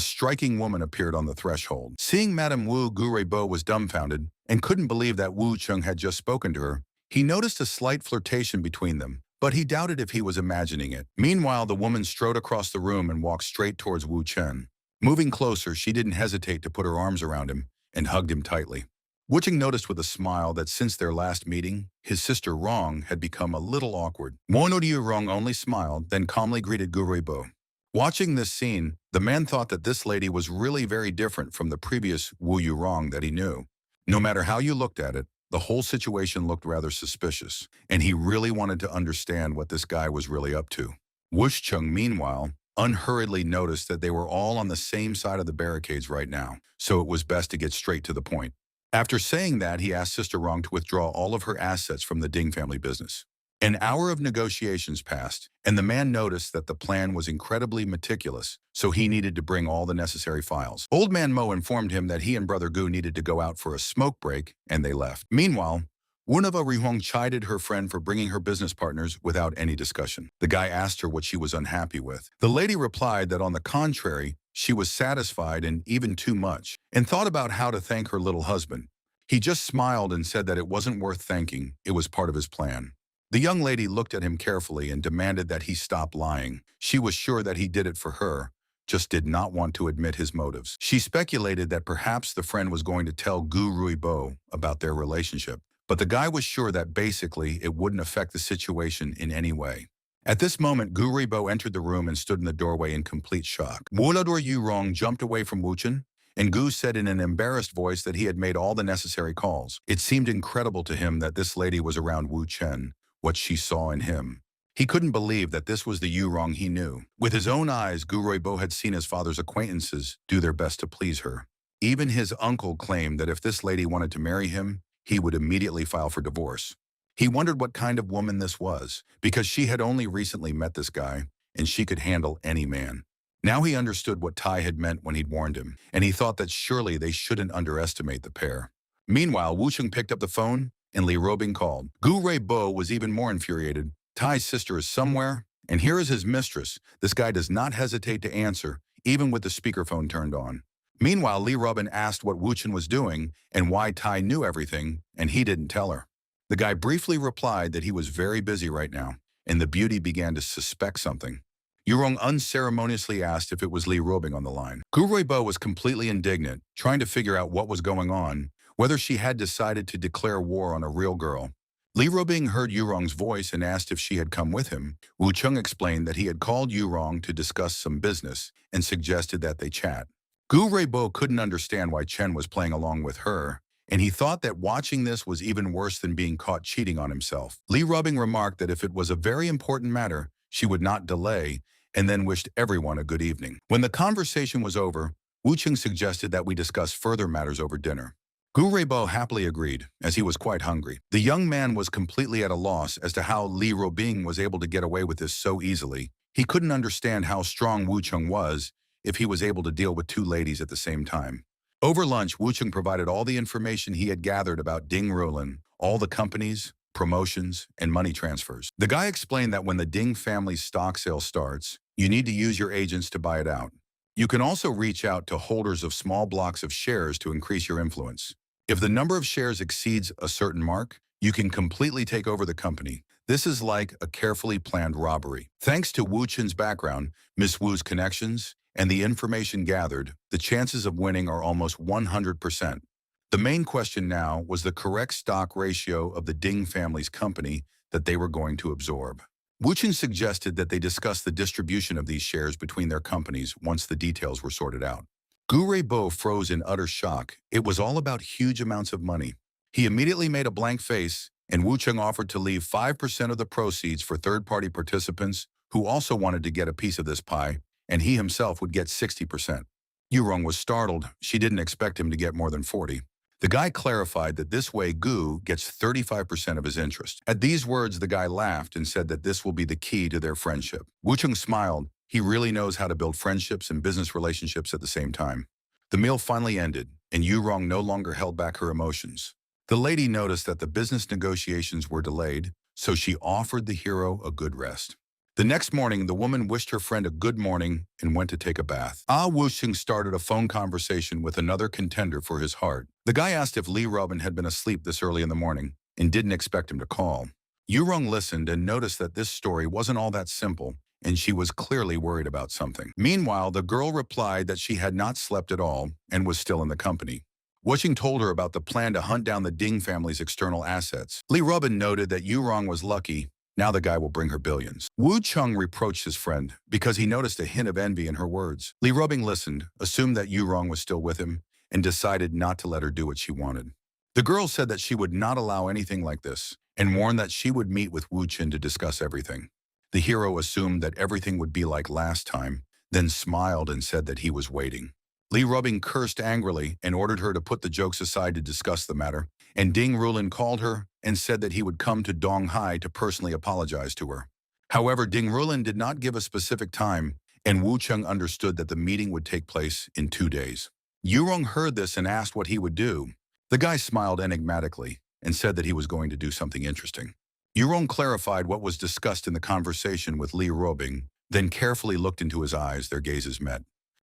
Speaker 1: striking woman appeared on the threshold. Seeing Madame Wu, Gu Bo was dumbfounded and couldn't believe that Wu Chung had just spoken to her. He noticed a slight flirtation between them, but he doubted if he was imagining it. Meanwhile, the woman strode across the room and walked straight towards Wu Chen. Moving closer, she didn't hesitate to put her arms around him and hugged him tightly. Wu Chen noticed with a smile that since their last meeting, his sister Rong had become a little awkward. Wu Rong only smiled, then calmly greeted Gu Bo. Watching this scene, the man thought that this lady was really very different from the previous Wu Yurong that he knew. No matter how you looked at it, the whole situation looked rather suspicious, and he really wanted to understand what this guy was really up to. Wush Chung, meanwhile, unhurriedly noticed that they were all on the same side of the barricades right now, so it was best to get straight to the point. After saying that, he asked Sister Rong to withdraw all of her assets from the Ding family business. An hour of negotiations passed, and the man noticed that the plan was incredibly meticulous, so he needed to bring all the necessary files. Old Man Mo informed him that he and Brother Gu needed to go out for a smoke break, and they left. Meanwhile, Wunava Rihuang chided her friend for bringing her business partners without any discussion. The guy asked her what she was unhappy with. The lady replied that on the contrary, she was satisfied and even too much, and thought about how to thank her little husband. He just smiled and said that it wasn't worth thanking, it was part of his plan. The young lady looked at him carefully and demanded that he stop lying. She was sure that he did it for her, just did not want to admit his motives. She speculated that perhaps the friend was going to tell Gu Ruibo about their relationship, but the guy was sure that basically it wouldn't affect the situation in any way. At this moment, Gu Ruibo entered the room and stood in the doorway in complete shock. Wulador Yurong jumped away from Wu Chen, and Gu said in an embarrassed voice that he had made all the necessary calls. It seemed incredible to him that this lady was around Wu Chen, what she saw in him. He couldn't believe that this was the Yurong he knew. With his own eyes, Gu Ruibo had seen his father's acquaintances do their best to please her. Even his uncle claimed that if this lady wanted to marry him, he would immediately file for divorce. He wondered what kind of woman this was, because she had only recently met this guy, and she could handle any man. Now he understood what Tai had meant when he'd warned him, and he thought that surely they shouldn't underestimate the pair. Meanwhile, Wu Chung picked up the phone, and Li Robing called. Gu Ruibo was even more infuriated. Tai's sister is somewhere, and here is his mistress. This guy does not hesitate to answer, even with the speakerphone turned on. Meanwhile, Li Robin asked what Wu Chen was doing and why Tai knew everything, and he didn't tell her. The guy briefly replied that he was very busy right now, and the beauty began to suspect something. Yurong unceremoniously asked if it was Li Robing on the line. Gu Ruibo was completely indignant, trying to figure out what was going on, whether she had decided to declare war on a real girl. Li Robing heard Yurong's voice and asked if she had come with him. Wu Chung explained that he had called Yurong to discuss some business and suggested that they chat. Gu Ruibo couldn't understand why Chen was playing along with her, and he thought that watching this was even worse than being caught cheating on himself. Li Robing remarked that if it was a very important matter, she would not delay, and then wished everyone a good evening. When the conversation was over, Wu Chung suggested that we discuss further matters over dinner. Gu Ruibo happily agreed, as he was quite hungry. The young man was completely at a loss as to how Li Robing was able to get away with this so easily. He couldn't understand how strong Wu Chung was if he was able to deal with two ladies at the same time. Over lunch, Wu Chung provided all the information he had gathered about Ding Rulin, all the companies, promotions, and money transfers. The guy explained that when the Ding family's stock sale starts, you need to use your agents to buy it out. You can also reach out to holders of small blocks of shares to increase your influence. If the number of shares exceeds a certain mark, you can completely take over the company. This is like a carefully planned robbery. Thanks to Wu Chen's background, Miss Wu's connections, and the information gathered, the chances of winning are almost 100%. The main question now was the correct stock ratio of the Ding family's company that they were going to absorb. Wu Chen suggested that they discuss the distribution of these shares between their companies once the details were sorted out. Gu Ruibo froze in utter shock. It was all about huge amounts of money. He immediately made a blank face, and Wu Chen offered to leave 5% of the proceeds for third-party participants who also wanted to get a piece of this pie, and he himself would get 60%. Yurong was startled. She didn't expect him to get more than 40. The guy clarified that this way Gu gets 35% of his interest. At these words, the guy laughed and said that this will be the key to their friendship. Wu Cheng smiled. He really knows how to build friendships and business relationships at the same time. The meal finally ended, and Yurong no longer held back her emotions. The lady noticed that the business negotiations were delayed, so she offered the hero a good rest. The next morning, the woman wished her friend a good morning and went to take a bath. Wuxing started a phone conversation with another contender for his heart. The guy asked if Li Robin had been asleep this early in the morning and didn't expect him to call. Yurong listened and noticed that this story wasn't all that simple, and she was clearly worried about something. Meanwhile, the girl replied that she had not slept at all and was still in the company. Wuxing told her about the plan to hunt down the Ding family's external assets. Li Robin noted that Yurong was lucky. Now the guy will bring her billions. Wu Chung reproached his friend because he noticed a hint of envy in her words. Li Robin listened, assumed that Yurong was still with him, and decided not to let her do what she wanted. The girl said that she would not allow anything like this, and warned that she would meet with Wu Chen to discuss everything. The hero assumed that everything would be like last time, then smiled and said that he was waiting. Li Robin cursed angrily and ordered her to put the jokes aside to discuss the matter, and Ding Rulin called her and said that he would come to Donghai to personally apologize to her. However, Ding Rulin did not give a specific time, and Wu Cheng understood that the meeting would take place in 2 days. Yurong heard this and asked what he would do. The guy smiled enigmatically and said that he was going to do something interesting. Yurong clarified what was discussed in the conversation with Li Robing, then carefully looked into his eyes. Their gazes met.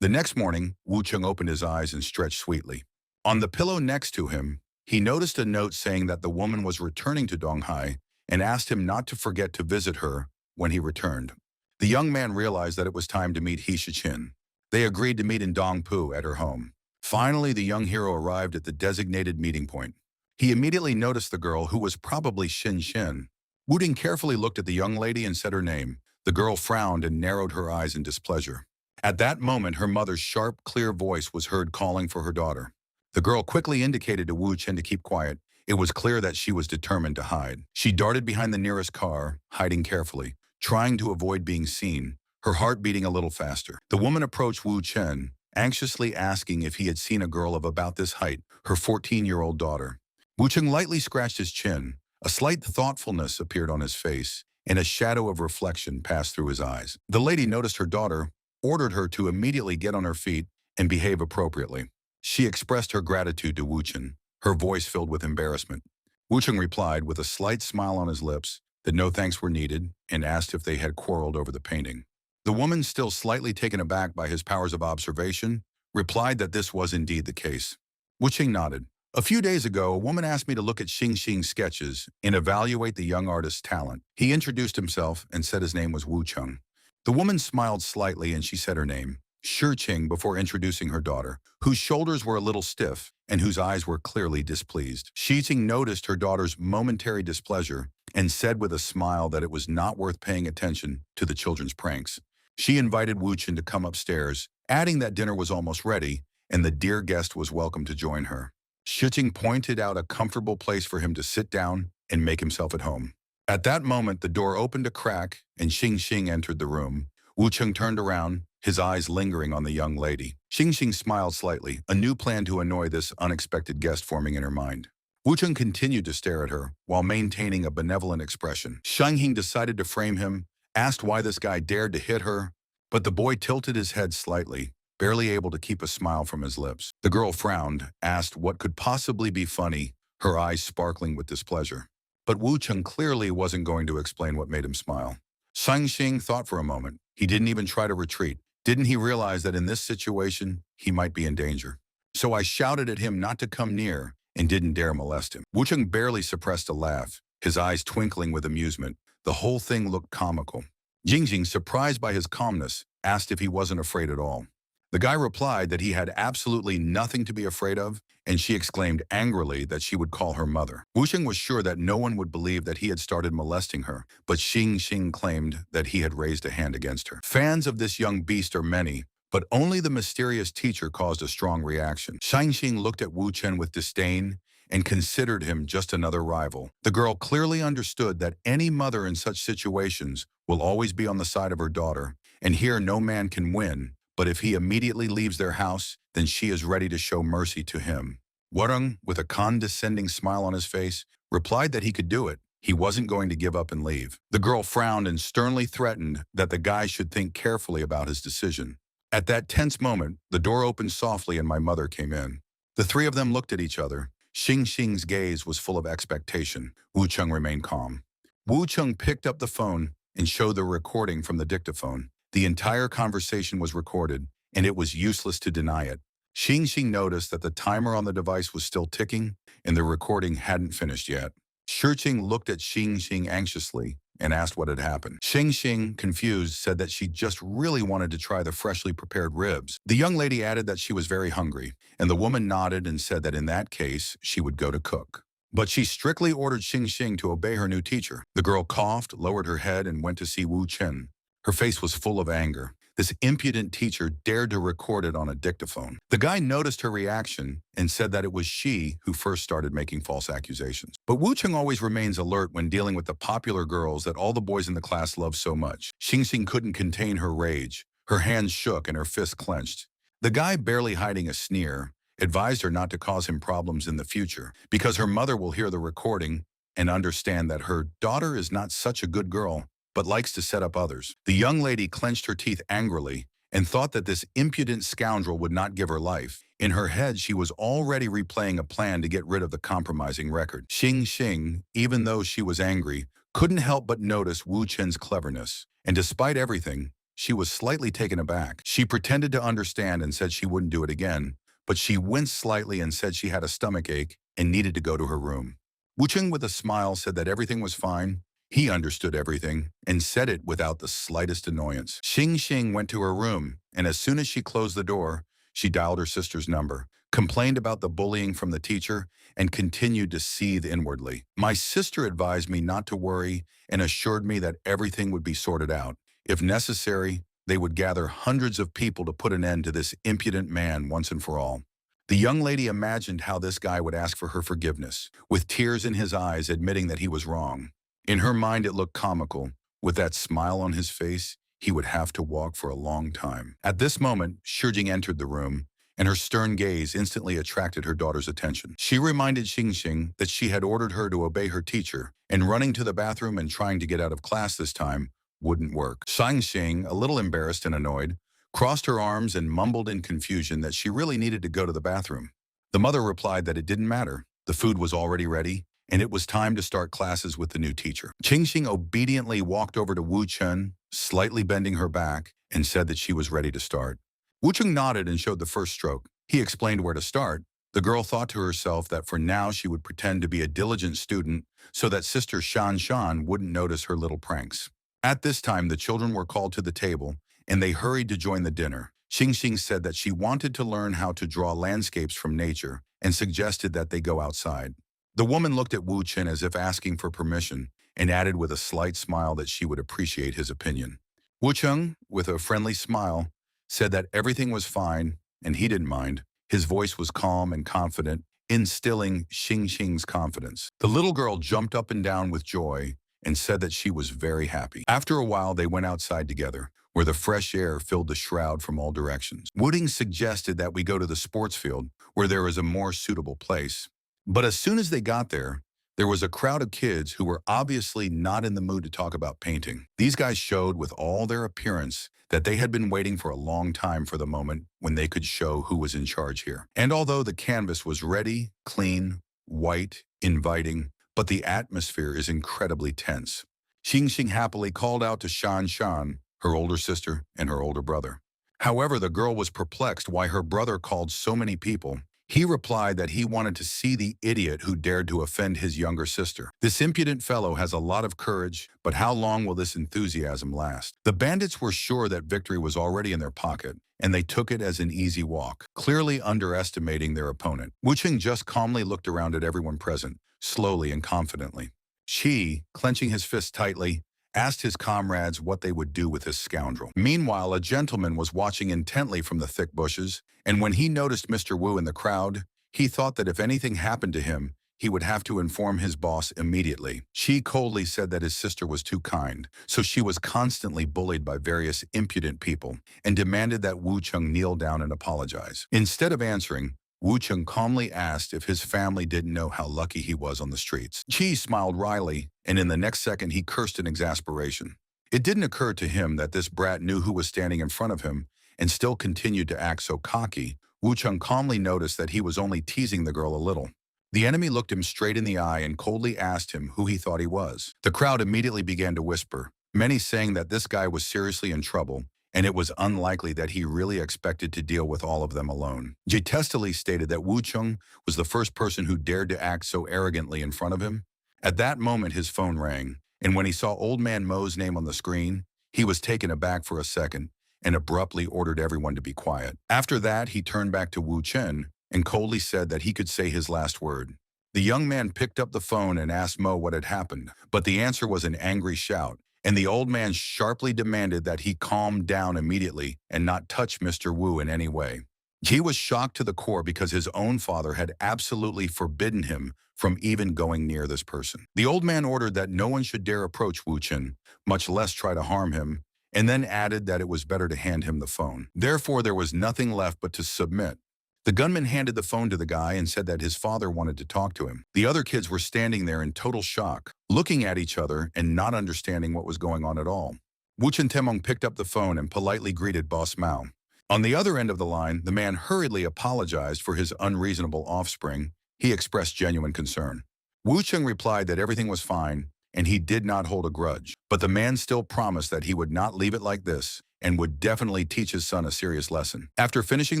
Speaker 1: The next morning, Wu Cheng opened his eyes and stretched sweetly. On the pillow next to him, he noticed a note saying that the woman was returning to Donghai and asked him not to forget to visit her when he returned. The young man realized that it was time to meet He Shichin. They agreed to meet in Dongpu at her home. Finally, the young hero arrived at the designated meeting point. He immediately noticed the girl, who was probably Xin Xin. Wu Ding carefully looked at the young lady and said her name. The girl frowned and narrowed her eyes in displeasure. At that moment, her mother's sharp, clear voice was heard calling for her daughter. The girl quickly indicated to Wu Chen to keep quiet. It was clear that she was determined to hide. She darted behind the nearest car, hiding carefully, trying to avoid being seen, her heart beating a little faster. The woman approached Wu Chen, anxiously asking if he had seen a girl of about this height, her 14-year-old daughter. Wu Chen lightly scratched his chin. A slight thoughtfulness appeared on his face, and a shadow of reflection passed through his eyes. The lady noticed her daughter, ordered her to immediately get on her feet and behave appropriately. She expressed her gratitude to Wu Chen, her voice filled with embarrassment. Wu Chen replied with a slight smile on his lips that no thanks were needed and asked if they had quarreled over the painting. The woman, still slightly taken aback by his powers of observation, replied that this was indeed the case. Wu Chen nodded. A few days ago, a woman asked me to look at Xing Xing's sketches and evaluate the young artist's talent. He introduced himself and said his name was Wu Cheng. The woman smiled slightly and she said her name, Shurqing, before introducing her daughter, whose shoulders were a little stiff and whose eyes were clearly displeased. Shijing noticed her daughter's momentary displeasure and said with a smile that it was not worth paying attention to the children's pranks. She invited Wu Chen to come upstairs, adding that dinner was almost ready and the dear guest was welcome to join her. Shijing pointed out a comfortable place for him to sit down and make himself at home. At that moment, the door opened a crack and Xing Xing entered the room. Wu Cheng turned around, his eyes lingering on the young lady. Xing Xing smiled slightly, a new plan to annoy this unexpected guest forming in her mind. Wu Cheng continued to stare at her while maintaining a benevolent expression. Shang Hing decided to frame him, asked why this guy dared to hit her, but the boy tilted his head slightly, barely able to keep a smile from his lips. The girl frowned, asked what could possibly be funny, her eyes sparkling with displeasure. But Wu Cheng clearly wasn't going to explain what made him smile. Shang Xing thought for a moment. He didn't even try to retreat. Didn't he realize that in this situation, he might be in danger? So I shouted at him not to come near and didn't dare molest him. Wu Cheng barely suppressed a laugh, his eyes twinkling with amusement. The whole thing looked comical. Jingjing, surprised by his calmness, asked if he wasn't afraid at all. The guy replied that he had absolutely nothing to be afraid of, and she exclaimed angrily that she would call her mother. Wu Xing was sure that no one would believe that he had started molesting her, but Xing Xing claimed that he had raised a hand against her. Fans of this young beast are many, but only the mysterious teacher caused a strong reaction. Shang Xing looked at Wu Chen with disdain and considered him just another rival. The girl clearly understood that any mother in such situations will always be on the side of her daughter, and here no man can win, but if he immediately leaves their house, then she is ready to show mercy to him. Warung, with a condescending smile on his face, replied that he could do it. He wasn't going to give up and leave. The girl frowned and sternly threatened that the guy should think carefully about his decision. At that tense moment, the door opened softly and my mother came in. The three of them looked at each other. Xing Xing's gaze was full of expectation. Wu Cheng remained calm. Wu Cheng picked up the phone and showed the recording from the dictaphone. The entire conversation was recorded, and it was useless to deny it. Xing Xing noticed that the timer on the device was still ticking, and the recording hadn't finished yet. Shurqing looked at Xing Xing anxiously and asked what had happened. Xing Xing, confused, said that she just really wanted to try the freshly prepared ribs. The young lady added that she was very hungry, and the woman nodded and said that in that case, she would go to cook. But she strictly ordered Xing Xing to obey her new teacher. The girl coughed, lowered her head, and went to see Wu Chen. Her face was full of anger. This impudent teacher dared to record it on a dictaphone. The guy noticed her reaction and said that it was she who first started making false accusations. But Wu Cheng always remains alert when dealing with the popular girls that all the boys in the class love so much. Xing Xing couldn't contain her rage. Her hands shook and her fists clenched. The guy, barely hiding a sneer, advised her not to cause him problems in the future because her mother will hear the recording and understand that her daughter is not such a good girl but likes to set up others. The young lady clenched her teeth angrily and thought that this impudent scoundrel would not give her life. In her head, she was already replaying a plan to get rid of the compromising record. Xing Xing, even though she was angry, couldn't help but notice Wu Chen's cleverness. And despite everything, she was slightly taken aback. She pretended to understand and said she wouldn't do it again, but she winced slightly and said she had a stomachache and needed to go to her room. Wu Cheng, with a smile, said that everything was fine. He understood everything and said it without the slightest annoyance. Xing Xing went to her room, and as soon as she closed the door, she dialed her sister's number, complained about the bullying from the teacher, and continued to seethe inwardly. My sister advised me not to worry and assured me that everything would be sorted out. If necessary, they would gather hundreds of people to put an end to this impudent man once and for all. The young lady imagined how this guy would ask for her forgiveness, with tears in his eyes admitting that he was wrong. In her mind, it looked comical. With that smile on his face, he would have to walk for a long time. At this moment, Shurjing entered the room, and her stern gaze instantly attracted her daughter's attention. She reminded Xing Xing that she had ordered her to obey her teacher, and running to the bathroom and trying to get out of class this time wouldn't work. Xing Xing, a little embarrassed and annoyed, crossed her arms and mumbled in confusion that she really needed to go to the bathroom. The mother replied that it didn't matter. The food was already ready, and it was time to start classes with the new teacher. Xing Xing obediently walked over to Wu Chen, slightly bending her back, and said that she was ready to start. Wu Chen nodded and showed the first stroke. He explained where to start. The girl thought to herself that for now she would pretend to be a diligent student so that Sister Shan Shan wouldn't notice her little pranks. At this time, the children were called to the table, and they hurried to join the dinner. Xing Xing said that she wanted to learn how to draw landscapes from nature and suggested that they go outside. The woman looked at Wu Chen as if asking for permission and added with a slight smile that she would appreciate his opinion. Wu Cheng, with a friendly smile, said that everything was fine and he didn't mind. His voice was calm and confident, instilling Xing Xing's confidence. The little girl jumped up and down with joy and said that she was very happy. After a while, they went outside together, where the fresh air filled the shroud from all directions. Wooding suggested that we go to the sports field, where there is a more suitable place. But as soon as they got there was a crowd of kids who were obviously not in the mood to talk about painting. These guys showed with all their appearance that they had been waiting for a long time for the moment when they could show who was in charge here. And although the canvas was ready, clean, white, inviting, but the atmosphere is incredibly tense. Xing Xing happily called out to Shan Shan, her older sister, and her older brother. However, the girl was perplexed why her brother called so many people. He replied that he wanted to see the idiot who dared to offend his younger sister. This impudent fellow has a lot of courage, but how long will this enthusiasm last? The bandits were sure that victory was already in their pocket, and they took it as an easy walk, clearly underestimating their opponent. Wu Qing just calmly looked around at everyone present, slowly and confidently. Qi, clenching his fist tightly, asked his comrades what they would do with this scoundrel. Meanwhile, a gentleman was watching intently from the thick bushes, and when he noticed Mr. Wu in the crowd, he thought that if anything happened to him, he would have to inform his boss immediately. She coldly said that his sister was too kind, so she was constantly bullied by various impudent people and demanded that Wu Chung kneel down and apologize. Instead of answering, Wu Chung calmly asked if his family didn't know how lucky he was on the streets. Chi smiled wryly, and in the next second he cursed in exasperation. It didn't occur to him that this brat knew who was standing in front of him and still continued to act so cocky. Wu Chung calmly noticed that he was only teasing the girl a little. The enemy looked him straight in the eye and coldly asked him who he thought he was. The crowd immediately began to whisper, many saying that this guy was seriously in trouble, and it was unlikely that he really expected to deal with all of them alone. Jay testily stated that Wu Chung was the first person who dared to act so arrogantly in front of him. At that moment, his phone rang, and when he saw Old Man Mo's name on the screen, he was taken aback for a second and abruptly ordered everyone to be quiet. After that, he turned back to Wu Chen and coldly said that he could say his last word. The young man picked up the phone and asked Mo what had happened, but the answer was an angry shout, and the old man sharply demanded that he calm down immediately and not touch Mr. Wu in any way. He was shocked to the core because his own father had absolutely forbidden him from even going near this person. The old man ordered that no one should dare approach Wu Chen, much less try to harm him, and then added that it was better to hand him the phone. Therefore, there was nothing left but to submit. The gunman handed the phone to the guy and said that his father wanted to talk to him. The other kids were standing there in total shock, looking at each other and not understanding what was going on at all. Wu Chen Temong picked up the phone and politely greeted Boss Mao. On the other end of the line, the man hurriedly apologized for his unreasonable offspring. He expressed genuine concern. Wu Cheng replied that everything was fine and he did not hold a grudge, but the man still promised that he would not leave it like this and would definitely teach his son a serious lesson. After finishing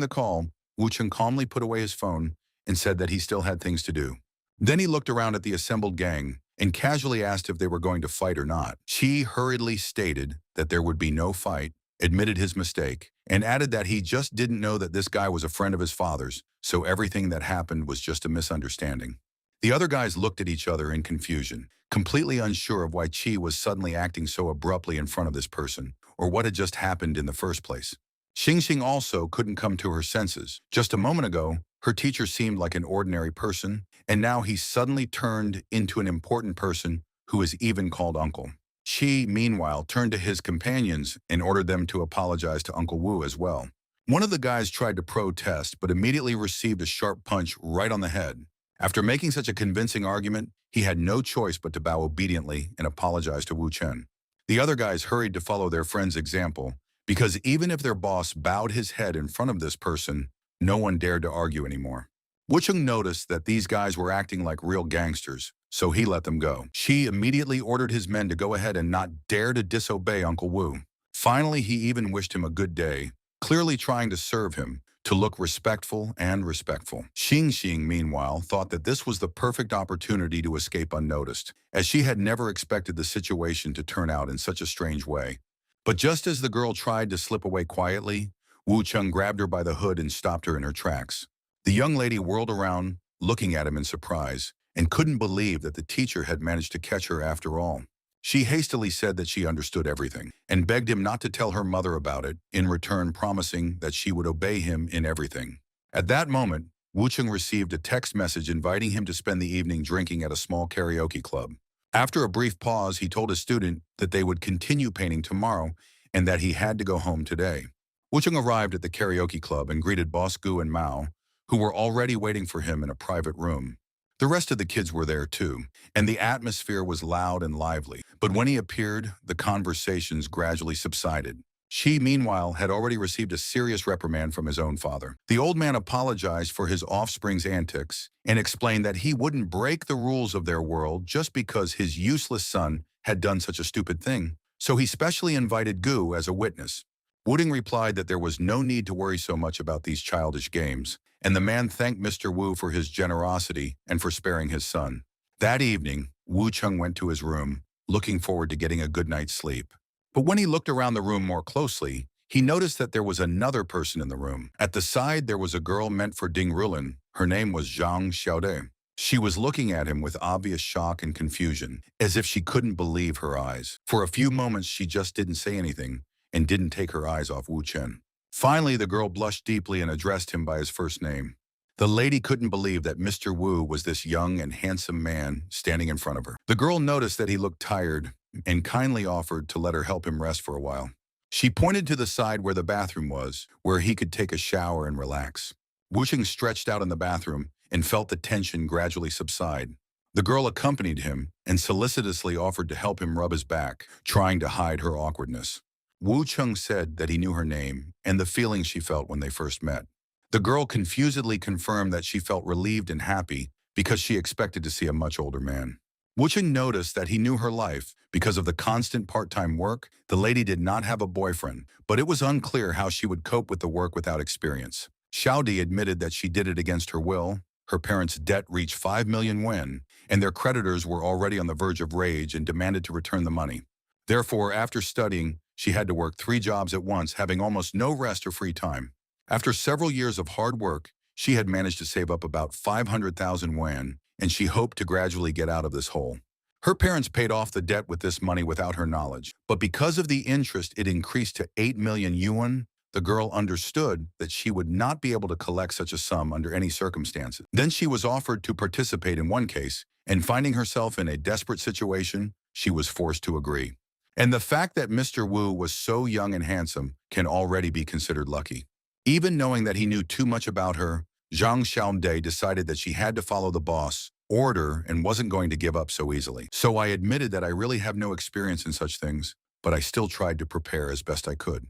Speaker 1: the call, Wu Cheng calmly put away his phone and said that he still had things to do. Then he looked around at the assembled gang and casually asked if they were going to fight or not. She hurriedly stated that there would be no fight, admitted his mistake, and added that he just didn't know that this guy was a friend of his father's, so everything that happened was just a misunderstanding. The other guys looked at each other in confusion, completely unsure of why Chi was suddenly acting so abruptly in front of this person, or what had just happened in the first place. Xing also couldn't come to her senses. Just a moment ago, her teacher seemed like an ordinary person, and now he suddenly turned into an important person who is even called uncle. Chi, meanwhile, turned to his companions and ordered them to apologize to Uncle Wu as well. One of the guys tried to protest, but immediately received a sharp punch right on the head. After making such a convincing argument, he had no choice but to bow obediently and apologize to Wu Chen. The other guys hurried to follow their friend's example, because even if their boss bowed his head in front of this person, no one dared to argue anymore. Wu Chen noticed that these guys were acting like real gangsters, so he let them go. She immediately ordered his men to go ahead and not dare to disobey Uncle Wu. Finally, he even wished him a good day, clearly trying to serve him, to look respectful and respectful. Xing, meanwhile, thought that this was the perfect opportunity to escape unnoticed, as she had never expected the situation to turn out in such a strange way. But just as the girl tried to slip away quietly, Wu Chung grabbed her by the hood and stopped her in her tracks. The young lady whirled around, looking at him in surprise, and couldn't believe that the teacher had managed to catch her after all. She hastily said that she understood everything, and begged him not to tell her mother about it, in return promising that she would obey him in everything. At that moment, Wu Chung received a text message inviting him to spend the evening drinking at a small karaoke club. After a brief pause, he told his student that they would continue painting tomorrow and that he had to go home today. Wu Chung arrived at the karaoke club and greeted Boss Gu and Mao, who were already waiting for him in a private room. The rest of the kids were there too, and the atmosphere was loud and lively. But when he appeared, the conversations gradually subsided. She, meanwhile, had already received a serious reprimand from his own father. The old man apologized for his offspring's antics and explained that he wouldn't break the rules of their world just because his useless son had done such a stupid thing. So he specially invited Gu as a witness. Wooding replied that there was no need to worry so much about these childish games, and the man thanked Mr. Wu for his generosity and for sparing his son. That evening, Wu Chung went to his room, looking forward to getting a good night's sleep. But when he looked around the room more closely, he noticed that there was another person in the room. At the side, there was a girl meant for Ding Rulin. Her name was Zhang Xiaode. She was looking at him with obvious shock and confusion, as if she couldn't believe her eyes. For a few moments, she just didn't say anything and didn't take her eyes off Wu Chen. Finally, the girl blushed deeply and addressed him by his first name. The lady couldn't believe that Mr. Wu was this young and handsome man standing in front of her. The girl noticed that he looked tired and kindly offered to let her help him rest for a while. She pointed to the side where the bathroom was, where he could take a shower and relax. Wu Cheng stretched out in the bathroom and felt the tension gradually subside. The girl accompanied him and solicitously offered to help him rub his back, trying to hide her awkwardness. Wu Cheng said that he knew her name and the feeling she felt when they first met. The girl confusedly confirmed that she felt relieved and happy because she expected to see a much older man. Wu Cheng noticed that he knew her life because of the constant part-time work. The lady did not have a boyfriend, but it was unclear how she would cope with the work without experience. Xiaodi admitted that she did it against her will. Her parents' debt reached 5 million yuan, and their creditors were already on the verge of rage and demanded to return the money. Therefore, after studying, she had to work 3 jobs at once, having almost no rest or free time. After several years of hard work, she had managed to save up about 500,000 yuan, and she hoped to gradually get out of this hole. Her parents paid off the debt with this money without her knowledge, but because of the interest, it increased to 8 million yuan. The girl understood that she would not be able to collect such a sum under any circumstances. Then she was offered to participate in one case, and finding herself in a desperate situation, she was forced to agree. And the fact that Mr. Wu was so young and handsome can already be considered lucky. Even knowing that he knew too much about her, Zhang Xiaomde decided that she had to follow the boss order and wasn't going to give up so easily. So I admitted that I really have no experience in such things, but I still tried to prepare as best I could.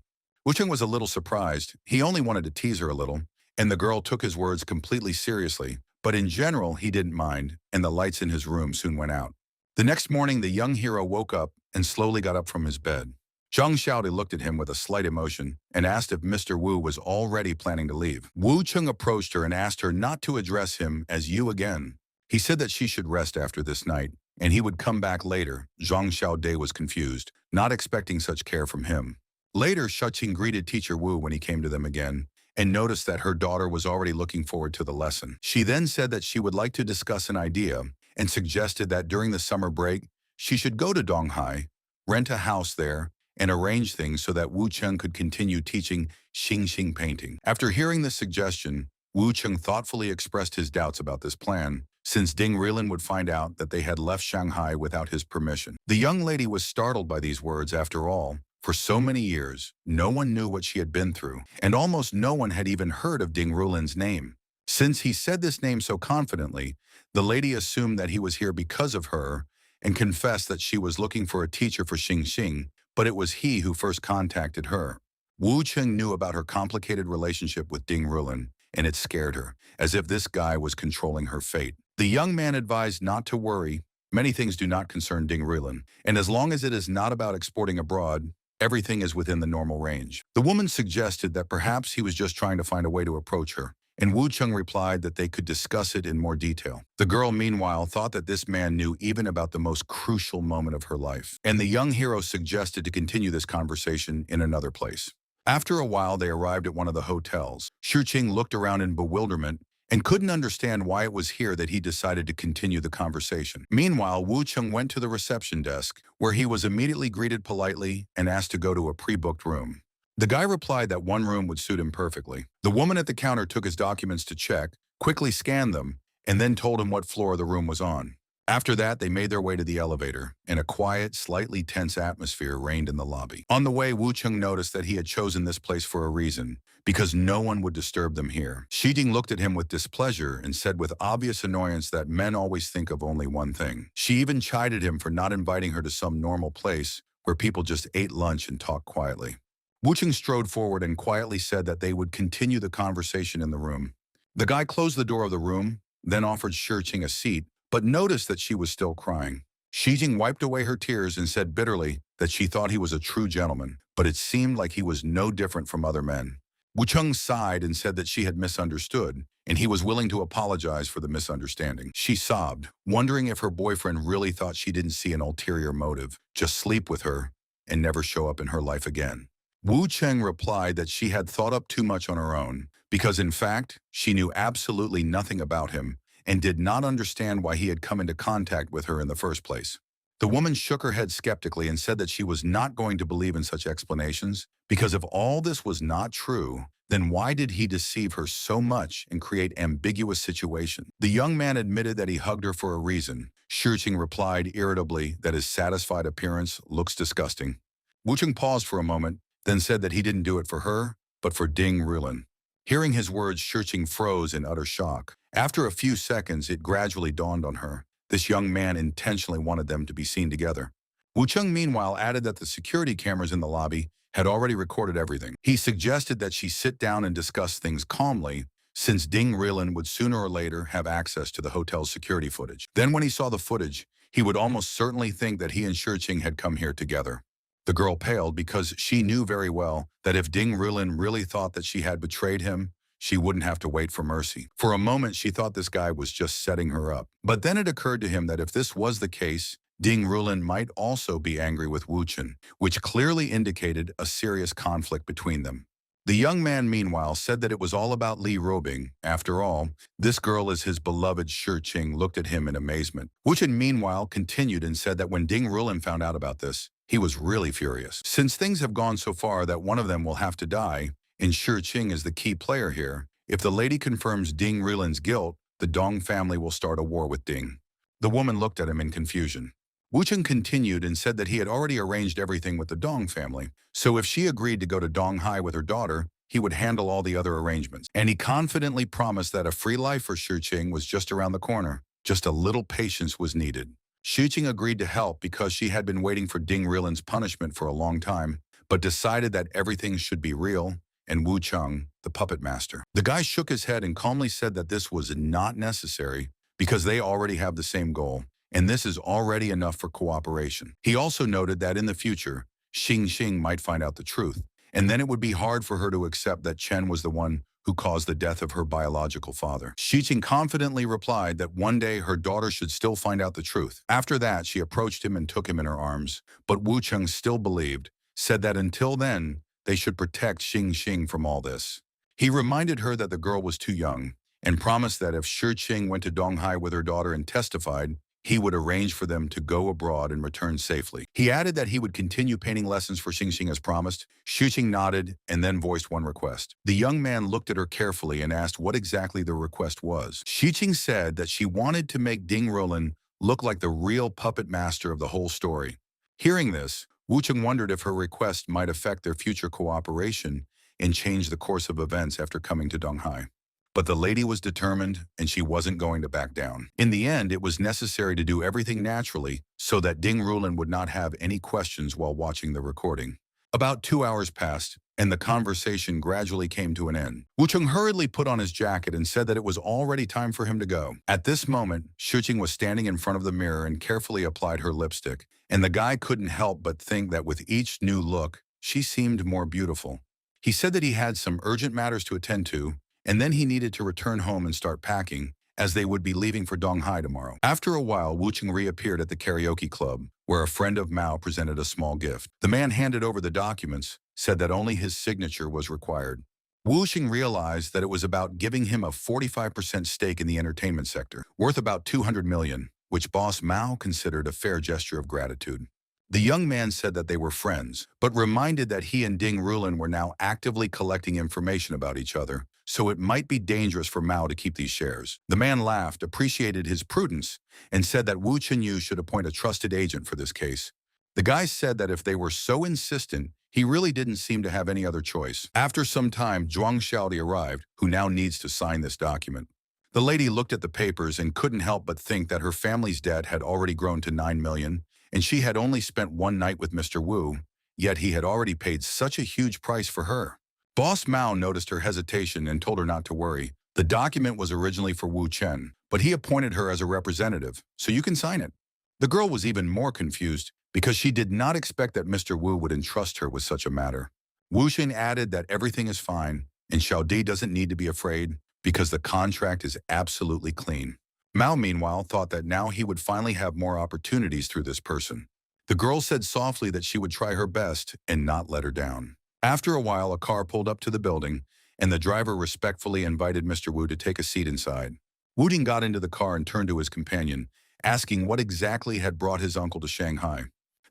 Speaker 1: Wu Cheng was a little surprised. He only wanted to tease her a little, and the girl took his words completely seriously, but in general, he didn't mind, and the lights in his room soon went out. The next morning, the young hero woke up and slowly got up from his bed. Zhang Xiaodi looked at him with a slight emotion and asked if Mr. Wu was already planning to leave. Wu Cheng approached her and asked her not to address him as you again. He said that she should rest after this night, and he would come back later. Zhang Xiaodi was confused, not expecting such care from him. Later, Shuqing greeted teacher Wu when he came to them again, and noticed that her daughter was already looking forward to the lesson. She then said that she would like to discuss an idea, and suggested that during the summer break, she should go to Donghai, rent a house there, and arrange things so that Wu Cheng could continue teaching Xingxing painting. After hearing this suggestion, Wu Cheng thoughtfully expressed his doubts about this plan, since Ding Rilin would find out that they had left Shanghai without his permission. The young lady was startled by these words. After all, for so many years, no one knew what she had been through, and almost no one had even heard of Ding Rilin's name. Since he said this name so confidently, the lady assumed that he was here because of her and confessed that she was looking for a teacher for Xingxing, but it was he who first contacted her. Wu Cheng knew about her complicated relationship with Ding Rilin, and it scared her, as if this guy was controlling her fate. The young man advised not to worry. Many things do not concern Ding Rilin, and as long as it is not about exporting abroad, everything is within the normal range. The woman suggested that perhaps he was just trying to find a way to approach her, and Wu Cheng replied that they could discuss it in more detail. The girl, meanwhile, thought that this man knew even about the most crucial moment of her life, and the young hero suggested to continue this conversation in another place. After a while, they arrived at one of the hotels. Shuqing looked around in bewilderment and couldn't understand why it was here that he decided to continue the conversation. Meanwhile, Wu Cheng went to the reception desk, where he was immediately greeted politely and asked to go to a pre-booked room. The guy replied that one room would suit him perfectly. The woman at the counter took his documents to check, quickly scanned them, and then told him what floor the room was on. After that, they made their way to the elevator, and a quiet, slightly tense atmosphere reigned in the lobby. On the way, Wu Cheng noticed that he had chosen this place for a reason, because no one would disturb them here. Xijing looked at him with displeasure and said with obvious annoyance that men always think of only one thing. She even chided him for not inviting her to some normal place where people just ate lunch and talked quietly. Wu Cheng strode forward and quietly said that they would continue the conversation in the room. The guy closed the door of the room, then offered Shijing a seat, but noticed that she was still crying. Xijing wiped away her tears and said bitterly that she thought he was a true gentleman, but it seemed like he was no different from other men. Wu Cheng sighed and said that she had misunderstood, and he was willing to apologize for the misunderstanding. She sobbed, wondering if her boyfriend really thought she didn't see an ulterior motive, just sleep with her and never show up in her life again. Wu Cheng replied that she had thought up too much on her own, because in fact, she knew absolutely nothing about him and did not understand why he had come into contact with her in the first place. The woman shook her head skeptically and said that she was not going to believe in such explanations, because if all this was not true, then why did he deceive her so much and create ambiguous situations? The young man admitted that he hugged her for a reason. Shurching replied irritably that his satisfied appearance looks disgusting. Wucheng paused for a moment, then said that he didn't do it for her, but for Ding Rulin. Hearing his words, Shurching froze in utter shock. After a few seconds, it gradually dawned on her. This young man intentionally wanted them to be seen together. Wucheng meanwhile added that the security cameras in the lobby had already recorded everything. He suggested that she sit down and discuss things calmly, since Ding Rilin would sooner or later have access to the hotel's security footage. Then when he saw the footage, he would almost certainly think that he and Shurching had come here together. The girl paled because she knew very well that if Ding Rilin really thought that she had betrayed him, she wouldn't have to wait for mercy. For a moment, she thought this guy was just setting her up. But then it occurred to him that if this was the case, Ding Rulin might also be angry with Wu Chen, which clearly indicated a serious conflict between them. The young man, meanwhile, said that it was all about Li Robing. After all, this girl is his beloved. Shurching looked at him in amazement. Wu Chen, meanwhile, continued and said that when Ding Rulin found out about this, he was really furious. Since things have gone so far that one of them will have to die, and Shurching is the key player here, if the lady confirms Ding Rulin's guilt, the Dong family will start a war with Ding. The woman looked at him in confusion. Wu Chen continued and said that he had already arranged everything with the Dong family, so if she agreed to go to Donghai with her daughter, he would handle all the other arrangements. And he confidently promised that a free life for Shurching was just around the corner. Just a little patience was needed. Shurching agreed to help because she had been waiting for Ding Rilin's punishment for a long time, but decided that everything should be real, and Wu Cheng, the puppet master. The guy shook his head and calmly said that this was not necessary because they already have the same goal, and this is already enough for cooperation. He also noted that in the future, Xing Xing might find out the truth, and then it would be hard for her to accept that Chen was the one who caused the death of her biological father. Shiqing confidently replied that one day her daughter should still find out the truth. After that, she approached him and took him in her arms, but Wu Cheng still believed, said that until then, they should protect Xing Xing from all this. He reminded her that the girl was too young, and promised that if Shurching went to Donghai with her daughter and testified, he would arrange for them to go abroad and return safely. He added that he would continue painting lessons for Xing Xing as promised. Shurching nodded and then voiced one request. The young man looked at her carefully and asked what exactly the request was. Shurching said that she wanted to make Ding Rolin look like the real puppet master of the whole story. Hearing this, Wu Cheng wondered if her request might affect their future cooperation and change the course of events after coming to Donghai. But the lady was determined, and she wasn't going to back down. In the end, it was necessary to do everything naturally so that Ding Rulin would not have any questions while watching the recording. About 2 hours passed, and the conversation gradually came to an end. Wu Cheng hurriedly put on his jacket and said that it was already time for him to go. At this moment, Shurching was standing in front of the mirror and carefully applied her lipstick, and the guy couldn't help but think that with each new look, she seemed more beautiful. He said that he had some urgent matters to attend to, and then he needed to return home and start packing, as they would be leaving for Donghai tomorrow. After a while, Wu Cheng reappeared at the karaoke club, where a friend of Mao presented a small gift. The man handed over the documents, said that only his signature was required. Wu Cheng realized that it was about giving him a 45% stake in the entertainment sector, worth about 200 million, which boss Mao considered a fair gesture of gratitude. The young man said that they were friends, but reminded that he and Ding Rulin were now actively collecting information about each other, so it might be dangerous for Mao to keep these shares. The man laughed, appreciated his prudence, and said that Wu Chenyu should appoint a trusted agent for this case. The guy said that if they were so insistent, he really didn't seem to have any other choice. After some time, Zhuang Xiaodi arrived, who now needs to sign this document. The lady looked at the papers and couldn't help but think that her family's debt had already grown to 9 million, and she had only spent one night with Mr. Wu, yet he had already paid such a huge price for her. Boss Mao noticed her hesitation and told her not to worry. The document was originally for Wu Chen, but he appointed her as a representative, so you can sign it. The girl was even more confused because she did not expect that Mr. Wu would entrust her with such a matter. Wu Xin added that everything is fine, and Xiaodi doesn't need to be afraid because the contract is absolutely clean. Mao, meanwhile, thought that now he would finally have more opportunities through this person. The girl said softly that she would try her best and not let her down. After a while, a car pulled up to the building, and the driver respectfully invited Mr. Wu to take a seat inside. Wu Ding got into the car and turned to his companion, asking what exactly had brought his uncle to Shanghai.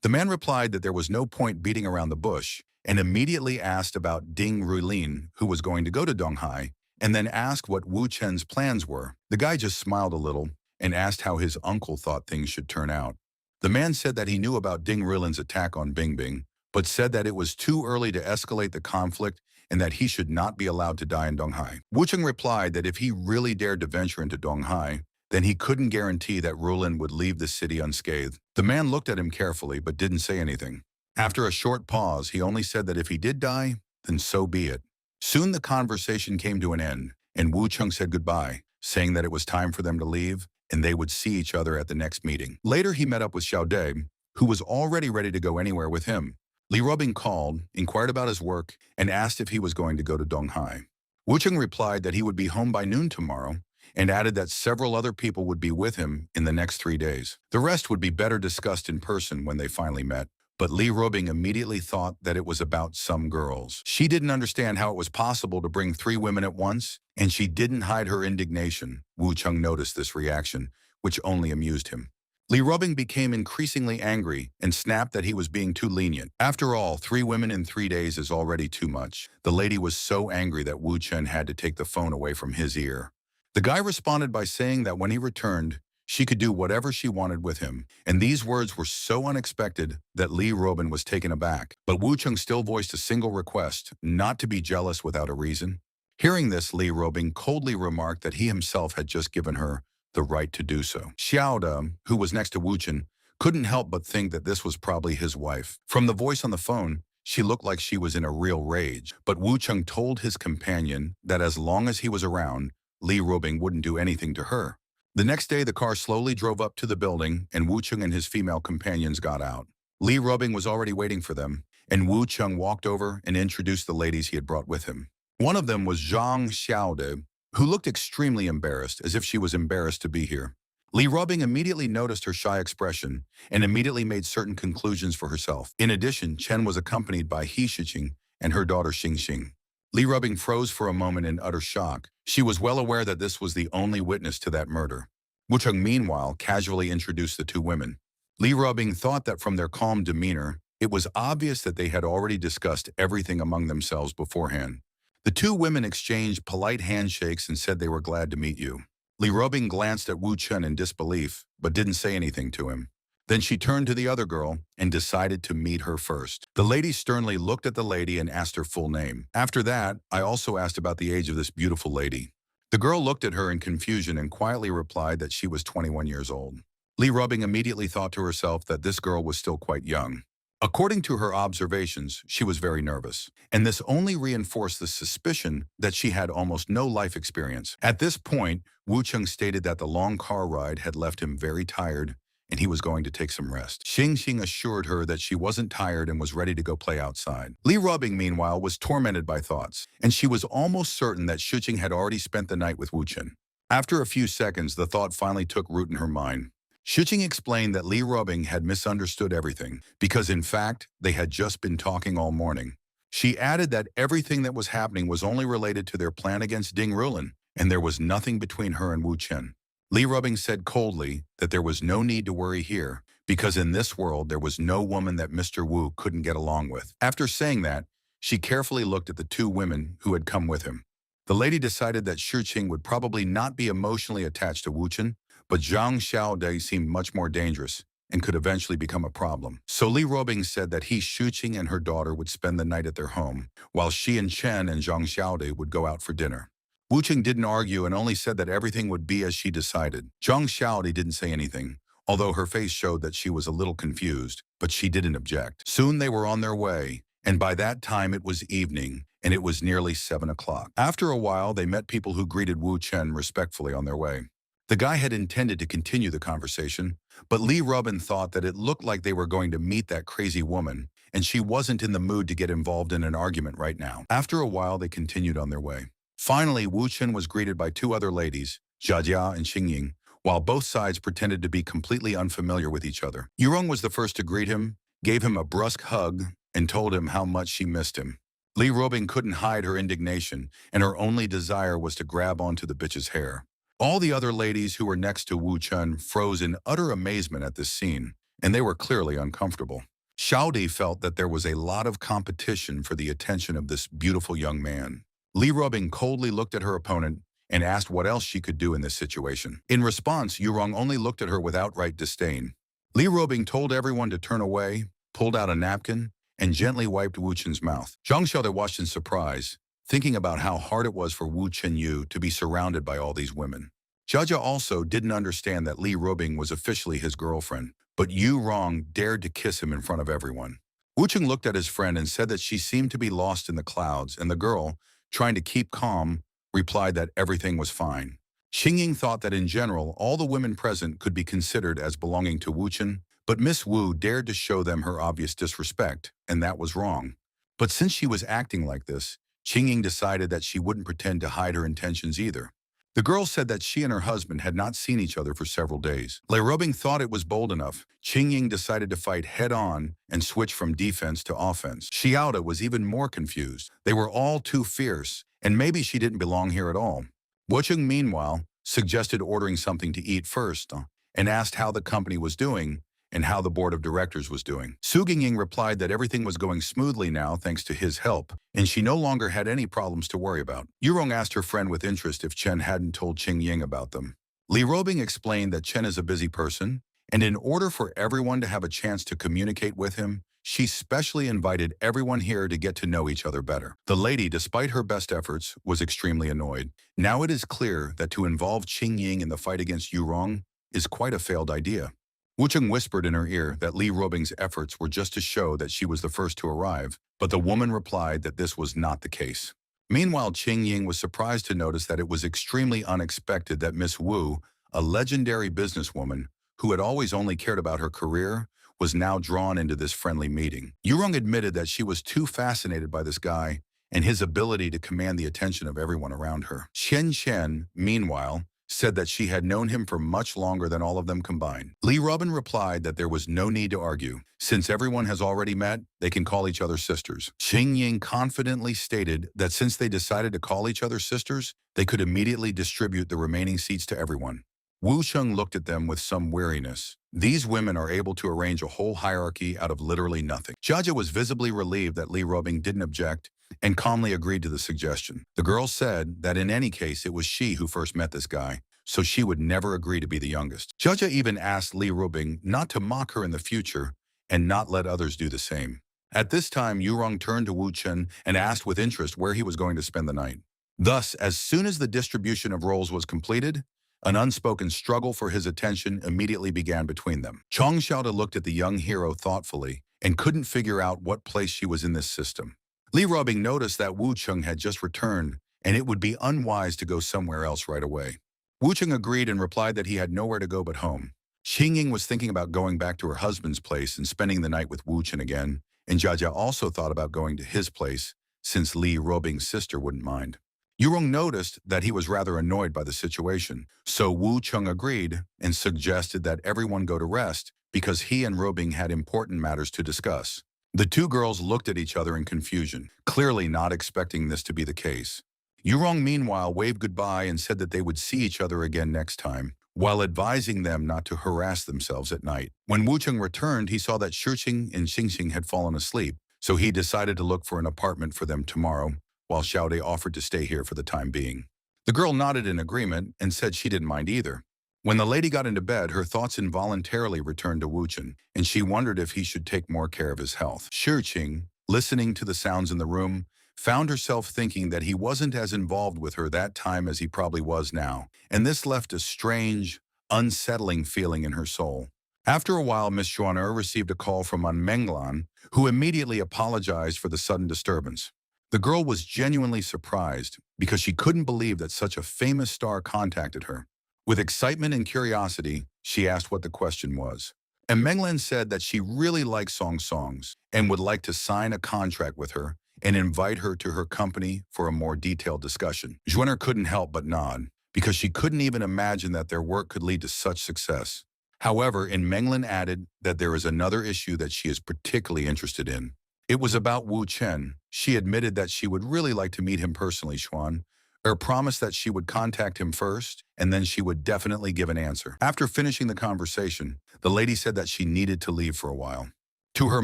Speaker 1: The man replied that there was no point beating around the bush, and immediately asked about Ding Ruilin, who was going to go to Donghai, and then asked what Wu Chen's plans were. The guy just smiled a little and asked how his uncle thought things should turn out. The man said that he knew about Ding Ruilin's attack on Bingbing, but said that it was too early to escalate the conflict and that he should not be allowed to die in Donghai. Wu Cheng replied that if he really dared to venture into Donghai, then he couldn't guarantee that Ruilin would leave the city unscathed. The man looked at him carefully but didn't say anything. After a short pause, he only said that if he did die, then so be it. Soon the conversation came to an end, and Wu Cheng said goodbye, saying that it was time for them to leave, and they would see each other at the next meeting. Later, he met up with Xiao De, who was already ready to go anywhere with him. Li Rubing called, inquired about his work, and asked if he was going to go to Donghai. Wu Cheng replied that he would be home by noon tomorrow, and added that several other people would be with him in the next 3 days. The rest would be better discussed in person when they finally met. But Li Rubing immediately thought that it was about some girls. She didn't understand how it was possible to bring 3 women at once, and she didn't hide her indignation. Wu Cheng noticed this reaction, which only amused him. Li Rubing became increasingly angry and snapped that he was being too lenient. After all, 3 women in 3 days is already too much. The lady was so angry that Wu Cheng had to take the phone away from his ear. The guy responded by saying that when he returned, she could do whatever she wanted with him, and these words were so unexpected that Li Rubin was taken aback. But Wu Cheng still voiced a single request, not to be jealous without a reason. Hearing this, Li Rubing coldly remarked that he himself had just given her the right to do so. Xiao De, who was next to Wu Cheng, couldn't help but think that this was probably his wife. From the voice on the phone, she looked like she was in a real rage. But Wu Cheng told his companion that as long as he was around, Li Rubing wouldn't do anything to her. The next day, the car slowly drove up to the building, and Wu Cheng and his female companions got out. Li Rubing was already waiting for them, and Wu Cheng walked over and introduced the ladies he had brought with him. One of them was Zhang Xiaode, who looked extremely embarrassed, as if she was embarrassed to be here. Li Rubing immediately noticed her shy expression and immediately made certain conclusions for herself. In addition, Chen was accompanied by He Shiqing and her daughter Xingxing. Li Rubing froze for a moment in utter shock. She was well aware that this was the only witness to that murder. Wu Cheng, meanwhile, casually introduced the 2 women. Li Rubing thought that from their calm demeanor, it was obvious that they had already discussed everything among themselves beforehand. The 2 women exchanged polite handshakes and said they were glad to meet you. Li Rubing glanced at Wu Cheng in disbelief, but didn't say anything to him. Then she turned to the other girl and decided to meet her first. The lady sternly looked at the lady and asked her full name. After that, I also asked about the age of this beautiful lady. The girl looked at her in confusion and quietly replied that she was 21 years old. Li Rubing immediately thought to herself that this girl was still quite young. According to her observations, she was very nervous, and this only reinforced the suspicion that she had almost no life experience. At this point, Wu Cheng stated that the long car ride had left him very tired and he was going to take some rest. Xingxing assured her that she wasn't tired and was ready to go play outside. Li Rubing, meanwhile, was tormented by thoughts, and she was almost certain that Shiqing had already spent the night with Wu Cheng. After a few seconds, the thought finally took root in her mind. Shiqing explained that Li Rubing had misunderstood everything, because in fact, they had just been talking all morning. She added that everything that was happening was only related to their plan against Ding Ruilin, and there was nothing between her and Wu Cheng. Li Rubing said coldly that there was no need to worry here, because in this world there was no woman that Mr. Wu couldn't get along with. After saying that, she carefully looked at the 2 women who had come with him. The lady decided that Shiqing would probably not be emotionally attached to Wu Cheng, but Zhang Xiaode seemed much more dangerous and could eventually become a problem. So Li Rubing said that He Shiqing and her daughter would spend the night at their home, while she and Chen and Zhang Xiaode would go out for dinner. Wu Cheng didn't argue and only said that everything would be as she decided. Zhang Xiaode didn't say anything, although her face showed that she was a little confused, but she didn't object. Soon they were on their way, and by that time it was evening, and it was nearly 7 o'clock. After a while, they met people who greeted Wu Cheng respectfully on their way. The guy had intended to continue the conversation, but Li Rubin thought that it looked like they were going to meet that crazy woman, and she wasn't in the mood to get involved in an argument right now. After a while, they continued on their way. Finally, Wu Cheng was greeted by 2 other ladies, Jia and Xingying, while both sides pretended to be completely unfamiliar with each other. Yurong was the first to greet him, gave him a brusque hug, and told him how much she missed him. Li Rubing couldn't hide her indignation, and her only desire was to grab onto the bitch's hair. All the other ladies who were next to Wu Cheng froze in utter amazement at this scene, and they were clearly uncomfortable. Xiaodi felt that there was a lot of competition for the attention of this beautiful young man. Li Rubing coldly looked at her opponent and asked what else she could do in this situation. In response, Yurong only looked at her with outright disdain. Li Rubing told everyone to turn away, pulled out a napkin, and gently wiped Wu Chen's mouth. Zhang Xiaode watched in surprise, thinking about how hard it was for Wu Chenyu to be surrounded by all these women. Jia also didn't understand that Li Rubing was officially his girlfriend, but Yu Rong dared to kiss him in front of everyone. Wu Cheng looked at his friend and said that she seemed to be lost in the clouds, and the girl, trying to keep calm, replied that everything was fine. Xingying thought that in general, all the women present could be considered as belonging to Wu Chen, but Miss Wu dared to show them her obvious disrespect, and that was wrong. But since she was acting like this, Xingying decided that she wouldn't pretend to hide her intentions either. The girl said that she and her husband had not seen each other for several days. Lei Rubing thought it was bold enough. Qingying decided to fight head-on and switch from defense to offense. Xiaoda was even more confused. They were all too fierce, and maybe she didn't belong here at all. Wucheng, meanwhile, suggested ordering something to eat first and asked how the company was doing and how the board of directors was doing. Su Gingying replied that everything was going smoothly now thanks to his help, and she no longer had any problems to worry about. Yurong asked her friend with interest if Chen hadn't told Qing Ying about them. Li Robing explained that Chen is a busy person, and in order for everyone to have a chance to communicate with him, she specially invited everyone here to get to know each other better. The lady, despite her best efforts, was extremely annoyed. Now it is clear that to involve Qing Ying in the fight against Yurong is quite a failed idea. Wucheng whispered in her ear that Li Robing's efforts were just to show that she was the first to arrive, but the woman replied that this was not the case. Meanwhile, Qing Ying was surprised to notice that it was extremely unexpected that Miss Wu, a legendary businesswoman who had always only cared about her career, was now drawn into this friendly meeting. Yurong admitted that she was too fascinated by this guy and his ability to command the attention of everyone around her. Chen Chen, meanwhile, said that she had known him for much longer than all of them combined. Li Robin replied that there was no need to argue. Since everyone has already met, they can call each other sisters. Xing Ying confidently stated that since they decided to call each other sisters, they could immediately distribute the remaining seats to everyone. Wu Sheng looked at them with some weariness. These women are able to arrange a whole hierarchy out of literally nothing. Jia was visibly relieved that Li Robing didn't object and calmly agreed to the suggestion. The girl said that in any case it was she who first met this guy, so she would never agree to be the youngest. Jia even asked Li Rubing not to mock her in the future and not let others do the same. At this time, Yurong turned to Wu Chen and asked with interest where he was going to spend the night. Thus, as soon as the distribution of roles was completed, an unspoken struggle for his attention immediately began between them. Chong Xiaoda looked at the young hero thoughtfully and couldn't figure out what place she was in this system. Li Rubing noticed that Wu Cheng had just returned, and it would be unwise to go somewhere else right away. Wu Cheng agreed and replied that he had nowhere to go but home. Xing Ying was thinking about going back to her husband's place and spending the night with Wu Chen again, and Jia also thought about going to his place, since Li Rubing's sister wouldn't mind. Yurong noticed that he was rather annoyed by the situation, so Wu Cheng agreed and suggested that everyone go to rest because he and Rubing had important matters to discuss. The two girls looked at each other in confusion, clearly not expecting this to be the case. Yurong meanwhile waved goodbye and said that they would see each other again next time, while advising them not to harass themselves at night. When Wu Cheng returned, he saw that Shiqing and Xingxing had fallen asleep, so he decided to look for an apartment for them tomorrow, while Xiaode offered to stay here for the time being. The girl nodded in agreement and said she didn't mind either. When the lady got into bed, her thoughts involuntarily returned to Wu Chen, and she wondered if he should take more care of his health. Shiqing, listening to the sounds in the room, found herself thinking that he wasn't as involved with her that time as he probably was now, and this left a strange, unsettling feeling in her soul. After a while, Miss Xuaner received a call from Menglan, who immediately apologized for the sudden disturbance. The girl was genuinely surprised because she couldn't believe that such a famous star contacted her. With excitement and curiosity, she asked what the question was. And Menglan said that she really likes songs and would like to sign a contract with her and invite her to her company for a more detailed discussion. Xuaner couldn't help but nod, because she couldn't even imagine that their work could lead to such success. However, Menglan added that there is another issue that she is particularly interested in. It was about Wu Chen. She admitted that she would really like to meet him personally, Xuan, or promised that she would contact him first, and then she would definitely give an answer. After finishing the conversation, the lady said that she needed to leave for a while. To her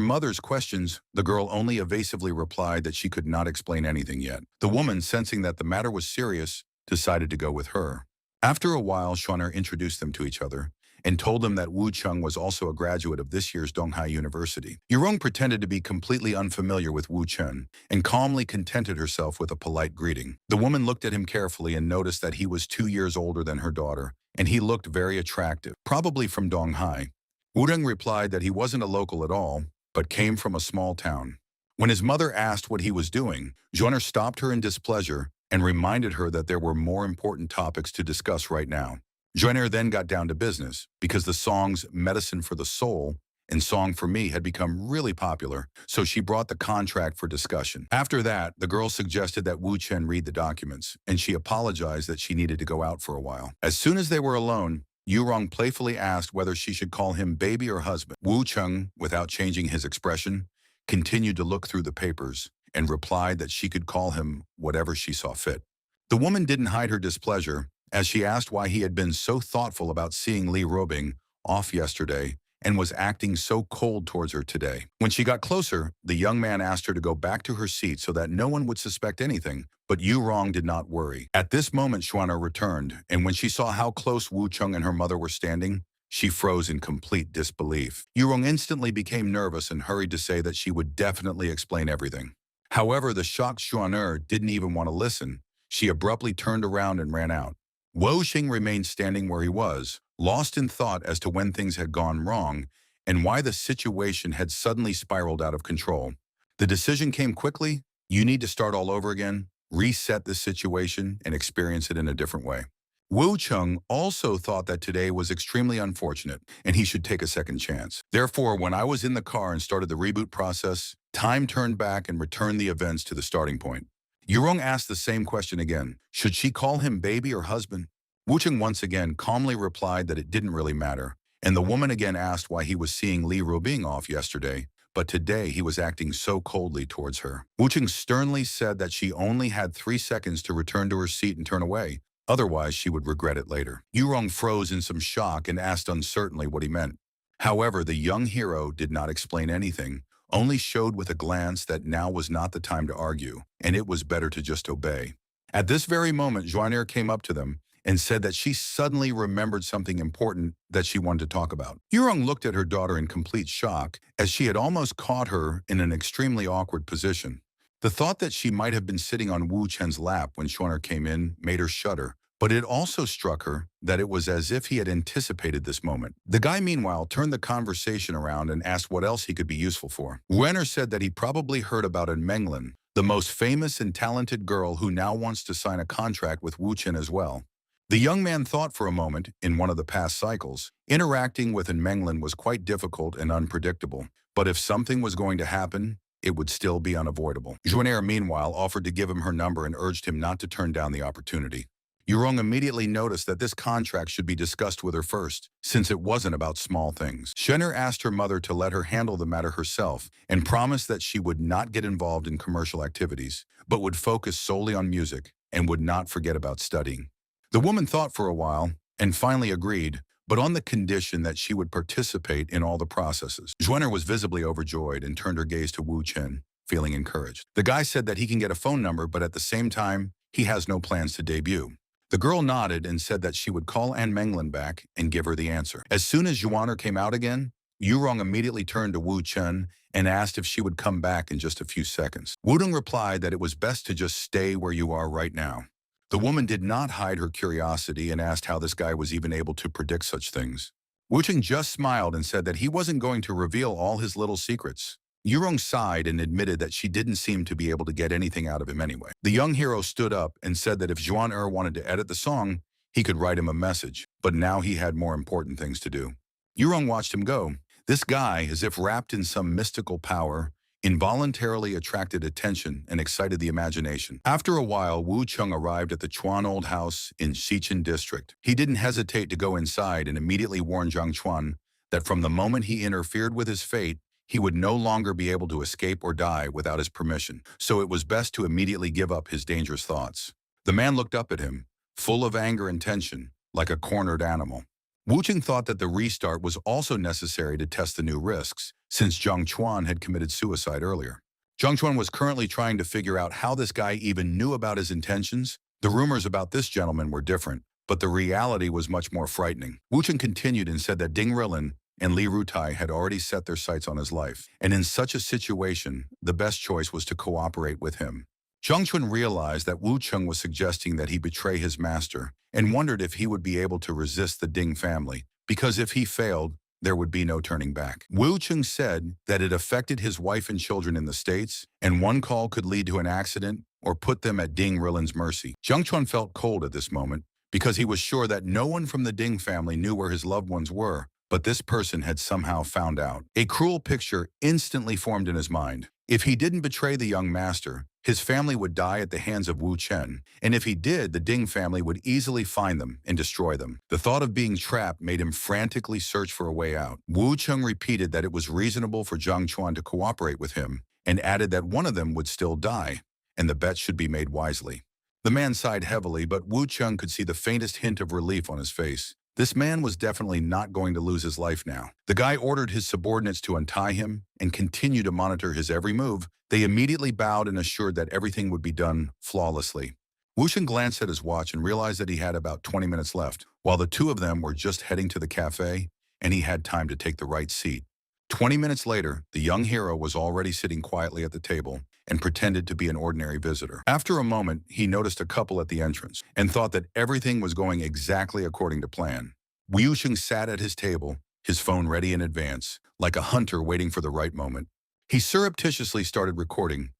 Speaker 1: mother's questions, the girl only evasively replied that she could not explain anything yet. The woman, sensing that the matter was serious, decided to go with her. After a while, Xuaner introduced them to each other and told them that Wu Cheng was also a graduate of this year's Donghai University. Yurong pretended to be completely unfamiliar with Wu Chen and calmly contented herself with a polite greeting. The woman looked at him carefully and noticed that he was 2 years older than her daughter, and he looked very attractive, probably from Donghai. Wudeng replied that he wasn't a local at all, but came from a small town. When his mother asked what he was doing, Zhuaner stopped her in displeasure and reminded her that there were more important topics to discuss right now. Zhuaner then got down to business, because the songs Medicine for the Soul and Song for Me had become really popular, so she brought the contract for discussion. After that, the girl suggested that Wu Chen read the documents, and she apologized that she needed to go out for a while. As soon as they were alone, Yurong playfully asked whether she should call him baby or husband. Wu Cheng, without changing his expression, continued to look through the papers and replied that she could call him whatever she saw fit. The woman didn't hide her displeasure, as she asked why he had been so thoughtful about seeing Li Robing off yesterday and was acting so cold towards her today. When she got closer, the young man asked her to go back to her seat so that no one would suspect anything, but Yu Rong did not worry. At this moment, Xuaner returned, and when she saw how close Wu Cheng and her mother were standing, she froze in complete disbelief. Yu Rong instantly became nervous and hurried to say that she would definitely explain everything. However, the shocked Xuaner didn't even want to listen. She abruptly turned around and ran out. Wo Xing remained standing where he was, lost in thought as to when things had gone wrong and why the situation had suddenly spiraled out of control. The decision came quickly. You need to start all over again, reset the situation, and experience it in a different way. Wu Cheng also thought that today was extremely unfortunate and he should take a second chance. Therefore, when I was in the car and started the reboot process, time turned back and returned the events to the starting point. Yurong asked the same question again. Should she call him baby or husband? Wu Cheng once again calmly replied that it didn't really matter, and the woman again asked why he was seeing Li Robing off yesterday, but today he was acting so coldly towards her. Wu Cheng sternly said that she only had 3 seconds to return to her seat and turn away, otherwise she would regret it later. Yurong froze in some shock and asked uncertainly what he meant. However, the young hero did not explain anything, only showed with a glance that now was not the time to argue, and it was better to just obey. At this very moment, Zhuaner came up to them and said that she suddenly remembered something important that she wanted to talk about. Yurong looked at her daughter in complete shock, as she had almost caught her in an extremely awkward position. The thought that she might have been sitting on Wu Chen's lap when Zhuaner came in made her shudder, but it also struck her that it was as if he had anticipated this moment. The guy, meanwhile, turned the conversation around and asked what else he could be useful for. Wenner said that he probably heard about An Menglin, the most famous and talented girl who now wants to sign a contract with Wu Chen as well. The young man thought for a moment, in one of the past cycles, interacting with An Menglin was quite difficult and unpredictable, but if something was going to happen, it would still be unavoidable. Zhuaner, meanwhile, offered to give him her number and urged him not to turn down the opportunity. Yurong immediately noticed that this contract should be discussed with her first, since it wasn't about small things. Zhuaner asked her mother to let her handle the matter herself and promised that she would not get involved in commercial activities, but would focus solely on music and would not forget about studying. The woman thought for a while and finally agreed, but on the condition that she would participate in all the processes. Zhuaner was visibly overjoyed and turned her gaze to Wu Chen, feeling encouraged. The guy said that he can get a phone number, but at the same time, he has no plans to debut. The girl nodded and said that she would call An Menglin back and give her the answer. As soon as Zhuaner came out again, Yurong immediately turned to Wu Chen and asked if she would come back in just a few seconds. Wudong replied that it was best to just stay where you are right now. The woman did not hide her curiosity and asked how this guy was even able to predict such things. Wu Chen just smiled and said that he wasn't going to reveal all his little secrets. Yurong sighed and admitted that she didn't seem to be able to get anything out of him anyway. The young hero stood up and said that if Zhuaner wanted to edit the song, he could write him a message, but now he had more important things to do. Yurong watched him go. This guy, as if wrapped in some mystical power, involuntarily attracted attention and excited the imagination. After a while, Wu Cheng arrived at the Chuan Old House in Xichen District. He didn't hesitate to go inside and immediately warned Zhang Chuan that from the moment he interfered with his fate, he would no longer be able to escape or die without his permission, so it was best to immediately give up his dangerous thoughts. The man looked up at him, full of anger and tension, like a cornered animal. Wu Cheng thought that the restart was also necessary to test the new risks, since Zhang Chuan had committed suicide earlier. Zhang Chuan was currently trying to figure out how this guy even knew about his intentions. The rumors about this gentleman were different, but the reality was much more frightening. Wu Chen continued and said that Ding Rilin and Li Rutai had already set their sights on his life, and in such a situation, the best choice was to cooperate with him. Zhang Chun realized that Wu Cheng was suggesting that he betray his master and wondered if he would be able to resist the Ding family, because if he failed, there would be no turning back. Wu Cheng said that it affected his wife and children in the States, and one call could lead to an accident or put them at Ding Rilin's mercy. Zhang Chuan felt cold at this moment because he was sure that no one from the Ding family knew where his loved ones were, but this person had somehow found out. A cruel picture instantly formed in his mind. If he didn't betray the young master, his family would die at the hands of Wu Chen, and if he did, the Ding family would easily find them and destroy them. The thought of being trapped made him frantically search for a way out. Wu Cheng repeated that it was reasonable for Zhang Chuan to cooperate with him, and added that one of them would still die, and the bet should be made wisely. The man sighed heavily, but Wu Cheng could see the faintest hint of relief on his face. This man was definitely not going to lose his life now. The guy ordered his subordinates to untie him and continue to monitor his every move. They immediately bowed and assured that everything would be done flawlessly. Wu Shen glanced at his watch and realized that he had about 20 minutes left, while the two of them were just heading to the cafe, and he had time to take the right seat. 20 minutes later, the young hero was already sitting quietly at the table and pretended to be an ordinary visitor. After a moment, he noticed a couple at the entrance and thought that everything was going exactly according to plan. Wu Sheng sat at his table, his phone ready in advance, like a hunter waiting for the right moment. He surreptitiously started recording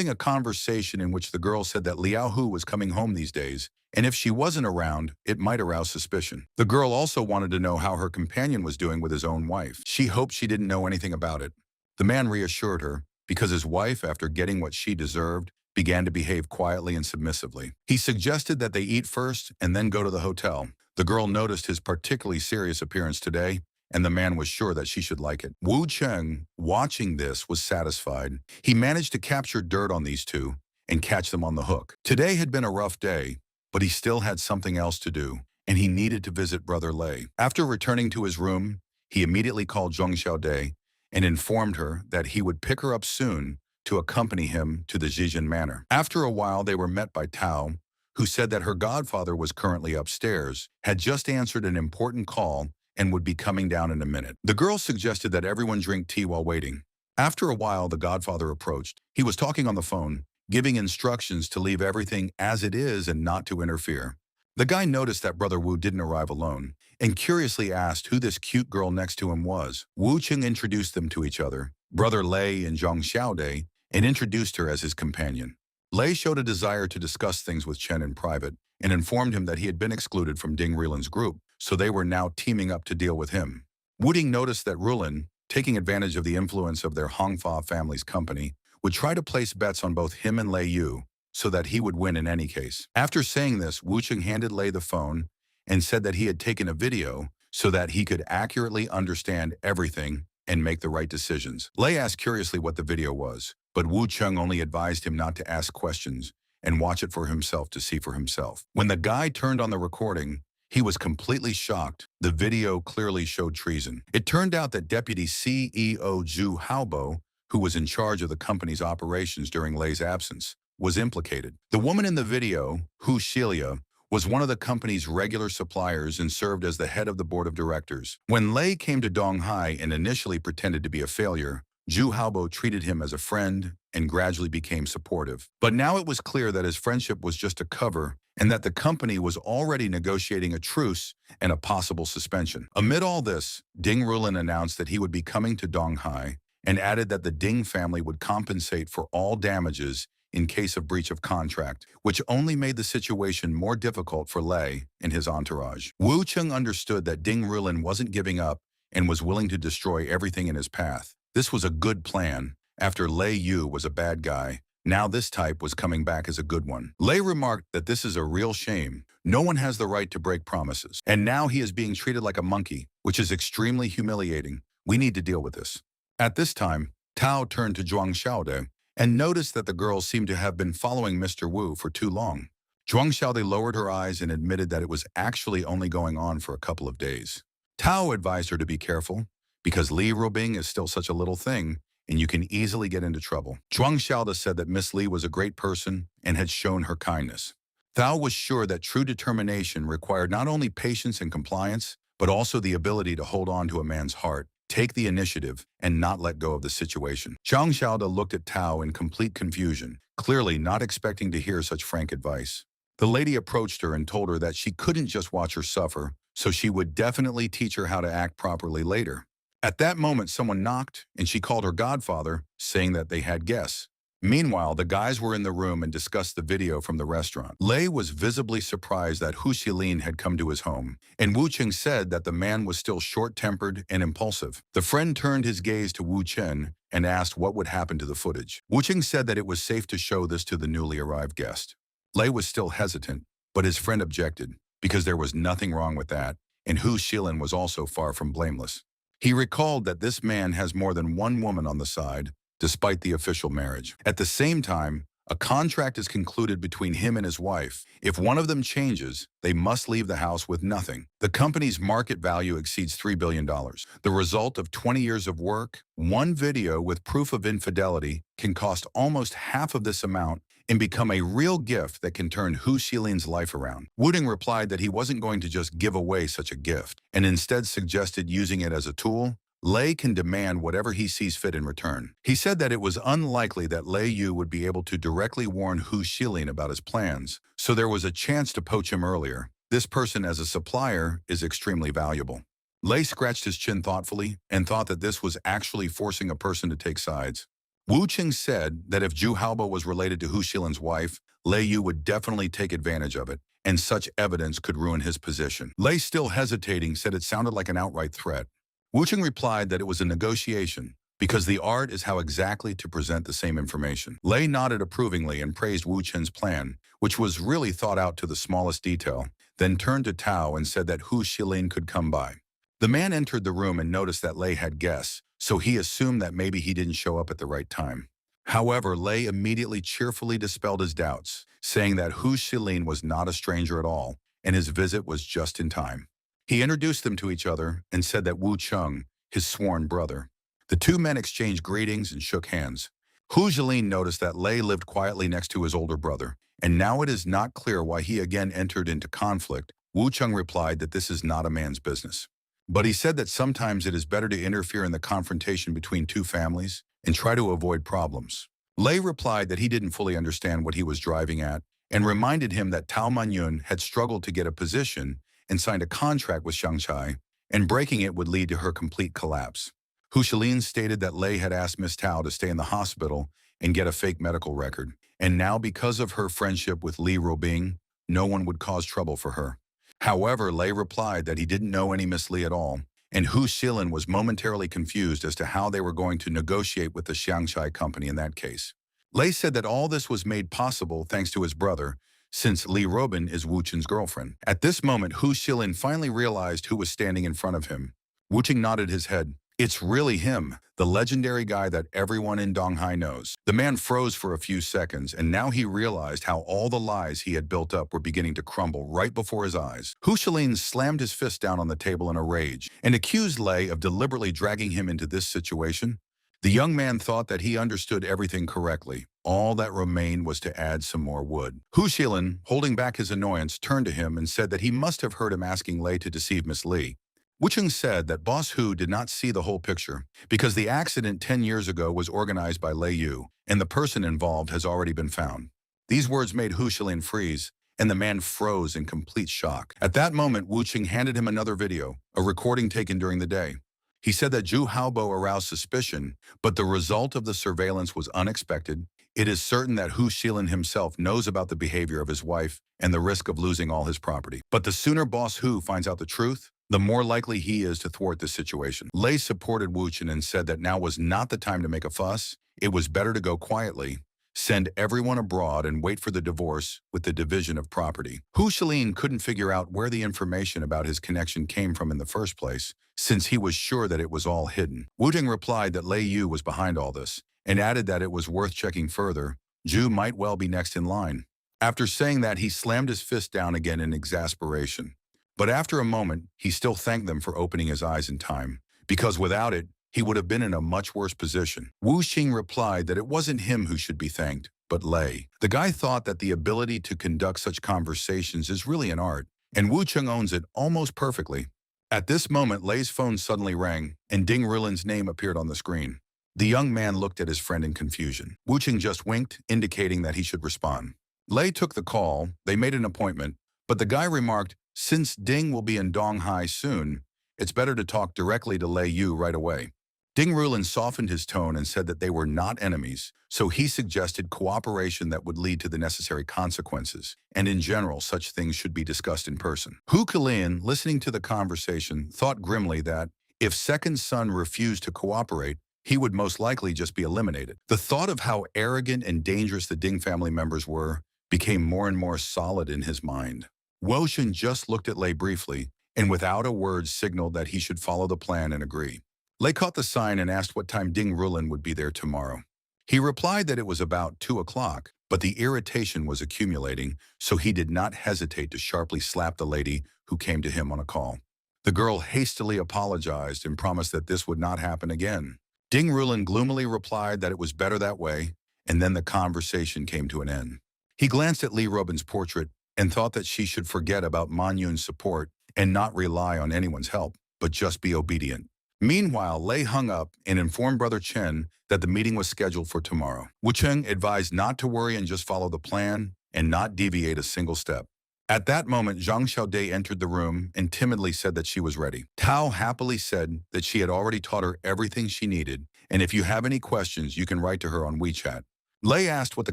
Speaker 1: a conversation in which the girl said that Liao Hu was coming home these days, and if she wasn't around, it might arouse suspicion. The girl also wanted to know how her companion was doing with his own wife. She hoped she didn't know anything about it. The man reassured her, because his wife, after getting what she deserved, began to behave quietly and submissively. He suggested that they eat first and then go to the hotel. The girl noticed his particularly serious appearance today, and the man was sure that she should like it. Wu Cheng, watching this, was satisfied. He managed to capture dirt on these two and catch them on the hook. Today had been a rough day, but he still had something else to do, and he needed to visit Brother Lei. After returning to his room, he immediately called Zhong Xiaodai and informed her that he would pick her up soon to accompany him to the Zhejian Manor. After a while, they were met by Tao, who said that her godfather was currently upstairs, had just answered an important call, and would be coming down in a minute. The girl suggested that everyone drink tea while waiting. After a while, the godfather approached. He was talking on the phone, giving instructions to leave everything as it is and not to interfere. The guy noticed that Brother Wu didn't arrive alone, and curiously asked who this cute girl next to him was. Wu Qing introduced them to each other, Brother Lei and Zhang Xiaodai, and introduced her as his companion. Lei showed a desire to discuss things with Chen in private, and informed him that he had been excluded from Ding Rilin's group, so they were now teaming up to deal with him. Wu Ding noticed that Rilin, taking advantage of the influence of their Hongfa family's company, would try to place bets on both him and Lei Yu, so that he would win in any case. After saying this, Wu Cheng handed Lei the phone and said that he had taken a video so that he could accurately understand everything and make the right decisions. Lei asked curiously what the video was, but Wu Cheng only advised him not to ask questions and watch it for himself to see for himself. When the guy turned on the recording, he was completely shocked. The video clearly showed treason. It turned out that Deputy CEO Zhu Haobo, who was in charge of the company's operations during Lei's absence, was implicated. The woman in the video, Hu Xilia, was one of the company's regular suppliers and served as the head of the board of directors. When Lei came to Donghai and initially pretended to be a failure, Zhu Haobo treated him as a friend and gradually became supportive. But now it was clear that his friendship was just a cover and that the company was already negotiating a truce and a possible suspension. Amid all this, Ding Rulin announced that he would be coming to Donghai and added that the Ding family would compensate for all damages in case of breach of contract, which only made the situation more difficult for Lei and his entourage. Wu Cheng understood that Ding Rulin wasn't giving up and was willing to destroy everything in his path. This was a good plan. After Lei Yu was a bad guy, now this type was coming back as a good one. Lei remarked that this is a real shame. No one has the right to break promises. And now he is being treated like a monkey, which is extremely humiliating. We need to deal with this. At this time, Tao turned to Zhuang Xiaodai and noticed that the girl seemed to have been following Mr. Wu for too long. Zhuang Xiaodai lowered her eyes and admitted that it was actually only going on for a couple of days. Tao advised her to be careful, because Li Robing is still such a little thing, and you can easily get into trouble. Zhuang Xiaoda said that Miss Li was a great person and had shown her kindness. Thao was sure that true determination required not only patience and compliance, but also the ability to hold on to a man's heart, take the initiative, and not let go of the situation. Zhang Xiaoda looked at Tao in complete confusion, clearly not expecting to hear such frank advice. The lady approached her and told her that she couldn't just watch her suffer, so she would definitely teach her how to act properly later. At that moment, someone knocked, and she called her godfather, saying that they had guests. Meanwhile, the guys were in the room and discussed the video from the restaurant. Lei was visibly surprised that Hu Xilin had come to his home, and Wu Qing said that the man was still short-tempered and impulsive. The friend turned his gaze to Wu Chen and asked what would happen to the footage. Wu Qing said that it was safe to show this to the newly arrived guest. Lei was still hesitant, but his friend objected, because there was nothing wrong with that, and Hu Xilin was also far from blameless. He recalled that this man has more than one woman on the side, despite the official marriage. At the same time, a contract is concluded between him and his wife. If one of them changes, they must leave the house with nothing. The company's market value exceeds $3 billion. The result of 20 years of work, one video with proof of infidelity can cost almost half of this amount and become a real gift that can turn Hu Xilin's life around. Wuding replied that he wasn't going to just give away such a gift, and instead suggested using it as a tool. Lei can demand whatever he sees fit in return. He said that it was unlikely that Lei Yu would be able to directly warn Hu Xilin about his plans, so there was a chance to poach him earlier. This person as a supplier is extremely valuable. Lei scratched his chin thoughtfully and thought that this was actually forcing a person to take sides. Wu Qing said that if Zhu Haobo was related to Hu Xilin's wife, Lei Yu would definitely take advantage of it, and such evidence could ruin his position. Lei, still hesitating, said it sounded like an outright threat. Wu Qing replied that it was a negotiation, because the art is how exactly to present the same information. Lei nodded approvingly and praised Wu Qing's plan, which was really thought out to the smallest detail, then turned to Tao and said that Hu Xilin could come by. The man entered the room and noticed that Lei had guests, so he assumed that maybe he didn't show up at the right time. However, Lei immediately cheerfully dispelled his doubts, saying that Hu Xilin was not a stranger at all, and his visit was just in time. He introduced them to each other and said that Wu Cheng, his sworn brother. The two men exchanged greetings and shook hands. Hu Xilin noticed that Lei lived quietly next to his older brother, and now it is not clear why he again entered into conflict. Wu Cheng replied that this is not a man's business. But he said that sometimes it is better to interfere in the confrontation between two families and try to avoid problems. Lei replied that he didn't fully understand what he was driving at and reminded him that Tao Manyun had struggled to get a position and signed a contract with Shangchai, and breaking it would lead to her complete collapse. Hu Xilin stated that Lei had asked Miss Tao to stay in the hospital and get a fake medical record, and now because of her friendship with Li Robing, no one would cause trouble for her. However, Lei replied that he didn't know any Miss Li at all, and Hu Xilin was momentarily confused as to how they were going to negotiate with the Xiangchai company in that case. Lei said that all this was made possible thanks to his brother, since Li Robin is Wu Chen's girlfriend. At this moment, Hu Xilin finally realized who was standing in front of him. Wu Chen nodded his head. It's really him, the legendary guy that everyone in Donghai knows. The man froze for a few seconds, and now he realized how all the lies he had built up were beginning to crumble right before his eyes. Hu Xilin slammed his fist down on the table in a rage and accused Lei of deliberately dragging him into this situation. The young man thought that he understood everything correctly. All that remained was to add some more wood. Hu Xilin, holding back his annoyance, turned to him and said that he must have heard him asking Lei to deceive Miss Li. Wu Cheng said that Boss Hu did not see the whole picture because the accident 10 years ago was organized by Lei Yu, and the person involved has already been found. These words made Hu Xilin freeze, and the man froze in complete shock. At that moment, Wu Cheng handed him another video, a recording taken during the day. He said that Zhu Haobo aroused suspicion, but the result of the surveillance was unexpected. It is certain that Hu Xilin himself knows about the behavior of his wife and the risk of losing all his property. But the sooner Boss Hu finds out the truth, the more likely he is to thwart this situation. Lei supported Wu Chen and said that now was not the time to make a fuss. It was better to go quietly, send everyone abroad, and wait for the divorce with the division of property. Hu Xilin couldn't figure out where the information about his connection came from in the first place, since he was sure that it was all hidden. Wu Ting replied that Lei Yu was behind all this, and added that it was worth checking further. Zhu might well be next in line. After saying that, he slammed his fist down again in exasperation. But after a moment, he still thanked them for opening his eyes in time. because without it, he would have been in a much worse position. Wu Xing replied that it wasn't him who should be thanked, but Lei. The guy thought that the ability to conduct such conversations is really an art, and Wu Cheng owns it almost perfectly. At this moment, Lei's phone suddenly rang, and Ding Rulin's name appeared on the screen. The young man looked at his friend in confusion. Wu Cheng just winked, indicating that he should respond. Lei took the call, they made an appointment, but the guy remarked, since Ding will be in Donghai soon, it's better to talk directly to Lei Yu right away. Ding Rulin softened his tone and said that they were not enemies, so he suggested cooperation that would lead to the necessary consequences, and in general, such things should be discussed in person. Hu Kalin, listening to the conversation, thought grimly that if Second Son refused to cooperate, he would most likely just be eliminated. The thought of how arrogant and dangerous the Ding family members were became more and more solid in his mind. Woshin just looked at Lei briefly, and without a word signaled that he should follow the plan and agree. Lei caught the sign and asked what time Ding Rulin would be there tomorrow. He replied that it was about 2 o'clock, but the irritation was accumulating, so he did not hesitate to sharply slap the lady who came to him on a call. The girl hastily apologized and promised that this would not happen again. Ding Rulin gloomily replied that it was better that way, and then the conversation came to an end. He glanced at Li Robin's portrait and thought that she should forget about Man Yun's support and not rely on anyone's help, but just be obedient. Meanwhile, Lei hung up and informed Brother Chen that the meeting was scheduled for tomorrow. Wu Cheng advised not to worry and just follow the plan and not deviate a single step. At that moment, Zhang Xiaodai entered the room and timidly said that she was ready. Tao happily said that she had already taught her everything she needed, and if you have any questions, you can write to her on WeChat. Lei asked what the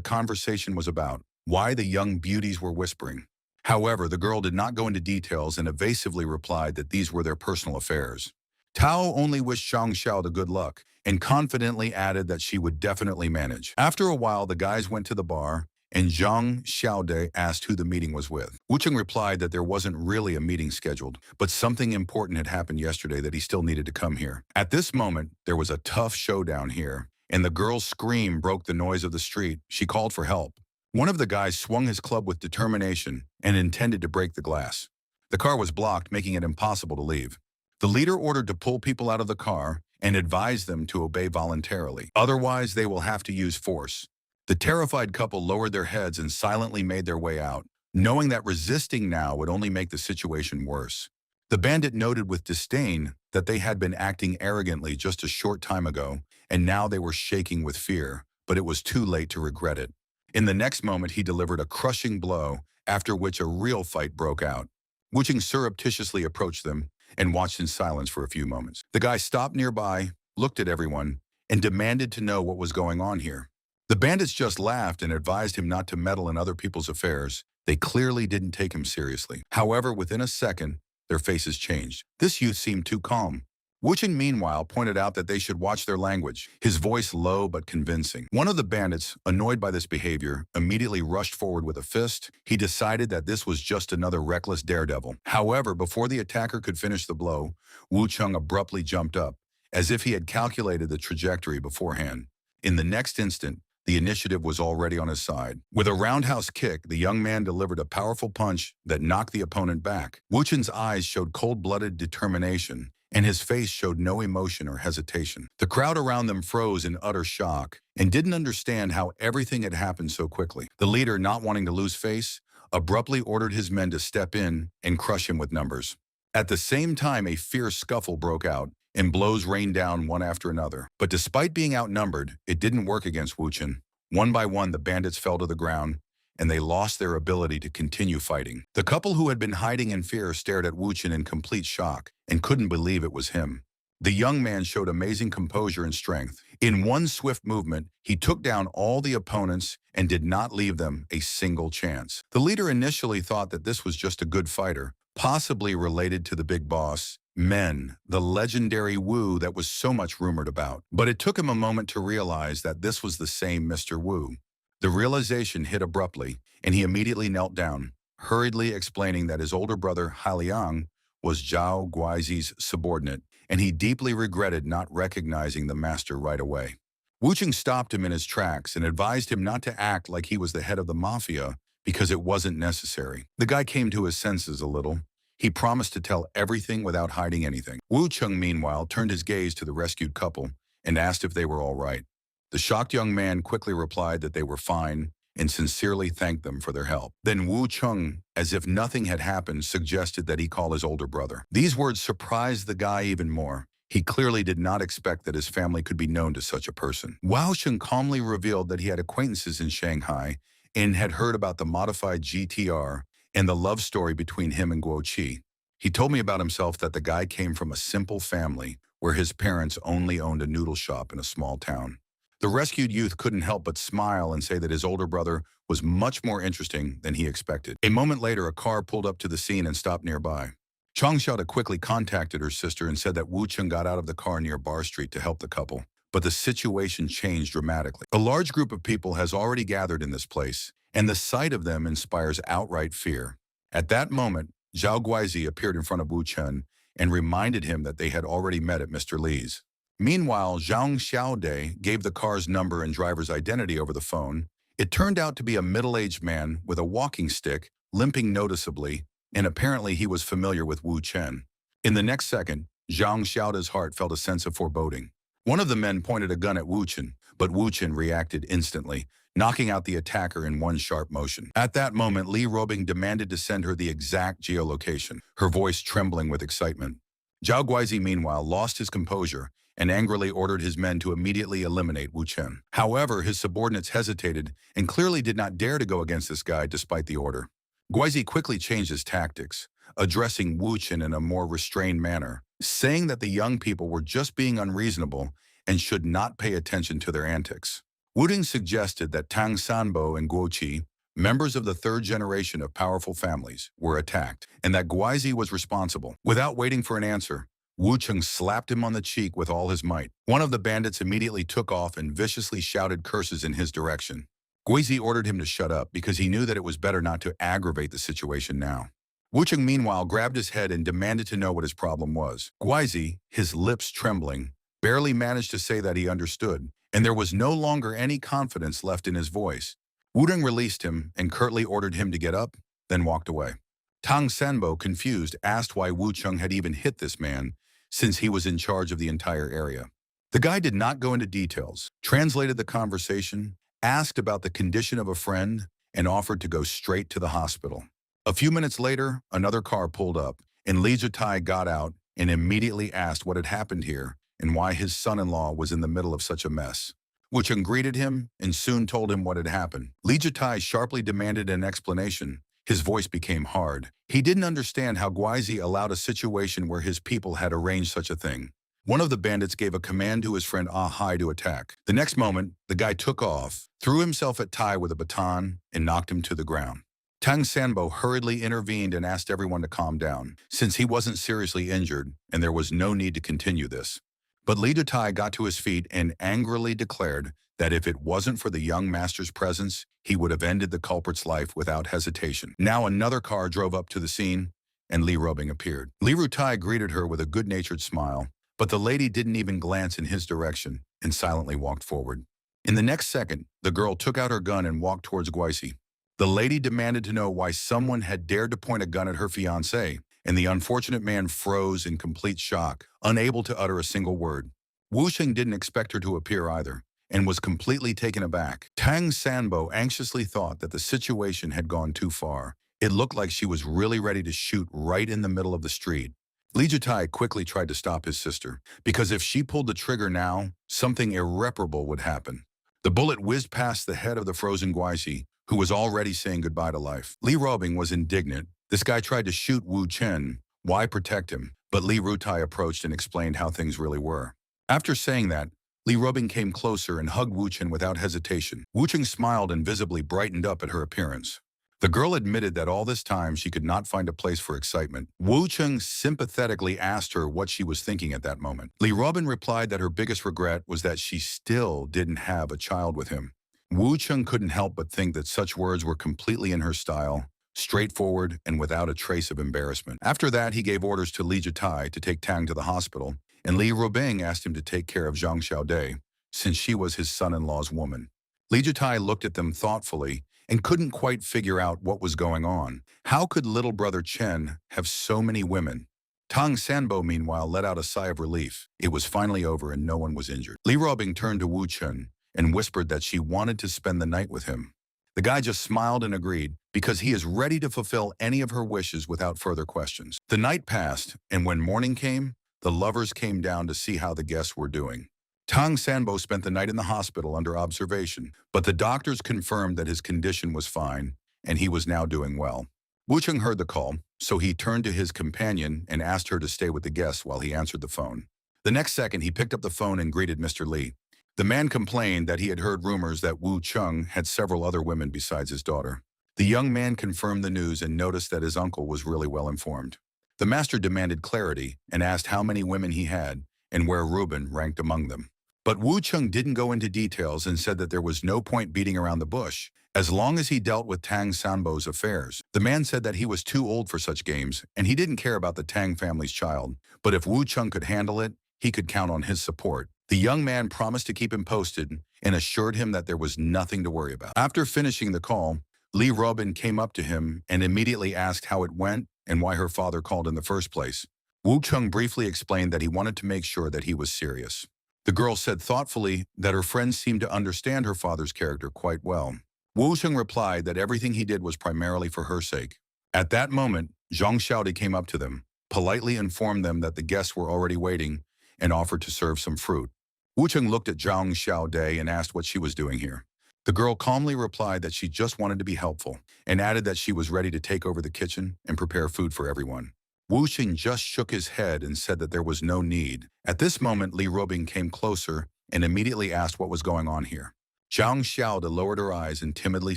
Speaker 1: conversation was about, why the young beauties were whispering. However, the girl did not go into details and evasively replied that these were their personal affairs. Tao only wished Zhang Xiao the good luck and confidently added that she would definitely manage. After a while, the guys went to the bar, and Zhang Xiaodai asked who the meeting was with. Wu Cheng replied that there wasn't really a meeting scheduled, but something important had happened yesterday that he still needed to come here. At this moment, there was a tough showdown here, and the girl's scream broke the noise of the street. She called for help. One of the guys swung his club with determination and intended to break the glass. The car was blocked, making it impossible to leave. The leader ordered to pull people out of the car and advised them to obey voluntarily. Otherwise, they will have to use force. The terrified couple lowered their heads and silently made their way out, knowing that resisting now would only make the situation worse. The bandit noted with disdain that they had been acting arrogantly just a short time ago, and now they were shaking with fear, but it was too late to regret it. In the next moment, he delivered a crushing blow, after which a real fight broke out. Wu Cheng surreptitiously approached them and watched in silence for a few moments. The guy stopped nearby, looked at everyone, and demanded to know what was going on here. The bandits just laughed and advised him not to meddle in other people's affairs. They clearly didn't take him seriously. However, within a second, their faces changed. This youth seemed too calm. Wu Cheng, meanwhile, pointed out that they should watch their language, his voice low but convincing. One of the bandits, annoyed by this behavior, immediately rushed forward with a fist. He decided that this was just another reckless daredevil. However, before the attacker could finish the blow, Wu Cheng abruptly jumped up, as if he had calculated the trajectory beforehand. In the next instant, the initiative was already on his side. With a roundhouse kick, the young man delivered a powerful punch that knocked the opponent back. Wu Chen's eyes showed cold-blooded determination, and his face showed no emotion or hesitation. The crowd around them froze in utter shock and didn't understand how everything had happened so quickly. The leader, not wanting to lose face, abruptly ordered his men to step in and crush him with numbers. At the same time, a fierce scuffle broke out, and blows rained down one after another. But despite being outnumbered, it didn't work against Wu Chen. One by one, the bandits fell to the ground, and they lost their ability to continue fighting. The couple who had been hiding in fear stared at Wu Chen in complete shock and couldn't believe it was him. The young man showed amazing composure and strength. In one swift movement, he took down all the opponents and did not leave them a single chance. The leader initially thought that this was just a good fighter, possibly related to the big boss, Men, the legendary Wu that was so much rumored about. But it took him a moment to realize that this was the same Mr. Wu. The realization hit abruptly, and he immediately knelt down, hurriedly explaining that his older brother, Haliang, was Zhao Guizi's subordinate, and he deeply regretted not recognizing the master right away. Wu Cheng stopped him in his tracks and advised him not to act like he was the head of the mafia because it wasn't necessary. The guy came to his senses a little. He promised to tell everything without hiding anything. Wu Chung, meanwhile, turned his gaze to the rescued couple and asked if they were all right. The shocked young man quickly replied that they were fine and sincerely thanked them for their help. Then Wu Chung, as if nothing had happened, suggested that he call his older brother. These words surprised the guy even more. He clearly did not expect that his family could be known to such a person. Wu Chung calmly revealed that he had acquaintances in Shanghai and had heard about the modified GTR and the love story between him and Guo Qi. He told me about himself that the guy came from a simple family where his parents only owned a noodle shop in a small town. The rescued youth couldn't help but smile and say that his older brother was much more interesting than he expected. A moment later, a car pulled up to the scene and stopped nearby. Chang Xiaoda quickly contacted her sister and said that Wu Chung got out of the car near Bar Street to help the couple. But the situation changed dramatically. A large group of people has already gathered in this place, and the sight of them inspires outright fear. At that moment, Zhao Guizi appeared in front of Wu Chen and reminded him that they had already met at Mr. Li's. Meanwhile, Zhang Xiaode gave the car's number and driver's identity over the phone. It turned out to be a middle-aged man with a walking stick, limping noticeably, and apparently he was familiar with Wu Chen. In the next second, Zhang Xiaoda's heart felt a sense of foreboding. One of the men pointed a gun at Wu Chen, but Wu Chen reacted instantly, knocking out the attacker in one sharp motion. At that moment, Li Robing demanded to send her the exact geolocation, her voice trembling with excitement. Zhao Guizi, meanwhile, lost his composure and angrily ordered his men to immediately eliminate Wu Chen. However, his subordinates hesitated and clearly did not dare to go against this guy despite the order. Guizi quickly changed his tactics, addressing Wu Chen in a more restrained manner, saying that the young people were just being unreasonable and should not pay attention to their antics. Wu Ting suggested that Tang Sanbo and Guo Qi, members of the third generation of powerful families, were attacked, and that Guizi was responsible. Without waiting for an answer, Wu Chung slapped him on the cheek with all his might. One of the bandits immediately took off and viciously shouted curses in his direction. Guizi ordered him to shut up because he knew that it was better not to aggravate the situation now. Wu Chung, meanwhile, grabbed his head and demanded to know what his problem was. Guizi, his lips trembling, barely managed to say that he understood, and there was no longer any confidence left in his voice. Wu Ting released him and curtly ordered him to get up, then walked away. Tang Sanbo, confused, asked why Wu Chung had even hit this man, since he was in charge of the entire area. The guy did not go into details, translated the conversation, asked about the condition of a friend, and offered to go straight to the hospital. A few minutes later, another car pulled up, and Li Jitai got out and immediately asked what had happened here and why his son-in-law was in the middle of such a mess. Wu Chung greeted him and soon told him what had happened. Li Jitai sharply demanded an explanation. His voice became hard. He didn't understand how Guizi allowed a situation where his people had arranged such a thing. One of the bandits gave a command to his friend Ah Hai to attack. The next moment, the guy took off, threw himself at Tai with a baton, and knocked him to the ground. Tang Sanbo hurriedly intervened and asked everyone to calm down, since he wasn't seriously injured and there was no need to continue this. But Li Tai got to his feet and angrily declared that if it wasn't for the young master's presence, he would have ended the culprit's life without hesitation. Now another car drove up to the scene, and Li Robing appeared. Li Tai greeted her with a good-natured smile, but the lady didn't even glance in his direction and silently walked forward. In the next second, the girl took out her gun and walked towards Guizi. The lady demanded to know why someone had dared to point a gun at her fiancé, and the unfortunate man froze in complete shock, unable to utter a single word. Wu Xing didn't expect her to appear either, and was completely taken aback. Tang Sanbo anxiously thought that the situation had gone too far. It looked like she was really ready to shoot right in the middle of the street. Li Jitai quickly tried to stop his sister, because if she pulled the trigger now, something irreparable would happen. The bullet whizzed past the head of the frozen Guizi, who was already saying goodbye to life. Li Robing was indignant. This guy tried to shoot Wu Chen. Why protect him? But Li Rutai approached and explained how things really were. After saying that, Li Robing came closer and hugged Wu Chen without hesitation. Wu Chen smiled and visibly brightened up at her appearance. The girl admitted that all this time she could not find a place for excitement. Wu Chen sympathetically asked her what she was thinking at that moment. Li Robin replied that her biggest regret was that she still didn't have a child with him. Wu Chen couldn't help but think that such words were completely in her style, straightforward and without a trace of embarrassment. After that, he gave orders to Li Jitai to take Tang to the hospital, and Li Robing asked him to take care of Zhang Xiaode, since she was his son-in-law's woman. Li Jitai looked at them thoughtfully and couldn't quite figure out what was going on. How could little brother Chen have so many women? Tang Sanbo, meanwhile, let out a sigh of relief. It was finally over and no one was injured. Li Robing turned to Wu Chen and whispered that she wanted to spend the night with him. The guy just smiled and agreed, because he is ready to fulfill any of her wishes without further questions. The night passed, and when morning came, the lovers came down to see how the guests were doing. Tang Sanbo spent the night in the hospital under observation, but the doctors confirmed that his condition was fine, and he was now doing well. Wu Cheng heard the call, so he turned to his companion and asked her to stay with the guests while he answered the phone. The next second, he picked up the phone and greeted Mr. Li. The man complained that he had heard rumors that Wu Cheng had several other women besides his daughter. The young man confirmed the news and noticed that his uncle was really well informed. The master demanded clarity and asked how many women he had and where Reuben ranked among them. But Wu Cheng didn't go into details and said that there was no point beating around the bush, as long as he dealt with Tang Sanbo's affairs. The man said that he was too old for such games, and he didn't care about the Tang family's child, but if Wu Cheng could handle it, he could count on his support. The young man promised to keep him posted and assured him that there was nothing to worry about. After finishing the call, Li Robin came up to him and immediately asked how it went and why her father called in the first place. Wu Cheng briefly explained that he wanted to make sure that he was serious. The girl said thoughtfully that her friends seemed to understand her father's character quite well. Wu Cheng replied that everything he did was primarily for her sake. At that moment, Zhang Xiaodi came up to them, politely informed them that the guests were already waiting, and offered to serve some fruit. Wu Cheng looked at Zhang Xiaodi and asked what she was doing here. The girl calmly replied that she just wanted to be helpful, and added that she was ready to take over the kitchen and prepare food for everyone. Wu Cheng just shook his head and said that there was no need. At this moment, Li Robing came closer and immediately asked what was going on here. Zhang Xiaodi lowered her eyes and timidly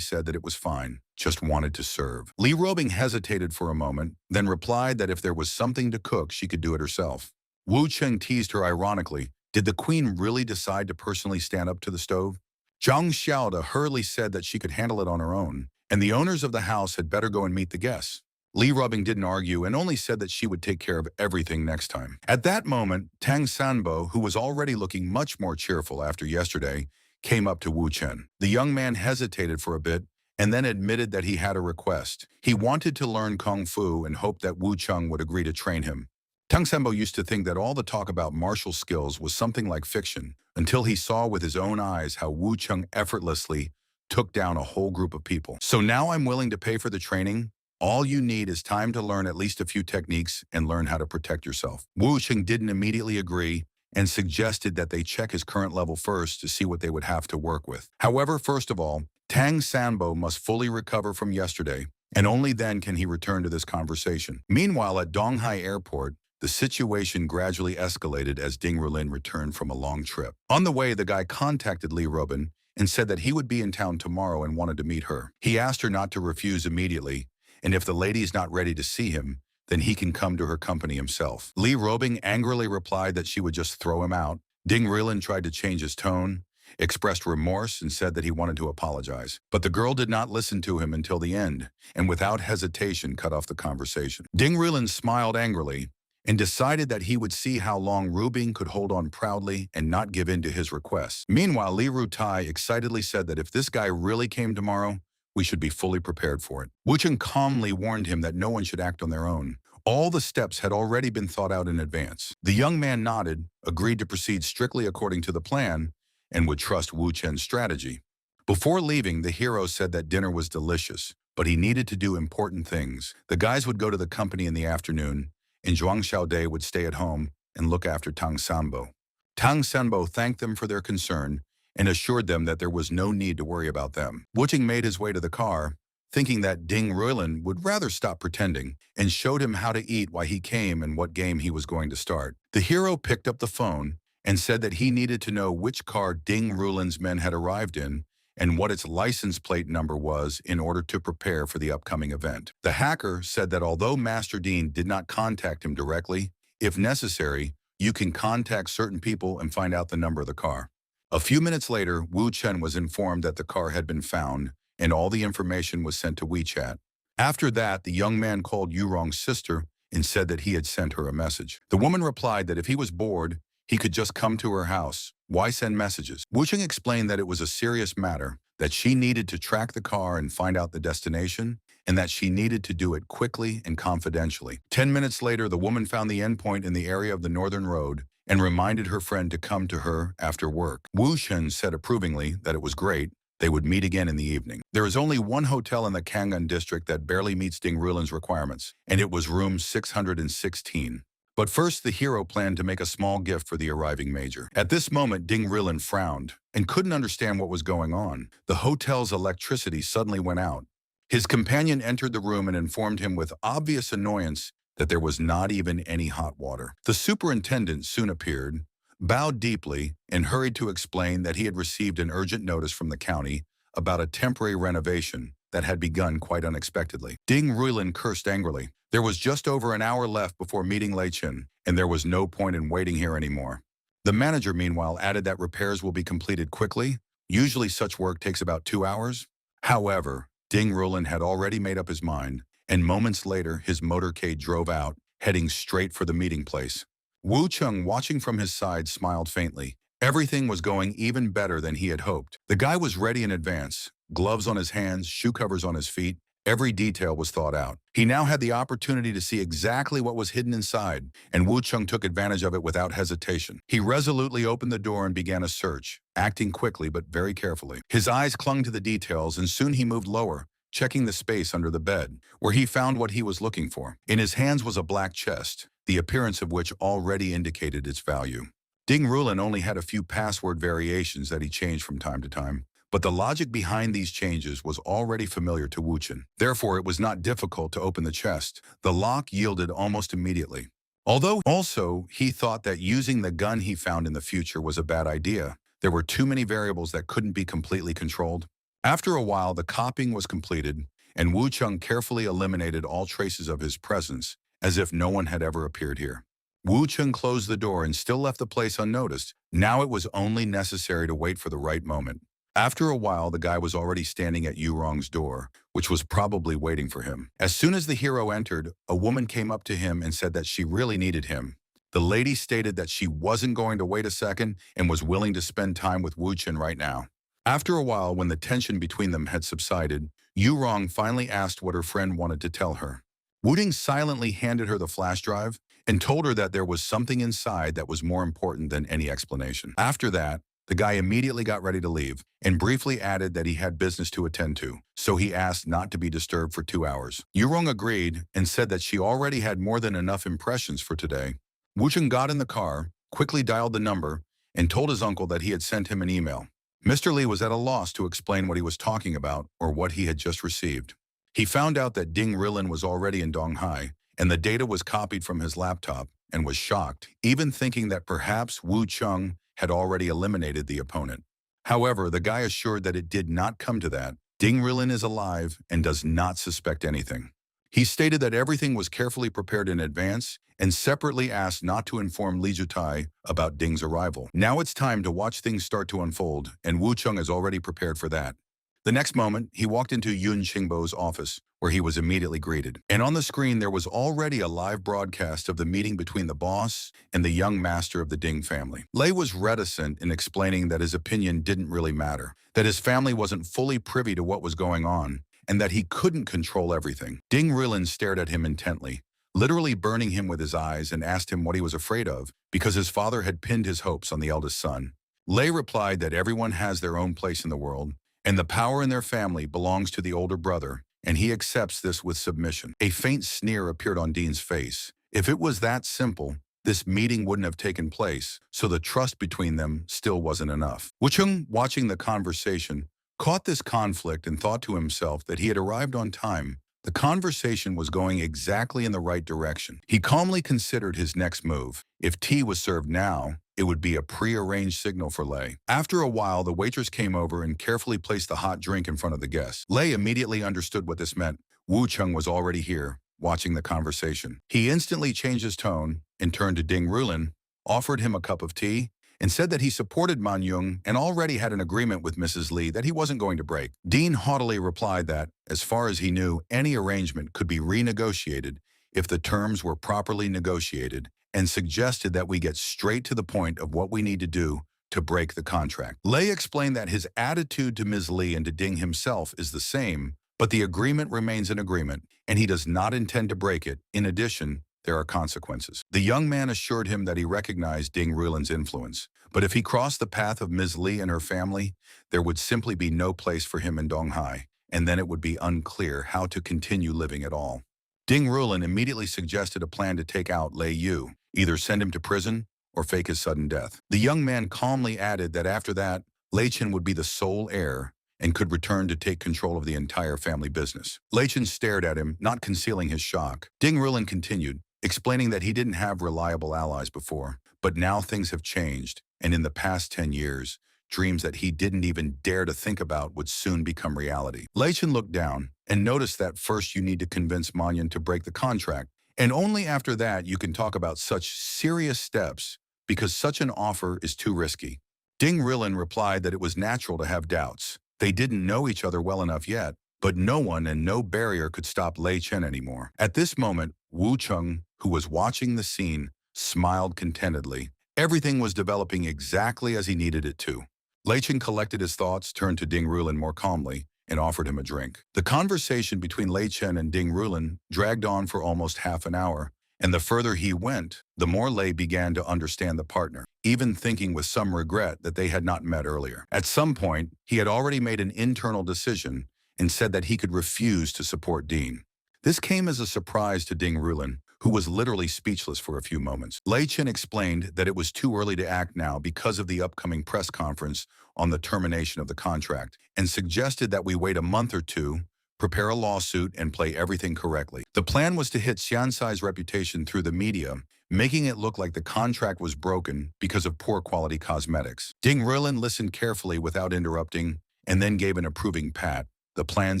Speaker 1: said that it was fine, just wanted to serve. Li Robing hesitated for a moment, then replied that if there was something to cook, she could do it herself. Wu Cheng teased her ironically. Did the queen really decide to personally stand up to the stove? Zhang Xiaodi hurriedly said that she could handle it on her own, and the owners of the house had better go and meet the guests. Li Robing didn't argue and only said that she would take care of everything next time. At that moment, Tang Sanbo, who was already looking much more cheerful after yesterday, came up to Wu Chen. The young man hesitated for a bit and then admitted that he had a request. He wanted to learn Kung Fu and hoped that Wu Cheng would agree to train him. Tang Sanbo used to think that all the talk about martial skills was something like fiction, until he saw with his own eyes how Wu Cheng effortlessly took down a whole group of people. So now I'm willing to pay for the training. All you need is time to learn at least a few techniques and learn how to protect yourself. Wu Cheng didn't immediately agree and suggested that they check his current level first to see what they would have to work with. However, first of all, Tang Sanbo must fully recover from yesterday, and only then can he return to this conversation. Meanwhile, at Donghai Airport, the situation gradually escalated as Ding Rulin returned from a long trip. On the way, the guy contacted Li Robin and said that he would be in town tomorrow and wanted to meet her. He asked her not to refuse immediately, and if the lady is not ready to see him, then he can come to her company himself. Li Robing angrily replied that she would just throw him out. Ding Rulin tried to change his tone, expressed remorse, and said that he wanted to apologize. But the girl did not listen to him until the end, and without hesitation cut off the conversation. Ding Rulin smiled angrily and decided that he would see how long Rubing could hold on proudly and not give in to his requests. Meanwhile, Li Rutai excitedly said that if this guy really came tomorrow, we should be fully prepared for it. Wu Cheng calmly warned him that no one should act on their own. All the steps had already been thought out in advance. The young man nodded, agreed to proceed strictly according to the plan, and would trust Wu Chen's strategy. Before leaving, the hero said that dinner was delicious, but he needed to do important things. The guys would go to the company in the afternoon, and Zhuang Xiaodai would stay at home and look after Tang Sanbo. Tang Sanbo thanked them for their concern and assured them that there was no need to worry about them. Wu Cheng made his way to the car, thinking that Ding Rulin would rather stop pretending, and showed him how to eat why he came and what game he was going to start. The hero picked up the phone and said that he needed to know which car Ding Rulin's men had arrived in and what its license plate number was in order to prepare for the upcoming event. The hacker said that although Master Dean did not contact him directly, if necessary, you can contact certain people and find out the number of the car. A few minutes later, Wu Chen was informed that the car had been found, and all the information was sent to WeChat. After that, the young man called Yurong's sister and said that he had sent her a message. The woman replied that if he was bored, he could just come to her house. Why send messages? Wu Cheng explained that it was a serious matter, that she needed to track the car and find out the destination, and that she needed to do it quickly and confidentially. 10 minutes later, the woman found the endpoint in the area of the Northern Road and reminded her friend to come to her after work. Wu Shen said approvingly that it was great. They would meet again in the evening. There is only one hotel in the Kangan district that barely meets Ding Rulin's requirements, and it was room 616. But first, the hero planned to make a small gift for the arriving major. At this moment, Ding Rilin frowned and couldn't understand what was going on. The hotel's electricity suddenly went out. His companion entered the room and informed him with obvious annoyance that there was not even any hot water. The superintendent soon appeared, bowed deeply, and hurried to explain that he had received an urgent notice from the county about a temporary renovation that had begun quite unexpectedly. Ding Ruilin cursed angrily. There was just over an hour left before meeting Lei Chen, and there was no point in waiting here anymore. The manager, meanwhile, added that repairs will be completed quickly. Usually such work takes about 2 hours. However, Ding Ruilin had already made up his mind, and moments later his motorcade drove out, heading straight for the meeting place. Wu Chung, watching from his side, smiled faintly. Everything was going even better than he had hoped. The guy was ready in advance. Gloves on his hands, shoe covers on his feet. Every detail was thought out. He now had the opportunity to see exactly what was hidden inside, and Wu Chung took advantage of it without hesitation. He resolutely opened the door and began a search, acting quickly but very carefully. His eyes clung to the details, and soon he moved lower, checking the space under the bed, where he found what he was looking for. In his hands was a black chest, the appearance of which already indicated its value. Ding Ruilin only had a few password variations that he changed from time to time, but the logic behind these changes was already familiar to Wu Chen. Therefore, it was not difficult to open the chest. The lock yielded almost immediately. Although also he thought that using the gun he found in the future was a bad idea, there were too many variables that couldn't be completely controlled. After a while, the copying was completed, and Wu Chung carefully eliminated all traces of his presence, as if no one had ever appeared here. Wu Chung closed the door and still left the place unnoticed. Now it was only necessary to wait for the right moment. After a while, the guy was already standing at Yu Rong's door, which was probably waiting for him. As soon as the hero entered, a woman came up to him and said that she really needed him. The lady stated that she wasn't going to wait a second and was willing to spend time with Wu Chen right now. After a while, when the tension between them had subsided, Yu Rong finally asked what her friend wanted to tell her. Wu Ting silently handed her the flash drive and told her that there was something inside that was more important than any explanation. After that, the guy immediately got ready to leave and briefly added that he had business to attend to, so he asked not to be disturbed for 2 hours. Yurong agreed and said that she already had more than enough impressions for today. Wu Chen got in the car, quickly dialed the number, and told his uncle that he had sent him an email. Mr. Li was at a loss to explain what he was talking about or what he had just received. He found out that Ding Rilin was already in Donghai, and the data was copied from his laptop, and was shocked, even thinking that perhaps Wu Chung had already eliminated the opponent. However, the guy assured that it did not come to that. Ding Rilin is alive and does not suspect anything. He stated that everything was carefully prepared in advance and separately asked not to inform Li Jutai about Ding's arrival. Now it's time to watch things start to unfold, and Wu Chung is already prepared for that. The next moment, he walked into Yun Qingbo's office, where he was immediately greeted. And on the screen, there was already a live broadcast of the meeting between the boss and the young master of the Ding family. Lei was reticent in explaining that his opinion didn't really matter, that his family wasn't fully privy to what was going on, and that he couldn't control everything. Ding Rilin stared at him intently, literally burning him with his eyes, and asked him what he was afraid of, because his father had pinned his hopes on the eldest son. Lei replied that everyone has their own place in the world, and the power in their family belongs to the older brother, and he accepts this with submission. A faint sneer appeared on Dean's face. If it was that simple, this meeting wouldn't have taken place, so the trust between them still wasn't enough. Wu Chung, watching the conversation, caught this conflict and thought to himself that he had arrived on time. The conversation was going exactly in the right direction. He calmly considered his next move. If tea was served now, it would be a pre-arranged signal for Lei. After a while, the waitress came over and carefully placed the hot drink in front of the guest. Lei immediately understood what this meant. Wu Chung was already here, watching the conversation. He instantly changed his tone and turned to Ding Rilin, offered him a cup of tea, and said that he supported Man Yung and already had an agreement with Mrs. Li that he wasn't going to break. Dean haughtily replied that, as far as he knew, any arrangement could be renegotiated if the terms were properly negotiated, and suggested that we get straight to the point of what we need to do to break the contract. Lei explained that his attitude to Ms. Lee and to Ding himself is the same, but the agreement remains an agreement, and he does not intend to break it. In addition, there are consequences. The young man assured him that he recognized Ding Rulin's influence, but if he crossed the path of Ms. Lee and her family, there would simply be no place for him in Donghai, and then it would be unclear how to continue living at all. Ding Rulin immediately suggested a plan to take out Lei Yu, either send him to prison or fake his sudden death. The young man calmly added that after that, Lei Chen would be the sole heir and could return to take control of the entire family business. Lei Chen stared at him, not concealing his shock. Ding Rulin continued, explaining that he didn't have reliable allies before, but now things have changed, and in the past 10 years, dreams that he didn't even dare to think about would soon become reality. Lei Chen looked down and noticed that first you need to convince Manyan to break the contract, and only after that you can talk about such serious steps because such an offer is too risky. Ding Rilin replied that it was natural to have doubts. They didn't know each other well enough yet, but no one and no barrier could stop Lei Chen anymore. At this moment, Wu Cheng, who was watching the scene, smiled contentedly. Everything was developing exactly as he needed it to. Lei Chen collected his thoughts, turned to Ding Rulin more calmly, and offered him a drink. The conversation between Lei Chen and Ding Rulin dragged on for almost half an hour, and the further he went, the more Lei began to understand the partner, even thinking with some regret that they had not met earlier. At some point, he had already made an internal decision and said that he could refuse to support Dean. This came as a surprise to Ding Rulin, who was literally speechless for a few moments. Lei Chen explained that it was too early to act now because of the upcoming press conference on the termination of the contract, and suggested that we wait a month or two, prepare a lawsuit, and play everything correctly. The plan was to hit Xiansai's reputation through the media, making it look like the contract was broken because of poor quality cosmetics. Ding Rulin listened carefully without interrupting, and then gave an approving pat. The plan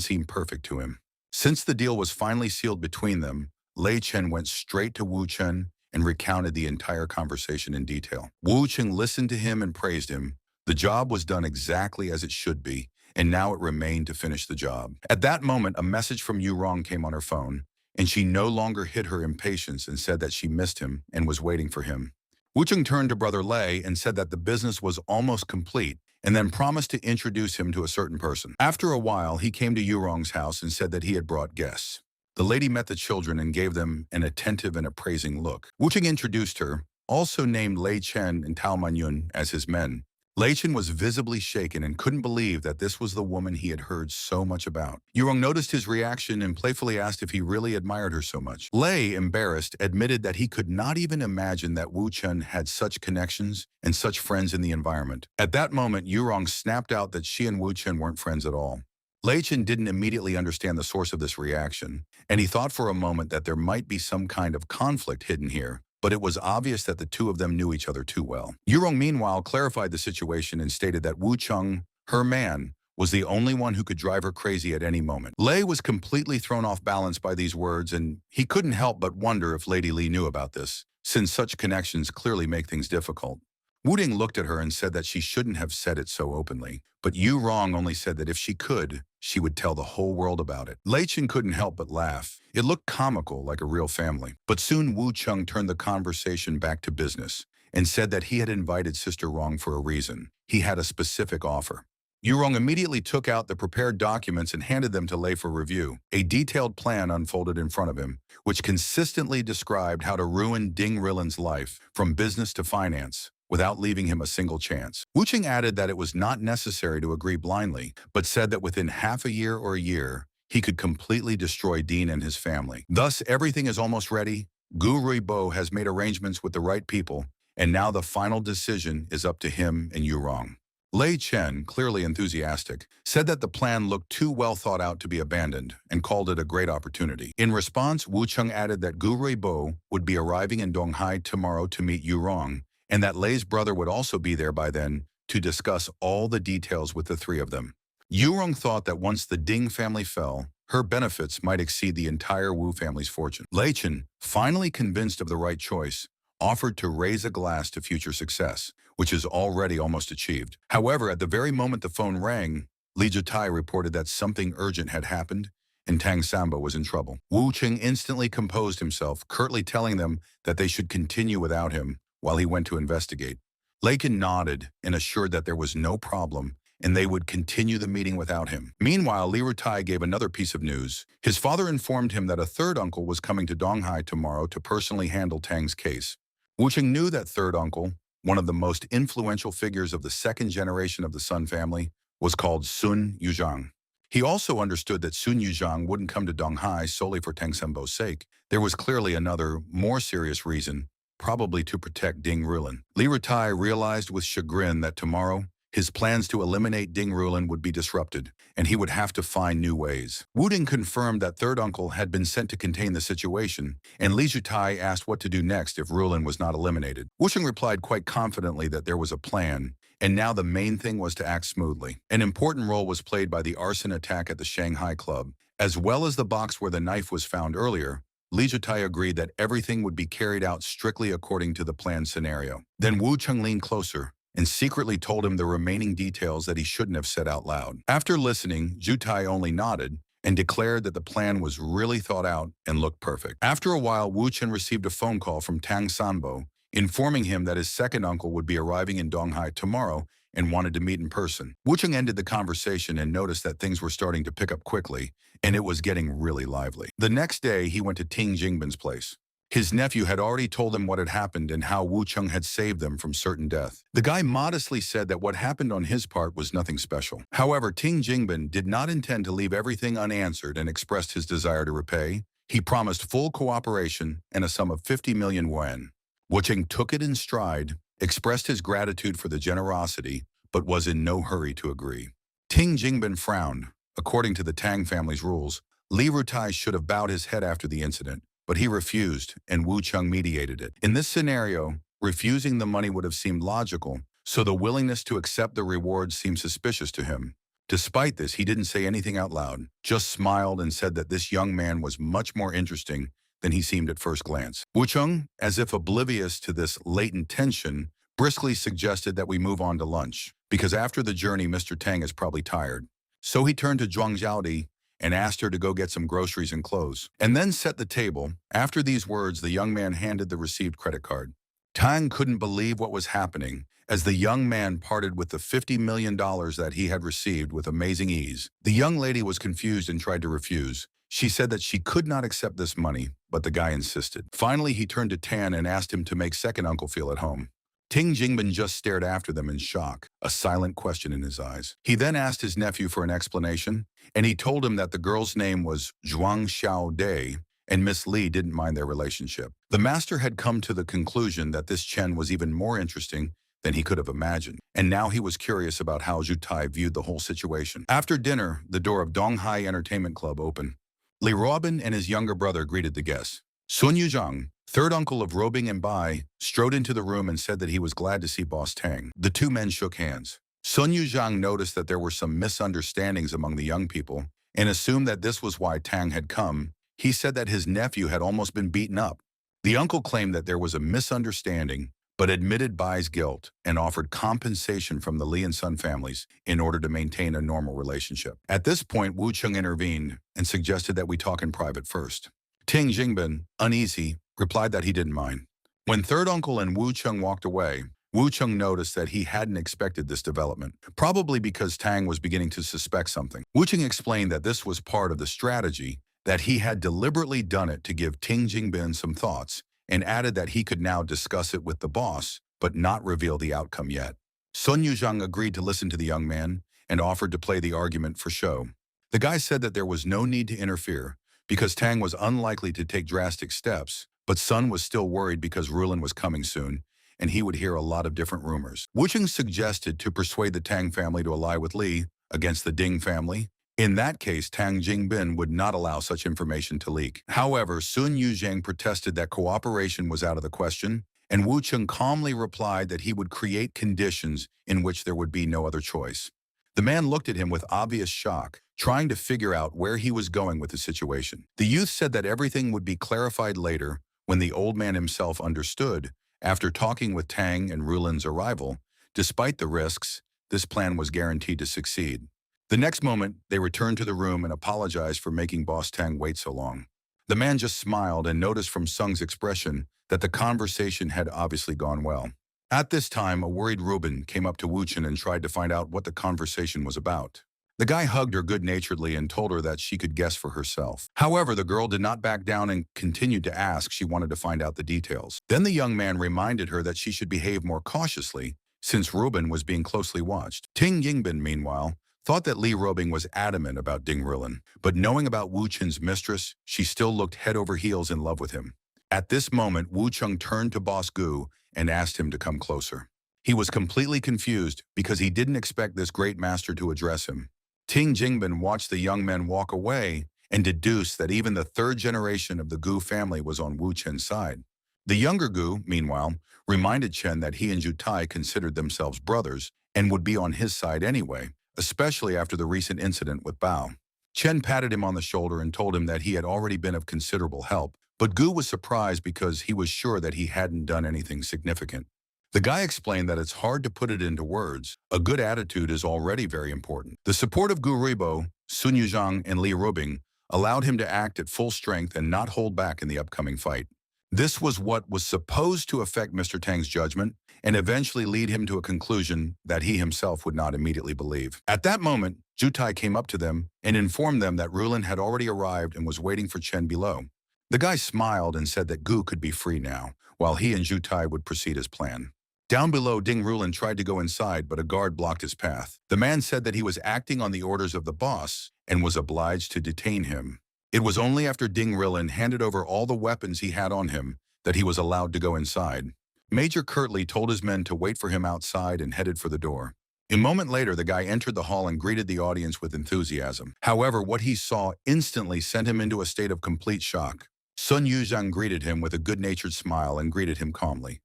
Speaker 1: seemed perfect to him. Since the deal was finally sealed between them, Lei Chen went straight to Wu Chen and recounted the entire conversation in detail. Wu Chen listened to him and praised him. The job was done exactly as it should be, and now it remained to finish the job. At that moment, a message from Yu Rong came on her phone, and she no longer hid her impatience and said that she missed him and was waiting for him. Wu Chen turned to Brother Lei and said that the business was almost complete, and then promised to introduce him to a certain person. After a while, he came to Yu Rong's house and said that he had brought guests. The lady met the children and gave them an attentive and appraising look. Wu Chen introduced her, also named Lei Chen and Tao Manyun as his men. Lei Chen was visibly shaken and couldn't believe that this was the woman he had heard so much about. Yu Rong noticed his reaction and playfully asked if he really admired her so much. Lei, embarrassed, admitted that he could not even imagine that Wu Chen had such connections and such friends in the environment. At that moment, Yu Rong snapped out that she and Wu Chen weren't friends at all. Lei Chen didn't immediately understand the source of this reaction, and he thought for a moment that there might be some kind of conflict hidden here, but it was obvious that the two of them knew each other too well. Yu Rong, meanwhile, clarified the situation and stated that Wu Cheng, her man, was the only one who could drive her crazy at any moment. Lei was completely thrown off balance by these words, and he couldn't help but wonder if Lady Li knew about this, since such connections clearly make things difficult. Wu Ding looked at her and said that she shouldn't have said it so openly, but Yu Rong only said that if she could, she would tell the whole world about it. Lei Chen couldn't help but laugh. It looked comical, like a real family. But soon Wu Cheng turned the conversation back to business and said that he had invited Sister Rong for a reason. He had a specific offer. Yu Rong immediately took out the prepared documents and handed them to Lei for review. A detailed plan unfolded in front of him, which consistently described how to ruin Ding Rilin's life, from business to finance, without leaving him a single chance. Wu Cheng added that it was not necessary to agree blindly, but said that within half a year or a year, he could completely destroy Dean and his family. Thus, everything is almost ready. Gu Ruibo has made arrangements with the right people, and now the final decision is up to him and Yu Rong. Lei Chen, clearly enthusiastic, said that the plan looked too well thought out to be abandoned and called it a great opportunity. In response, Wu Cheng added that Gu Ruibo would be arriving in Donghai tomorrow to meet Yu Rong, and that Lei's brother would also be there by then to discuss all the details with the three of them. Yu Rong thought that once the Ding family fell, her benefits might exceed the entire Wu family's fortune. Lei Chen, finally convinced of the right choice, offered to raise a glass to future success, which is already almost achieved. However, at the very moment the phone rang, Li Jitai reported that something urgent had happened and Tang Samba was in trouble. Wu Cheng instantly composed himself, curtly telling them that they should continue without him while he went to investigate. Lakin nodded and assured that there was no problem and they would continue the meeting without him. Meanwhile, Li Rutai gave another piece of news. His father informed him that a third uncle was coming to Donghai tomorrow to personally handle Tang's case. Wucheng knew that third uncle, one of the most influential figures of the second generation of the Sun family, was called Sun Yuzhang. He also understood that Sun Yuzhang wouldn't come to Donghai solely for Tang Sembo's sake. There was clearly another, more serious reason, probably to protect Ding Rulin. Li Rutai realized with chagrin that tomorrow, his plans to eliminate Ding Rulin would be disrupted, and he would have to find new ways. Wu Ding confirmed that third uncle had been sent to contain the situation, and Li Zhutai asked what to do next if Rulin was not eliminated. Wucheng replied quite confidently that there was a plan, and now the main thing was to act smoothly. An important role was played by the arson attack at the Shanghai Club, as well as the box where the knife was found earlier. Li Zhutai agreed that everything would be carried out strictly according to the planned scenario. Then Wu Cheng leaned closer and secretly told him the remaining details that he shouldn't have said out loud. After listening, Zhutai only nodded and declared that the plan was really thought out and looked perfect. After a while, Wu Chen received a phone call from Tang Sanbo, informing him that his second uncle would be arriving in Donghai tomorrow and wanted to meet in person. Wu Cheng ended the conversation and noticed that things were starting to pick up quickly, and it was getting really lively. The next day, he went to Ting Jingbin's place. His nephew had already told him what had happened and how Wu Cheng had saved them from certain death. The guy modestly said that what happened on his part was nothing special. However, Ting Jingbin did not intend to leave everything unanswered and expressed his desire to repay. He promised full cooperation and a sum of 50 million yuan. Wu Cheng took it in stride, expressed his gratitude for the generosity, but was in no hurry to agree. Ting Jingbin frowned. According to the Tang family's rules, Li Rutai should have bowed his head after the incident, but he refused, and Wu Cheng mediated it. In this scenario, refusing the money would have seemed logical, so the willingness to accept the reward seemed suspicious to him. Despite this, he didn't say anything out loud, just smiled and said that this young man was much more interesting than he seemed at first glance. Wu Cheng, as if oblivious to this latent tension, briskly suggested that we move on to lunch, because after the journey, Mr. Tang is probably tired. So he turned to Zhuang Xiaodi and asked her to go get some groceries and clothes, and then set the table. After these words, the young man handed the received credit card. Tang couldn't believe what was happening, as the young man parted with the $50 million that he had received with amazing ease. The young lady was confused and tried to refuse. She said that she could not accept this money, but the guy insisted. Finally, he turned to Tan and asked him to make second uncle feel at home. Ting Jingbin just stared after them in shock, a silent question in his eyes. He then asked his nephew for an explanation, and he told him that the girl's name was Zhuang Xiaodai, and Miss Li didn't mind their relationship. The master had come to the conclusion that this Chen was even more interesting than he could have imagined, and now he was curious about how Zhutai viewed the whole situation. After dinner, the door of Donghai Entertainment Club opened. Li Robin and his younger brother greeted the guests. Sun Yuzhang, third uncle of Robing and Bai, strode into the room and said that he was glad to see Boss Tang. The two men shook hands. Sun Yuzhang noticed that there were some misunderstandings among the young people and assumed that this was why Tang had come. He said that his nephew had almost been beaten up. The uncle claimed that there was a misunderstanding, but admitted Bai's guilt and offered compensation from the Li and Sun families in order to maintain a normal relationship. At this point, Wu Cheng intervened and suggested that we talk in private first. Ting Jingbin, uneasy, replied that he didn't mind. When third uncle and Wu Cheng walked away, Wu Cheng noticed that he hadn't expected this development, probably because Tang was beginning to suspect something. Wu Cheng explained that this was part of the strategy, that he had deliberately done it to give Ting Jingbin some thoughts, and added that he could now discuss it with the boss, but not reveal the outcome yet. Sun Yuzhang agreed to listen to the young man and offered to play the argument for show. The guy said that there was no need to interfere, because Tang was unlikely to take drastic steps, but Sun was still worried because Rulin was coming soon, and he would hear a lot of different rumors. Wu Cheng suggested to persuade the Tang family to ally with Li against the Ding family. In that case, Tang Jingbin would not allow such information to leak. However, Sun Yuzhang protested that cooperation was out of the question, and Wu Cheng calmly replied that he would create conditions in which there would be no other choice. The man looked at him with obvious shock, trying to figure out where he was going with the situation. The youth said that everything would be clarified later when the old man himself understood. After talking with Tang and Rulin's arrival, despite the risks, this plan was guaranteed to succeed. The next moment, they returned to the room and apologized for making Boss Tang wait so long. The man just smiled and noticed from Sung's expression that the conversation had obviously gone well. At this time, a worried Ruben came up to Wu Chen and tried to find out what the conversation was about. The guy hugged her good-naturedly and told her that she could guess for herself. However, the girl did not back down and continued to ask. She wanted to find out the details. Then the young man reminded her that she should behave more cautiously since Ruben was being closely watched. Ting Yingbin, meanwhile, thought that Li Robing was adamant about Ding Rilin, but knowing about Wu Chen's mistress, she still looked head over heels in love with him. At this moment, Wu Cheng turned to Boss Gu and asked him to come closer. He was completely confused because he didn't expect this great master to address him. Ting Jingbin watched the young men walk away and deduced that even the third generation of the Gu family was on Wu Chen's side. The younger Gu, meanwhile, reminded Chen that he and Jutai considered themselves brothers and would be on his side anyway, especially after the recent incident with Bao. Chen patted him on the shoulder and told him that he had already been of considerable help, but Gu was surprised because he was sure that he hadn't done anything significant. The guy explained that it's hard to put it into words. A good attitude is already very important. The support of Gu Ribo, Sun Yuzhang, and Li Rubing allowed him to act at full strength and not hold back in the upcoming fight. This was what was supposed to affect Mr. Tang's judgment and eventually lead him to a conclusion that he himself would not immediately believe. At that moment, Jutai came up to them and informed them that Rulin had already arrived and was waiting for Chen below. The guy smiled and said that Gu could be free now, while he and Jutai would proceed as planned. Down below, Ding Rulin tried to go inside, but a guard blocked his path. The man said that he was acting on the orders of the boss and was obliged to detain him. It was only after Ding Rulin handed over all the weapons he had on him that he was allowed to go inside. Major Curtly told his men to wait for him outside and headed for the door. A moment later, the guy entered the hall and greeted the audience with enthusiasm. However, what he saw instantly sent him into a state of complete shock. Sun Yuzhang greeted him with a good-natured smile and greeted him calmly.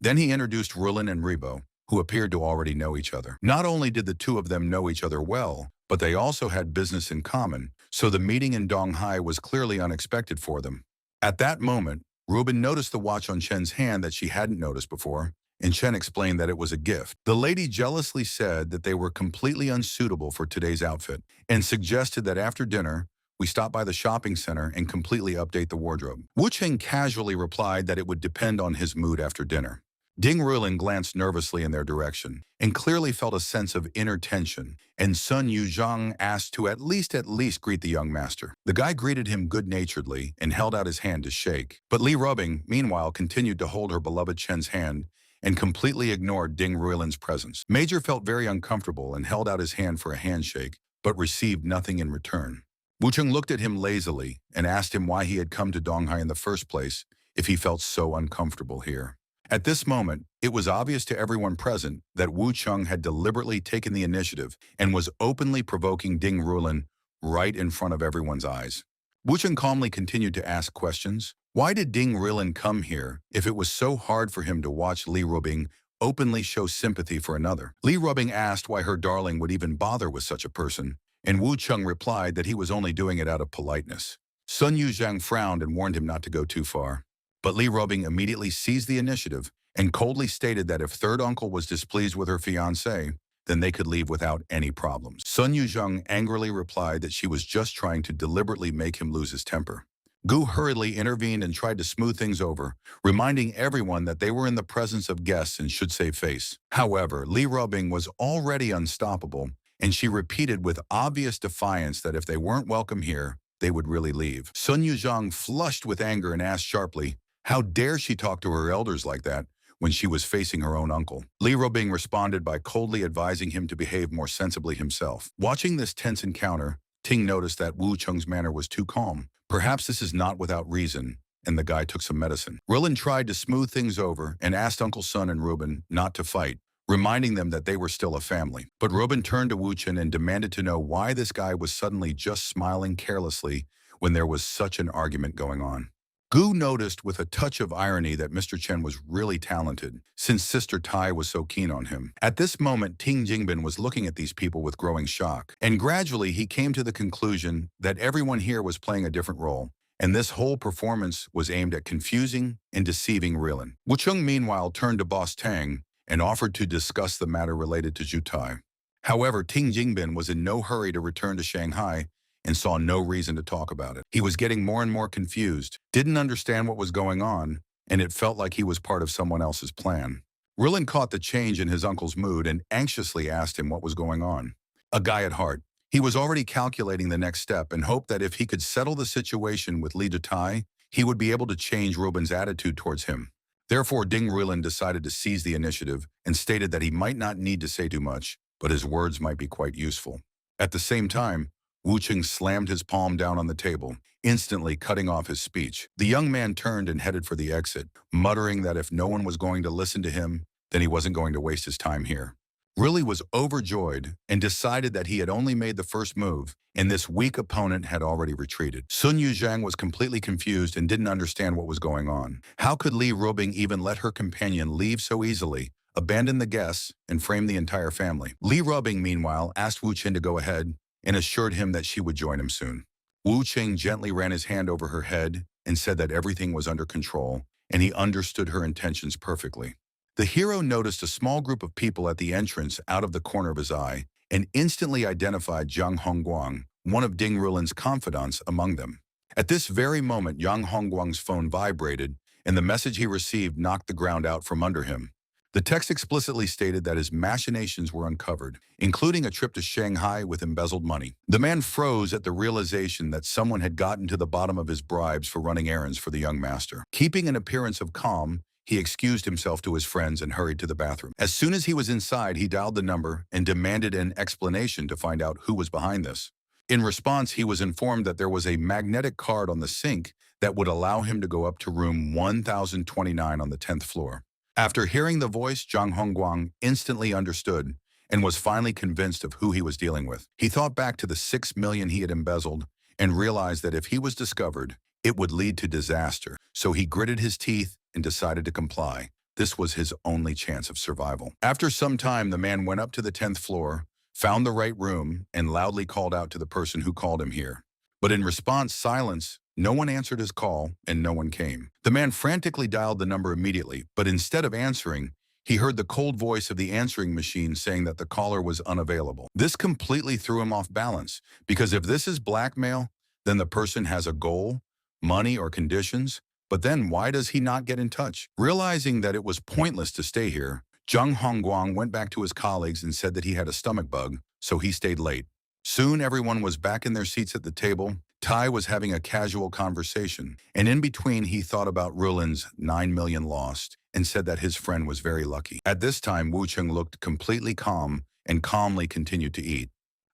Speaker 1: Then he introduced Rulin and Ribo, who appeared to already know each other. Not only did the two of them know each other well, but they also had business in common, so the meeting in Donghai was clearly unexpected for them. At that moment, Rubin noticed the watch on Chen's hand that she hadn't noticed before, and Chen explained that it was a gift. The lady jealously said that they were completely unsuitable for today's outfit, and suggested that after dinner, we stop by the shopping center and completely update the wardrobe. Wu Cheng casually replied that it would depend on his mood after dinner. Ding Rulin glanced nervously in their direction and clearly felt a sense of inner tension, and Sun Yuzhang asked to at least greet the young master. The guy greeted him good-naturedly and held out his hand to shake. But Li Rubing, meanwhile, continued to hold her beloved Chen's hand and completely ignored Ding Ruilin's presence. Major felt very uncomfortable and held out his hand for a handshake, but received nothing in return. Wu Cheng looked at him lazily and asked him why he had come to Donghai in the first place if he felt so uncomfortable here. At this moment, it was obvious to everyone present that Wu Cheng had deliberately taken the initiative and was openly provoking Ding Rulin right in front of everyone's eyes. Wu Cheng calmly continued to ask questions. Why did Ding Rulin come here if it was so hard for him to watch Li Rubing openly show sympathy for another? Li Rubing asked why her darling would even bother with such a person, and Wu Cheng replied that he was only doing it out of politeness. Sun Yuzhang frowned and warned him not to go too far. But Li Rubing immediately seized the initiative and coldly stated that if third uncle was displeased with her fiancé, then they could leave without any problems. Sun Yuzhang angrily replied that she was just trying to deliberately make him lose his temper. Gu hurriedly intervened and tried to smooth things over, reminding everyone that they were in the presence of guests and should save face. However, Li Rubing was already unstoppable, and she repeated with obvious defiance that if they weren't welcome here, they would really leave. Sun Yuzhang flushed with anger and asked sharply, how dare she talk to her elders like that when she was facing her own uncle? Li Robing responded by coldly advising him to behave more sensibly himself. Watching this tense encounter, Ting noticed that Wu Cheng's manner was too calm. Perhaps this is not without reason, and the guy took some medicine. Rulin tried to smooth things over and asked Uncle Sun and Rubin not to fight, reminding them that they were still a family. But Rubin turned to Wu Chen and demanded to know why this guy was suddenly just smiling carelessly when there was such an argument going on. Gu noticed with a touch of irony that Mr. Chen was really talented, since Sister Tai was so keen on him. At this moment, Ting Jingbin was looking at these people with growing shock, and gradually he came to the conclusion that everyone here was playing a different role, and this whole performance was aimed at confusing and deceiving Rilin. Wu Cheng meanwhile turned to Boss Tang and offered to discuss the matter related to Jutai. However, Ting Jingbin was in no hurry to return to Shanghai and saw no reason to talk about it. He was getting more and more confused, didn't understand what was going on, and it felt like he was part of someone else's plan. Rilin caught the change in his uncle's mood and anxiously asked him what was going on. A guy at heart, he was already calculating the next step and hoped that if he could settle the situation with Li Datai, he would be able to change Rubin's attitude towards him. Therefore, Ding Rilin decided to seize the initiative and stated that he might not need to say too much, but his words might be quite useful. At the same time, Wu Qing slammed his palm down on the table, instantly cutting off his speech. The young man turned and headed for the exit, muttering that if no one was going to listen to him, then he wasn't going to waste his time here. Riley was overjoyed and decided that he had only made the first move, and this weak opponent had already retreated. Sun Yuzhang was completely confused and didn't understand what was going on. How could Li Rubing even let her companion leave so easily, abandon the guests, and frame the entire family? Li Rubing, meanwhile, asked Wu Qin to go ahead and assured him that she would join him soon. Wu Qing gently ran his hand over her head and said that everything was under control, and he understood her intentions perfectly. The hero noticed a small group of people at the entrance out of the corner of his eye and instantly identified Zhang Hongguang, one of Ding Rilin's confidants, among them. At this very moment, Yang Hongguang's phone vibrated, and the message he received knocked the ground out from under him. The text explicitly stated that his machinations were uncovered, including a trip to Shanghai with embezzled money. The man froze at the realization that someone had gotten to the bottom of his bribes for running errands for the young master. Keeping an appearance of calm, he excused himself to his friends and hurried to the bathroom. As soon as he was inside, he dialed the number and demanded an explanation to find out who was behind this. In response, he was informed that there was a magnetic card on the sink that would allow him to go up to room 1029 on the 10th floor. After hearing the voice, Zhang Hongguang instantly understood and was finally convinced of who he was dealing with. He thought back to the 6 million he had embezzled and realized that if he was discovered, it would lead to disaster. So he gritted his teeth and decided to comply. This was his only chance of survival. After some time, the man went up to the 10th floor, found the right room, and loudly called out to the person who called him here. But in response, silence. No one answered his call, and no one came. The man frantically dialed the number immediately, but instead of answering, he heard the cold voice of the answering machine saying that the caller was unavailable. This completely threw him off balance, because if this is blackmail, then the person has a goal, money, or conditions. But then why does he not get in touch? Realizing that it was pointless to stay here, Zhang Hongguang went back to his colleagues and said that he had a stomach bug, so he stayed late. Soon everyone was back in their seats at the table. Tai was having a casual conversation, and in between he thought about Rilin's 9 million lost and said that his friend was very lucky. At this time, Wu Cheng looked completely calm and calmly continued to eat.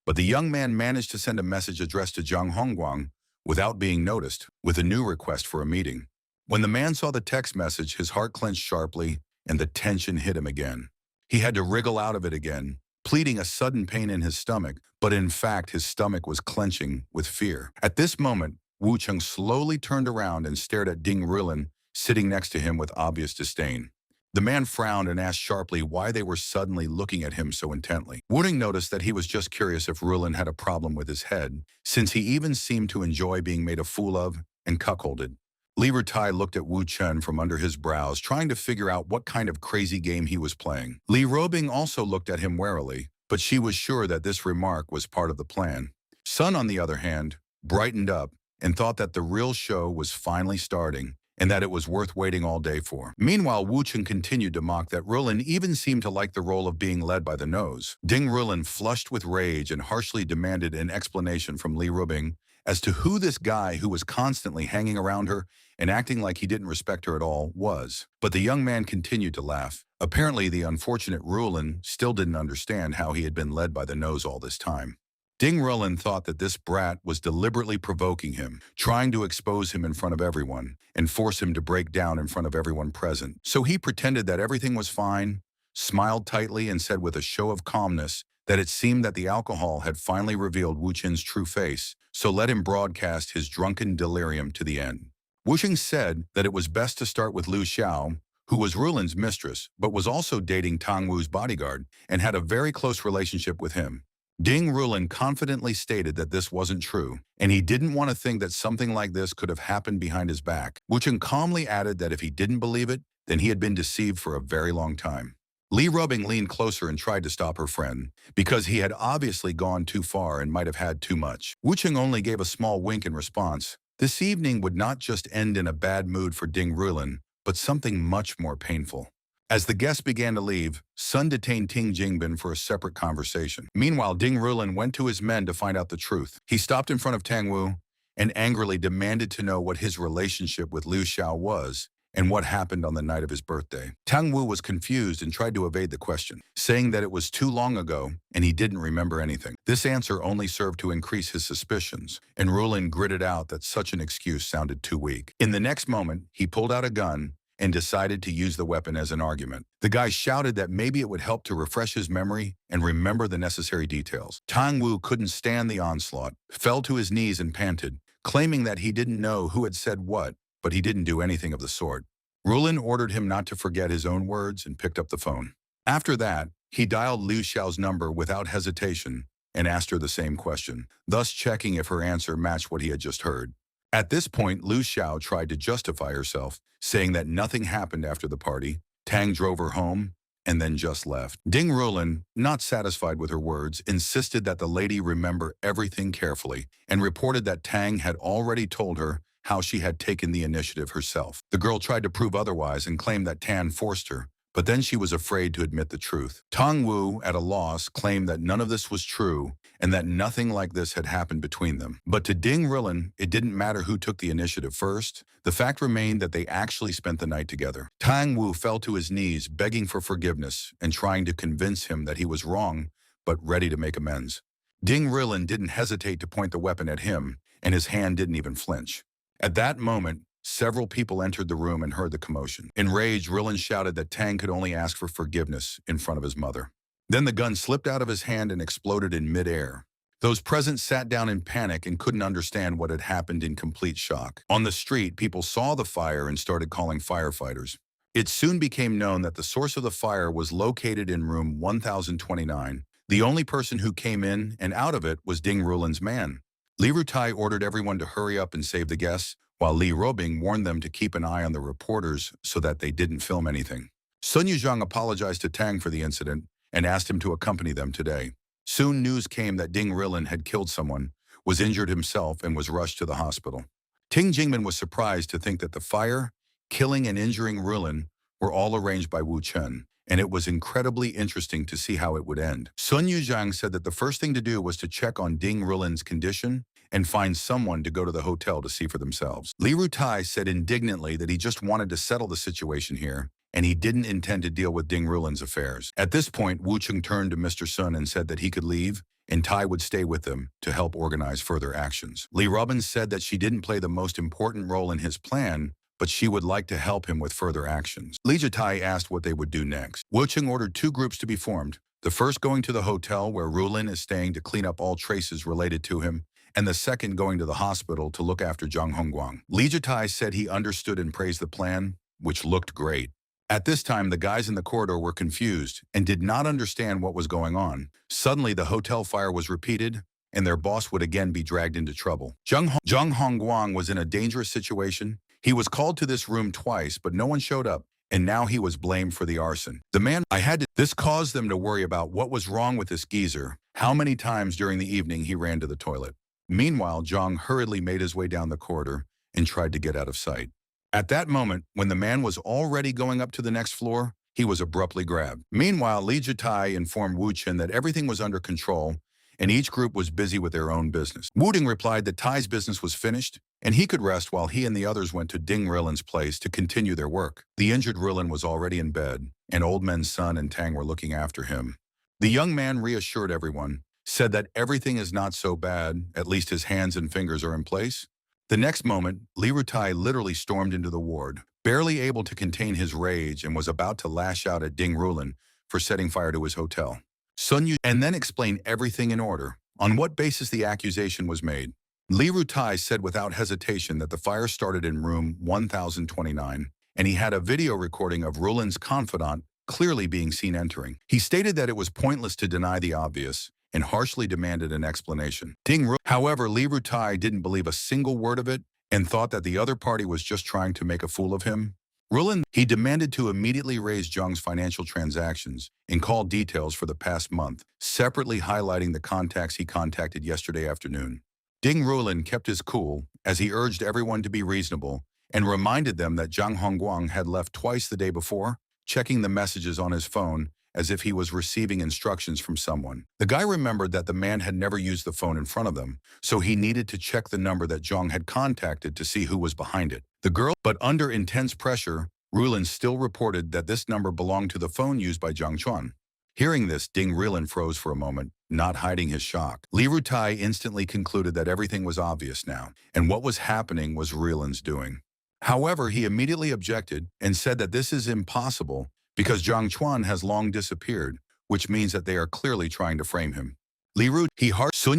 Speaker 1: But the young man managed to send a message addressed to Zhang Hongguang without being noticed, with a new request for a meeting. When the man saw the text message, his heart clenched sharply and the tension hit him again. He had to wriggle out of it again, pleading a sudden pain in his stomach, but in fact his stomach was clenching with fear. At this moment, Wu Cheng slowly turned around and stared at Ding Rilin, sitting next to him with obvious disdain. The man frowned and asked sharply why they were suddenly looking at him so intently. Wu Ting noticed that he was just curious if Rilin had a problem with his head, since he even seemed to enjoy being made a fool of and cuckolded. Li Rutai looked at Wu Chen from under his brows, trying to figure out what kind of crazy game he was playing. Li Robing also looked at him warily, but she was sure that this remark was part of the plan. Sun, on the other hand, brightened up and thought that the real show was finally starting and that it was worth waiting all day for. Meanwhile, Wu Chen continued to mock that Rilin even seemed to like the role of being led by the nose. Ding Rilin flushed with rage and harshly demanded an explanation from Li Rubing as to who this guy who was constantly hanging around her and acting like he didn't respect her at all was. But the young man continued to laugh. Apparently, the unfortunate Rulin still didn't understand how he had been led by the nose all this time. Ding Rulin thought that this brat was deliberately provoking him, trying to expose him in front of everyone and force him to break down in front of everyone present. So he pretended that everything was fine, smiled tightly, and said with a show of calmness that it seemed that the alcohol had finally revealed Wu Qin's true face, so let him broadcast his drunken delirium to the end. Wu Qing said that it was best to start with Lu Xiao, who was Rulin's mistress, but was also dating Tang Wu's bodyguard and had a very close relationship with him. Ding Rulin confidently stated that this wasn't true, and he didn't want to think that something like this could have happened behind his back. Wu Qing calmly added that if he didn't believe it, then he had been deceived for a very long time. Li Rubing leaned closer and tried to stop her friend, because he had obviously gone too far and might have had too much. Wu Qing only gave a small wink in response. This evening would not just end in a bad mood for Ding Rulin, but something much more painful. As the guests began to leave, Sun detained Ting Jingbin for a separate conversation. Meanwhile, Ding Rulin went to his men to find out the truth. He stopped in front of Tang Wu and angrily demanded to know what his relationship with Liu Xiao was and what happened on the night of his birthday. Tang Wu was confused and tried to evade the question, saying that it was too long ago and he didn't remember anything. This answer only served to increase his suspicions, and Rulin gritted out that such an excuse sounded too weak. In the next moment, he pulled out a gun and decided to use the weapon as an argument. The guy shouted that maybe it would help to refresh his memory and remember the necessary details. Tang Wu couldn't stand the onslaught, fell to his knees and panted, claiming that he didn't know who had said what, but he didn't do anything of the sort. Rulin ordered him not to forget his own words and picked up the phone. After that, he dialed Liu Xiao's number without hesitation and asked her the same question, thus checking if her answer matched what he had just heard. At this point, Liu Xiao tried to justify herself, saying that nothing happened after the party. Tang drove her home and then just left. Ding Rulin, not satisfied with her words, insisted that the lady remember everything carefully and reported that Tang had already told her how she had taken the initiative herself. The girl tried to prove otherwise and claimed that Tan forced her, but then she was afraid to admit the truth. Tang Wu, at a loss, claimed that none of this was true and that nothing like this had happened between them. But to Ding Rulin, it didn't matter who took the initiative first. The fact remained that they actually spent the night together. Tang Wu fell to his knees, begging for forgiveness and trying to convince him that he was wrong, but ready to make amends. Ding Rulin didn't hesitate to point the weapon at him, and his hand didn't even flinch. At that moment, several people entered the room and heard the commotion. Enraged, Rillin shouted that Tang could only ask for forgiveness in front of his mother. Then the gun slipped out of his hand and exploded in midair. Those present sat down in panic and couldn't understand what had happened in complete shock. On the street, people saw the fire and started calling firefighters. It soon became known that the source of the fire was located in room 1029. The only person who came in and out of it was Ding Rulin's man. Li Rutai ordered everyone to hurry up and save the guests, while Li Robing warned them to keep an eye on the reporters so that they didn't film anything. Sun Yuzhang apologized to Tang for the incident and asked him to accompany them today. Soon news came that Ding Rilin had killed someone, was injured himself, and was rushed to the hospital. Ting Jingmin was surprised to think that the fire, killing and injuring Rilin were all arranged by Wu Chen, and it was incredibly interesting to see how it would end. Sun Yuzhang said that the first thing to do was to check on Ding Rilin's condition and find someone to go to the hotel to see for themselves. Li Rutai said indignantly that he just wanted to settle the situation here, and he didn't intend to deal with Ding Rilin's affairs. At this point, Wu Cheng turned to Mr. Sun and said that he could leave, and Tai would stay with them to help organize further actions. Li Robbins said that she didn't play the most important role in his plan, but she would like to help him with further actions. Li Jitai asked what they would do next. Wu Cheng ordered 2 groups to be formed, the first going to the hotel where Rulin is staying to clean up all traces related to him, and the second going to the hospital to look after Zhang Hongguang. Li Jitai said he understood and praised the plan, which looked great. At this time, the guys in the corridor were confused and did not understand what was going on. Suddenly, the hotel fire was repeated, and their boss would again be dragged into trouble. Zhang Hongguang was in a dangerous situation. He was called to this room twice, but no one showed up, and now he was blamed for the arson. This caused them to worry about what was wrong with this geezer, how many times during the evening he ran to the toilet. Meanwhile, Zhang hurriedly made his way down the corridor and tried to get out of sight. At that moment, when the man was already going up to the next floor, he was abruptly grabbed. Meanwhile, Li Jitai informed Wu Chen that everything was under control and each group was busy with their own business. Wu Ding replied that Tai's business was finished and he could rest while he and the others went to Ding Rilin's place to continue their work. The injured Rilin was already in bed, and Old Man Sun and Tang were looking after him. The young man reassured everyone, said that everything is not so bad, at least his hands and fingers are in place. The next moment, Li Rutai literally stormed into the ward, barely able to contain his rage, and was about to lash out at Ding Rulin for setting fire to his hotel. Sun Yu and then explain everything in order, on what basis the accusation was made. Li Rutai said without hesitation that the fire started in room 1029, and he had a video recording of Rulin's confidant clearly being seen entering. He stated that it was pointless to deny the obvious, and harshly demanded an explanation. However, Li Rutai didn't believe a single word of it and thought that the other party was just trying to make a fool of him. He demanded to immediately raise Zhang's financial transactions and call details for the past month, separately highlighting the contacts he contacted yesterday afternoon. Ding Rulin kept his cool as he urged everyone to be reasonable and reminded them that Zhang Hongguang had left twice the day before, checking the messages on his phone as if he was receiving instructions from someone. The guy remembered that the man had never used the phone in front of them, so he needed to check the number that Zhang had contacted to see who was behind it. But under intense pressure, Rulin still reported that this number belonged to the phone used by Zhang Chuan. Hearing this, Ding Rilin froze for a moment, not hiding his shock. Li Rutai instantly concluded that everything was obvious now, and what was happening was Rilin's doing. However, he immediately objected and said that this is impossible because Zhang Chuan has long disappeared, which means that they are clearly trying to frame him. Sun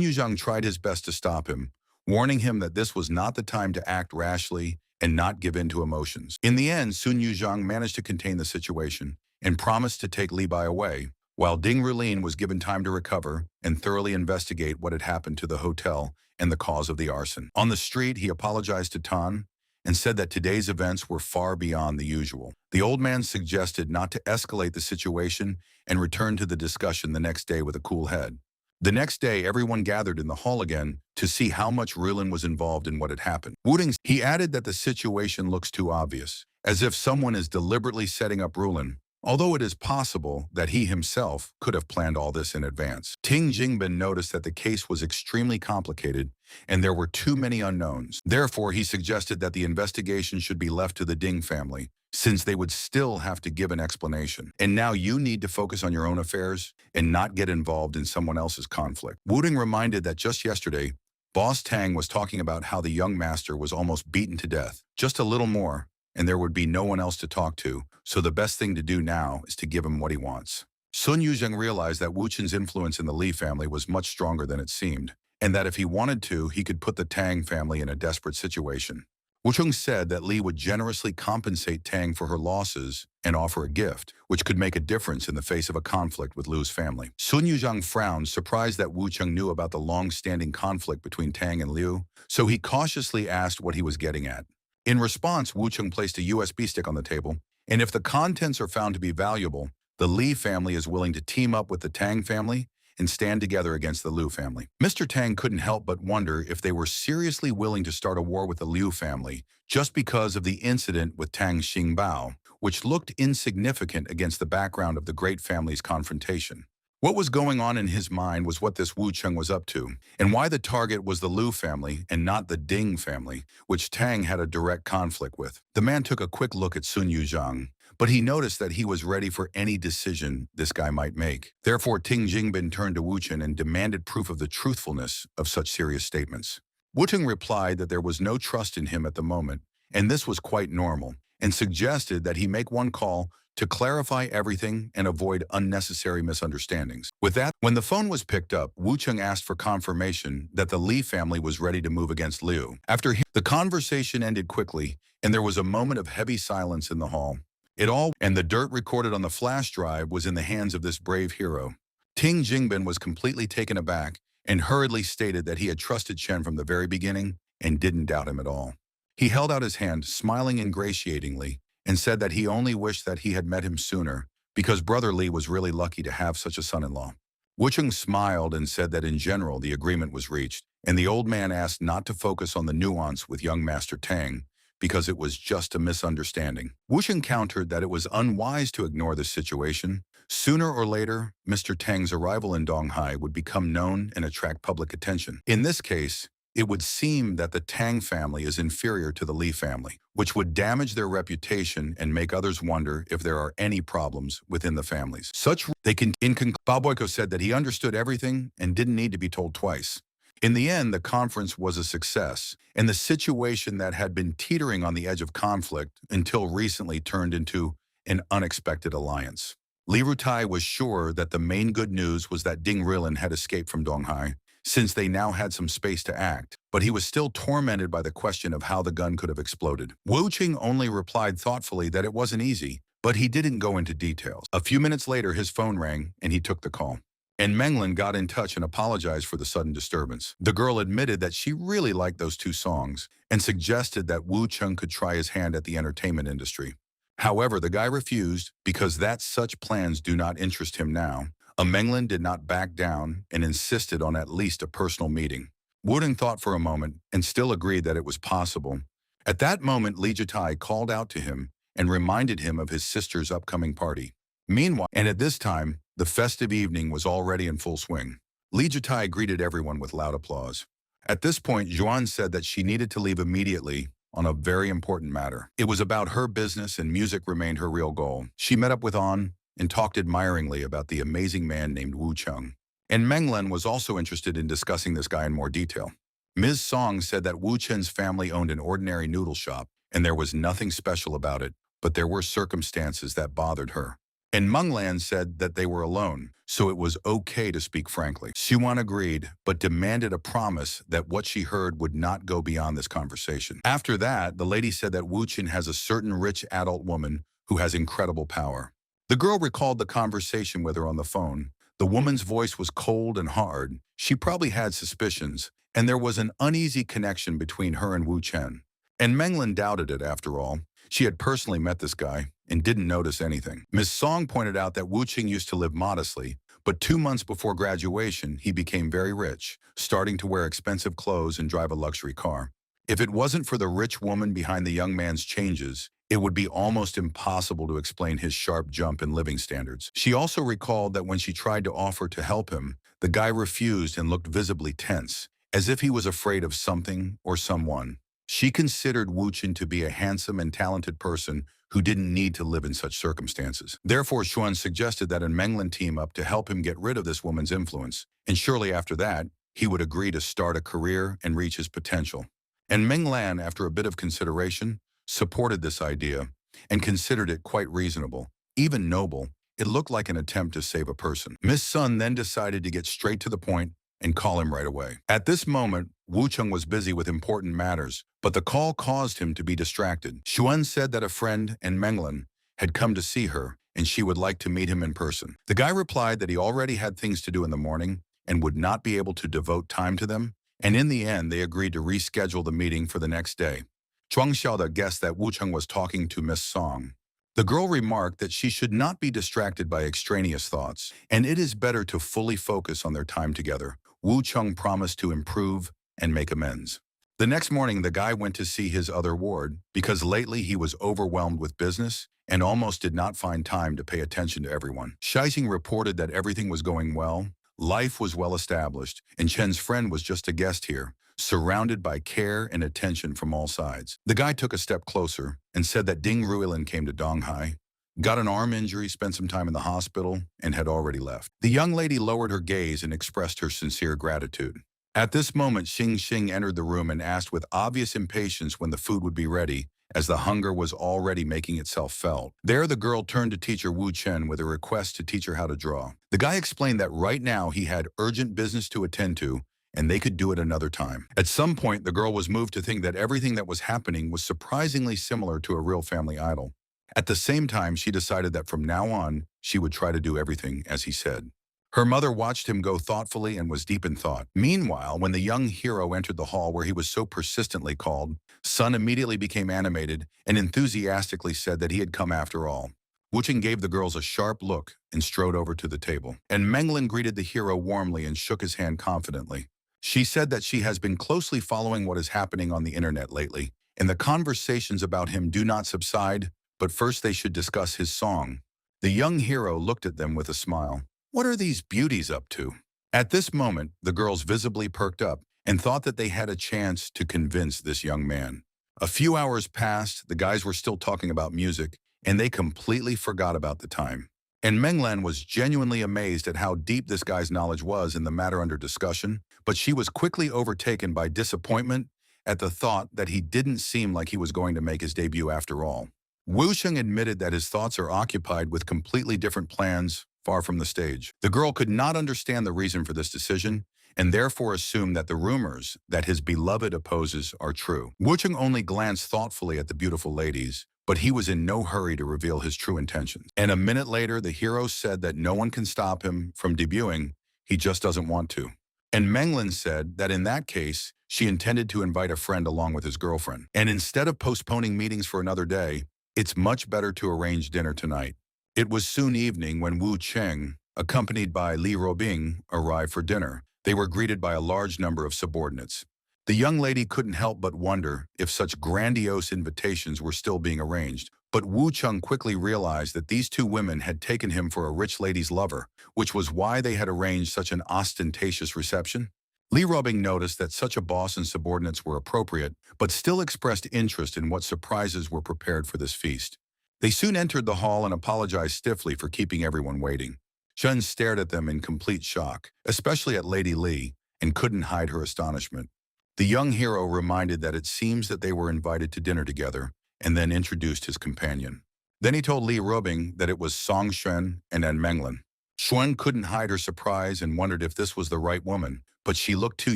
Speaker 1: Yuzhang tried his best to stop him, warning him that this was not the time to act rashly and not give in to emotions. In the end, Sun Yuzhang managed to contain the situation and promised to take Li Bai away, while Ding Rilin was given time to recover and thoroughly investigate what had happened to the hotel and the cause of the arson. On the street, he apologized to Tan and said that today's events were far beyond the usual. The old man suggested not to escalate the situation and returned to the discussion the next day with a cool head. The next day, everyone gathered in the hall again to see how much Rilin was involved in what had happened. He added that the situation looks too obvious, as if someone is deliberately setting up Rilin, although it is possible that he himself could have planned all this in advance. Ting Jingbin noticed that the case was extremely complicated and there were too many unknowns. Therefore, he suggested that the investigation should be left to the Ding family, since they would still have to give an explanation. And now you need to focus on your own affairs and not get involved in someone else's conflict. Wuding reminded that just yesterday, Boss Tang was talking about how the young master was almost beaten to death. Just a little more, and there would be no one else to talk to, so the best thing to do now is to give him what he wants. Sun Yuzheng realized that Wu Chen's influence in the Li family was much stronger than it seemed, and that if he wanted to, he could put the Tang family in a desperate situation. Wu Cheng said that Li would generously compensate Tang for her losses and offer a gift, which could make a difference in the face of a conflict with Liu's family. Sun Yuzhang frowned, surprised that Wu Cheng knew about the long-standing conflict between Tang and Liu, so he cautiously asked what he was getting at. In response, Wu Cheng placed a USB stick on the table, and if the contents are found to be valuable, the Li family is willing to team up with the Tang family and stand together against the Liu family. Mr. Tang couldn't help but wonder if they were seriously willing to start a war with the Liu family just because of the incident with Tang Xingbao, which looked insignificant against the background of the great family's confrontation. What was going on in his mind was what this Wu Cheng was up to, and why the target was the Liu family and not the Ding family, which Tang had a direct conflict with. The man took a quick look at Sun Yuzhang, but he noticed that he was ready for any decision this guy might make. Therefore, Ting Jingbin turned to Wu Chen and demanded proof of the truthfulness of such serious statements. Wu Cheng replied that there was no trust in him at the moment, and this was quite normal, and suggested that he make one call to clarify everything and avoid unnecessary misunderstandings. With that, when the phone was picked up, Wu Cheng asked for confirmation that the Li family was ready to move against Liu. The conversation ended quickly, and there was a moment of heavy silence in the hall. And the dirt recorded on the flash drive was in the hands of this brave hero. Ting Jingbin was completely taken aback and hurriedly stated that he had trusted Chen from the very beginning and didn't doubt him at all. He held out his hand, smiling ingratiatingly, and said that he only wished that he had met him sooner because Brother Li was really lucky to have such a son-in-law. Wu Cheng smiled and said that in general the agreement was reached, and the old man asked not to focus on the nuance with young Master Tang, because it was just a misunderstanding. Wu Cheng countered that it was unwise to ignore this situation. Sooner or later, Mr. Tang's arrival in Donghai would become known and attract public attention. In this case, it would seem that the Tang family is inferior to the Li family, which would damage their reputation and make others wonder if there are any problems within the families. Bao Boyko said that he understood everything and didn't need to be told twice. In the end, the conference was a success, and the situation that had been teetering on the edge of conflict until recently turned into an unexpected alliance. Li Rutai was sure that the main good news was that Ding Rilin had escaped from Donghai, since they now had some space to act, but he was still tormented by the question of how the gun could have exploded. Wu Cheng only replied thoughtfully that it wasn't easy, but he didn't go into details. A few minutes later, his phone rang, and he took the call. And Menglin got in touch and apologized for the sudden disturbance. The girl admitted that she really liked those two songs and suggested that Wu Cheng could try his hand at the entertainment industry. However, the guy refused because such plans do not interest him now. Menglin did not back down and insisted on at least a personal meeting. Wooden thought for a moment and still agreed that it was possible. At that moment, Li Jitai called out to him and reminded him of his sister's upcoming party. Meanwhile, and at this time, the festive evening was already in full swing. Li Jitai greeted everyone with loud applause. At this point, Zhuan said that she needed to leave immediately on a very important matter. It was about her business and music remained her real goal. She met up with An and talked admiringly about the amazing man named Wu Cheng. And Menglen was also interested in discussing this guy in more detail. Ms. Song said that Wu Chen's family owned an ordinary noodle shop, and there was nothing special about it, but there were circumstances that bothered her. And Menglan said that they were alone, so it was okay to speak frankly. Xuan agreed, but demanded a promise that what she heard would not go beyond this conversation. After that, the lady said that Wu Chen has a certain rich adult woman who has incredible power. The girl recalled the conversation with her on the phone. The woman's voice was cold and hard. She probably had suspicions, and there was an uneasy connection between her and Wu Chen. And Menglan doubted it, after all. She had personally met this guy and didn't notice anything. Ms. Song pointed out that Wu Cheng used to live modestly, but 2 months before graduation, he became very rich, starting to wear expensive clothes and drive a luxury car. If it wasn't for the rich woman behind the young man's changes, it would be almost impossible to explain his sharp jump in living standards. She also recalled that when she tried to offer to help him, the guy refused and looked visibly tense, as if he was afraid of something or someone. She considered Wu Chen to be a handsome and talented person who didn't need to live in such circumstances. Therefore, Xuan suggested that Menglan team up to help him get rid of this woman's influence, and surely after that, he would agree to start a career and reach his potential. And Menglan, after a bit of consideration, supported this idea and considered it quite reasonable, even noble. It looked like an attempt to save a person. Miss Sun then decided to get straight to the point and call him right away. At this moment, Wu Cheng was busy with important matters, but the call caused him to be distracted. Xuan said that a friend and Menglan had come to see her and she would like to meet him in person. The guy replied that he already had things to do in the morning and would not be able to devote time to them, and in the end, they agreed to reschedule the meeting for the next day. Zhuang Xiaoda guessed that Wu Cheng was talking to Miss Song. The girl remarked that she should not be distracted by extraneous thoughts, and it is better to fully focus on their time together. Wu Cheng promised to improve and make amends. The next morning, the guy went to see his other ward because lately he was overwhelmed with business and almost did not find time to pay attention to everyone. Shixing reported that everything was going well, life was well established, and Chen's friend was just a guest here, surrounded by care and attention from all sides. The guy took a step closer and said that Ding Ruilin came to Donghai, got an arm injury, spent some time in the hospital, and had already left. The young lady lowered her gaze and expressed her sincere gratitude. At this moment, Xing Xing entered the room and asked with obvious impatience when the food would be ready, as the hunger was already making itself felt. There, the girl turned to teacher Wu Chen with a request to teach her how to draw. The guy explained that right now he had urgent business to attend to, and they could do it another time. At some point, the girl was moved to think that everything that was happening was surprisingly similar to a real family idol. At the same time, she decided that from now on, she would try to do everything as he said. Her mother watched him go thoughtfully and was deep in thought. Meanwhile, when the young hero entered the hall where he was so persistently called, Sun immediately became animated and enthusiastically said that he had come after all. Wu Cheng gave the girls a sharp look and strode over to the table. And Menglan greeted the hero warmly and shook his hand confidently. She said that she has been closely following what is happening on the internet lately, and the conversations about him do not subside, but first they should discuss his song. The young hero looked at them with a smile. What are these beauties up to? At this moment, the girls visibly perked up and thought that they had a chance to convince this young man. A few hours passed, the guys were still talking about music, and they completely forgot about the time. And Menglan was genuinely amazed at how deep this guy's knowledge was in the matter under discussion, but she was quickly overtaken by disappointment at the thought that he didn't seem like he was going to make his debut after all. Wu Sheng admitted that his thoughts are occupied with completely different plans far from the stage. The girl could not understand the reason for this decision, and therefore assumed that the rumors that his beloved opposes are true. Wu Sheng only glanced thoughtfully at the beautiful ladies, but he was in no hurry to reveal his true intentions. And a minute later, the hero said that no one can stop him from debuting, he just doesn't want to. And Menglan said that in that case, she intended to invite a friend along with his girlfriend. And instead of postponing meetings for another day, it's much better to arrange dinner tonight. It was soon evening when Wu Cheng, accompanied by Li Robing, arrived for dinner. They were greeted by a large number of subordinates. The young lady couldn't help but wonder if such grandiose invitations were still being arranged. But Wu Chung quickly realized that these two women had taken him for a rich lady's lover, which was why they had arranged such an ostentatious reception. Li Robing noticed that such a boss and subordinates were appropriate, but still expressed interest in what surprises were prepared for this feast. They soon entered the hall and apologized stiffly for keeping everyone waiting. Shun stared at them in complete shock, especially at Lady Li, and couldn't hide her astonishment. The young hero reminded that it seems that they were invited to dinner together, and then introduced his companion. Then he told Li Robing that it was Song Xuan and An Menglin. Xuan couldn't hide her surprise and wondered if this was the right woman, but she looked too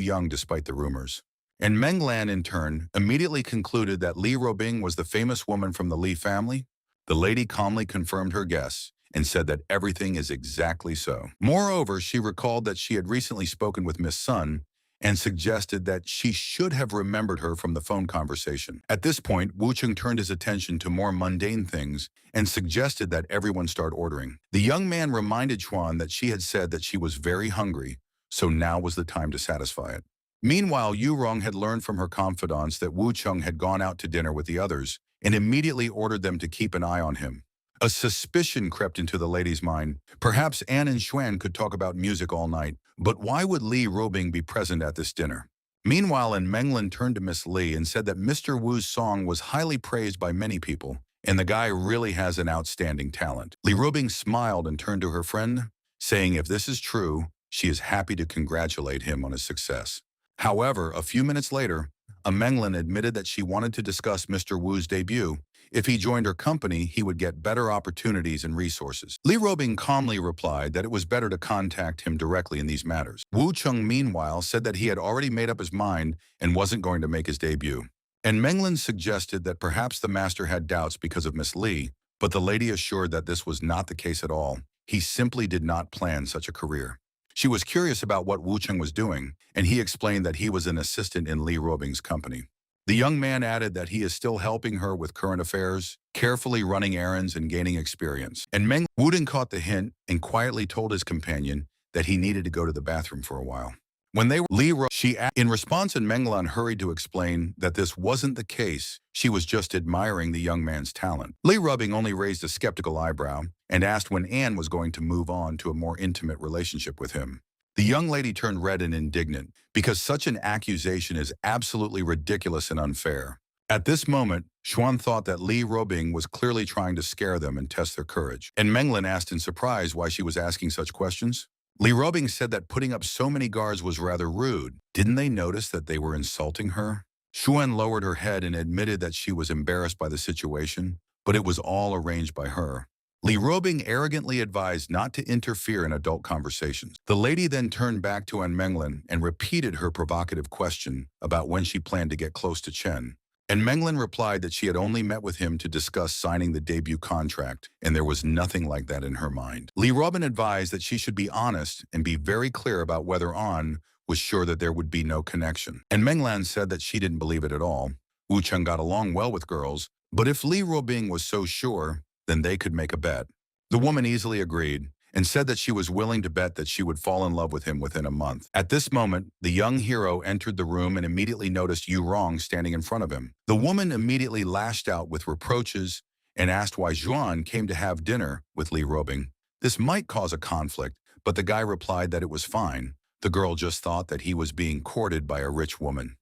Speaker 1: young despite the rumors. And Menglan, in turn, immediately concluded that Li Robing was the famous woman from the Li family. The lady calmly confirmed her guess and said that everything is exactly so. Moreover, she recalled that she had recently spoken with Miss Sun and suggested that she should have remembered her from the phone conversation. At this point, Wu Chung turned his attention to more mundane things and suggested that everyone start ordering. The young man reminded Chuan that she had said that she was very hungry, so now was the time to satisfy it. Meanwhile, Yu Rong had learned from her confidants that Wu Chung had gone out to dinner with the others and immediately ordered them to keep an eye on him. A suspicion crept into the lady's mind. Perhaps Anne and Xuan could talk about music all night, but why would Li Robing be present at this dinner? Meanwhile, Menglin turned to Miss Li and said that Mr. Wu's song was highly praised by many people, and the guy really has an outstanding talent. Li Robing smiled and turned to her friend, saying if this is true, she is happy to congratulate him on his success. However, a few minutes later, Menglin admitted that she wanted to discuss Mr. Wu's debut. If he joined her company, he would get better opportunities and resources. Li Robing calmly replied that it was better to contact him directly in these matters. Wu Chung, meanwhile, said that he had already made up his mind and wasn't going to make his debut. And Menglin suggested that perhaps the master had doubts because of Miss Li, but the lady assured that this was not the case at all. He simply did not plan such a career. She was curious about what Wu Chung was doing, and he explained that he was an assistant in Li Robing's company. The young man added that he is still helping her with current affairs, carefully running errands and gaining experience. And Meng Wuden caught the hint and quietly told his companion that he needed to go to the bathroom for a while. When they were in response, and Menglan hurried to explain that this wasn't the case. She was just admiring the young man's talent. Li Rubbing only raised a skeptical eyebrow and asked when Anne was going to move on to a more intimate relationship with him. The young lady turned red and indignant because such an accusation is absolutely ridiculous and unfair. At this moment, Xuan thought that Li Robing was clearly trying to scare them and test their courage. And Menglin asked in surprise why she was asking such questions. Li Robing said that putting up so many guards was rather rude. Didn't they notice that they were insulting her? Xuan lowered her head and admitted that she was embarrassed by the situation, but it was all arranged by her. Li Robing arrogantly advised not to interfere in adult conversations. The lady then turned back to An Menglin and repeated her provocative question about when she planned to get close to Chen. And Menglin replied that she had only met with him to discuss signing the debut contract, and there was nothing like that in her mind. Li Robin advised that she should be honest and be very clear about whether An was sure that there would be no connection. And Menglan said that she didn't believe it at all. Wu Cheng got along well with girls, but if Li Robing was so sure, then they could make a bet. The woman easily agreed and said that she was willing to bet that she would fall in love with him within a month. At this moment, the young hero entered the room and immediately noticed Yu Rong standing in front of him. The woman immediately lashed out with reproaches and asked why Zhuan came to have dinner with Li Robing. This might cause a conflict, but the guy replied that it was fine. The girl just thought that he was being courted by a rich woman.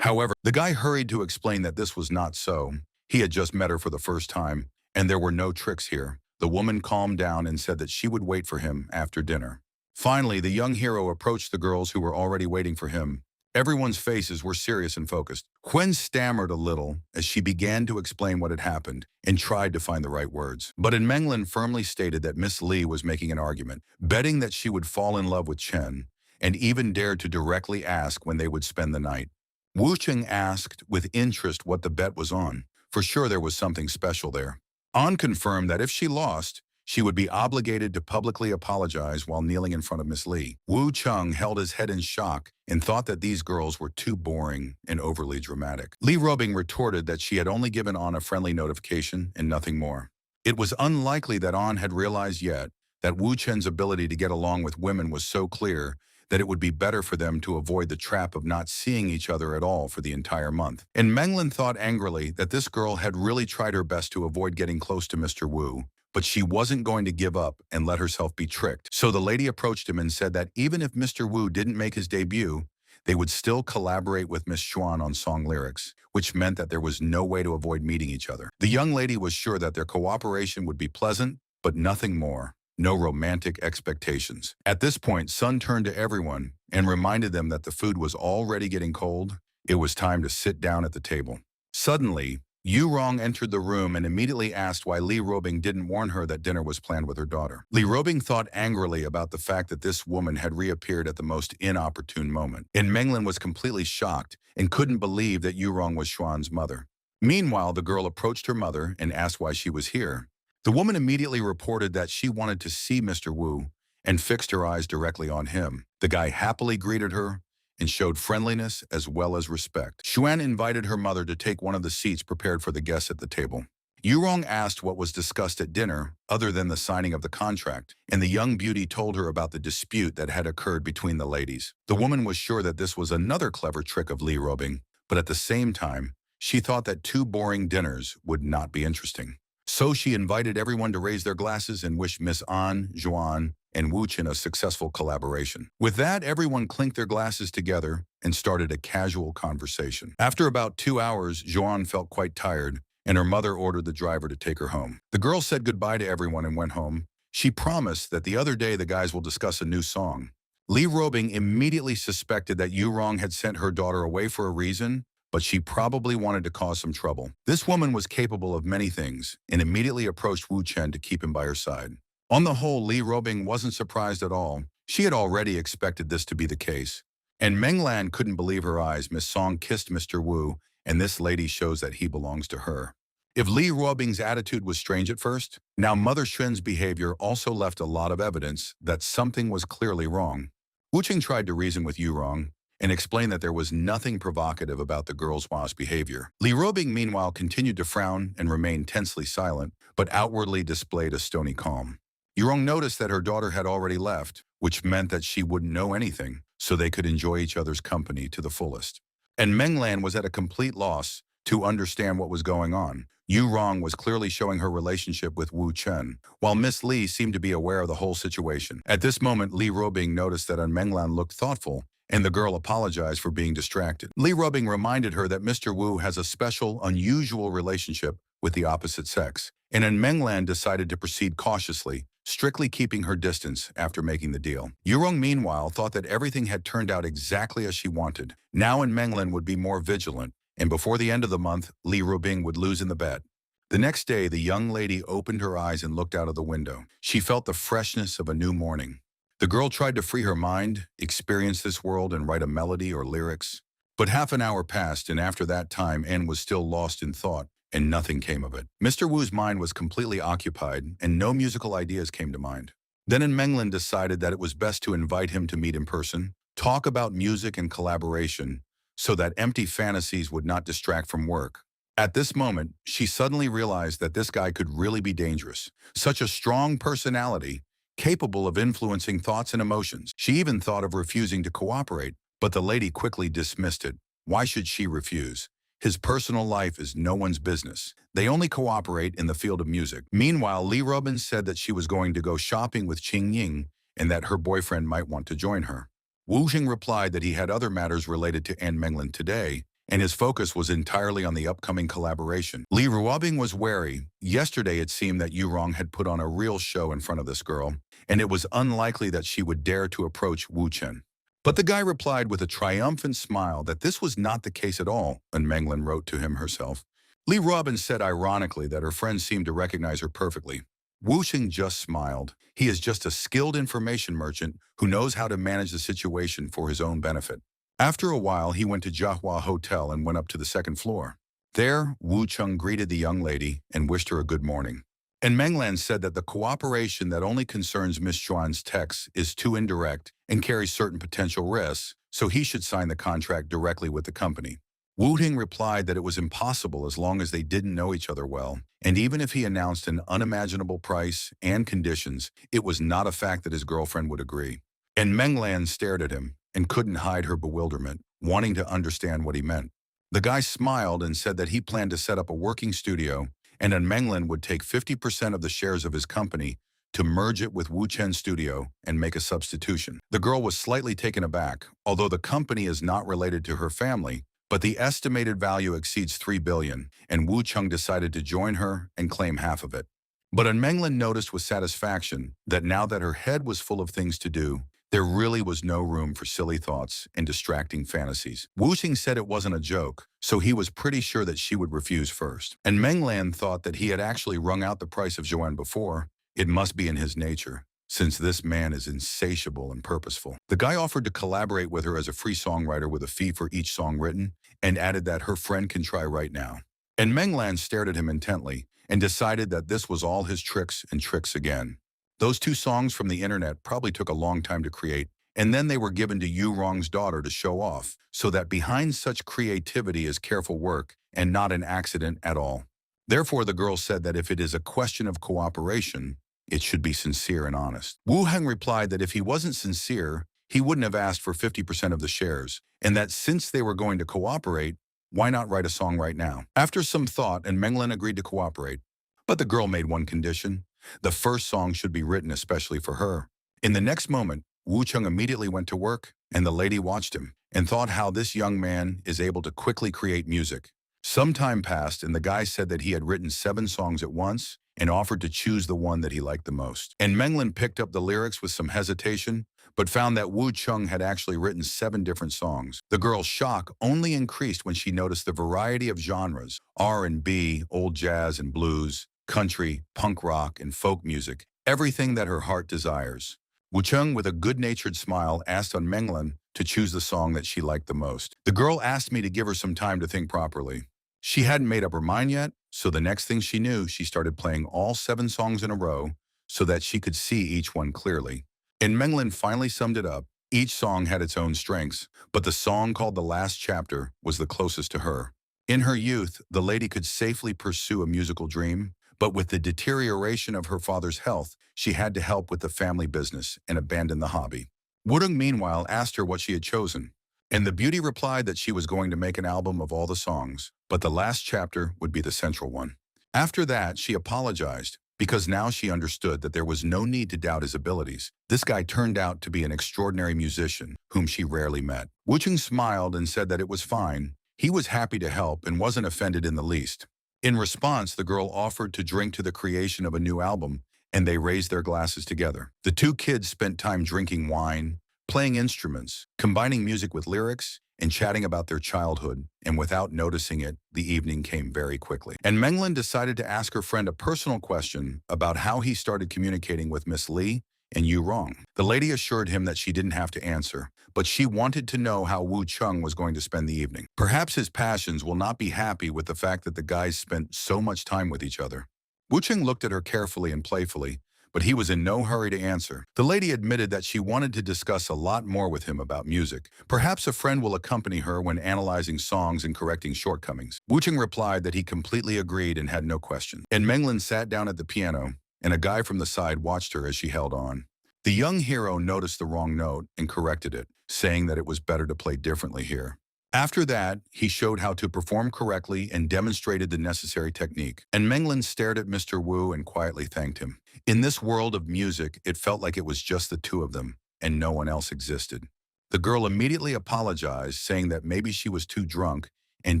Speaker 1: However, the guy hurried to explain that this was not so. He had just met her for the first time, and there were no tricks here. The woman calmed down and said that she would wait for him after dinner. Finally, the young hero approached the girls who were already waiting for him. Everyone's faces were serious and focused. Quen stammered a little as she began to explain what had happened and tried to find the right words. But In Menglin firmly stated that Miss Li was making an argument, betting that she would fall in love with Chen, and even dared to directly ask when they would spend the night. Wu Cheng asked with interest what the bet was on. For sure there was something special there. An confirmed that if she lost, she would be obligated to publicly apologize while kneeling in front of Miss Li. Wu Chung held his head in shock and thought that these girls were too boring and overly dramatic. Li Robing retorted that she had only given An a friendly notification and nothing more. It was unlikely that An had realized yet that Wu Chen's ability to get along with women was so clear that it would be better for them to avoid the trap of not seeing each other at all for the entire month. And Menglin thought angrily that this girl had really tried her best to avoid getting close to Mr. Wu, but she wasn't going to give up and let herself be tricked. So the lady approached him and said that even if Mr. Wu didn't make his debut, they would still collaborate with Miss Xuan on song lyrics, which meant that there was no way to avoid meeting each other. The young lady was sure that their cooperation would be pleasant, but nothing more. No romantic expectations. At this point, Sun turned to everyone and reminded them that the food was already getting cold. It was time to sit down at the table. Suddenly, Yu Rong entered the room and immediately asked why Li Robing didn't warn her that dinner was planned with her daughter. Li Robing thought angrily about the fact that this woman had reappeared at the most inopportune moment, and Menglin was completely shocked and couldn't believe that Yu Rong was Xuan's mother. Meanwhile, the girl approached her mother and asked why she was here. The woman immediately reported that she wanted to see Mr. Wu and fixed her eyes directly on him. The guy happily greeted her and showed friendliness as well as respect. Xuan invited her mother to take one of the seats prepared for the guests at the table. Yurong asked what was discussed at dinner other than the signing of the contract, and the young beauty told her about the dispute that had occurred between the ladies. The woman was sure that this was another clever trick of Li Robing, but at the same time, she thought that two boring dinners would not be interesting. So she invited everyone to raise their glasses and wish Miss An, Zhuan, and Wu Qin a successful collaboration. With that, everyone clinked their glasses together and started a casual conversation. After about 2 hours, Zhuan felt quite tired, and her mother ordered the driver to take her home. The girl said goodbye to everyone and went home. She promised that the other day the guys will discuss a new song. Li Robing immediately suspected that Yu Rong had sent her daughter away for a reason, but she probably wanted to cause some trouble. This woman was capable of many things and immediately approached Wu Chen to keep him by her side. On the whole, Li Robing wasn't surprised at all. She had already expected this to be the case. And Meng Lan couldn't believe her eyes. Miss Song kissed Mr. Wu, and this lady shows that he belongs to her. If Li Robing's attitude was strange at first, now Mother Xuan's behavior also left a lot of evidence that something was clearly wrong. Wu Qing tried to reason with Yu Rong and explained that there was nothing provocative about the girl's wash behavior. Li Robing, meanwhile, continued to frown and remain tensely silent, but outwardly displayed a stony calm. Yu Rong noticed that her daughter had already left, which meant that she wouldn't know anything, so they could enjoy each other's company to the fullest. And Meng Lan was at a complete loss to understand what was going on. Yu Rong was clearly showing her relationship with Wu Chen, while Miss Li seemed to be aware of the whole situation. At this moment, Li Robing noticed that Meng Lan looked thoughtful, and the girl apologized for being distracted. Li Robing reminded her that Mr. Wu has a special, unusual relationship with the opposite sex, and Meng Lan decided to proceed cautiously, strictly keeping her distance after making the deal. Yurong, meanwhile, thought that everything had turned out exactly as she wanted. Now Meng Lan would be more vigilant, and before the end of the month, Li Robing would lose in the bet. The next day, the young lady opened her eyes and looked out of the window. She felt the freshness of a new morning. The girl tried to free her mind, experience this world, and write a melody or lyrics. But half an hour passed, and after that time, Anne was still lost in thought, and nothing came of it. Mr. Wu's mind was completely occupied, and no musical ideas came to mind. Then Meng Lan decided that it was best to invite him to meet in person, talk about music and collaboration, so that empty fantasies would not distract from work. At this moment, she suddenly realized that this guy could really be dangerous. Such a strong personality, capable of influencing thoughts and emotions. She even thought of refusing to cooperate, but the lady quickly dismissed it. Why should she refuse? His personal life is no one's business. They only cooperate in the field of music. Meanwhile, Li Robin said that she was going to go shopping with Qing Ying and that her boyfriend might want to join her. Wu Jing replied that he had other matters related to Anne Menglin today, and his focus was entirely on the upcoming collaboration. Li Ruobing was wary. Yesterday it seemed that Yu Rong had put on a real show in front of this girl, and it was unlikely that she would dare to approach Wu Chen. But the guy replied with a triumphant smile that this was not the case at all, and Menglin wrote to him herself. Li Robin said ironically that her friend seemed to recognize her perfectly. Wu Xing just smiled. He is just a skilled information merchant who knows how to manage the situation for his own benefit. After a while, he went to Jiahua Hotel and went up to the second floor. There, Wu Cheng greeted the young lady and wished her a good morning. And Menglan said that the cooperation that only concerns Miss Chuan's texts is too indirect and carries certain potential risks, so he should sign the contract directly with the company. Wu Ting replied that it was impossible as long as they didn't know each other well, and even if he announced an unimaginable price and conditions, it was not a fact that his girlfriend would agree. And Menglan stared at him and couldn't hide her bewilderment, wanting to understand what he meant. The guy smiled and said that he planned to set up a working studio and then Menglan would take 50% of the shares of his company to merge it with Wu Chen's studio and make a substitution. The girl was slightly taken aback, although the company is not related to her family, but the estimated value exceeds 3 billion, and Wu Cheng decided to join her and claim half of it. But Menglan noticed with satisfaction that now that her head was full of things to do, there really was no room for silly thoughts and distracting fantasies. Wu Xing said it wasn't a joke, so he was pretty sure that she would refuse first. And Menglan thought that he had actually wrung out the price of Joanne before. It must be in his nature, since this man is insatiable and purposeful. The guy offered to collaborate with her as a free songwriter with a fee for each song written, and added that her friend can try right now. And Menglan stared at him intently and decided that this was all his tricks and tricks again. Those two songs from the internet probably took a long time to create, and then they were given to Yu Rong's daughter to show off, so that behind such creativity is careful work and not an accident at all. Therefore, the girl said that if it is a question of cooperation, it should be sincere and honest. Wu Heng replied that if he wasn't sincere, he wouldn't have asked for 50% of the shares, and that since they were going to cooperate, why not write a song right now? After some thought, and Menglan agreed to cooperate. But the girl made one condition. The first song should be written especially for her. In the next moment, Wu Cheng immediately went to work, and the lady watched him and thought how this young man is able to quickly create music. Some time passed, and the guy said that he had written 7 songs at once and offered to choose the one that he liked the most. And Menglan picked up the lyrics with some hesitation, but found that Wu Cheng had actually written 7 different songs. The girl's shock only increased when she noticed the variety of genres: R&B, old jazz and blues, country, punk rock, and folk music, everything that her heart desires. Wu Cheng, with a good-natured smile, asked Menglan to choose the song that she liked the most. The girl asked me to give her some time to think properly. She hadn't made up her mind yet, so the next thing she knew, she started playing all 7 songs in a row so that she could see each one clearly. And Menglan finally summed it up. Each song had its own strengths, but the song called The Last Chapter was the closest to her. In her youth, the lady could safely pursue a musical dream, but with the deterioration of her father's health, she had to help with the family business and abandon the hobby. Wudong, meanwhile, asked her what she had chosen, and the beauty replied that she was going to make an album of all the songs, but The Last Chapter would be the central one. After that, she apologized, because now she understood that there was no need to doubt his abilities. This guy turned out to be an extraordinary musician, whom she rarely met. Wu Cheng smiled and said that it was fine. He was happy to help and wasn't offended in the least. In response, the girl offered to drink to the creation of a new album, and they raised their glasses together. The two kids spent time drinking wine, playing instruments, combining music with lyrics, and chatting about their childhood, and without noticing it, the evening came very quickly. And Menglan decided to ask her friend a personal question about how he started communicating with Miss Li and Yu Rong. The lady assured him that she didn't have to answer, but she wanted to know how Wu Cheng was going to spend the evening. Perhaps his passions will not be happy with the fact that the guys spent so much time with each other. Wu Cheng looked at her carefully and playfully, but he was in no hurry to answer. The lady admitted that she wanted to discuss a lot more with him about music. Perhaps a friend will accompany her when analyzing songs and correcting shortcomings. Wu Cheng replied that he completely agreed and had no question. And Menglan sat down at the piano, and a guy from the side watched her as she held on. The young hero noticed the wrong note and corrected it, saying that it was better to play differently here. After that, he showed how to perform correctly and demonstrated the necessary technique. And Menglan stared at Mr. Wu and quietly thanked him. In this world of music, it felt like it was just the two of them, and no one else existed. The girl immediately apologized, saying that maybe she was too drunk and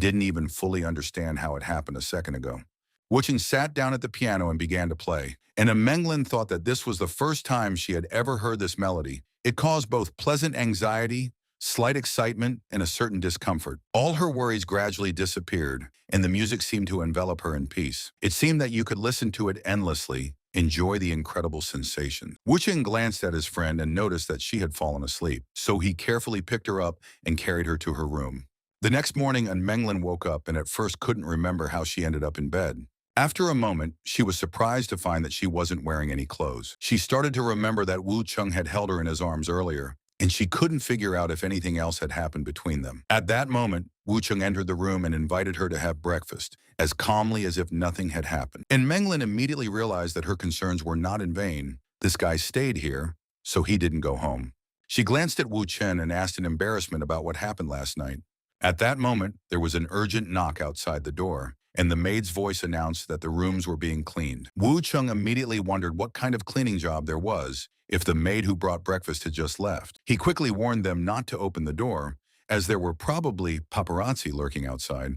Speaker 1: didn't even fully understand how it happened a second ago. Wu Cheng sat down at the piano and began to play, and Menglan thought that this was the first time she had ever heard this melody. It caused both pleasant anxiety, slight excitement, and a certain discomfort. All her worries gradually disappeared, and the music seemed to envelop her in peace. It seemed that you could listen to it endlessly, enjoy the incredible sensation. Wu Cheng glanced at his friend and noticed that she had fallen asleep, so he carefully picked her up and carried her to her room. The next morning, Menglan woke up and at first couldn't remember how she ended up in bed. After a moment, she was surprised to find that she wasn't wearing any clothes. She started to remember that Wu Cheng had held her in his arms earlier, and she couldn't figure out if anything else had happened between them. At that moment, Wu Cheng entered the room and invited her to have breakfast, as calmly as if nothing had happened. And Menglan immediately realized that her concerns were not in vain. This guy stayed here, so he didn't go home. She glanced at Wu Chen and asked in embarrassment about what happened last night. At that moment, there was an urgent knock outside the door, and the maid's voice announced that the rooms were being cleaned. Wu Chung immediately wondered what kind of cleaning job there was if the maid who brought breakfast had just left. He quickly warned them not to open the door, as there were probably paparazzi lurking outside.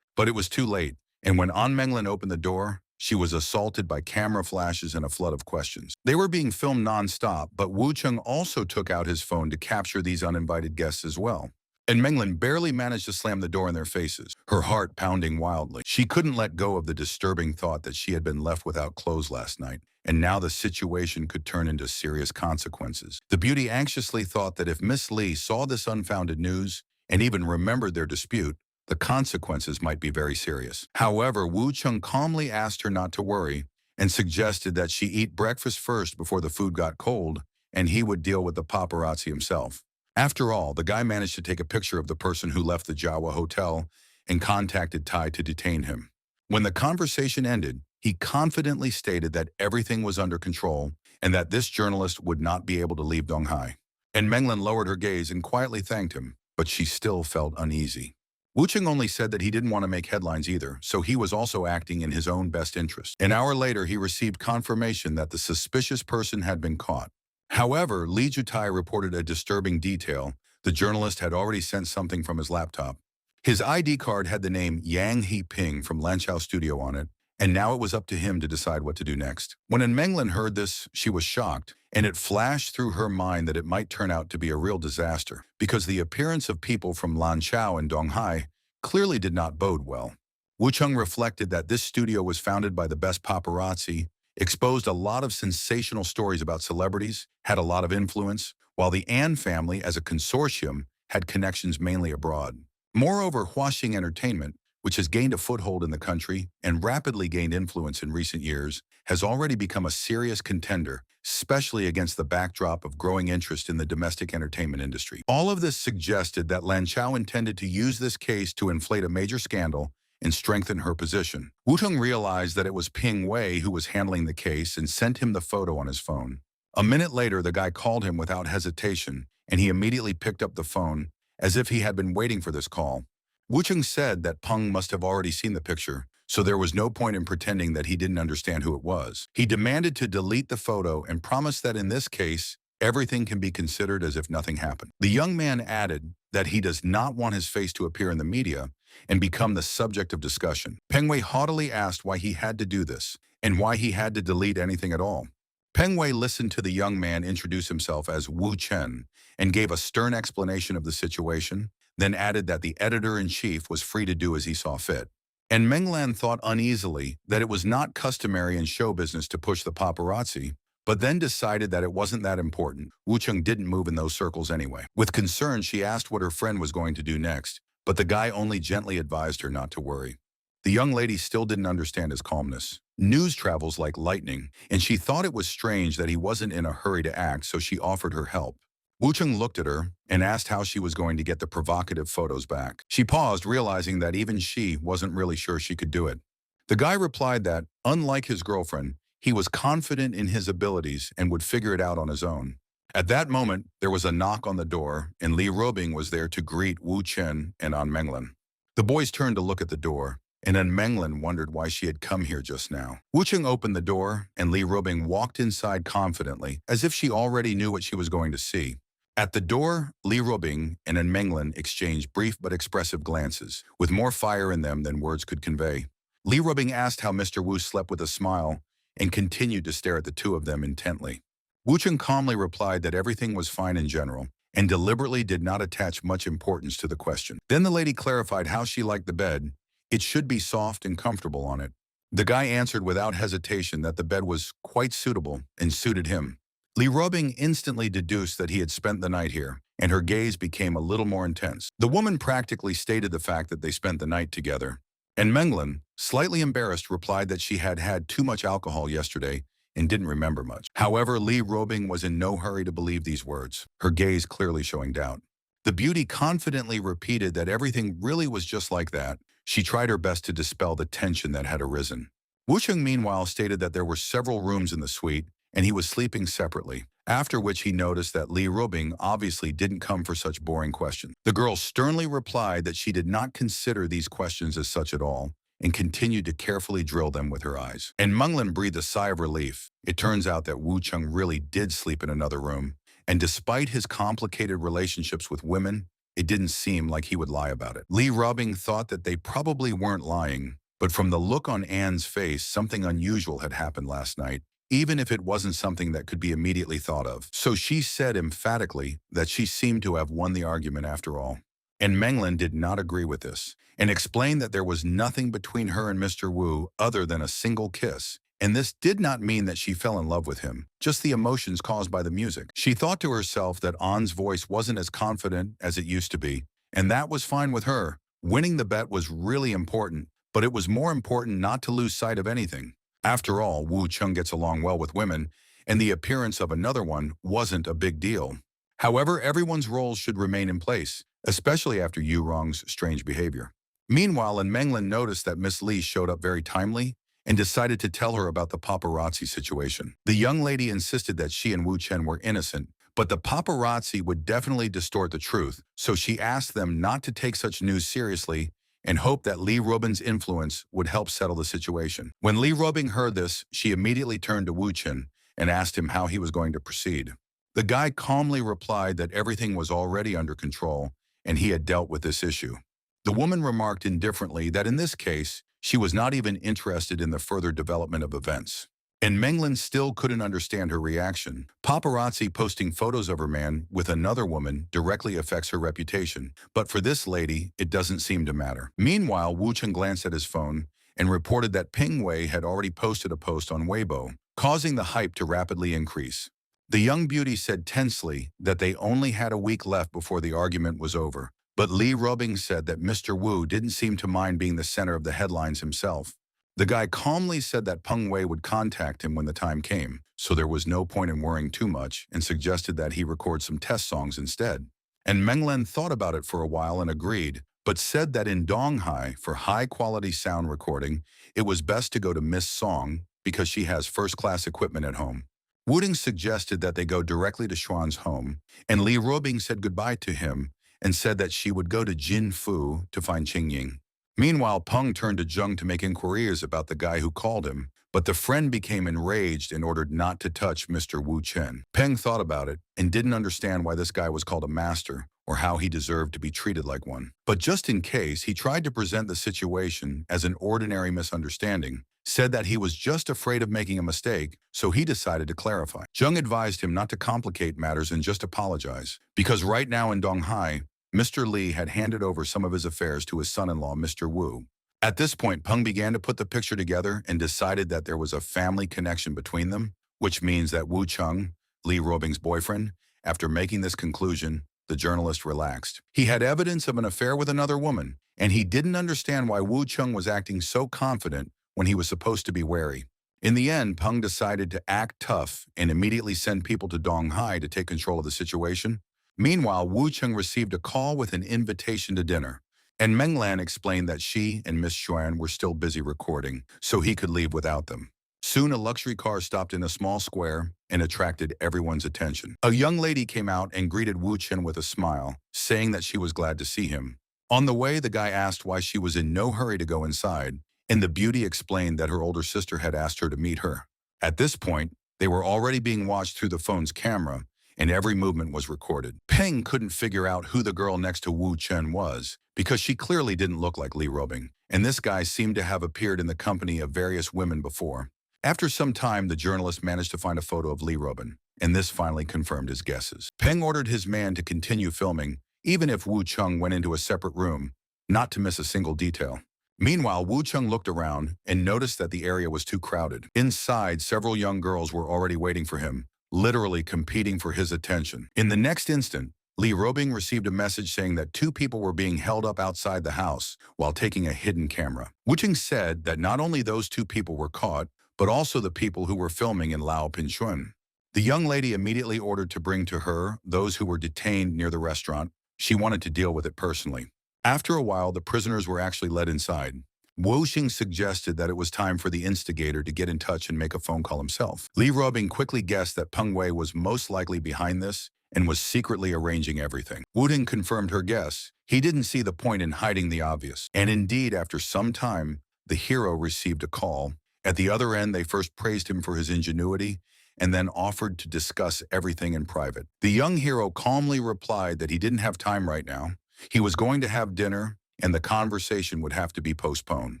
Speaker 1: But it was too late, and when An Menglin opened the door, she was assaulted by camera flashes and a flood of questions. They were being filmed non-stop, but Wu Chung also took out his phone to capture these uninvited guests as well. And Menglin barely managed to slam the door in their faces, her heart pounding wildly. She couldn't let go of the disturbing thought that she had been left without clothes last night, and now the situation could turn into serious consequences. The beauty anxiously thought that if Miss Lee saw this unfounded news, and even remembered their dispute, the consequences might be very serious. However, Wu Chung calmly asked her not to worry, and suggested that she eat breakfast first before the food got cold, and he would deal with the paparazzi himself. After all, the guy managed to take a picture of the person who left the Jawa hotel and contacted Tai to detain him. When the conversation ended, he confidently stated that everything was under control and that this journalist would not be able to leave Donghai. And Menglin lowered her gaze and quietly thanked him, but she still felt uneasy. Wu Ching only said that he didn't want to make headlines either, so he was also acting in his own best interest. An hour later, he received confirmation that the suspicious person had been caught. However, Li Jutai reported a disturbing detail. The journalist had already sent something from his laptop. His ID card had the name Yang He Ping from Lanchao Studio on it, and now it was up to him to decide what to do next. When An Menglin heard this, she was shocked, and it flashed through her mind that it might turn out to be a real disaster, because the appearance of people from Lanchao and Donghai clearly did not bode well. Wu Chung reflected that this studio was founded by the best paparazzi, exposed a lot of sensational stories about celebrities, had a lot of influence, while the An family, as a consortium, had connections mainly abroad. Moreover, Huaxing Entertainment, which has gained a foothold in the country and rapidly gained influence in recent years, has already become a serious contender, especially against the backdrop of growing interest in the domestic entertainment industry. All of this suggested that Lanchao intended to use this case to inflate a major scandal and strengthen her position. Wu Tung realized that it was Ping Wei who was handling the case and sent him the photo on his phone. A minute later, the guy called him without hesitation, and he immediately picked up the phone, as if he had been waiting for this call. Wu Chung said that Peng must have already seen the picture, so there was no point in pretending that he didn't understand who it was. He demanded to delete the photo and promised that in this case, everything can be considered as if nothing happened. The young man added that he does not want his face to appear in the media and become the subject of discussion. Peng Wei haughtily asked why he had to do this and why he had to delete anything at all. Peng Wei listened to the young man introduce himself as Wu Chen and gave a stern explanation of the situation, then added that the editor-in-chief was free to do as he saw fit. And Menglan thought uneasily that it was not customary in show business to push the paparazzi, but then decided that it wasn't that important. Wu Chung didn't move in those circles anyway. With concern, she asked what her friend was going to do next, but the guy only gently advised her not to worry. The young lady still didn't understand his calmness. News travels like lightning, and she thought it was strange that he wasn't in a hurry to act, so she offered her help. Wu Chung looked at her and asked how she was going to get the provocative photos back. She paused, realizing that even she wasn't really sure she could do it. The guy replied that, unlike his girlfriend, he was confident in his abilities and would figure it out on his own. At that moment, there was a knock on the door, and Li Robing was there to greet Wu Chen and An Menglin. The boys turned to look at the door, and An Menglin wondered why she had come here just now. Wu Chen opened the door, and Li Robing walked inside confidently, as if she already knew what she was going to see. At the door, Li Robing and An Menglin exchanged brief but expressive glances, with more fire in them than words could convey. Li Robing asked how Mr. Wu slept with a smile, and continued to stare at the two of them intently. Wu Chen calmly replied that everything was fine in general, and deliberately did not attach much importance to the question. Then the lady clarified how she liked the bed. It should be soft and comfortable on it. The guy answered without hesitation that the bed was quite suitable and suited him. Li Robing instantly deduced that he had spent the night here, and her gaze became a little more intense. The woman practically stated the fact that they spent the night together. And Menglin, slightly embarrassed, replied that she had had too much alcohol yesterday and didn't remember much. However, Li Robing was in no hurry to believe these words, her gaze clearly showing doubt. The beauty confidently repeated that everything really was just like that. She tried her best to dispel the tension that had arisen. Wu Cheng, meanwhile, stated that there were several rooms in the suite, and he was sleeping separately, after which he noticed that Li Rubing obviously didn't come for such boring questions. The girl sternly replied that she did not consider these questions as such at all, and continued to carefully drill them with her eyes. And Menglin breathed a sigh of relief. It turns out that Wu Chung really did sleep in another room, and despite his complicated relationships with women, it didn't seem like he would lie about it. Li Rubing thought that they probably weren't lying, but from the look on Anne's face, something unusual had happened last night, even if it wasn't something that could be immediately thought of. So she said emphatically that she seemed to have won the argument after all. And Menglin did not agree with this, and explained that there was nothing between her and Mr. Wu other than a single kiss. And this did not mean that she fell in love with him, just the emotions caused by the music. She thought to herself that An's voice wasn't as confident as it used to be, and that was fine with her. Winning the bet was really important, but it was more important not to lose sight of anything. After all, Wu Chung gets along well with women, and the appearance of another one wasn't a big deal. However, everyone's roles should remain in place, especially after Yu Rong's strange behavior. Meanwhile, Menglin noticed that Miss Li showed up very timely and decided to tell her about the paparazzi situation. The young lady insisted that she and Wu Chen were innocent, but the paparazzi would definitely distort the truth, so she asked them not to take such news seriously and hoped that Li Rubin's influence would help settle the situation. When Li Rubin heard this, she immediately turned to Wu Chen and asked him how he was going to proceed. The guy calmly replied that everything was already under control and he had dealt with this issue. The woman remarked indifferently that in this case, she was not even interested in the further development of events. And Menglin still couldn't understand her reaction. Paparazzi posting photos of her man with another woman directly affects her reputation, but for this lady, it doesn't seem to matter. Meanwhile, Wu Chen glanced at his phone and reported that Ping Wei had already posted a post on Weibo, causing the hype to rapidly increase. The young beauty said tensely that they only had a week left before the argument was over, but Li Rubing said that Mr. Wu didn't seem to mind being the center of the headlines himself. The guy calmly said that Peng Wei would contact him when the time came, so there was no point in worrying too much, and suggested that he record some test songs instead. And Menglin thought about it for a while and agreed, but said that in Donghai, for high-quality sound recording, it was best to go to Miss Song because she has first-class equipment at home. Wuding suggested that they go directly to Xuan's home, and Li Rubing said goodbye to him and said that she would go to Jin Fu to find Qingying. Meanwhile, Peng turned to Zheng to make inquiries about the guy who called him, but the friend became enraged and ordered not to touch Mr. Wu Chen. Peng thought about it and didn't understand why this guy was called a master or how he deserved to be treated like one. But just in case, he tried to present the situation as an ordinary misunderstanding, said that he was just afraid of making a mistake, so he decided to clarify. Zheng advised him not to complicate matters and just apologize, because right now in Donghai, Mr. Li had handed over some of his affairs to his son-in-law, Mr. Wu. At this point, Peng began to put the picture together and decided that there was a family connection between them, which means that Wu Chung, Li Rubing's boyfriend, after making this conclusion, the journalist relaxed. He had evidence of an affair with another woman, and he didn't understand why Wu Chung was acting so confident when he was supposed to be wary. In the end, Peng decided to act tough and immediately send people to Donghai to take control of the situation. Meanwhile, Wu Chung received a call with an invitation to dinner, and Menglan explained that she and Miss Xuan were still busy recording, so he could leave without them. Soon, a luxury car stopped in a small square and attracted everyone's attention. A young lady came out and greeted Wu Chen with a smile, saying that she was glad to see him. On the way, the guy asked why she was in no hurry to go inside, and the beauty explained that her older sister had asked her to meet her. At this point, they were already being watched through the phone's camera, and every movement was recorded. Peng couldn't figure out who the girl next to Wu Chen was, because she clearly didn't look like Li Rubing, and this guy seemed to have appeared in the company of various women before. After some time, the journalist managed to find a photo of Li Rubin, and this finally confirmed his guesses. Peng ordered his man to continue filming, even if Wu Chung went into a separate room, not to miss a single detail. Meanwhile, Wu Chung looked around and noticed that the area was too crowded. Inside, several young girls were already waiting for him, literally competing for his attention. In the next instant, Li Rubing received a message saying that two people were being held up outside the house while taking a hidden camera. Wu Chung said that not only those two people were caught, but also the people who were filming in Lao Pinchuan. The young lady immediately ordered to bring to her those who were detained near the restaurant. She wanted to deal with it personally. After a while, the prisoners were actually led inside. Woshing suggested that it was time for the instigator to get in touch and make a phone call himself. Li Ruobing quickly guessed that Peng Wei was most likely behind this and was secretly arranging everything. Wu Ting confirmed her guess. He didn't see the point in hiding the obvious. And indeed, after some time, the hero received a call. At the other end, they first praised him for his ingenuity and then offered to discuss everything in private. The young hero calmly replied that he didn't have time right now. He was going to have dinner, and the conversation would have to be postponed.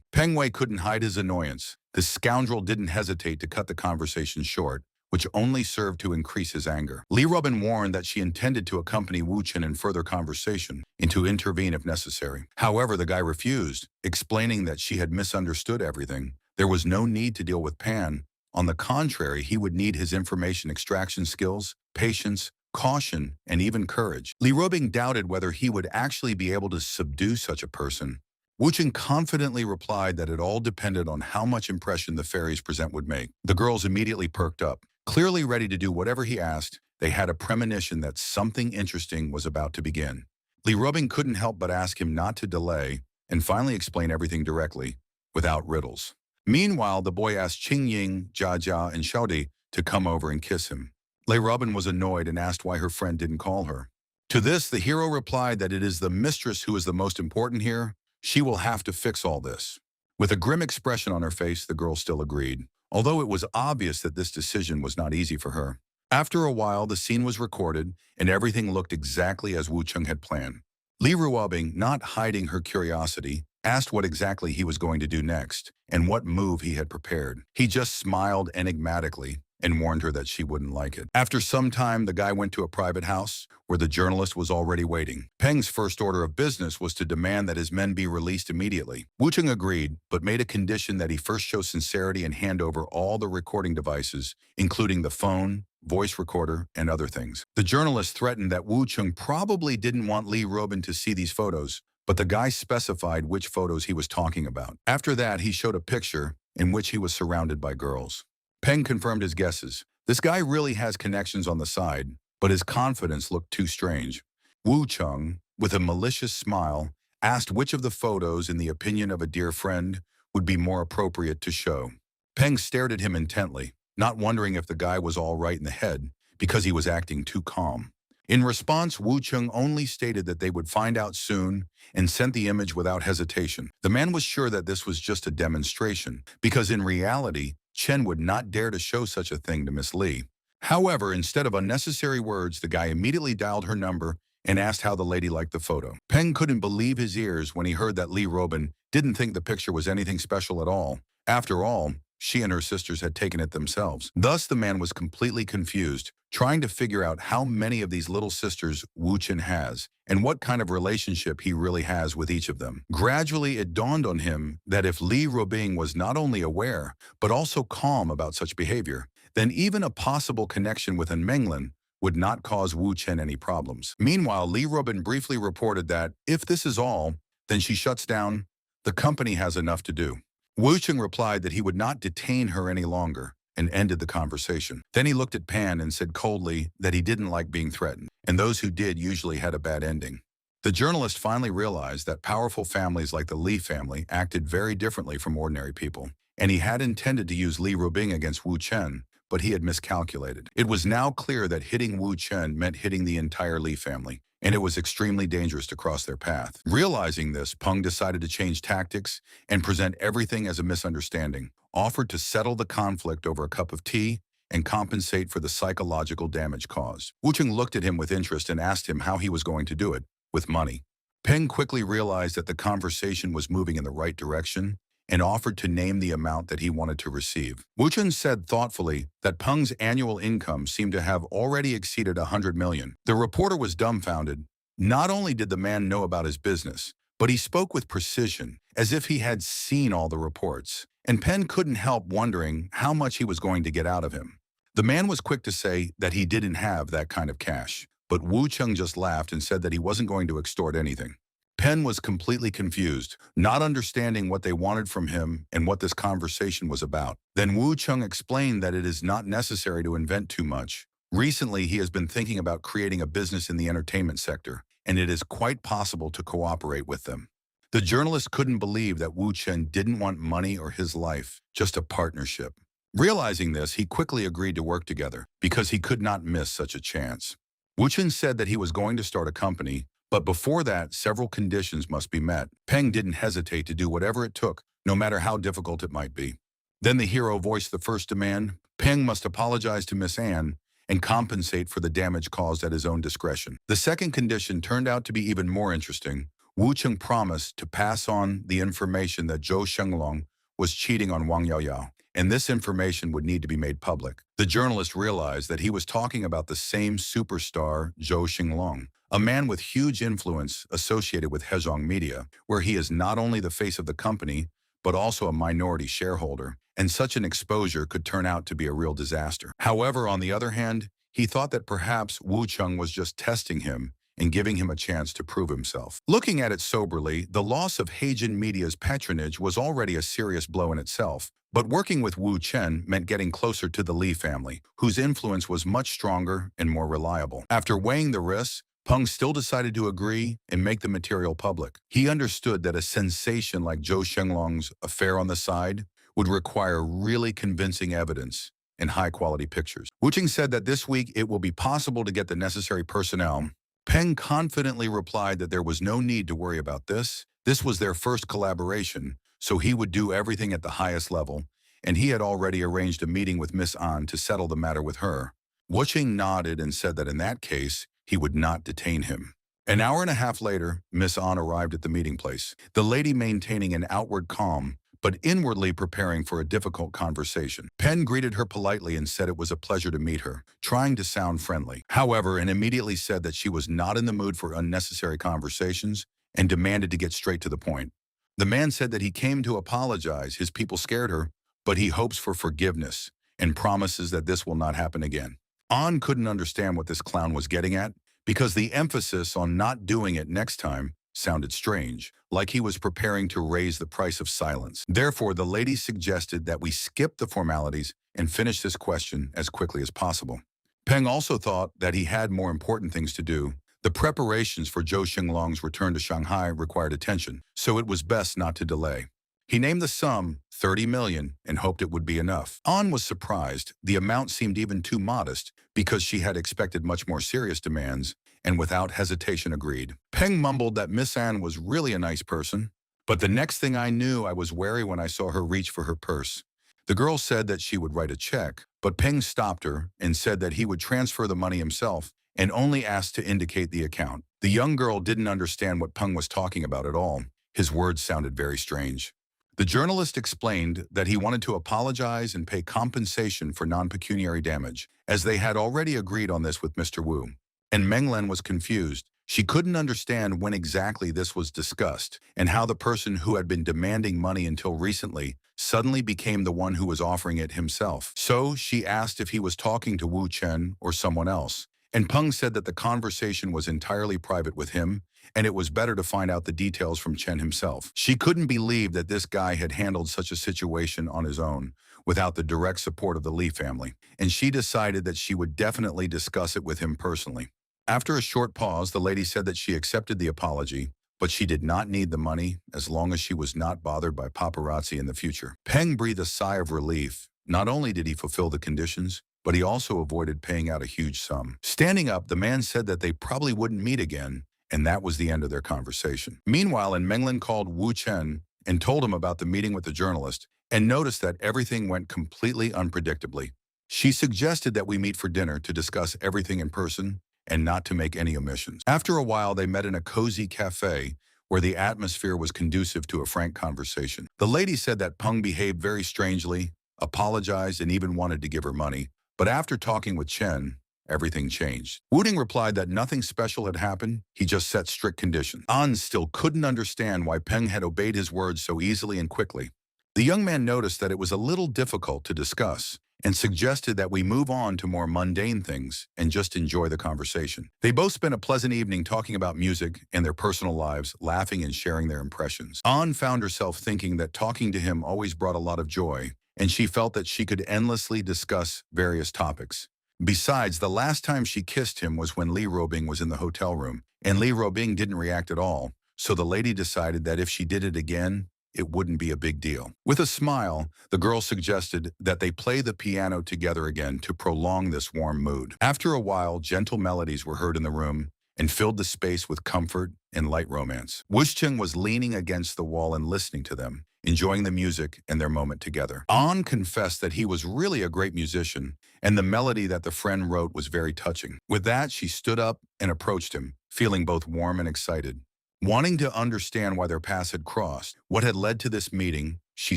Speaker 1: Peng Wei couldn't hide his annoyance. The scoundrel didn't hesitate to cut the conversation short, which only served to increase his anger. Li Ruobin warned that she intended to accompany Wu Chen in further conversation and to intervene if necessary. However, the guy refused, explaining that she had misunderstood everything. There was no need to deal with Pan. On the contrary, he would need his information extraction skills, patience, caution, and even courage. Li Ruobing doubted whether he would actually be able to subdue such a person. Wu Chen confidently replied that it all depended on how much impression the fairies present would make. The girls immediately perked up. Clearly ready to do whatever he asked, they had a premonition that something interesting was about to begin. Li Ruobing couldn't help but ask him not to delay and finally explain everything directly, without riddles. Meanwhile, the boy asked Qing Ying, Jia Jia, and Xiaodi to come over and kiss him. Li Ruobin was annoyed and asked why her friend didn't call her. To this, the hero replied that it is the mistress who is the most important here. She will have to fix all this. With a grim expression on her face, the girl still agreed, although it was obvious that this decision was not easy for her. After a while, the scene was recorded, and everything looked exactly as Wu Cheng had planned. Li Ruobing, not hiding her curiosity, asked what exactly he was going to do next and what move he had prepared. He just smiled enigmatically and warned her that she wouldn't like it. After some time, the guy went to a private house where the journalist was already waiting. Peng's first order of business was to demand that his men be released immediately. Wu Cheng agreed, but made a condition that he first show sincerity and hand over all the recording devices, including the phone, voice recorder, and other things. The journalist threatened that Wu Cheng probably didn't want Li Ruobin to see these photos, but the guy specified which photos he was talking about. After that, he showed a picture in which he was surrounded by girls. Peng confirmed his guesses. This guy really has connections on the side, but his confidence looked too strange. Wu Cheng, with a malicious smile, asked which of the photos, in the opinion of a dear friend, would be more appropriate to show. Peng stared at him intently, not wondering if the guy was all right in the head because he was acting too calm. In response, Wu Cheng only stated that they would find out soon and sent the image without hesitation. The man was sure that this was just a demonstration, because in reality, Chen would not dare to show such a thing to Miss Li. However, instead of unnecessary words, the guy immediately dialed her number and asked how the lady liked the photo. Peng couldn't believe his ears when he heard that Li Ruobin didn't think the picture was anything special at all. After all, she and her sisters had taken it themselves. Thus, the man was completely confused, trying to figure out how many of these little sisters Wu Chen has and what kind of relationship he really has with each of them. Gradually, it dawned on him that if Li Ruobing was not only aware, but also calm about such behavior, then even a possible connection with an Menglin would not cause Wu Chen any problems. Meanwhile, Li Ruobin briefly reported that, if this is all, then she shuts down. The company has enough to do. Wu Cheng replied that he would not detain her any longer and ended the conversation. Then he looked at Pan and said coldly that he didn't like being threatened, and those who did usually had a bad ending. The journalist finally realized that powerful families like the Li family acted very differently from ordinary people, and he had intended to use Li Ruobing against Wu Chen, but he had miscalculated. It was now clear that hitting Wu Chen meant hitting the entire Li family, and it was extremely dangerous to cross their path. Realizing this, Peng decided to change tactics and present everything as a misunderstanding, offered to settle the conflict over a cup of tea and compensate for the psychological damage caused. Wu Cheng looked at him with interest and asked him how he was going to do it, with money. Peng quickly realized that the conversation was moving in the right direction and offered to name the amount that he wanted to receive. Wu Chen said thoughtfully that Peng's annual income seemed to have already exceeded 100 million. The reporter was dumbfounded. Not only did the man know about his business, but he spoke with precision, as if he had seen all the reports, and Peng couldn't help wondering how much he was going to get out of him. The man was quick to say that he didn't have that kind of cash, but Wu Cheng just laughed and said that he wasn't going to extort anything. Pen was completely confused, not understanding what they wanted from him and what this conversation was about. Then Wu Cheng explained that it is not necessary to invent too much. Recently, he has been thinking about creating a business in the entertainment sector, and it is quite possible to cooperate with them. The journalist couldn't believe that Wu Chen didn't want money or his life, just a partnership. Realizing this, he quickly agreed to work together because he could not miss such a chance. Wu Chen said that he was going to start a company, but before that, several conditions must be met. Peng didn't hesitate to do whatever it took, no matter how difficult it might be. Then the hero voiced the first demand. Peng must apologize to Miss Anne and compensate for the damage caused at his own discretion. The second condition turned out to be even more interesting. Wu Cheng promised to pass on the information that Zhou Shenglong was cheating on Wang Yaoyao, and this information would need to be made public. The journalist realized that he was talking about the same superstar, Zhou Shenglong, a man with huge influence associated with Hezhong Media, where he is not only the face of the company, but also a minority shareholder, and such an exposure could turn out to be a real disaster. However, on the other hand, he thought that perhaps Wu Cheng was just testing him and giving him a chance to prove himself. Looking at it soberly, the loss of Heijin Media's patronage was already a serious blow in itself, but working with Wu Chen meant getting closer to the Li family, whose influence was much stronger and more reliable. After weighing the risks, Peng still decided to agree and make the material public. He understood that a sensation like Zhou Shenglong's affair on the side would require really convincing evidence and high-quality pictures. Wu Cheng said that this week it will be possible to get the necessary personnel. Peng confidently replied that there was no need to worry about this. This was their first collaboration, so he would do everything at the highest level, and he had already arranged a meeting with Miss An to settle the matter with her. Wu Cheng nodded and said that in that case, he would not detain him. An hour and a half later, Miss An arrived at the meeting place, the lady maintaining an outward calm, but inwardly preparing for a difficult conversation. Pen greeted her politely and said it was a pleasure to meet her, trying to sound friendly. However, and immediately said that she was not in the mood for unnecessary conversations and demanded to get straight to the point. The man said that he came to apologize, his people scared her, but he hopes for forgiveness and promises that this will not happen again. An couldn't understand what this clown was getting at because the emphasis on not doing it next time sounded strange, like he was preparing to raise the price of silence. Therefore, the lady suggested that we skip the formalities and finish this question as quickly as possible. Peng also thought that he had more important things to do. The preparations for Zhou Shenglong's return to Shanghai required attention, so it was best not to delay. He named the sum 30 million and hoped it would be enough. An was surprised. The amount seemed even too modest because she had expected much more serious demands and without hesitation agreed. Peng mumbled that Miss Anne was really a nice person, but the next thing I knew, I was wary when I saw her reach for her purse. The girl said that she would write a check, but Peng stopped her and said that he would transfer the money himself and only asked to indicate the account. The young girl didn't understand what Peng was talking about at all. His words sounded very strange. The journalist explained that he wanted to apologize and pay compensation for non-pecuniary damage, as they had already agreed on this with Mr. Wu. And Menglen was confused. She couldn't understand when exactly this was discussed and how the person who had been demanding money until recently suddenly became the one who was offering it himself. So she asked if he was talking to Wu Chen or someone else, and Peng said that the conversation was entirely private with him and it was better to find out the details from Chen himself. She couldn't believe that this guy had handled such a situation on his own, without the direct support of the Li family, and she decided that she would definitely discuss it with him personally. After a short pause, the lady said that she accepted the apology, but she did not need the money as long as she was not bothered by paparazzi in the future. Peng breathed a sigh of relief. Not only did he fulfill the conditions, but he also avoided paying out a huge sum. Standing up, the man said that they probably wouldn't meet again, and that was the end of their conversation. Meanwhile, Menglen called Wu Chen and told him about the meeting with the journalist and noticed that everything went completely unpredictably. She suggested that we meet for dinner to discuss everything in person and not to make any omissions. After a while, they met in a cozy cafe where the atmosphere was conducive to a frank conversation. The lady said that Peng behaved very strangely, apologized, and even wanted to give her money. But after talking with Chen, everything changed. Wuding replied that nothing special had happened, he just set strict conditions. An still couldn't understand why Peng had obeyed his words so easily and quickly. The young man noticed that it was a little difficult to discuss and suggested that we move on to more mundane things and just enjoy the conversation. They both spent a pleasant evening talking about music and their personal lives, laughing and sharing their impressions. An found herself thinking that talking to him always brought a lot of joy, and she felt that she could endlessly discuss various topics. Besides, the last time she kissed him was when Li Robing was in the hotel room, and Li Robing didn't react at all, so the lady decided that if she did it again, it wouldn't be a big deal. With a smile, the girl suggested that they play the piano together again to prolong this warm mood. After a while, gentle melodies were heard in the room and filled the space with comfort and light romance. Woochung was leaning against the wall and listening to them, enjoying the music and their moment together. An confessed that he was really a great musician, and the melody that the friend wrote was very touching. With that, she stood up and approached him, feeling both warm and excited. Wanting to understand why their paths had crossed, what had led to this meeting, she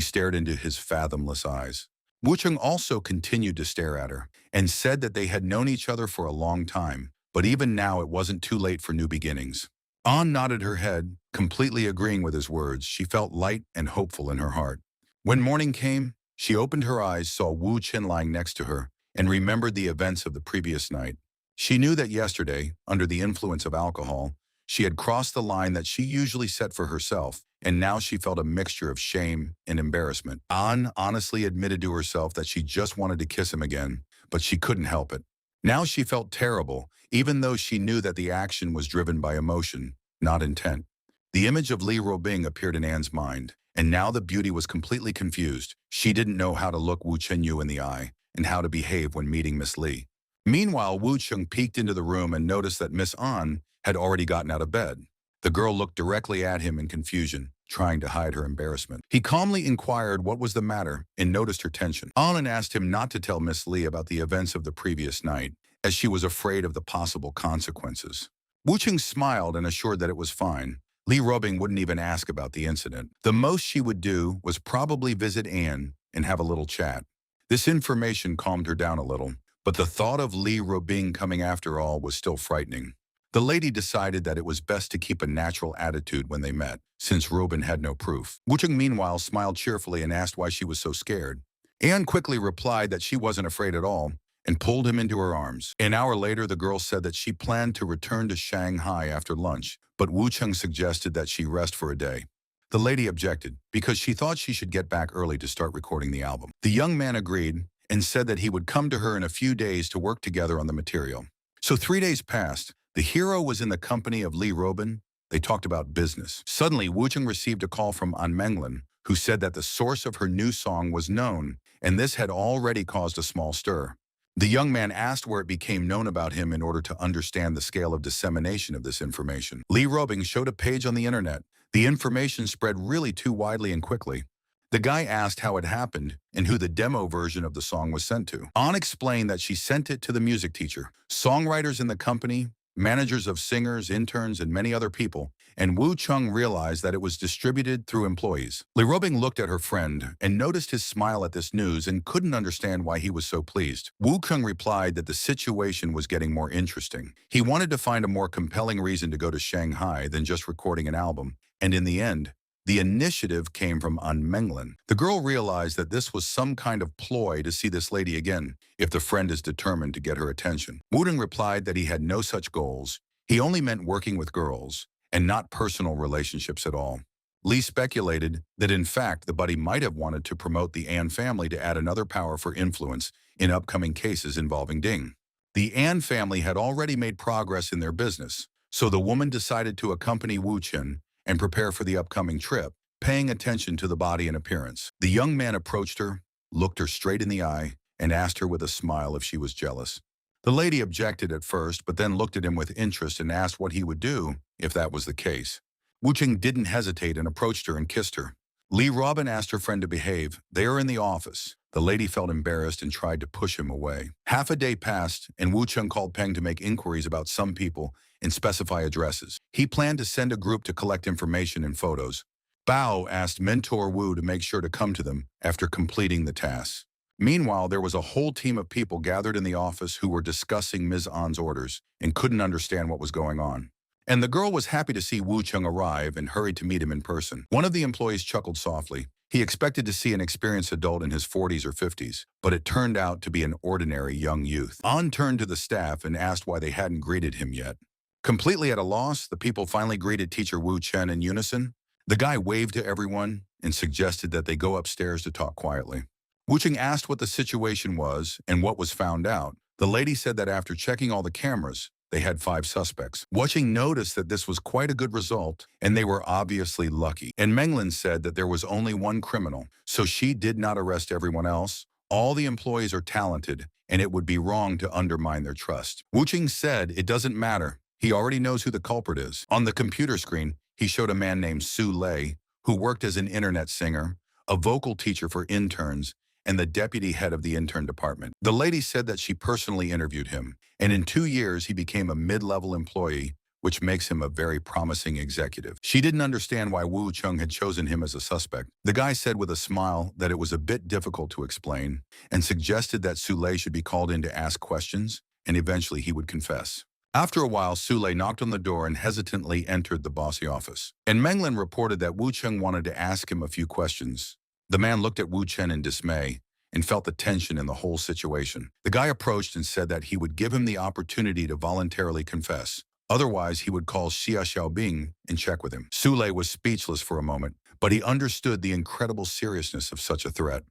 Speaker 1: stared into his fathomless eyes. Woochung also continued to stare at her, and said that they had known each other for a long time, but even now it wasn't too late for new beginnings. An nodded her head, completely agreeing with his words. She felt light and hopeful in her heart. When morning came, she opened her eyes, saw Wu Qin lying next to her, and remembered the events of the previous night. She knew that yesterday, under the influence of alcohol, she had crossed the line that she usually set for herself, and now she felt a mixture of shame and embarrassment. An honestly admitted to herself that she just wanted to kiss him again, but she couldn't help it. Now she felt terrible, even though she knew that the action was driven by emotion, not intent. The image of Li Robing appeared in Anne's mind, and now the beauty was completely confused. She didn't know how to look Wu Chenyu in the eye and how to behave when meeting Miss Li. Meanwhile, Wu Chung peeked into the room and noticed that Miss An had already gotten out of bed. The girl looked directly at him in confusion, trying to hide her embarrassment. He calmly inquired what was the matter and noticed her tension. An asked him not to tell Miss Li about the events of the previous night, as she was afraid of the possible consequences. Wu Chung smiled and assured that it was fine. Li Robing wouldn't even ask about the incident. The most she would do was probably visit Anne and have a little chat. This information calmed her down a little, but the thought of Li Robing coming after all was still frightening. The lady decided that it was best to keep a natural attitude when they met, since Robin had no proof. Wu Chung meanwhile smiled cheerfully and asked why she was so scared. Anne quickly replied that she wasn't afraid at all, and pulled him into her arms. An hour later, the girl said that she planned to return to Shanghai after lunch, but Wu Chung suggested that she rest for a day. The lady objected, because she thought she should get back early to start recording the album. The young man agreed, and said that he would come to her in a few days to work together on the material. So 3 days passed. The hero was in the company of Li Robin. They talked about business. Suddenly, Wu Chung received a call from An Menglan, who said that the source of her new song was known, and this had already caused a small stir. The young man asked where it became known about him in order to understand the scale of dissemination of this information. Li Robing showed a page on the internet. The information spread really too widely and quickly. The guy asked how it happened and who the demo version of the song was sent to. An explained that she sent it to the music teacher, songwriters in the company, managers of singers, interns, and many other people, and Wu Chung realized that it was distributed through employees. Li Robing looked at her friend and noticed his smile at this news and couldn't understand why he was so pleased. Wu Chung replied that the situation was getting more interesting. He wanted to find a more compelling reason to go to Shanghai than just recording an album, and in the end, the initiative came from An Menglan. The girl realized that this was some kind of ploy to see this lady again, if the friend is determined to get her attention. Wuding replied that he had no such goals. He only meant working with girls, and not personal relationships at all. Lee speculated that in fact the buddy might have wanted to promote the An family to add another power for influence in upcoming cases involving Ding. The An family had already made progress in their business, so the woman decided to accompany Wu Qin and prepare for the upcoming trip, paying attention to the body and appearance. The young man approached her, looked her straight in the eye, and asked her with a smile if she was jealous. The lady objected at first, but then looked at him with interest and asked what he would do if that was the case. Wu Qing didn't hesitate and approached her and kissed her. Li Robin asked her friend to behave. They are in the office. The lady felt embarrassed and tried to push him away. Half a day passed, and Wu Chung called Peng to make inquiries about some people and specify addresses. He planned to send a group to collect information and photos. Bao asked Mentor Wu to make sure to come to them after completing the tasks. Meanwhile, there was a whole team of people gathered in the office who were discussing Ms. An's orders and couldn't understand what was going on. And the girl was happy to see Wu Chung arrive and hurried to meet him in person. One of the employees chuckled softly. He expected to see an experienced adult in his 40s or 50s, but it turned out to be an ordinary young youth. An turned to the staff and asked why they hadn't greeted him yet. Completely at a loss, the people finally greeted Teacher Wu Chen in unison. The guy waved to everyone and suggested that they go upstairs to talk quietly. Wu Ching asked what the situation was and what was found out. The lady said that after checking all the cameras, they had 5 suspects. Watching noticed that this was quite a good result, and they were obviously lucky. And Menglin said that there was only one criminal, so she did not arrest everyone else. All the employees are talented, and it would be wrong to undermine their trust. Wuching said it doesn't matter. He already knows who the culprit is. On the computer screen, he showed a man named Su Lei, who worked as an internet singer, a vocal teacher for interns, and the deputy head of the intern department. The lady said that she personally interviewed him, and in 2 years he became a mid-level employee, which makes him a very promising executive. She didn't understand why Wu Chung had chosen him as a suspect. The guy said with a smile that it was a bit difficult to explain, and suggested that Sule should be called in to ask questions, and eventually he would confess. After a while, Sule knocked on the door and hesitantly entered the bossy office. And Menglin reported that Wu Chung wanted to ask him a few questions. The man looked at Wu Chen in dismay and felt the tension in the whole situation. The guy approached and said that he would give him the opportunity to voluntarily confess. Otherwise, he would call Xia Xiaobing and check with him. Sule was speechless for a moment, but he understood the incredible seriousness of such a threat.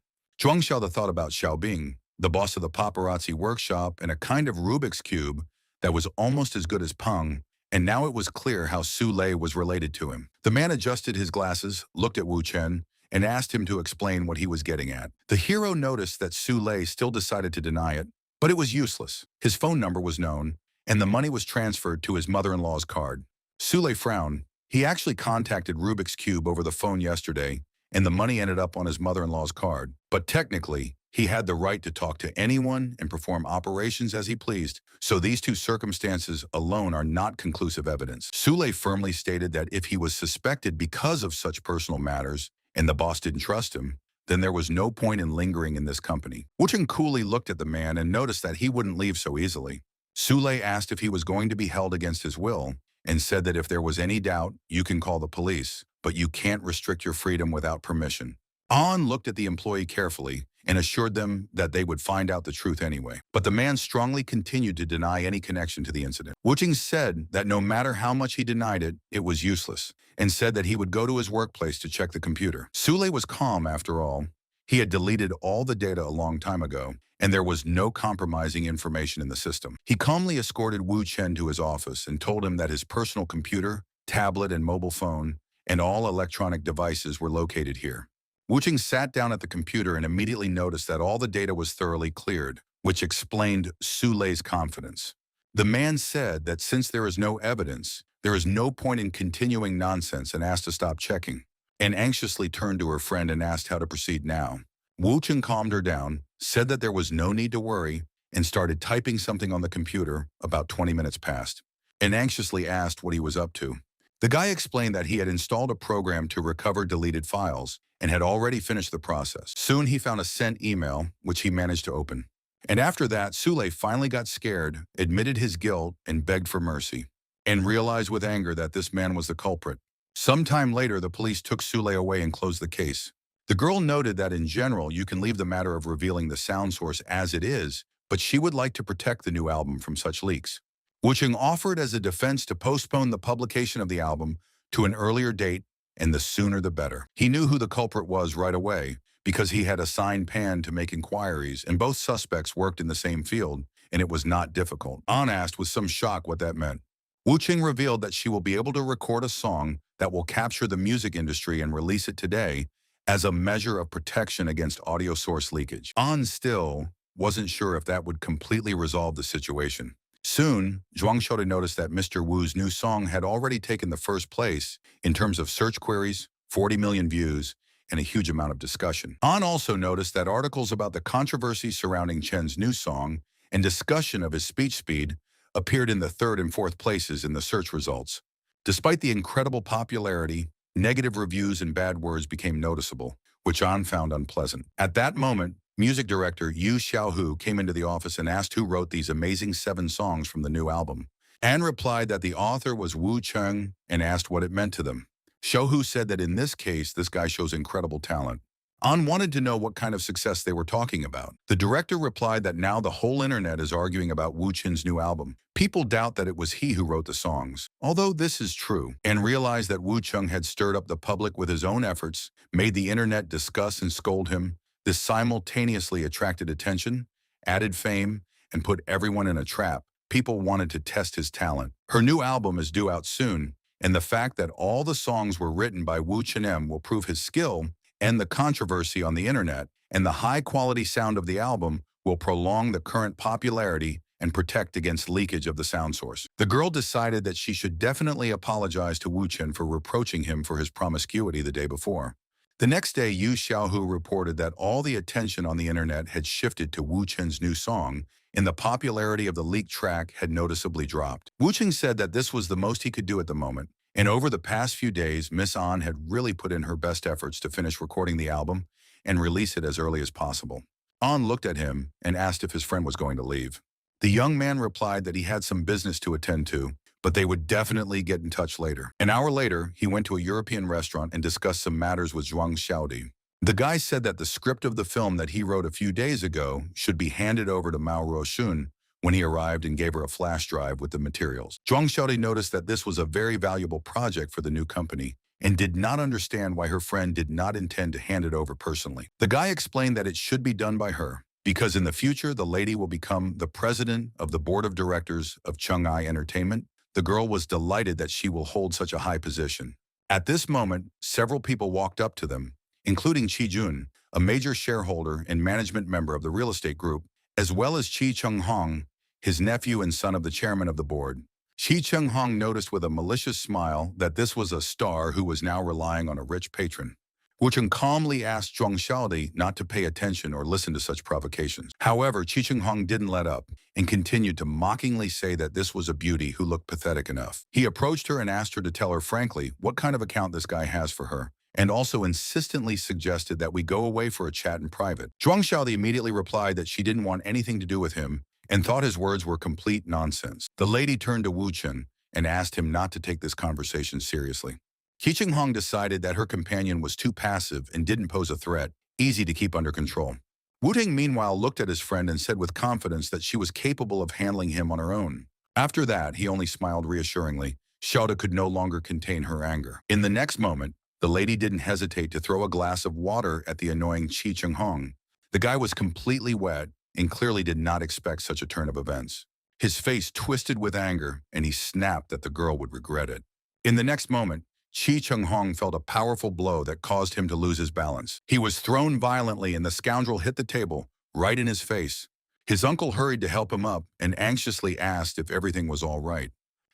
Speaker 1: Zhuang Xiao thought about Xiaobing, the boss of the paparazzi workshop, and a kind of Rubik's Cube that was almost as good as Peng, and now it was clear how Sule was related to him. The man adjusted his glasses, looked at Wu Chen, and asked him to explain what he was getting at. The hero noticed that Sule still decided to deny it, but it was useless. His phone number was known, and the money was transferred to his mother-in-law's card. Sule frowned. He actually contacted Rubik's Cube over the phone yesterday, and the money ended up on his mother-in-law's card. But technically, he had the right to talk to anyone and perform operations as he pleased, so these two circumstances alone are not conclusive evidence. Sule firmly stated that if he was suspected because of such personal matters, and the boss didn't trust him, then there was no point in lingering in this company. Wucheng coolly looked at the man and noticed that he wouldn't leave so easily. Sule asked if he was going to be held against his will, and said that if there was any doubt, you can call the police, but you can't restrict your freedom without permission. An looked at the employee carefully and assured them that they would find out the truth anyway. But the man strongly continued to deny any connection to the incident. Wucheng said that no matter how much he denied it, it was useless, and said that he would go to his workplace to check the computer. Sule was calm after all. He had deleted all the data a long time ago, and there was no compromising information in the system. He calmly escorted Wu Chen to his office and told him that his personal computer, tablet, and mobile phone, and all electronic devices were located here. Wucheng sat down at the computer and immediately noticed that all the data was thoroughly cleared, which explained Sule's confidence. The man said that since there is no evidence, there is no point in continuing nonsense, and asked to stop checking, and anxiously turned to her friend and asked how to proceed now. Wucheng calmed her down, said that there was no need to worry, and started typing something on the computer. About 20 minutes passed, and anxiously asked what he was up to. The guy explained that he had installed a program to recover deleted files and had already finished the process. Soon he found a sent email, which he managed to open. And after that, Sule finally got scared, admitted his guilt, and begged for mercy, and realized with anger that this man was the culprit. Sometime later, the police took Sule away and closed the case. The girl noted that in general, you can leave the matter of revealing the sound source as it is, but she would like to protect the new album from such leaks. Wucheng offered as a defense to postpone the publication of the album to an earlier date, and the sooner the better. He knew who the culprit was right away because he had assigned Pan to make inquiries, and both suspects worked in the same field, and it was not difficult. An asked with some shock what that meant. Wucheng revealed that she will be able to record a song that will capture the music industry and release it today as a measure of protection against audio source leakage. An still wasn't sure if that would completely resolve the situation. Soon, Zhuang Xiaoda noticed that Mr. Wu's new song had already taken the first place in terms of search queries, 40 million views, and a huge amount of discussion. An also noticed that articles about the controversy surrounding Chen's new song and discussion of his speech speed appeared in the third and fourth places in the search results. Despite the incredible popularity, negative reviews and bad words became noticeable, which An found unpleasant. At that moment, music director Yu Xiaohu came into the office and asked who wrote these amazing 7 songs from the new album. An replied that the author was Wu Cheng and asked what it meant to them. Xiaohu said that in this case, this guy shows incredible talent. An wanted to know what kind of success they were talking about. The director replied that now the whole internet is arguing about Wu Chen's new album. People doubt that it was he who wrote the songs. Although this is true, and realized that Wu Cheng had stirred up the public with his own efforts, made the internet discuss and scold him. This simultaneously attracted attention, added fame, and put everyone in a trap. People wanted to test his talent. Her new album is due out soon, and the fact that all the songs were written by Woo Chen will prove his skill, and the controversy on the internet and the high-quality sound of the album will prolong the current popularity and protect against leakage of the sound source. The girl decided that she should definitely apologize to Wu Chen for reproaching him for his promiscuity the day before. The next day, Yu Xiaohu reported that all the attention on the internet had shifted to Wu Chen's new song, and the popularity of the leaked track had noticeably dropped. Wu Chen said that this was the most he could do at the moment, and over the past few days, Miss An had really put in her best efforts to finish recording the album and release it as early as possible. An looked at him and asked if his friend was going to leave. The young man replied that he had some business to attend to, but they would definitely get in touch later. An hour later, he went to a European restaurant and discussed some matters with Zhuang Xiaodi. The guy said that the script of the film that he wrote a few days ago should be handed over to Mao Ruoxun when he arrived and gave her a flash drive with the materials. Zhuang Xiaodi noticed that this was a very valuable project for the new company and did not understand why her friend did not intend to hand it over personally. The guy explained that it should be done by her, because in the future, the lady will become the president of the board of directors of Chang'ai Entertainment. The girl was delighted that she will hold such a high position. At this moment, several people walked up to them, including Qi Jun, a major shareholder and management member of the real estate group, as well as Qi Chenghong, his nephew and son of the chairman of the board. Qi Chenghong noticed with a malicious smile that this was a star who was now relying on a rich patron. Wu Chen calmly asked Zhuang Xiaodi not to pay attention or listen to such provocations. However, Qi Chenghong didn't let up and continued to mockingly say that this was a beauty who looked pathetic enough. He approached her and asked her to tell her frankly what kind of account this guy has for her, and also insistently suggested that we go away for a chat in private. Zhuang Xiaodi immediately replied that she didn't want anything to do with him and thought his words were complete nonsense. The lady turned to Wu Chen and asked him not to take this conversation seriously. Qi Chenghong decided that her companion was too passive and didn't pose a threat, easy to keep under control. Wu Ting meanwhile looked at his friend and said with confidence that she was capable of handling him on her own. After that, he only smiled reassuringly. Xiaoda could no longer contain her anger. In the next moment, the lady didn't hesitate to throw a glass of water at the annoying Qi Chenghong. The guy was completely wet and clearly did not expect such a turn of events. His face twisted with anger, and he snapped that the girl would regret it. In the next moment, Qi Chenghong felt a powerful blow that caused him to lose his balance. He was thrown violently and the scoundrel hit the table, right in his face. His uncle hurried to help him up and anxiously asked if everything was all right.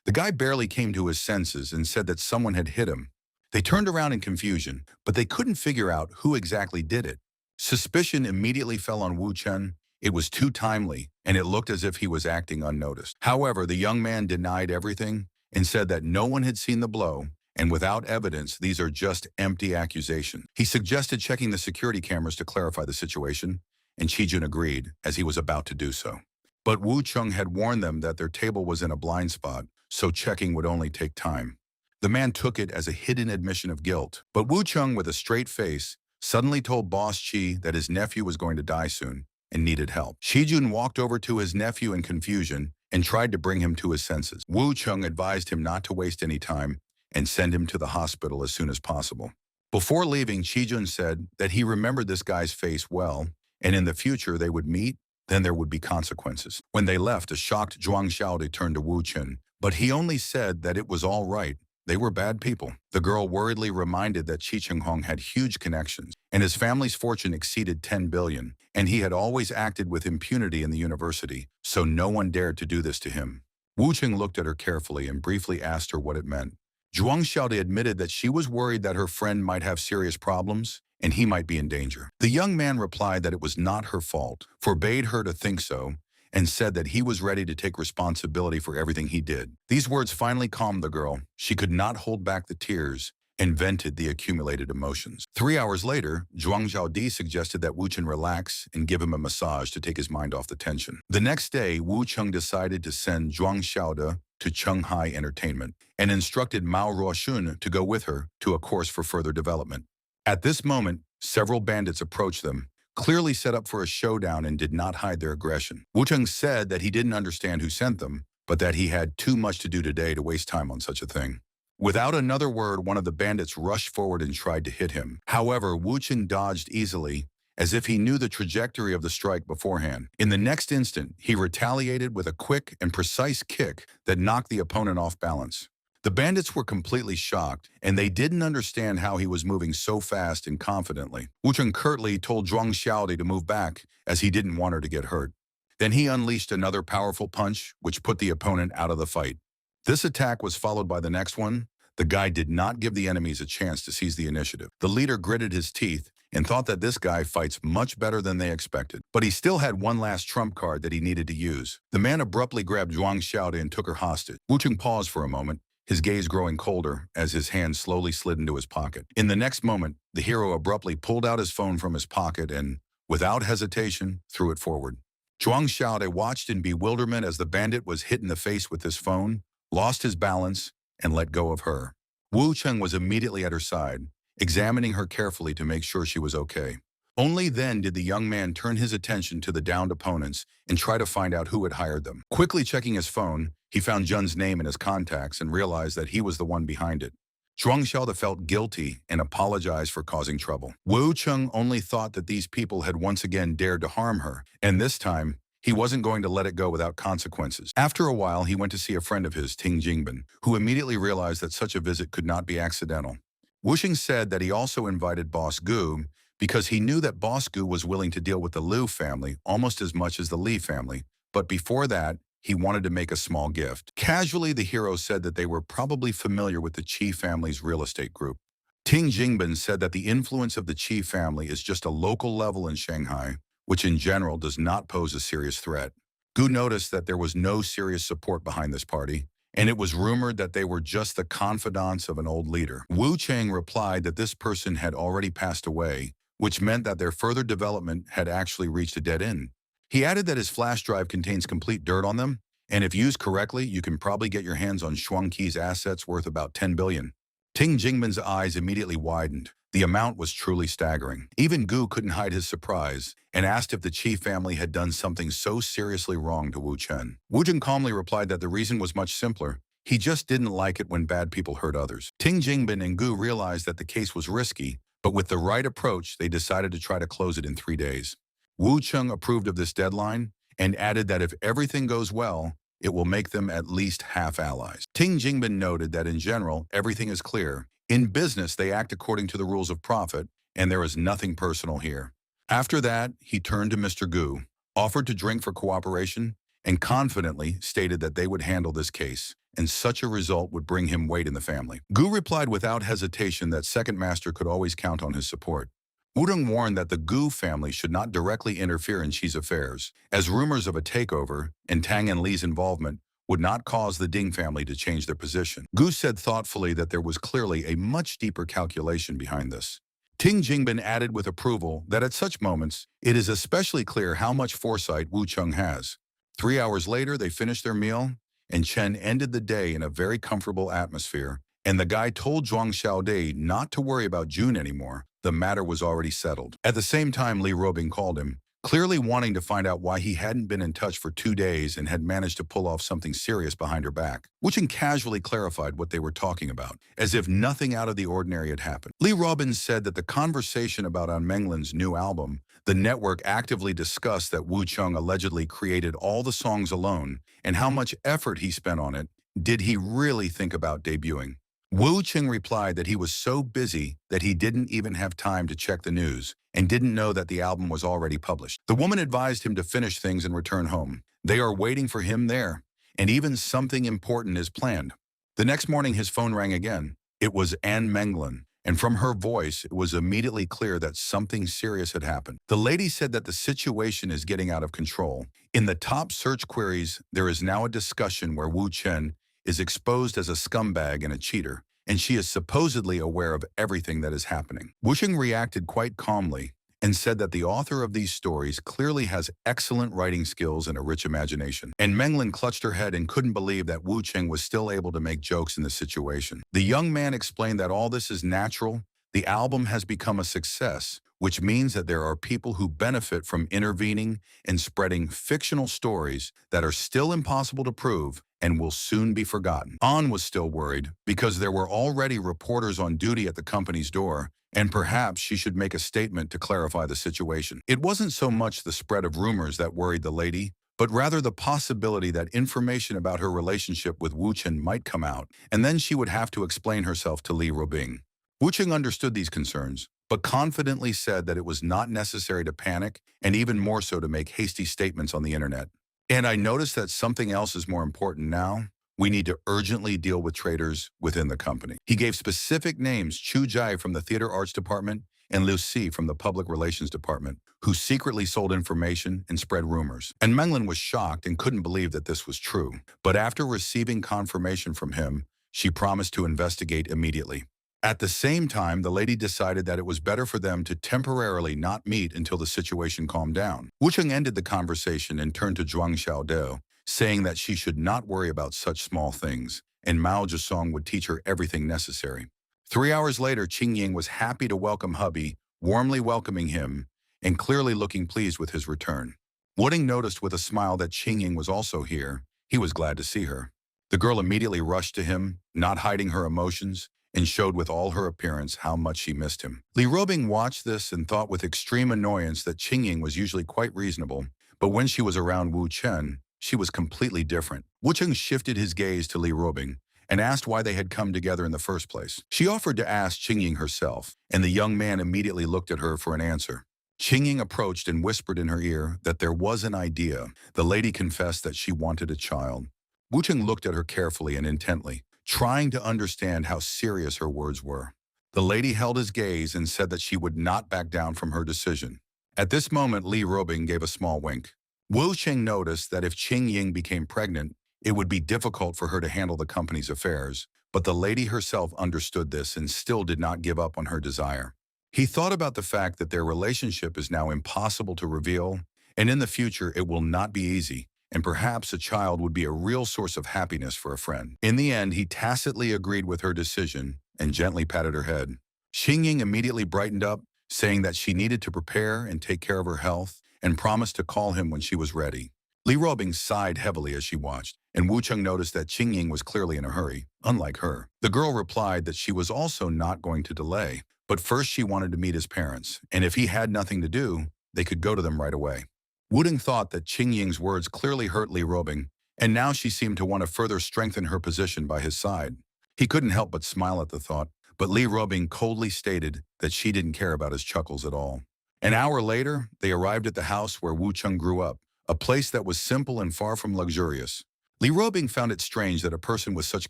Speaker 1: The guy barely came to his senses and said that someone had hit him. They turned around in confusion, but they couldn't figure out who exactly did it. Suspicion immediately fell on Wu Chen. It was too timely, and it looked as if he was acting unnoticed. However, the young man denied everything and said that no one had seen the blow, and without evidence, these are just empty accusations. He suggested checking the security cameras to clarify the situation, and Qi Jun agreed, as he was about to do so. But Wu Chung had warned them that their table was in a blind spot, so checking would only take time. The man took it as a hidden admission of guilt, but Wu Chung, with a straight face, suddenly told Boss Qi that his nephew was going to die soon and needed help. Qi Jun walked over to his nephew in confusion and tried to bring him to his senses. Wu Chung advised him not to waste any time and send him to the hospital as soon as possible. Before leaving, Qi Jun said that he remembered this guy's face well, and in the future they would meet, then there would be consequences. When they left, a shocked Zhuang Xiaodi turned to Wu Chen, but he only said that it was all right. They were bad people. The girl worriedly reminded that Qi Chenghong had huge connections, and his family's fortune exceeded 10 billion, and he had always acted with impunity in the university, so no one dared to do this to him. Wu Chen looked at her carefully and briefly asked her what it meant. Zhuang Xiaodi admitted that she was worried that her friend might have serious problems and he might be in danger. The young man replied that it was not her fault, forbade her to think so, and said that he was ready to take responsibility for everything he did. These words finally calmed the girl. She could not hold back the tears and vented the accumulated emotions. 3 hours later, Zhuang Xiaodi suggested that Wu Chen relax and give him a massage to take his mind off the tension. The next day, Wu Cheng decided to send Zhuang Xiaoda to Chang'ai Entertainment and instructed Mao Ruoxun to go with her to a course for further development. At this moment, several bandits approached them, clearly set up for a showdown, and did not hide their aggression. Wu Cheng said that he didn't understand who sent them, but that he had too much to do today to waste time on such a thing. Without another word, one of the bandits rushed forward and tried to hit him. However, Wu Chen dodged easily as if he knew the trajectory of the strike beforehand. In the next instant, he retaliated with a quick and precise kick that knocked the opponent off balance. The bandits were completely shocked, and they didn't understand how he was moving so fast and confidently. Wu Cheng curtly told Zhuang Xiaodi to move back, as he didn't want her to get hurt. Then he unleashed another powerful punch, which put the opponent out of the fight. This attack was followed by the next one. The guy did not give the enemies a chance to seize the initiative. The leader gritted his teeth and thought that this guy fights much better than they expected. But he still had one last trump card that he needed to use. The man abruptly grabbed Zhuang Xiaodi and took her hostage. Wu Cheng paused for a moment, his gaze growing colder as his hand slowly slid into his pocket. In the next moment, the hero abruptly pulled out his phone from his pocket and, without hesitation, threw it forward. Zhuang Xiaode watched in bewilderment as the bandit was hit in the face with his phone, lost his balance, and let go of her. Wu Cheng was immediately at her side, examining her carefully to make sure she was okay. Only then did the young man turn his attention to the downed opponents and try to find out who had hired them. Quickly checking his phone, he found Jun's name in his contacts and realized that he was the one behind it. Zhuang Xiaode felt guilty and apologized for causing trouble. Wu Cheng only thought that these people had once again dared to harm her, and this time, he wasn't going to let it go without consequences. After a while, he went to see a friend of his, Ting Jingbin, who immediately realized that such a visit could not be accidental. Wu Cheng said that he also invited Boss Gu because he knew that Boss Gu was willing to deal with the Liu family almost as much as the Li family, but before that, he wanted to make a small gift. Casually, the hero said that they were probably familiar with the Qi family's real estate group. Ting Jingbin said that the influence of the Qi family is just a local level in Shanghai, which in general does not pose a serious threat. Gu noticed that there was no serious support behind this party, and it was rumored that they were just the confidants of an old leader. Wu Cheng replied that this person had already passed away, which meant that their further development had actually reached a dead end. He added that his flash drive contains complete dirt on them, and if used correctly, you can probably get your hands on Shuang Qi's assets worth about 10 billion. Ting Jingbin's eyes immediately widened. The amount was truly staggering. Even Gu couldn't hide his surprise and asked if the Qi family had done something so seriously wrong to Wu Cheng. Wu Cheng calmly replied that the reason was much simpler. He just didn't like it when bad people hurt others. Ting Jingbin and Gu realized that the case was risky, but with the right approach, they decided to try to close it in 3 days. Wu Cheng approved of this deadline and added that if everything goes well, it will make them at least half allies. Ting Jingbin noted that in general, everything is clear. In business, they act according to the rules of profit, and there is nothing personal here. After that, he turned to Mr. Gu, offered to drink for cooperation, and confidently stated that they would handle this case, and such a result would bring him weight in the family. Gu replied without hesitation that Second Master could always count on his support. Wu Cheng warned that the Gu family should not directly interfere in Qi's affairs, as rumors of a takeover and Tang and Li's involvement would not cause the Ding family to change their position. Gu said thoughtfully that there was clearly a much deeper calculation behind this. Ting Jingbin added with approval that at such moments, it is especially clear how much foresight Wu Cheng has. 3 hours later, they finished their meal, and Chen ended the day in a very comfortable atmosphere, and the guy told Zhuang Xiaode not to worry about June anymore. The matter was already settled. At the same time, Li Robing called him, clearly wanting to find out why he hadn't been in touch for 2 days and had managed to pull off something serious behind her back. Wu Cheng casually clarified what they were talking about, as if nothing out of the ordinary had happened. Li Robin said that the conversation about An Menglin's new album, the network actively discussed that Wu Cheng allegedly created all the songs alone and how much effort he spent on it. Did he really think about debuting? Wu Cheng replied that he was so busy that he didn't even have time to check the news and didn't know that the album was already published. The woman advised him to finish things and return home. They are waiting for him there, and even something important is planned. The next morning, his phone rang again. It was An Menglin, and from her voice, it was immediately clear that something serious had happened. The lady said that the situation is getting out of control. In the top search queries, there is now a discussion where Wu Cheng is exposed as a scumbag and a cheater, and she is supposedly aware of everything that is happening. Wu Cheng reacted quite calmly and said that the author of these stories clearly has excellent writing skills and a rich imagination. And Menglin clutched her head and couldn't believe that Wu Cheng was still able to make jokes in this situation. The young man explained that all this is natural. The album has become a success, which means that there are people who benefit from intervening and spreading fictional stories that are still impossible to prove and will soon be forgotten. An was still worried because there were already reporters on duty at the company's door, and perhaps she should make a statement to clarify the situation. It wasn't so much the spread of rumors that worried the lady, but rather the possibility that information about her relationship with Wu Chen might come out, and then she would have to explain herself to Li Robing. Wu Chen understood these concerns, but confidently said that it was not necessary to panic, and even more so to make hasty statements on the internet. And I noticed that something else is more important now. We need to urgently deal with traitors within the company. He gave specific names: Chu Jai from the Theater Arts Department and Liu Si from the Public Relations Department, who secretly sold information and spread rumors. And Menglin was shocked and couldn't believe that this was true. But after receiving confirmation from him, she promised to investigate immediately. At the same time, the lady decided that it was better for them to temporarily not meet until the situation calmed down. Wu Cheng ended the conversation and turned to Zhuang Xiaodou, saying that she should not worry about such small things, and Mao Zedong would teach her everything necessary. 3 hours later, Qing Ying was happy to welcome hubby, warmly welcoming him, and clearly looking pleased with his return. Wooding noticed with a smile that Qing Ying was also here. He was glad to see her. The girl immediately rushed to him, not hiding her emotions, and showed with all her appearance how much she missed him. Li Robing watched this and thought with extreme annoyance that Qing Ying was usually quite reasonable, but when she was around Wu Chen, she was completely different. Wu Chen shifted his gaze to Li Robing and asked why they had come together in the first place. She offered to ask Qing Ying herself, and the young man immediately looked at her for an answer. Qing Ying approached and whispered in her ear that there was an idea. The lady confessed that she wanted a child. Wu Chen looked at her carefully and intently, trying to understand how serious her words were. The lady held his gaze and said that she would not back down from her decision. At this moment, Li Robing gave a small wink. Wu Cheng noticed that if Qing Ying became pregnant, it would be difficult for her to handle the company's affairs, but the lady herself understood this and still did not give up on her desire. He thought about the fact that their relationship is now impossible to reveal, and in the future it will not be easy, and perhaps a child would be a real source of happiness for a friend. In the end, he tacitly agreed with her decision and gently patted her head. Qing Ying immediately brightened up, saying that she needed to prepare and take care of her health, and promised to call him when she was ready. Li Robing sighed heavily as she watched, and Wu Cheng noticed that Qing Ying was clearly in a hurry, unlike her. The girl replied that she was also not going to delay, but first she wanted to meet his parents, and if he had nothing to do, they could go to them right away. Wuding thought that Qing Ying's words clearly hurt Li Robing, and now she seemed to want to further strengthen her position by his side. He couldn't help but smile at the thought, but Li Robing coldly stated that she didn't care about his chuckles at all. An hour later, they arrived at the house where Wu Cheng grew up, a place that was simple and far from luxurious. Li Robing found it strange that a person with such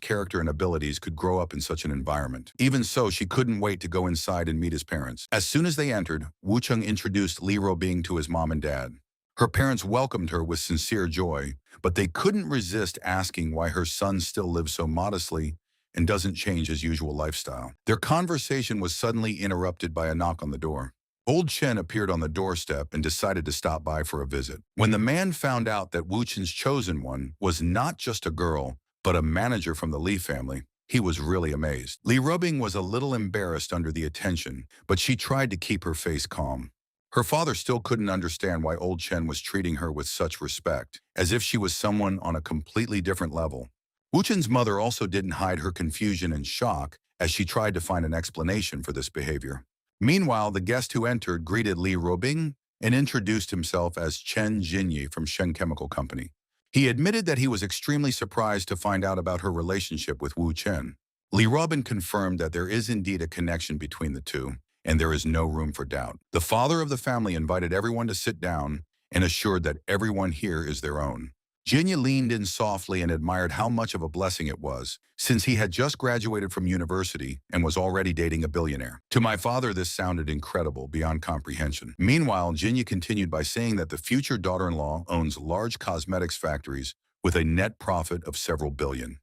Speaker 1: character and abilities could grow up in such an environment. Even so, she couldn't wait to go inside and meet his parents. As soon as they entered, Wu Cheng introduced Li Robing to his mom and dad. Her parents welcomed her with sincere joy, but they couldn't resist asking why her son still lives so modestly and doesn't change his usual lifestyle. Their conversation was suddenly interrupted by a knock on the door. Old Chen appeared on the doorstep and decided to stop by for a visit. When the man found out that Wu Chen's chosen one was not just a girl, but a manager from the Li family, he was really amazed. Li Robing was a little embarrassed under the attention, but she tried to keep her face calm. Her father still couldn't understand why Old Chen was treating her with such respect, as if she was someone on a completely different level. Wu Chen's mother also didn't hide her confusion and shock as she tried to find an explanation for this behavior. Meanwhile, the guest who entered greeted Li Robing and introduced himself as Chen Jinyi from Shen Chemical Company. He admitted that he was extremely surprised to find out about her relationship with Wu Chen. Li Robin confirmed that there is indeed a connection between the two, and there is no room for doubt. The father of the family invited everyone to sit down and assured that everyone here is their own. Jinya leaned in softly and admired how much of a blessing it was, since he had just graduated from university and was already dating a billionaire. To my father, this sounded incredible, beyond comprehension. Meanwhile, Jinya continued by saying that the future daughter-in-law owns large cosmetics factories with a net profit of several billion.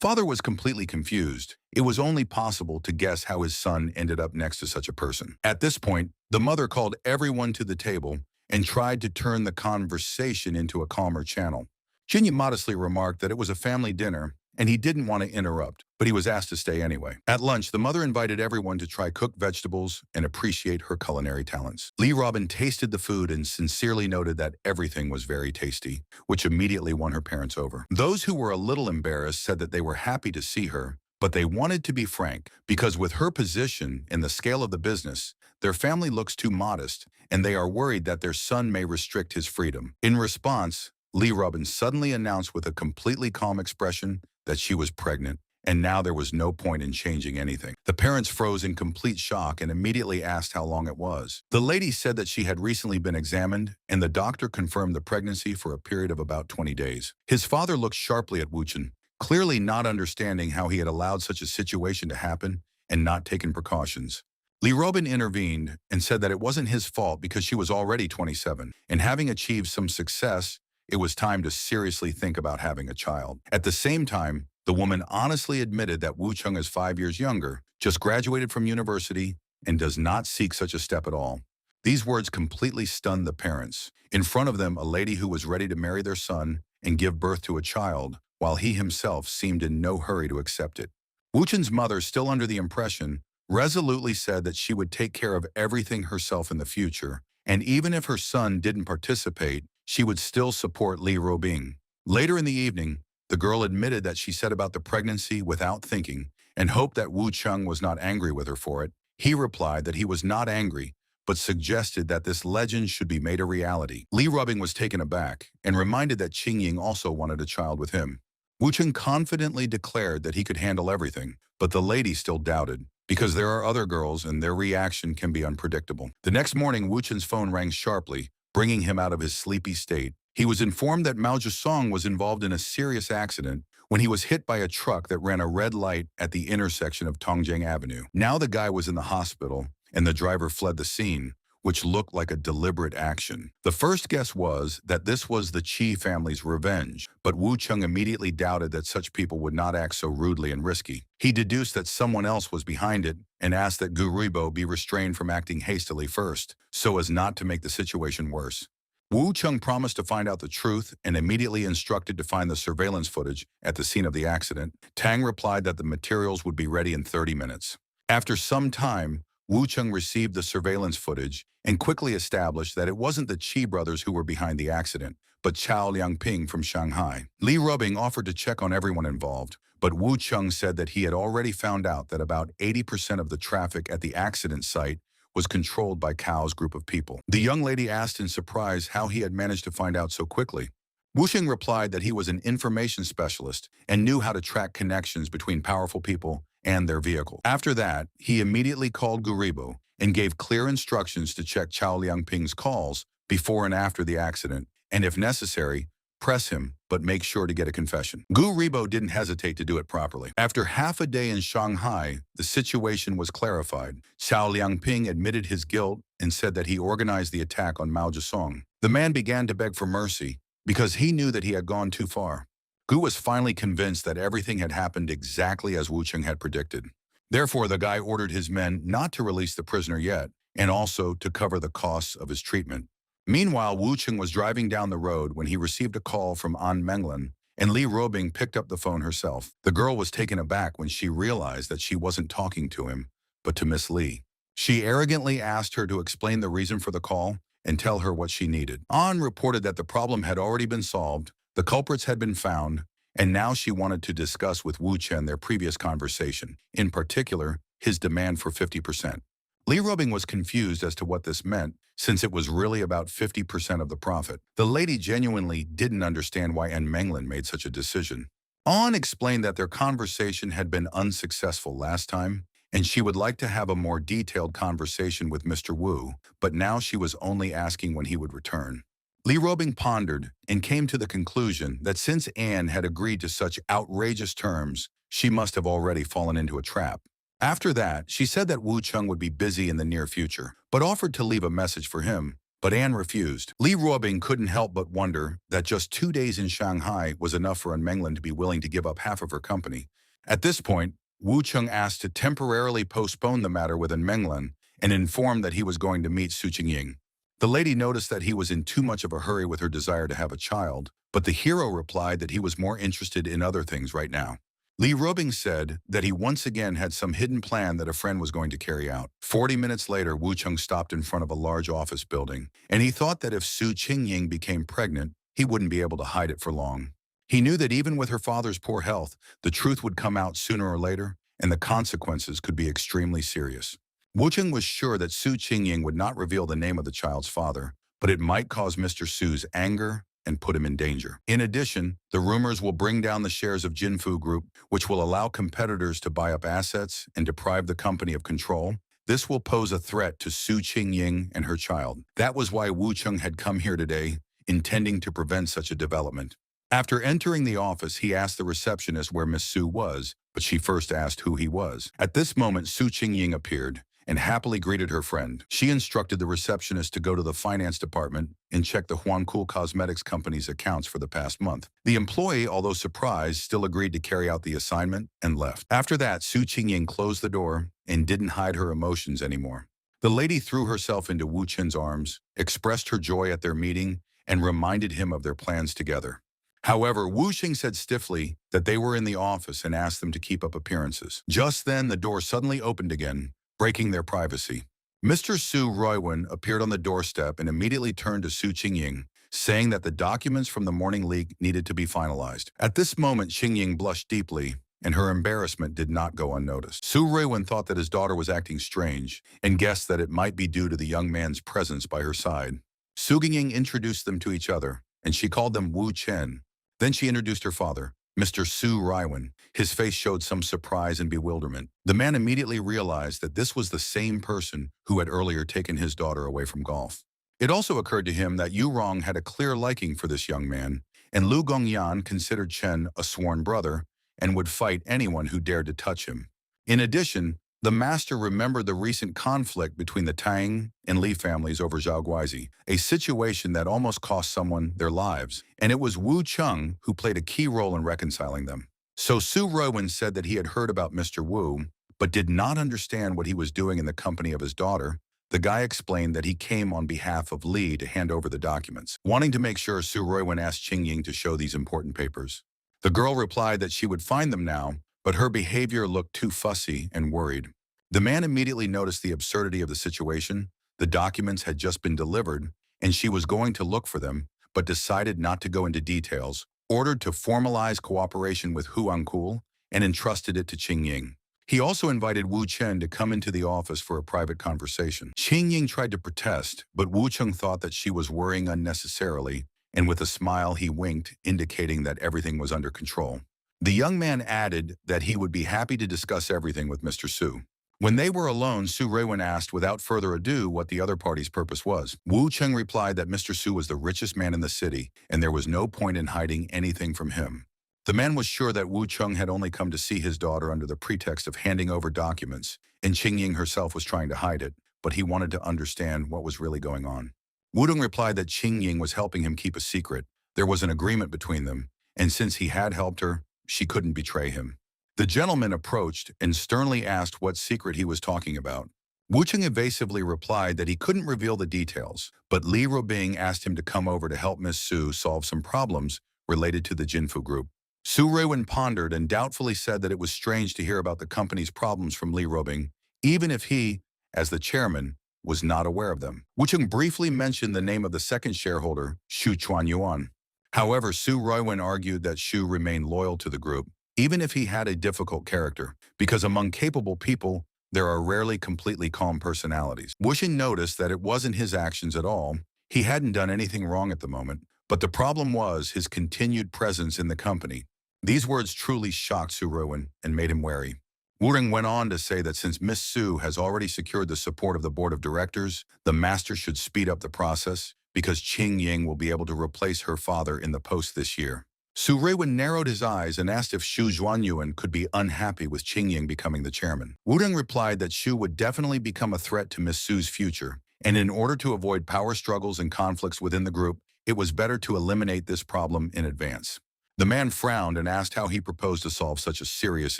Speaker 1: Father was completely confused. It was only possible to guess how his son ended up next to such a person. At this point, the mother called everyone to the table and tried to turn the conversation into a calmer channel. Jinya modestly remarked that it was a family dinner and he didn't want to interrupt, but he was asked to stay anyway. At lunch, the mother invited everyone to try cooked vegetables and appreciate her culinary talents. Lee Robin tasted the food and sincerely noted that everything was very tasty, which immediately won her parents over. Those who were a little embarrassed said that they were happy to see her, but they wanted to be frank, because with her position in the scale of the business, their family looks too modest, and they are worried that their son may restrict his freedom. In response, Lee Robin suddenly announced with a completely calm expression that she was pregnant, and now there was no point in changing anything. The parents froze in complete shock and immediately asked how long it was. The lady said that she had recently been examined, and the doctor confirmed the pregnancy for a period of about 20 days. His father looked sharply at Wu Chen, clearly not understanding how he had allowed such a situation to happen and not taken precautions. Lee Robin intervened and said that it wasn't his fault because she was already 27, and having achieved some success, it was time to seriously think about having a child. At the same time, the woman honestly admitted that Wu Chung is 5 years younger, just graduated from university, and does not seek such a step at all. These words completely stunned the parents. In front of them, a lady who was ready to marry their son and give birth to a child, while he himself seemed in no hurry to accept it. Wu Chen's mother, still under the impression, resolutely said that she would take care of everything herself in the future, and even if her son didn't participate, she would still support Li Robing. Later in the evening, the girl admitted that she said about the pregnancy without thinking and hoped that Wu Chung was not angry with her for it. He replied that he was not angry, but suggested that this legend should be made a reality. Li Robing was taken aback and reminded that Qing Ying also wanted a child with him. Wu Chung confidently declared that he could handle everything, but the lady still doubted, because there are other girls and their reaction can be unpredictable. The next morning, Wu Chen's phone rang sharply, bringing him out of his sleepy state. He was informed that Mao Zedong was involved in a serious accident when he was hit by a truck that ran a red light at the intersection of Tongjiang Avenue. Now the guy was in the hospital, and the driver fled the scene, which looked like a deliberate action. The first guess was that this was the Qi family's revenge, but Wu Chung immediately doubted that such people would not act so rudely and risky. He deduced that someone else was behind it and asked that Gu Ruibo be restrained from acting hastily first, so as not to make the situation worse. Wu Chung promised to find out the truth and immediately instructed to find the surveillance footage at the scene of the accident. Tang replied that the materials would be ready in 30 minutes. After some time, Wu Chung received the surveillance footage and quickly established that it wasn't the Qi brothers who were behind the accident, but Chao Liangping from Shanghai. Li Robing offered to check on everyone involved, but Wu Chung said that he had already found out that about 80% of the traffic at the accident site was controlled by Cao's group of people. The young lady asked in surprise how he had managed to find out so quickly. Wu Xing replied that he was an information specialist and knew how to track connections between powerful people and their vehicle. After that, he immediately called Guribo and gave clear instructions to check Chao Liangping's calls before and after the accident, and if necessary, press him, but make sure to get a confession. Gu Ribo didn't hesitate to do it properly. After half a day in Shanghai, the situation was clarified. Chao Liangping admitted his guilt and said that he organized the attack on Mao Zedong. The man began to beg for mercy because he knew that he had gone too far. Gu was finally convinced that everything had happened exactly as Wu Cheng had predicted. Therefore, the guy ordered his men not to release the prisoner yet, and also to cover the costs of his treatment. Meanwhile, Wu Cheng was driving down the road when he received a call from An Menglan, and Li Robing picked up the phone herself. The girl was taken aback when she realized that she wasn't talking to him, but to Miss Li. She arrogantly asked her to explain the reason for the call and tell her what she needed. An reported that the problem had already been solved, the culprits had been found, and now she wanted to discuss with Wu Chen their previous conversation, in particular, his demand for 50%. Li Robing was confused as to what this meant, since it was really about 50% of the profit. The lady genuinely didn't understand why An Menglan made such a decision. An explained that their conversation had been unsuccessful last time, and she would like to have a more detailed conversation with Mr. Wu, but now she was only asking when he would return. Li Robing pondered and came to the conclusion that since Anne had agreed to such outrageous terms, she must have already fallen into a trap. After that, she said that Wu Chung would be busy in the near future, but offered to leave a message for him, but Anne refused. Li Robing couldn't help but wonder that just 2 days in Shanghai was enough for An Menglan to be willing to give up half of her company. At this point, Wu Chung asked to temporarily postpone the matter with An Menglan and informed that he was going to meet Su Qingying. The lady noticed that he was in too much of a hurry with her desire to have a child, but the hero replied that he was more interested in other things right now. Lee Robing said that he once again had some hidden plan that a friend was going to carry out. 40 minutes later, Wu Chung stopped in front of a large office building, and he thought that if Su Qingying became pregnant, he wouldn't be able to hide it for long. He knew that even with her father's poor health, the truth would come out sooner or later, and the consequences could be extremely serious. Wu Chung was sure that Su Qingying would not reveal the name of the child's father, but it might cause Mr. Su's anger and put him in danger. In addition, the rumors will bring down the shares of Jinfu Group, which will allow competitors to buy up assets and deprive the company of control. This will pose a threat to Su Qingying and her child. That was why Wu Chung had come here today, intending to prevent such a development. After entering the office, he asked the receptionist where Miss Su was, but she first asked who he was. At this moment, Su Qingying appeared and happily greeted her friend. She instructed the receptionist to go to the finance department and check the Huangkul Cosmetics Company's accounts for the past month. The employee, although surprised, still agreed to carry out the assignment and left. After that, Su Qingying closed the door and didn't hide her emotions anymore. The lady threw herself into Wu Chen's arms, expressed her joy at their meeting, and reminded him of their plans together. However, Wu Xing said stiffly that they were in the office and asked them to keep up appearances. Just then, the door suddenly opened again, breaking their privacy. Mr. Su Roiwen appeared on the doorstep and immediately turned to Su Qingying, saying that the documents from the morning leak needed to be finalized. At this moment, Qingying blushed deeply, and her embarrassment did not go unnoticed. Su Roiwen thought that his daughter was acting strange and guessed that it might be due to the young man's presence by her side. Su Qingying introduced them to each other, and she called them Wu Chen. Then she introduced her father, Mr. Su Roiwen. His face showed some surprise and bewilderment. The man immediately realized that this was the same person who had earlier taken his daughter away from golf. It also occurred to him that Yu Rong had a clear liking for this young man, and Lu Gongyan considered Chen a sworn brother and would fight anyone who dared to touch him. In addition, the master remembered the recent conflict between the Tang and Li families over Zhao Guizi, a situation that almost cost someone their lives, and it was Wu Chung who played a key role in reconciling them. So Su Roiwen said that he had heard about Mr. Wu, but did not understand what he was doing in the company of his daughter. The guy explained that he came on behalf of Li to hand over the documents. Wanting to make sure, Su Roiwen asked Qingying to show these important papers. The girl replied that she would find them now, but her behavior looked too fussy and worried. The man immediately noticed the absurdity of the situation. The documents had just been delivered, and she was going to look for them, but decided not to go into details, ordered to formalize cooperation with Huangkul, and entrusted it to Qingying. He also invited Wu Chen to come into the office for a private conversation. Qingying tried to protest, but Wu Chen thought that she was worrying unnecessarily, and with a smile he winked, indicating that everything was under control. The young man added that he would be happy to discuss everything with Mr. Su. When they were alone, Su Roiwen asked without further ado what the other party's purpose was. Wu Cheng replied that Mr. Su was the richest man in the city, and there was no point in hiding anything from him. The man was sure that Wu Chung had only come to see his daughter under the pretext of handing over documents, and Qingying herself was trying to hide it, but he wanted to understand what was really going on. Wu Dong replied that Qingying was helping him keep a secret. There was an agreement between them, and since he had helped her, she couldn't betray him. The gentleman approached and sternly asked what secret he was talking about. Wu Cheng evasively replied that he couldn't reveal the details, but Li Robing asked him to come over to help Miss Su solve some problems related to the Jinfu Group. Su Ruiwen pondered and doubtfully said that it was strange to hear about the company's problems from Li Robing, even if he, as the chairman, was not aware of them. Wu Cheng briefly mentioned the name of the second shareholder, Xu Chuanyuan. However, Su Ruiwen argued that Xu remained loyal to the group, even if he had a difficult character, because among capable people, there are rarely completely calm personalities. Wu Xing noticed that it wasn't his actions at all. He hadn't done anything wrong at the moment, but the problem was his continued presence in the company. These words truly shocked Su Ruiwen and made him wary. Wu Ring went on to say that since Miss Su has already secured the support of the board of directors, the master should speed up the process because Qingying will be able to replace her father in the post this year. Su Ruiwen narrowed his eyes and asked if Xu Zhuanyuan could be unhappy with Qingying becoming the chairman. Wu Deng replied that Xu would definitely become a threat to Miss Su's future, and in order to avoid power struggles and conflicts within the group, it was better to eliminate this problem in advance. The man frowned and asked how he proposed to solve such a serious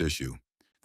Speaker 1: issue.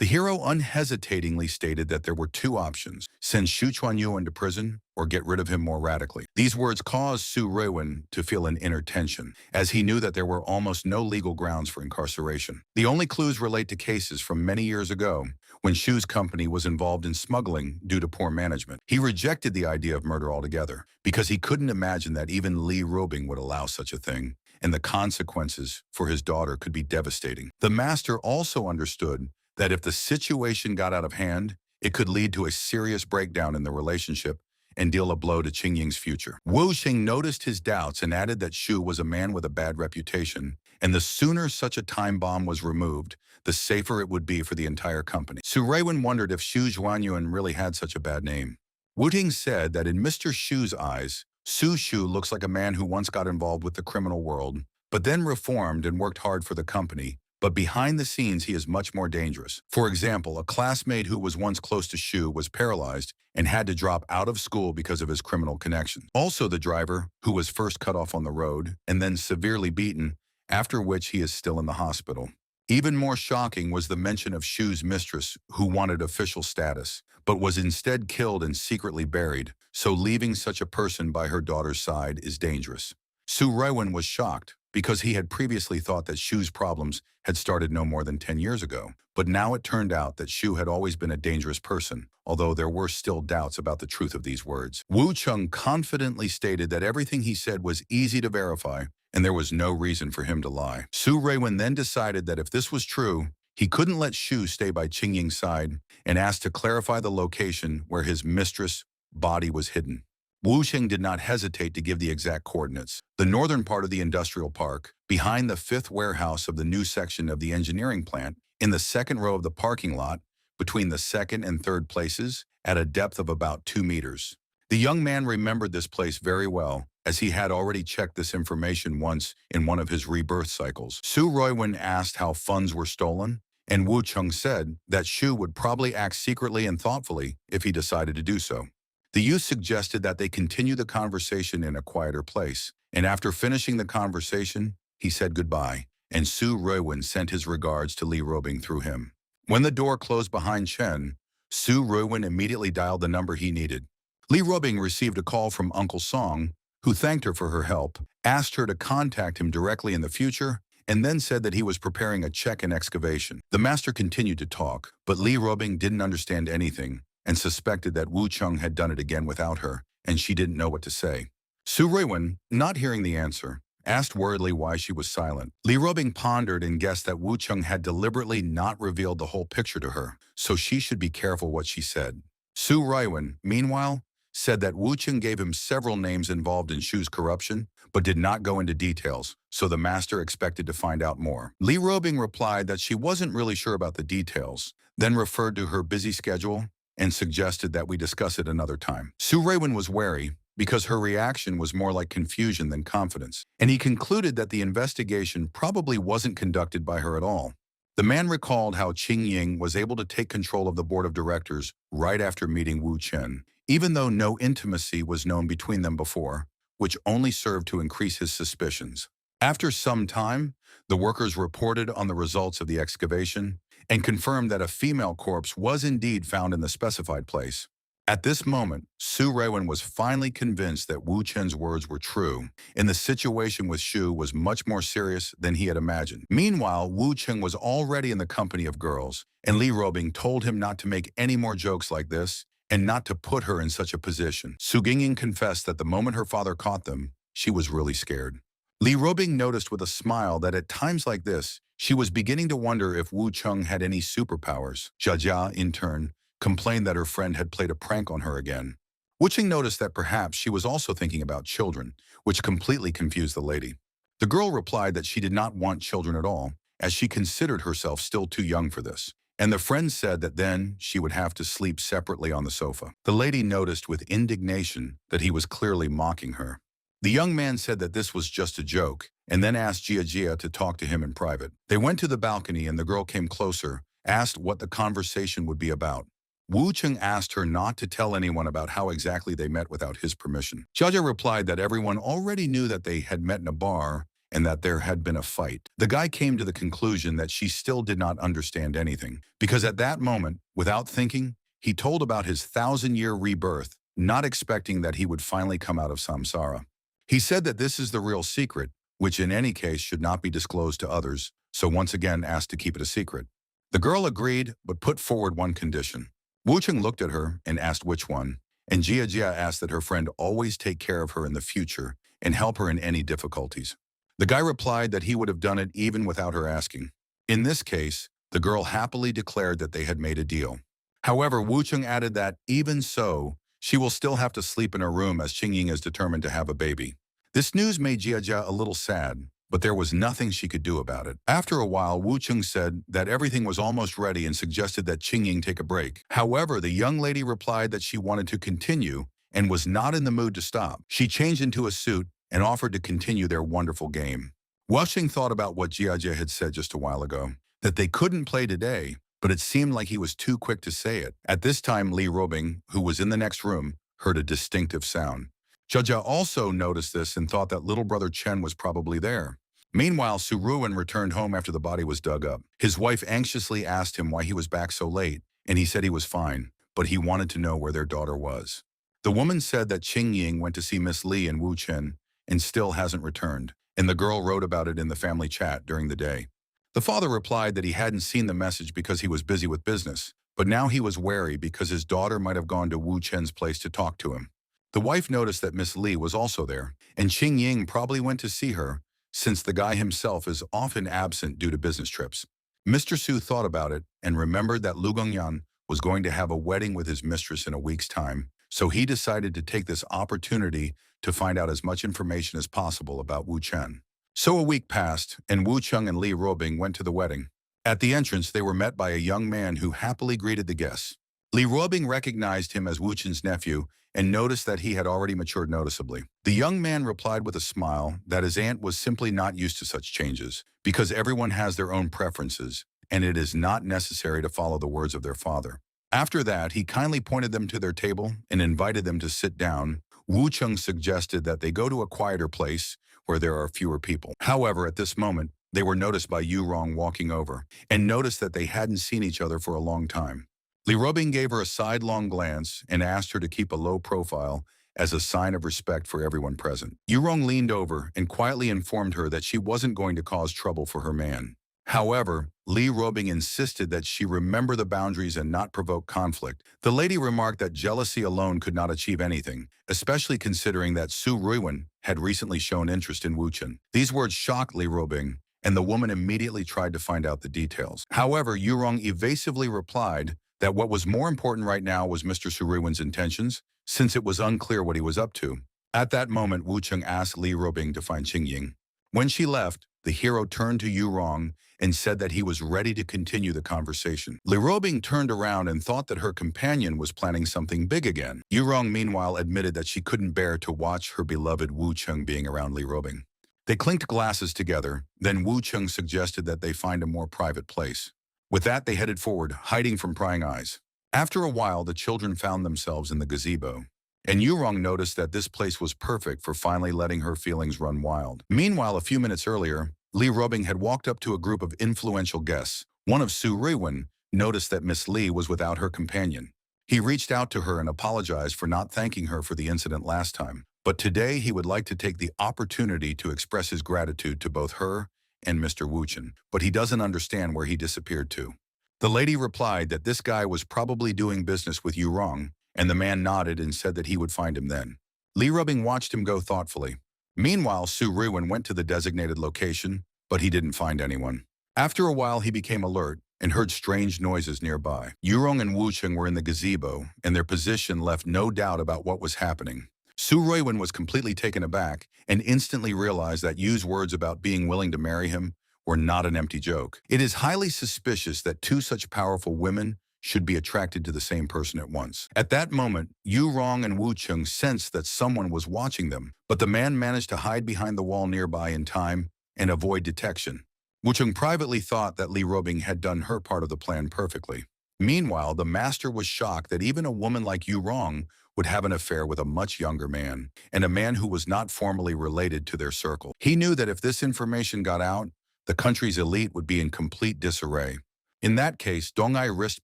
Speaker 1: The hero unhesitatingly stated that there were two options: send Xu Chuanyu into prison or get rid of him more radically. These words caused Su Ruiwen to feel an inner tension, as he knew that there were almost no legal grounds for incarceration. The only clues relate to cases from many years ago when Xu's company was involved in smuggling due to poor management. He rejected the idea of murder altogether because he couldn't imagine that even Li Robing would allow such a thing, and the consequences for his daughter could be devastating. The master also understood that if the situation got out of hand, it could lead to a serious breakdown in the relationship and deal a blow to Qingying's future. Wu Xing noticed his doubts and added that Xu was a man with a bad reputation, and the sooner such a time bomb was removed, the safer it would be for the entire company. Su Ruiwen wondered if Xu Zhuanyuan really had such a bad name. Wu Ting said that in Mr. Xu's eyes, Su Xu looks like a man who once got involved with the criminal world, but then reformed and worked hard for the company. But behind the scenes, he is much more dangerous. For example, a classmate who was once close to Xu was paralyzed and had to drop out of school because of his criminal connections. Also, the driver, who was first cut off on the road and then severely beaten, after which he is still in the hospital. Even more shocking was the mention of Xu's mistress, who wanted official status, but was instead killed and secretly buried, so leaving such a person by her daughter's side is dangerous. Su Ruiwen was shocked, because he had previously thought that Xu's problems had started no more than 10 years ago. But now it turned out that Xu had always been a dangerous person, although there were still doubts about the truth of these words. Wu Cheng confidently stated that everything he said was easy to verify, and there was no reason for him to lie. Su Ruiwen then decided that if this was true, he couldn't let Xu stay by Qingying's side and asked to clarify the location where his mistress' body was hidden. Wu Xing did not hesitate to give the exact coordinates. The northern part of the industrial park, behind the fifth warehouse of the new section of the engineering plant, in the second row of the parking lot, between the second and third places, at a depth of about 2 meters. The young man remembered this place very well, as he had already checked this information once in one of his rebirth cycles. Su Ruiwen asked how funds were stolen, and Wu Cheng said that Xu would probably act secretly and thoughtfully if he decided to do so. The youth suggested that they continue the conversation in a quieter place, and after finishing the conversation, he said goodbye, and Su Ruiwen sent his regards to Li Robing through him. When the door closed behind Chen, Su Ruiwen immediately dialed the number he needed. Li Robing received a call from Uncle Song, who thanked her for her help, asked her to contact him directly in the future, and then said that he was preparing a check-in excavation. The master continued to talk, but Li Robing didn't understand anything, and suspected that Wu Cheng had done it again without her, and she didn't know what to say. Su Ruiwen, not hearing the answer, asked worriedly why she was silent. Li Robing pondered and guessed that Wu Cheng had deliberately not revealed the whole picture to her, so she should be careful what she said. Su Ruiwen, meanwhile, said that Wu Cheng gave him several names involved in Xu's corruption, but did not go into details, so the master expected to find out more. Li Robing replied that she wasn't really sure about the details, then referred to her busy schedule and suggested that we discuss it another time. Su Ruiwen was wary because her reaction was more like confusion than confidence, and he concluded that the investigation probably wasn't conducted by her at all. The man recalled how Qingying was able to take control of the board of directors right after meeting Wu Chen, even though no intimacy was known between them before, which only served to increase his suspicions. After some time, the workers reported on the results of the excavation and confirmed that a female corpse was indeed found in the specified place. At this moment, Su Ruiwen was finally convinced that Wu Chen's words were true, and the situation with Xu was much more serious than he had imagined. Meanwhile, Wu Chen was already in the company of girls, and Li Robing told him not to make any more jokes like this and not to put her in such a position. Su Gingying confessed that the moment her father caught them, she was really scared. Li Robing noticed with a smile that at times like this, she was beginning to wonder if Wu Cheng had any superpowers. Jia Jia, in turn, complained that her friend had played a prank on her again. Wu Cheng noticed that perhaps she was also thinking about children, which completely confused the lady. The girl replied that she did not want children at all, as she considered herself still too young for this. And the friend said that then she would have to sleep separately on the sofa. The lady noticed with indignation that he was clearly mocking her. The young man said that this was just a joke, and then asked Jia Jia to talk to him in private. They went to the balcony and the girl came closer, asked what the conversation would be about. Wu Cheng asked her not to tell anyone about how exactly they met without his permission. Jia Jia replied that everyone already knew that they had met in a bar and that there had been a fight. The guy came to the conclusion that she still did not understand anything, because at that moment, without thinking, he told about his 1,000-year rebirth, not expecting that he would finally come out of samsara. He said that this is the real secret, which in any case should not be disclosed to others, so once again asked to keep it a secret. The girl agreed, but put forward one condition. Wu Cheng looked at her and asked which one, and Jia Jia asked that her friend always take care of her in the future and help her in any difficulties. The guy replied that he would have done it even without her asking. In this case, the girl happily declared that they had made a deal. However, Wu Cheng added that, even so, she will still have to sleep in her room as Qingying is determined to have a baby. This news made Jia Jia a little sad, but there was nothing she could do about it. After a while, Wu Cheng said that everything was almost ready and suggested that Qingying take a break. However, the young lady replied that she wanted to continue and was not in the mood to stop. She changed into a suit and offered to continue their wonderful game. Wu Cheng thought about what Jia Jia had said just a while ago, that they couldn't play today, but it seemed like he was too quick to say it. At this time, Li Robing, who was in the next room, heard a distinctive sound. Jia Jia also noticed this and thought that little brother Chen was probably there. Meanwhile, Su Ruan returned home after the body was dug up. His wife anxiously asked him why he was back so late, and he said he was fine, but he wanted to know where their daughter was. The woman said that Qingying went to see Miss Li and Wu Chen and still hasn't returned, and the girl wrote about it in the family chat during the day. The father replied that he hadn't seen the message because he was busy with business, but now he was wary because his daughter might have gone to Wu Chen's place to talk to him. The wife noticed that Miss Li was also there, and Qingying probably went to see her, since the guy himself is often absent due to business trips. Mr. Su thought about it and remembered that Lu Gongyan was going to have a wedding with his mistress in a week's time, so he decided to take this opportunity to find out as much information as possible about Wu Chen. So a week passed, and Wu Cheng and Li Robing went to the wedding. At the entrance, they were met by a young man who happily greeted the guests. Li Robing recognized him as Wu Chen's nephew and noticed that he had already matured noticeably. The young man replied with a smile that his aunt was simply not used to such changes, because everyone has their own preferences, and it is not necessary to follow the words of their father. After that, he kindly pointed them to their table and invited them to sit down. Wu Cheng suggested that they go to a quieter place where there are fewer people. However, at this moment, they were noticed by Yu Rong walking over and noticed that they hadn't seen each other for a long time. Li Robing gave her a sidelong glance and asked her to keep a low profile as a sign of respect for everyone present. Yu Rong leaned over and quietly informed her that she wasn't going to cause trouble for her man. However, Li Robing insisted that she remember the boundaries and not provoke conflict. The lady remarked that jealousy alone could not achieve anything, especially considering that Su Ruiwen had recently shown interest in Wu Chen. These words shocked Li Robing, and the woman immediately tried to find out the details. However, Yu Rong evasively replied that what was more important right now was Mr. Su Ruiwen's intentions, since it was unclear what he was up to. At that moment, Wu Cheng asked Li Robing to find Qingying. When she left, the hero turned to Yu Rong and said that he was ready to continue the conversation. Li Robing turned around and thought that her companion was planning something big again. Yu Rong, meanwhile, admitted that she couldn't bear to watch her beloved Wu Cheng being around Li Robing. They clinked glasses together, then Wu Cheng suggested that they find a more private place. With that, they headed forward, hiding from prying eyes. After a while, the children found themselves in the gazebo, and Yu Rong noticed that this place was perfect for finally letting her feelings run wild. Meanwhile, a few minutes earlier, Li Robing had walked up to a group of influential guests. One of Su Ruiwen noticed that Miss Li was without her companion. He reached out to her and apologized for not thanking her for the incident last time. But today, he would like to take the opportunity to express his gratitude to both her and Mr. Wu Chen, but he doesn't understand where he disappeared to. The lady replied that this guy was probably doing business with Yu Rong, and the man nodded and said that he would find him then. Li Robing watched him go thoughtfully. Meanwhile, Su Ruiwen went to the designated location, but he didn't find anyone. After a while, he became alert and heard strange noises nearby. Yu Rong and Wu Cheng were in the gazebo, and their position left no doubt about what was happening. Su Ruiwen was completely taken aback and instantly realized that Yu's words about being willing to marry him were not an empty joke. It is highly suspicious that two such powerful women should be attracted to the same person at once. At that moment, Yu Rong and Wu Cheng sensed that someone was watching them, but the man managed to hide behind the wall nearby in time and avoid detection. Wu Cheng privately thought that Li Robing had done her part of the plan perfectly. Meanwhile, the master was shocked that even a woman like Yu Rong would have an affair with a much younger man, and a man who was not formally related to their circle. He knew that if this information got out, the country's elite would be in complete disarray. In that case, Dong-ai risked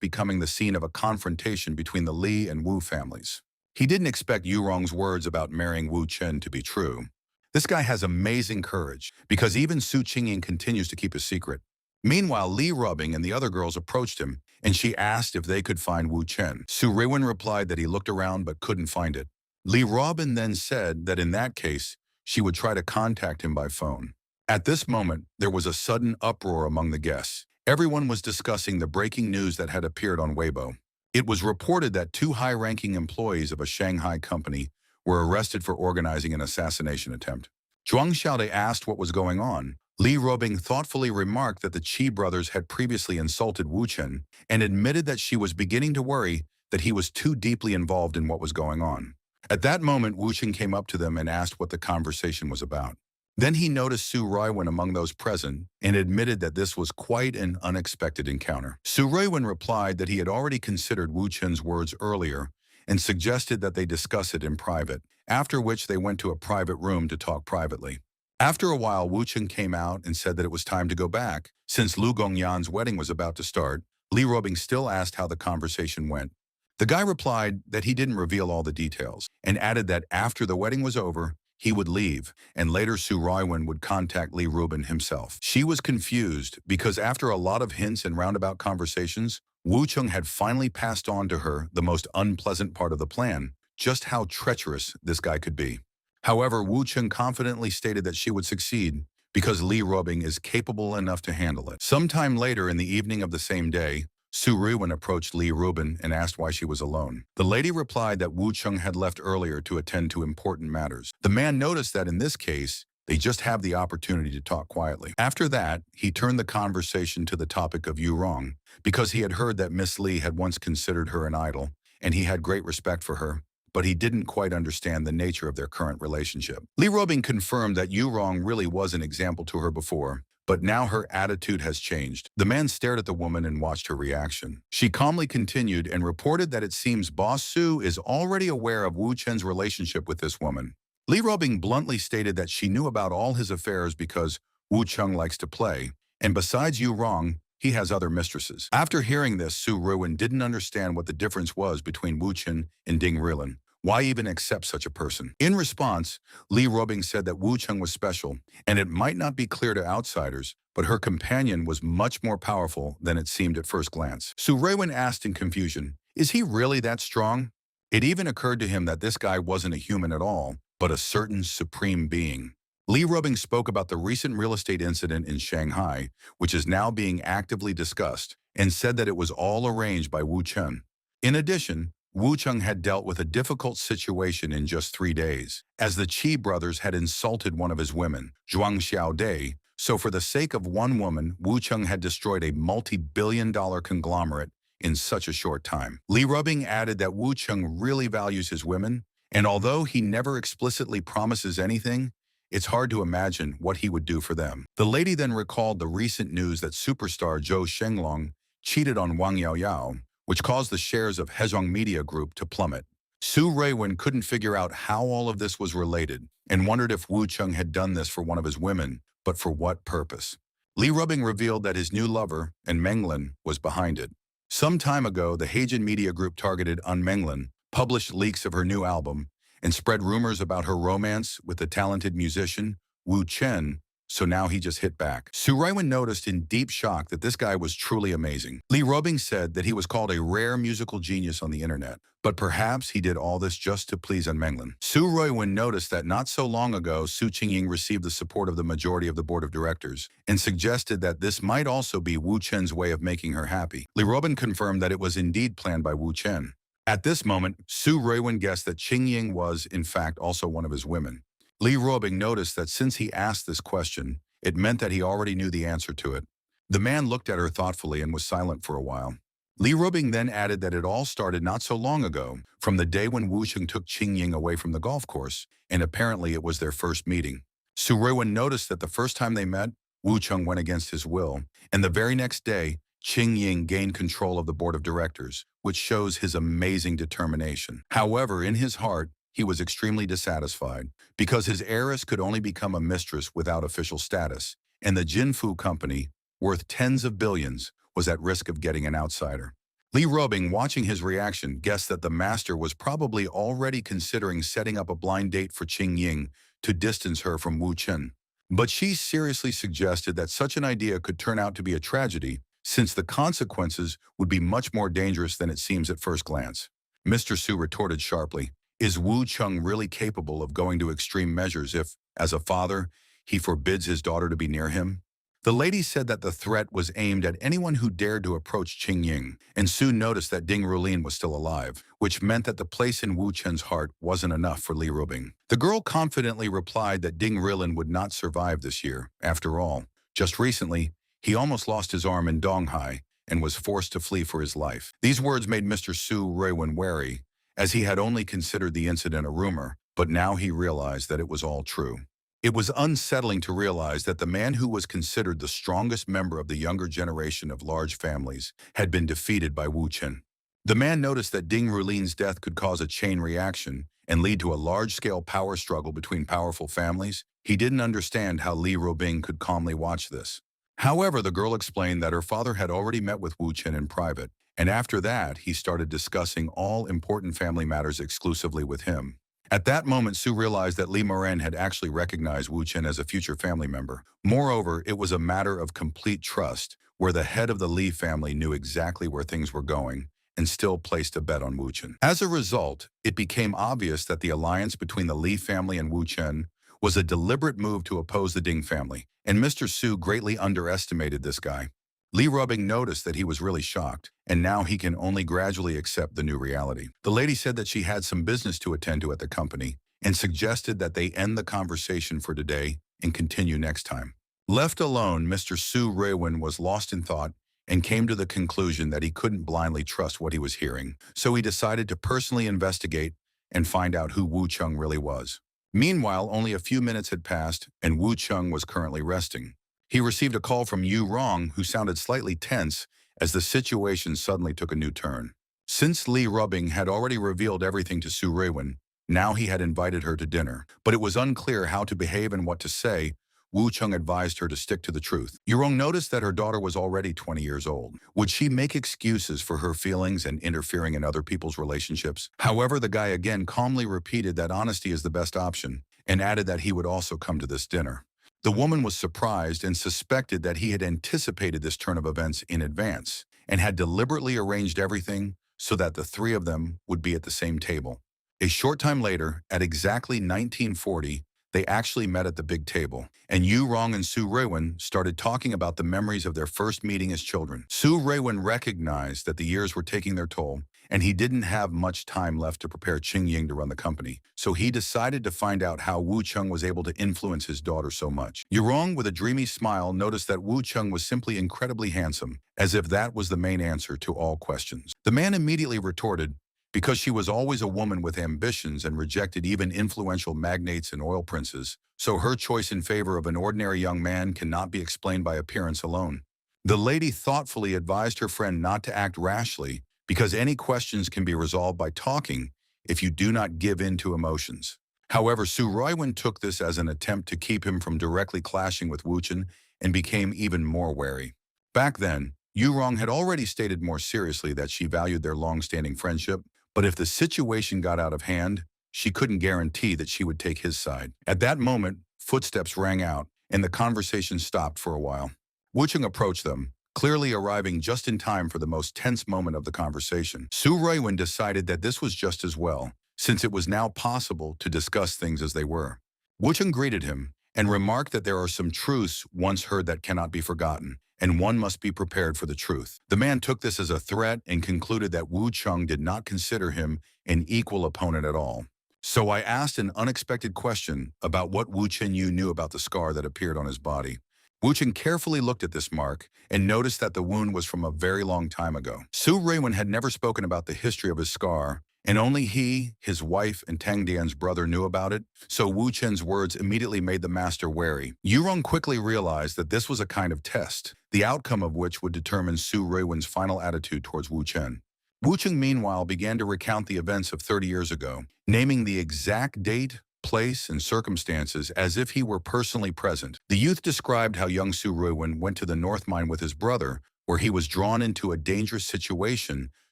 Speaker 1: becoming the scene of a confrontation between the Li and Wu families. He didn't expect Yurong's words about marrying Wu Chen to be true. This guy has amazing courage, because even Su Qingying continues to keep a secret. Meanwhile, Li Rubbing and the other girls approached him, and she asked if they could find Wu Chen. Su Ruiwen replied that he looked around but couldn't find it. Li Robin then said that in that case, she would try to contact him by phone. At this moment, there was a sudden uproar among the guests. Everyone was discussing the breaking news that had appeared on Weibo. It was reported that two high-ranking employees of a Shanghai company were arrested for organizing an assassination attempt. Zhuang Xiaode asked what was going on. Li Robing thoughtfully remarked that the Qi brothers had previously insulted Wu Chen and admitted that she was beginning to worry that he was too deeply involved in what was going on. At that moment, Wu Chen came up to them and asked what the conversation was about. Then he noticed Su Ruiwen among those present and admitted that this was quite an unexpected encounter. Su Ruiwen replied that he had already considered Wu Chen's words earlier and suggested that they discuss it in private, after which they went to a private room to talk privately. After a while, Wu Chen came out and said that it was time to go back. Since Lu Gongyan's wedding was about to start, Li Robing still asked how the conversation went. The guy replied that he didn't reveal all the details and added that after the wedding was over, he would leave, and later Su Ruiwen would contact Li Rubin himself. She was confused because after a lot of hints and roundabout conversations, Wu Cheng had finally passed on to her the most unpleasant part of the plan, just how treacherous this guy could be. However, Wu Cheng confidently stated that she would succeed because Li Rubing is capable enough to handle it. Sometime later in the evening of the same day, Su Ruiwen approached Li Rubin and asked why she was alone. The lady replied that Wu Cheng had left earlier to attend to important matters. The man noticed that in this case, they just have the opportunity to talk quietly. After that, he turned the conversation to the topic of Yu Rong, because he had heard that Miss Li had once considered her an idol, and he had great respect for her, but he didn't quite understand the nature of their current relationship. Li Robing confirmed that Yu Rong really was an example to her before, but now her attitude has changed. The man stared at the woman and watched her reaction. She calmly continued and reported that it seems Boss Su is already aware of Wu Chen's relationship with this woman. Li Robing bluntly stated that she knew about all his affairs because Wu Cheng likes to play, and besides Yu Rong, he has other mistresses. After hearing this, Su Ruiwen didn't understand what the difference was between Wu Chen and Ding Rilin. Why even accept such a person? In response, Li Robing said that Wu Cheng was special, and it might not be clear to outsiders, but her companion was much more powerful than it seemed at first glance. Su Ruiwen asked in confusion, is he really that strong? It even occurred to him that this guy wasn't a human at all, but a certain supreme being. Li Robing spoke about the recent real estate incident in Shanghai, which is now being actively discussed, and said that it was all arranged by Wu Chen. In addition, Wu Cheng had dealt with a difficult situation in just 3 days, as the Qi brothers had insulted one of his women, Zhuang Xiaode, so for the sake of one woman, Wu Cheng had destroyed a multi-billion-dollar conglomerate in such a short time. Li Rubbing added that Wu Cheng really values his women, and although he never explicitly promises anything, it's hard to imagine what he would do for them. The lady then recalled the recent news that superstar Zhou Shenglong cheated on Wang Yaoyao, which caused the shares of Hezhong Media Group to plummet. Su Ruiwen couldn't figure out how all of this was related and wondered if Wu Cheng had done this for one of his women, but for what purpose. Li Rubbing revealed that his new lover, An Menglin, was behind it. Some time ago, the Heijin Media Group targeted An Menglin, published leaks of her new album, and spread rumors about her romance with the talented musician Wu Chen, so now he just hit back. Su Ruiwen noticed in deep shock that this guy was truly amazing. Li Robing said that he was called a rare musical genius on the internet, but perhaps he did all this just to please An Menglin. Su Ruiwen noticed that not so long ago, Su Qingying received the support of the majority of the board of directors and suggested that this might also be Wu Chen's way of making her happy. Li Robin confirmed that it was indeed planned by Wu Chen. At this moment, Su Ruiwen guessed that Qingying was, in fact, also one of his women. Li Robing noticed that since he asked this question, it meant that he already knew the answer to it. The man looked at her thoughtfully and was silent for a while. Li Robing then added that it all started not so long ago, from the day when Wu Cheng took Qingying away from the golf course, and apparently it was their first meeting. Su Ruiwen noticed that the first time they met, Wu Cheng went against his will, and the very next day, Qing Ying gained control of the board of directors, which shows his amazing determination. However, in his heart, he was extremely dissatisfied because his heiress could only become a mistress without official status, and the Jinfu company, worth tens of billions, was at risk of getting an outsider. Li Rubing, watching his reaction, guessed that the master was probably already considering setting up a blind date for Qing Ying to distance her from Wu Chen. But she seriously suggested that such an idea could turn out to be a tragedy, since the consequences would be much more dangerous than it seems at first glance. Mr. Su retorted sharply, "Is Wu Cheng really capable of going to extreme measures if, as a father, he forbids his daughter to be near him?" The lady said that the threat was aimed at anyone who dared to approach Qing Ying, and Su noticed that Ding Rulin was still alive, which meant that the place in Wu Chen's heart wasn't enough for Li Rubing. The girl confidently replied that Ding Rilin would not survive this year. After all, just recently, he almost lost his arm in Donghai and was forced to flee for his life. These words made Mr. Su Ruiwen wary, as he had only considered the incident a rumor, but now he realized that it was all true. It was unsettling to realize that the man who was considered the strongest member of the younger generation of large families had been defeated by Wu Chen. The man noticed that Ding Rulin's death could cause a chain reaction and lead to a large-scale power struggle between powerful families. He didn't understand how Li Rubing could calmly watch this. However, the girl explained that her father had already met with Wu Chen in private, and after that, he started discussing all important family matters exclusively with him. At that moment, Su realized that Li Moran had actually recognized Wu Chen as a future family member. Moreover, it was a matter of complete trust, where the head of the Li family knew exactly where things were going and still placed a bet on Wu Chen. As a result, it became obvious that the alliance between the Li family and Wu Chen was a deliberate move to oppose the Ding family, and Mr. Su greatly underestimated this guy. Li Rubing noticed that he was really shocked, and now he can only gradually accept the new reality. The lady said that she had some business to attend to at the company and suggested that they end the conversation for today and continue next time. Left alone, Mr. Su Ruiwen was lost in thought and came to the conclusion that he couldn't blindly trust what he was hearing, so he decided to personally investigate and find out who Wu Cheng really was. Meanwhile, only a few minutes had passed, and Wu Cheng was currently resting. He received a call from Yu Rong, who sounded slightly tense as the situation suddenly took a new turn. Since Li Rubing had already revealed everything to Su Ruiwen, now he had invited her to dinner, but it was unclear how to behave and what to say. Wu Cheng advised her to stick to the truth. Yu Rong noticed that her daughter was already 20 years old. Would she make excuses for her feelings and interfering in other people's relationships? However, the guy again calmly repeated that honesty is the best option and added that he would also come to this dinner. The woman was surprised and suspected that he had anticipated this turn of events in advance and had deliberately arranged everything so that the three of them would be at the same table. A short time later, at exactly 1940, they actually met at the big table, and Yu Rong and Su Ruiwen started talking about the memories of their first meeting as children. Su Ruiwen recognized that the years were taking their toll, and he didn't have much time left to prepare Qing Ying to run the company, so he decided to find out how Wu Cheng was able to influence his daughter so much. Yu Rong, with a dreamy smile, noticed that Wu Cheng was simply incredibly handsome, as if that was the main answer to all questions. The man immediately retorted, because she was always a woman with ambitions and rejected even influential magnates and oil princes, so her choice in favor of an ordinary young man cannot be explained by appearance alone. The lady thoughtfully advised her friend not to act rashly, because any questions can be resolved by talking if you do not give in to emotions. However, Su Ruiwen took this as an attempt to keep him from directly clashing with Wu Chen and became even more wary. Back then, Yu Rong had already stated more seriously that she valued their long-standing friendship, but if the situation got out of hand, she couldn't guarantee that she would take his side. At that moment, footsteps rang out, and the conversation stopped for a while. Wu Cheng approached them, clearly arriving just in time for the most tense moment of the conversation. Su Ruiwen decided that this was just as well, since it was now possible to discuss things as they were. Wu Cheng greeted him and remarked that there are some truths once heard that cannot be forgotten, and one must be prepared for the truth. The man took this as a threat and concluded that Wu Cheng did not consider him an equal opponent at all. So I asked an unexpected question about what Wu Chenyu knew about the scar that appeared on his body. Wu Chen carefully looked at this mark and noticed that the wound was from a very long time ago. Su Ruiwen had never spoken about the history of his scar And only he, his wife, and Tang Dian's brother knew about it, so Wu Chen's words immediately made the master wary. Yurong quickly realized that this was a kind of test, the outcome of which would determine Su Ruiwen's final attitude towards Wu Chen. Wu Chen, meanwhile, began to recount the events of 30 years ago, naming the exact date, place, and circumstances as if he were personally present. The youth described how young Su Ruiwen went to the North Mine with his brother, where he was drawn into a dangerous situation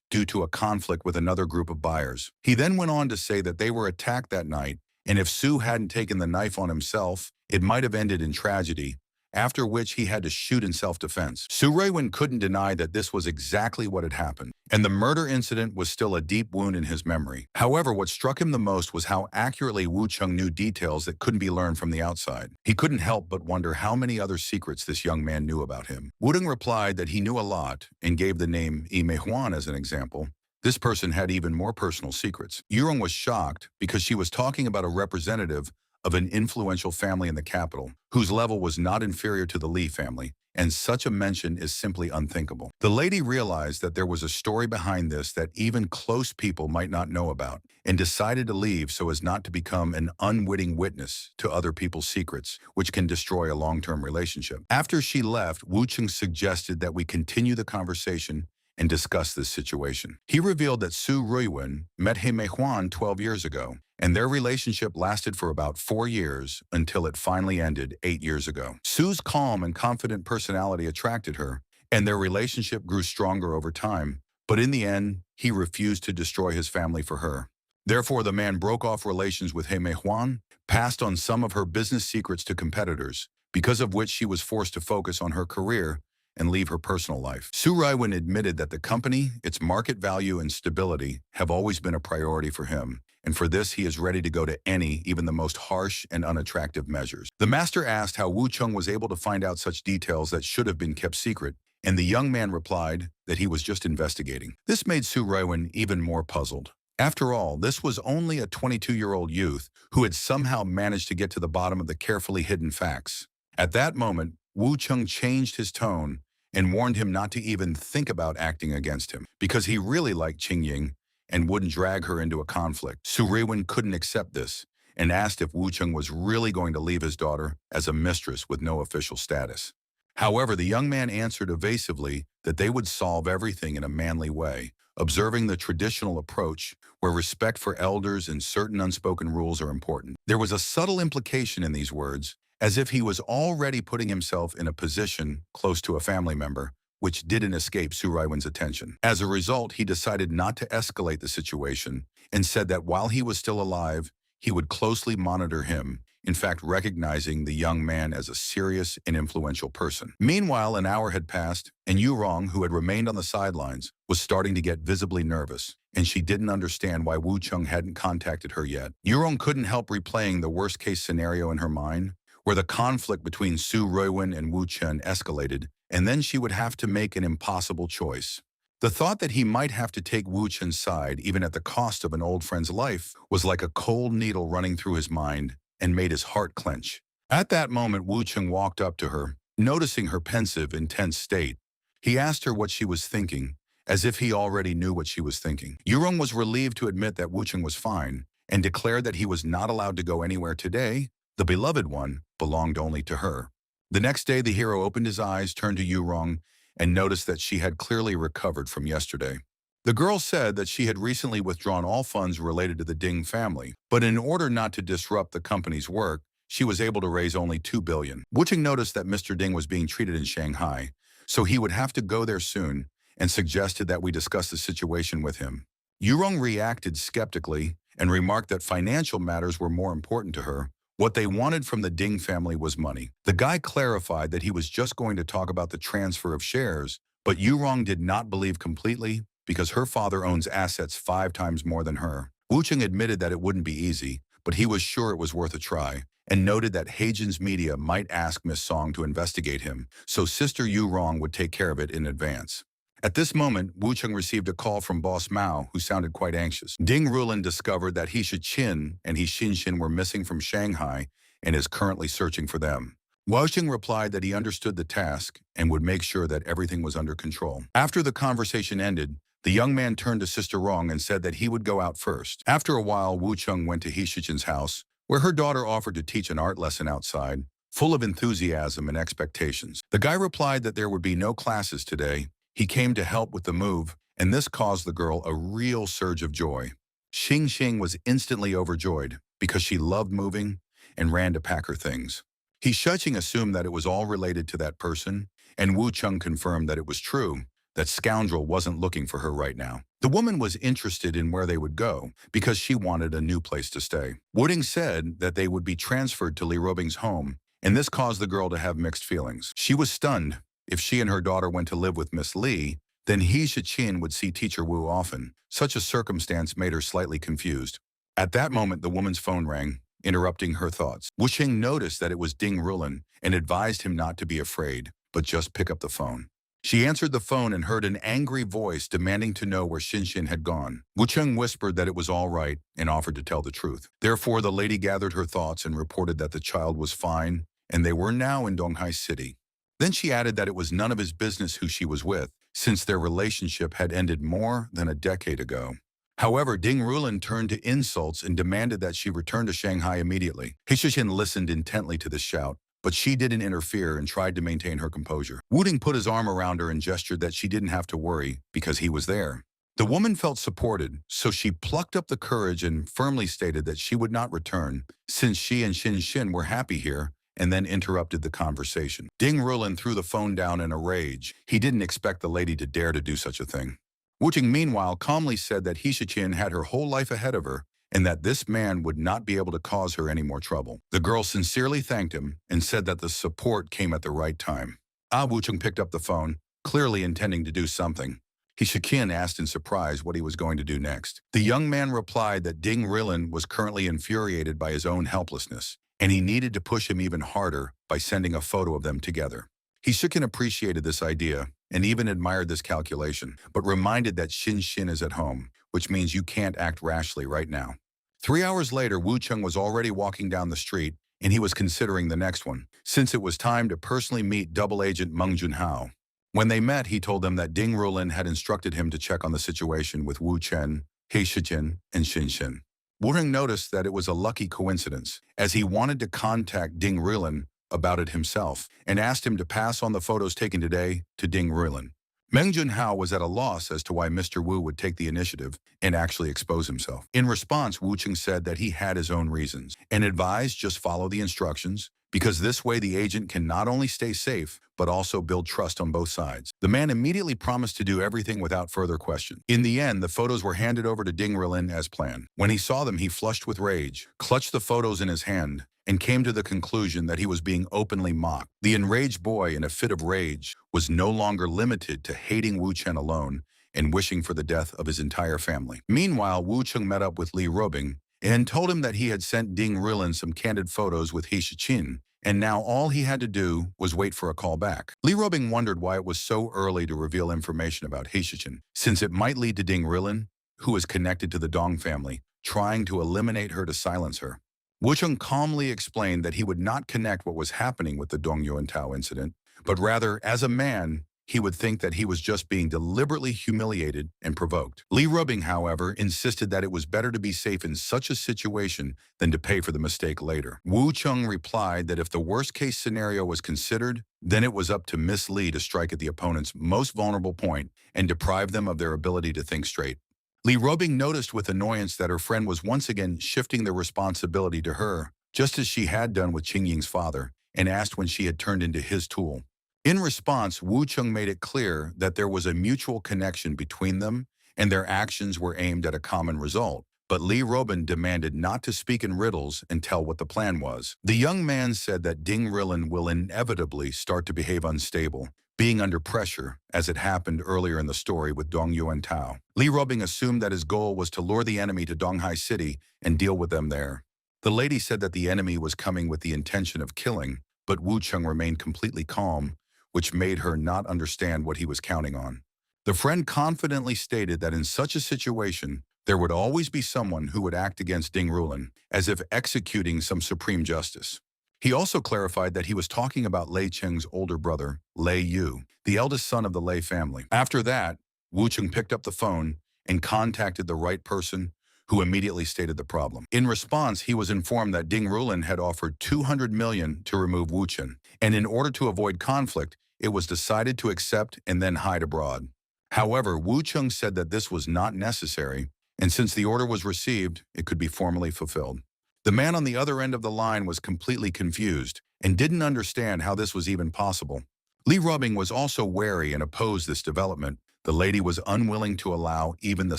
Speaker 1: due to a conflict with another group of buyers. He then went on to say that they were attacked that night, and if Su hadn't taken the knife on himself, it might have ended in tragedy, after which he had to shoot in self-defense. Su Ruiwen couldn't deny that this was exactly what had happened, and the murder incident was still a deep wound in his memory. However, what struck him the most was how accurately Wu Cheng knew details that couldn't be learned from the outside. He couldn't help but wonder how many other secrets this young man knew about him. Wu Deng replied that he knew a lot and gave the name Yi Meihuan as an example. This person had even more personal secrets. Yurong was shocked because she was talking about a representative of an influential family in the capital, whose level was not inferior to the Li family, and such a mention is simply unthinkable. The lady realized that there was a story behind this that even close people might not know about, and decided to leave so as not to become an unwitting witness to other people's secrets, which can destroy a long-term relationship. After she left, Wu Cheng suggested that we continue the conversation and discuss this situation. He revealed that Su Ruiwen met He Meihuan 12 years ago, and their relationship lasted for about 4 years until it finally ended 8 years ago. Su's calm and confident personality attracted her, and their relationship grew stronger over time, but in the end, he refused to destroy his family for her. Therefore, the man broke off relations with He Meihuan, passed on some of her business secrets to competitors, because of which she was forced to focus on her career and leave her personal life. Su Ruiwen admitted that the company, its market value, and stability have always been a priority for him, and for this he is ready to go to any, even the most harsh and unattractive measures. The master asked how Wu Cheng was able to find out such details that should have been kept secret, and the young man replied that he was just investigating. This made Su Ruiwen even more puzzled. After all, this was only a 22-year-old youth who had somehow managed to get to the bottom of the carefully hidden facts. At that moment, Wu Cheng changed his tone and warned him not to even think about acting against him, because he really liked Qingying and wouldn't drag her into a conflict. Su Ruiwen couldn't accept this and asked if Wu Cheng was really going to leave his daughter as a mistress with no official status. However, the young man answered evasively that they would solve everything in a manly way, observing the traditional approach where respect for elders and certain unspoken rules are important. There was a subtle implication in these words, as if he was already putting himself in a position close to a family member, which didn't escape Su Ruiwen's attention. As a result, he decided not to escalate the situation and said that while he was still alive, he would closely monitor him, in fact recognizing the young man as a serious and influential person. Meanwhile, an hour had passed, and Yurong, who had remained on the sidelines, was starting to get visibly nervous, and she didn't understand why Wu Cheng hadn't contacted her yet. Yurong couldn't help replaying the worst-case scenario in her mind, where the conflict between Su Ruiwen and Wu Chen escalated, and then she would have to make an impossible choice. The thought that he might have to take Wu Chen's side, even at the cost of an old friend's life, was like a cold needle running through his mind and made his heart clench. At that moment, Wu Chen walked up to her, noticing her pensive, intense state. He asked her what she was thinking, as if he already knew what she was thinking. Yurong was relieved to admit that Wu Chen was fine, and declared that he was not allowed to go anywhere today. The beloved one belonged only to her. The next day, the hero opened his eyes, turned to Yurong, and noticed that she had clearly recovered from yesterday. The girl said that she had recently withdrawn all funds related to the Ding family, but in order not to disrupt the company's work, she was able to raise only 2 billion. Wu Cheng noticed that Mr. Ding was being treated in Shanghai, so he would have to go there soon, and suggested that we discuss the situation with him. Yurong reacted skeptically and remarked that financial matters were more important to her. What they wanted from the Ding family was money. The guy clarified that he was just going to talk about the transfer of shares, but Yurong did not believe completely because her father owns assets 5 times more than her. Wu Cheng admitted that it wouldn't be easy, but he was sure it was worth a try, and noted that Heijin's media might ask Miss Song to investigate him, so Sister Yurong would take care of it in advance. At this moment, Wu Cheng received a call from Boss Mao, who sounded quite anxious. Ding Rulin discovered that He Shichin and He Xinshin were missing from Shanghai and is currently searching for them. Wao Xing replied that he understood the task and would make sure that everything was under control. After the conversation ended, The young man turned to Sister Rong and said that he would go out first. After a while, Wu Chung went to He Shichin's house, where her daughter offered to teach an art lesson outside, full of enthusiasm and expectations. The guy replied that there would be no classes today. He came to help with the move, and this caused the girl a real surge of joy. Xing Xing was instantly overjoyed because she loved moving and ran to pack her things. He Shichin assumed that it was all related to that person, and Wu Chung confirmed that it was true. That scoundrel wasn't looking for her right now. The woman was interested in where they would go because she wanted a new place to stay. Wooding said that they would be transferred to Li Robing's home, and this caused the girl to have mixed feelings. She was stunned. If she and her daughter went to live with Miss Li, then He Shichin would see Teacher Wu often. Such a circumstance made her slightly confused. At that moment, the woman's phone rang, interrupting her thoughts. Wu Qing noticed that it was Ding Rulin and advised him not to be afraid, but just pick up the phone. She answered the phone and heard an angry voice demanding to know where Xin had gone. Wu Cheng whispered that it was all right and offered to tell the truth. Therefore, the lady gathered her thoughts and reported that the child was fine and they were now in Donghai City. Then she added that it was none of his business who she was with, since their relationship had ended more than a decade ago. However, Ding Rulin turned to insults and demanded that she return to Shanghai immediately. He Shichin listened intently to this shout, but she didn't interfere and tried to maintain her composure. Wuding put his arm around her and gestured that she didn't have to worry because he was there. The woman felt supported, so she plucked up the courage and firmly stated that she would not return, since she and Xin were happy here, and then interrupted the conversation. Ding Rulin threw the phone down in a rage. He didn't expect the lady to dare to do such a thing. Wu Jing meanwhile calmly said that He Shichin had her whole life ahead of her, and that this man would not be able to cause her any more trouble. The girl sincerely thanked him and said that the support came at the right time. Wu Chung picked up the phone, clearly intending to do something. He Shichin asked in surprise what he was going to do next. The young man replied that Ding Rilin was currently infuriated by his own helplessness, and he needed to push him even harder by sending a photo of them together. He Shichin appreciated this idea and even admired this calculation, but reminded that Xin is at home, which means you can't act rashly right now. 3 hours later, Wu Chung was already walking down the street, and he was considering the next one, since it was time to personally meet double agent Meng Junhao. When they met, he told them that Ding Rulin had instructed him to check on the situation with Wu Chen, He Shichin, and Xin. Wu Ring noticed that it was a lucky coincidence, as he wanted to contact Ding Rulin about it himself, and asked him to pass on the photos taken today to Ding Rulin. Meng Junhao was at a loss as to why Mr. Wu would take the initiative and actually expose himself. In response, Wu Cheng said that he had his own reasons and advised just follow the instructions, because this way the agent can not only stay safe, but also build trust on both sides. The man immediately promised to do everything without further question. In the end, the photos were handed over to Ding Rilin as planned. When he saw them, he flushed with rage, clutched the photos in his hand, and came to the conclusion that he was being openly mocked. The enraged boy, in a fit of rage, was no longer limited to hating Wu Chen alone and wishing for the death of his entire family. Meanwhile, Wu Cheng met up with Li Robing and told him that he had sent Ding Rilin some candid photos with He Shichin, and now all he had to do was wait for a call back. Li Robing wondered why it was so early to reveal information about He Shichin, since it might lead to Ding Rilin, who is connected to the Dong family, trying to eliminate her to silence her. Wu Cheng calmly explained that he would not connect what was happening with the Dong Yuantao incident, but rather, as a man, he would think that he was just being deliberately humiliated and provoked. Li Rubing, however, insisted that it was better to be safe in such a situation than to pay for the mistake later. Wu Cheng replied that if the worst-case scenario was considered, then it was up to Miss Li to strike at the opponent's most vulnerable point and deprive them of their ability to think straight. Li Robing noticed with annoyance that her friend was once again shifting the responsibility to her, just as she had done with Qing Ying's father, and asked when she had turned into his tool. In response, Wu Cheng made it clear that there was a mutual connection between them, and their actions were aimed at a common result. But Li Robin demanded not to speak in riddles and tell what the plan was. The young man said that Ding Rilin will inevitably start to behave unstable, being under pressure, as it happened earlier in the story with Dong Yuantao. Li Robing assumed that his goal was to lure the enemy to Donghai City and deal with them there. The lady said that the enemy was coming with the intention of killing, but Wu Cheng remained completely calm, which made her not understand what he was counting on. The friend confidently stated that in such a situation, there would always be someone who would act against Ding Rulin, as if executing some supreme justice. He also clarified that he was talking about Lei Cheng's older brother, Lei Yu, the eldest son of the Lei family. After that, Wu Chung picked up the phone and contacted the right person, who immediately stated the problem. In response, he was informed that Ding Rulin had offered 200 million to remove Wu Chen, and in order to avoid conflict, it was decided to accept and then hide abroad. However, Wu Chung said that this was not necessary, and since the order was received, it could be formally fulfilled. The man on the other end of the line was completely confused and didn't understand how this was even possible. Li Rubbing was also wary and opposed this development. The lady was unwilling to allow even the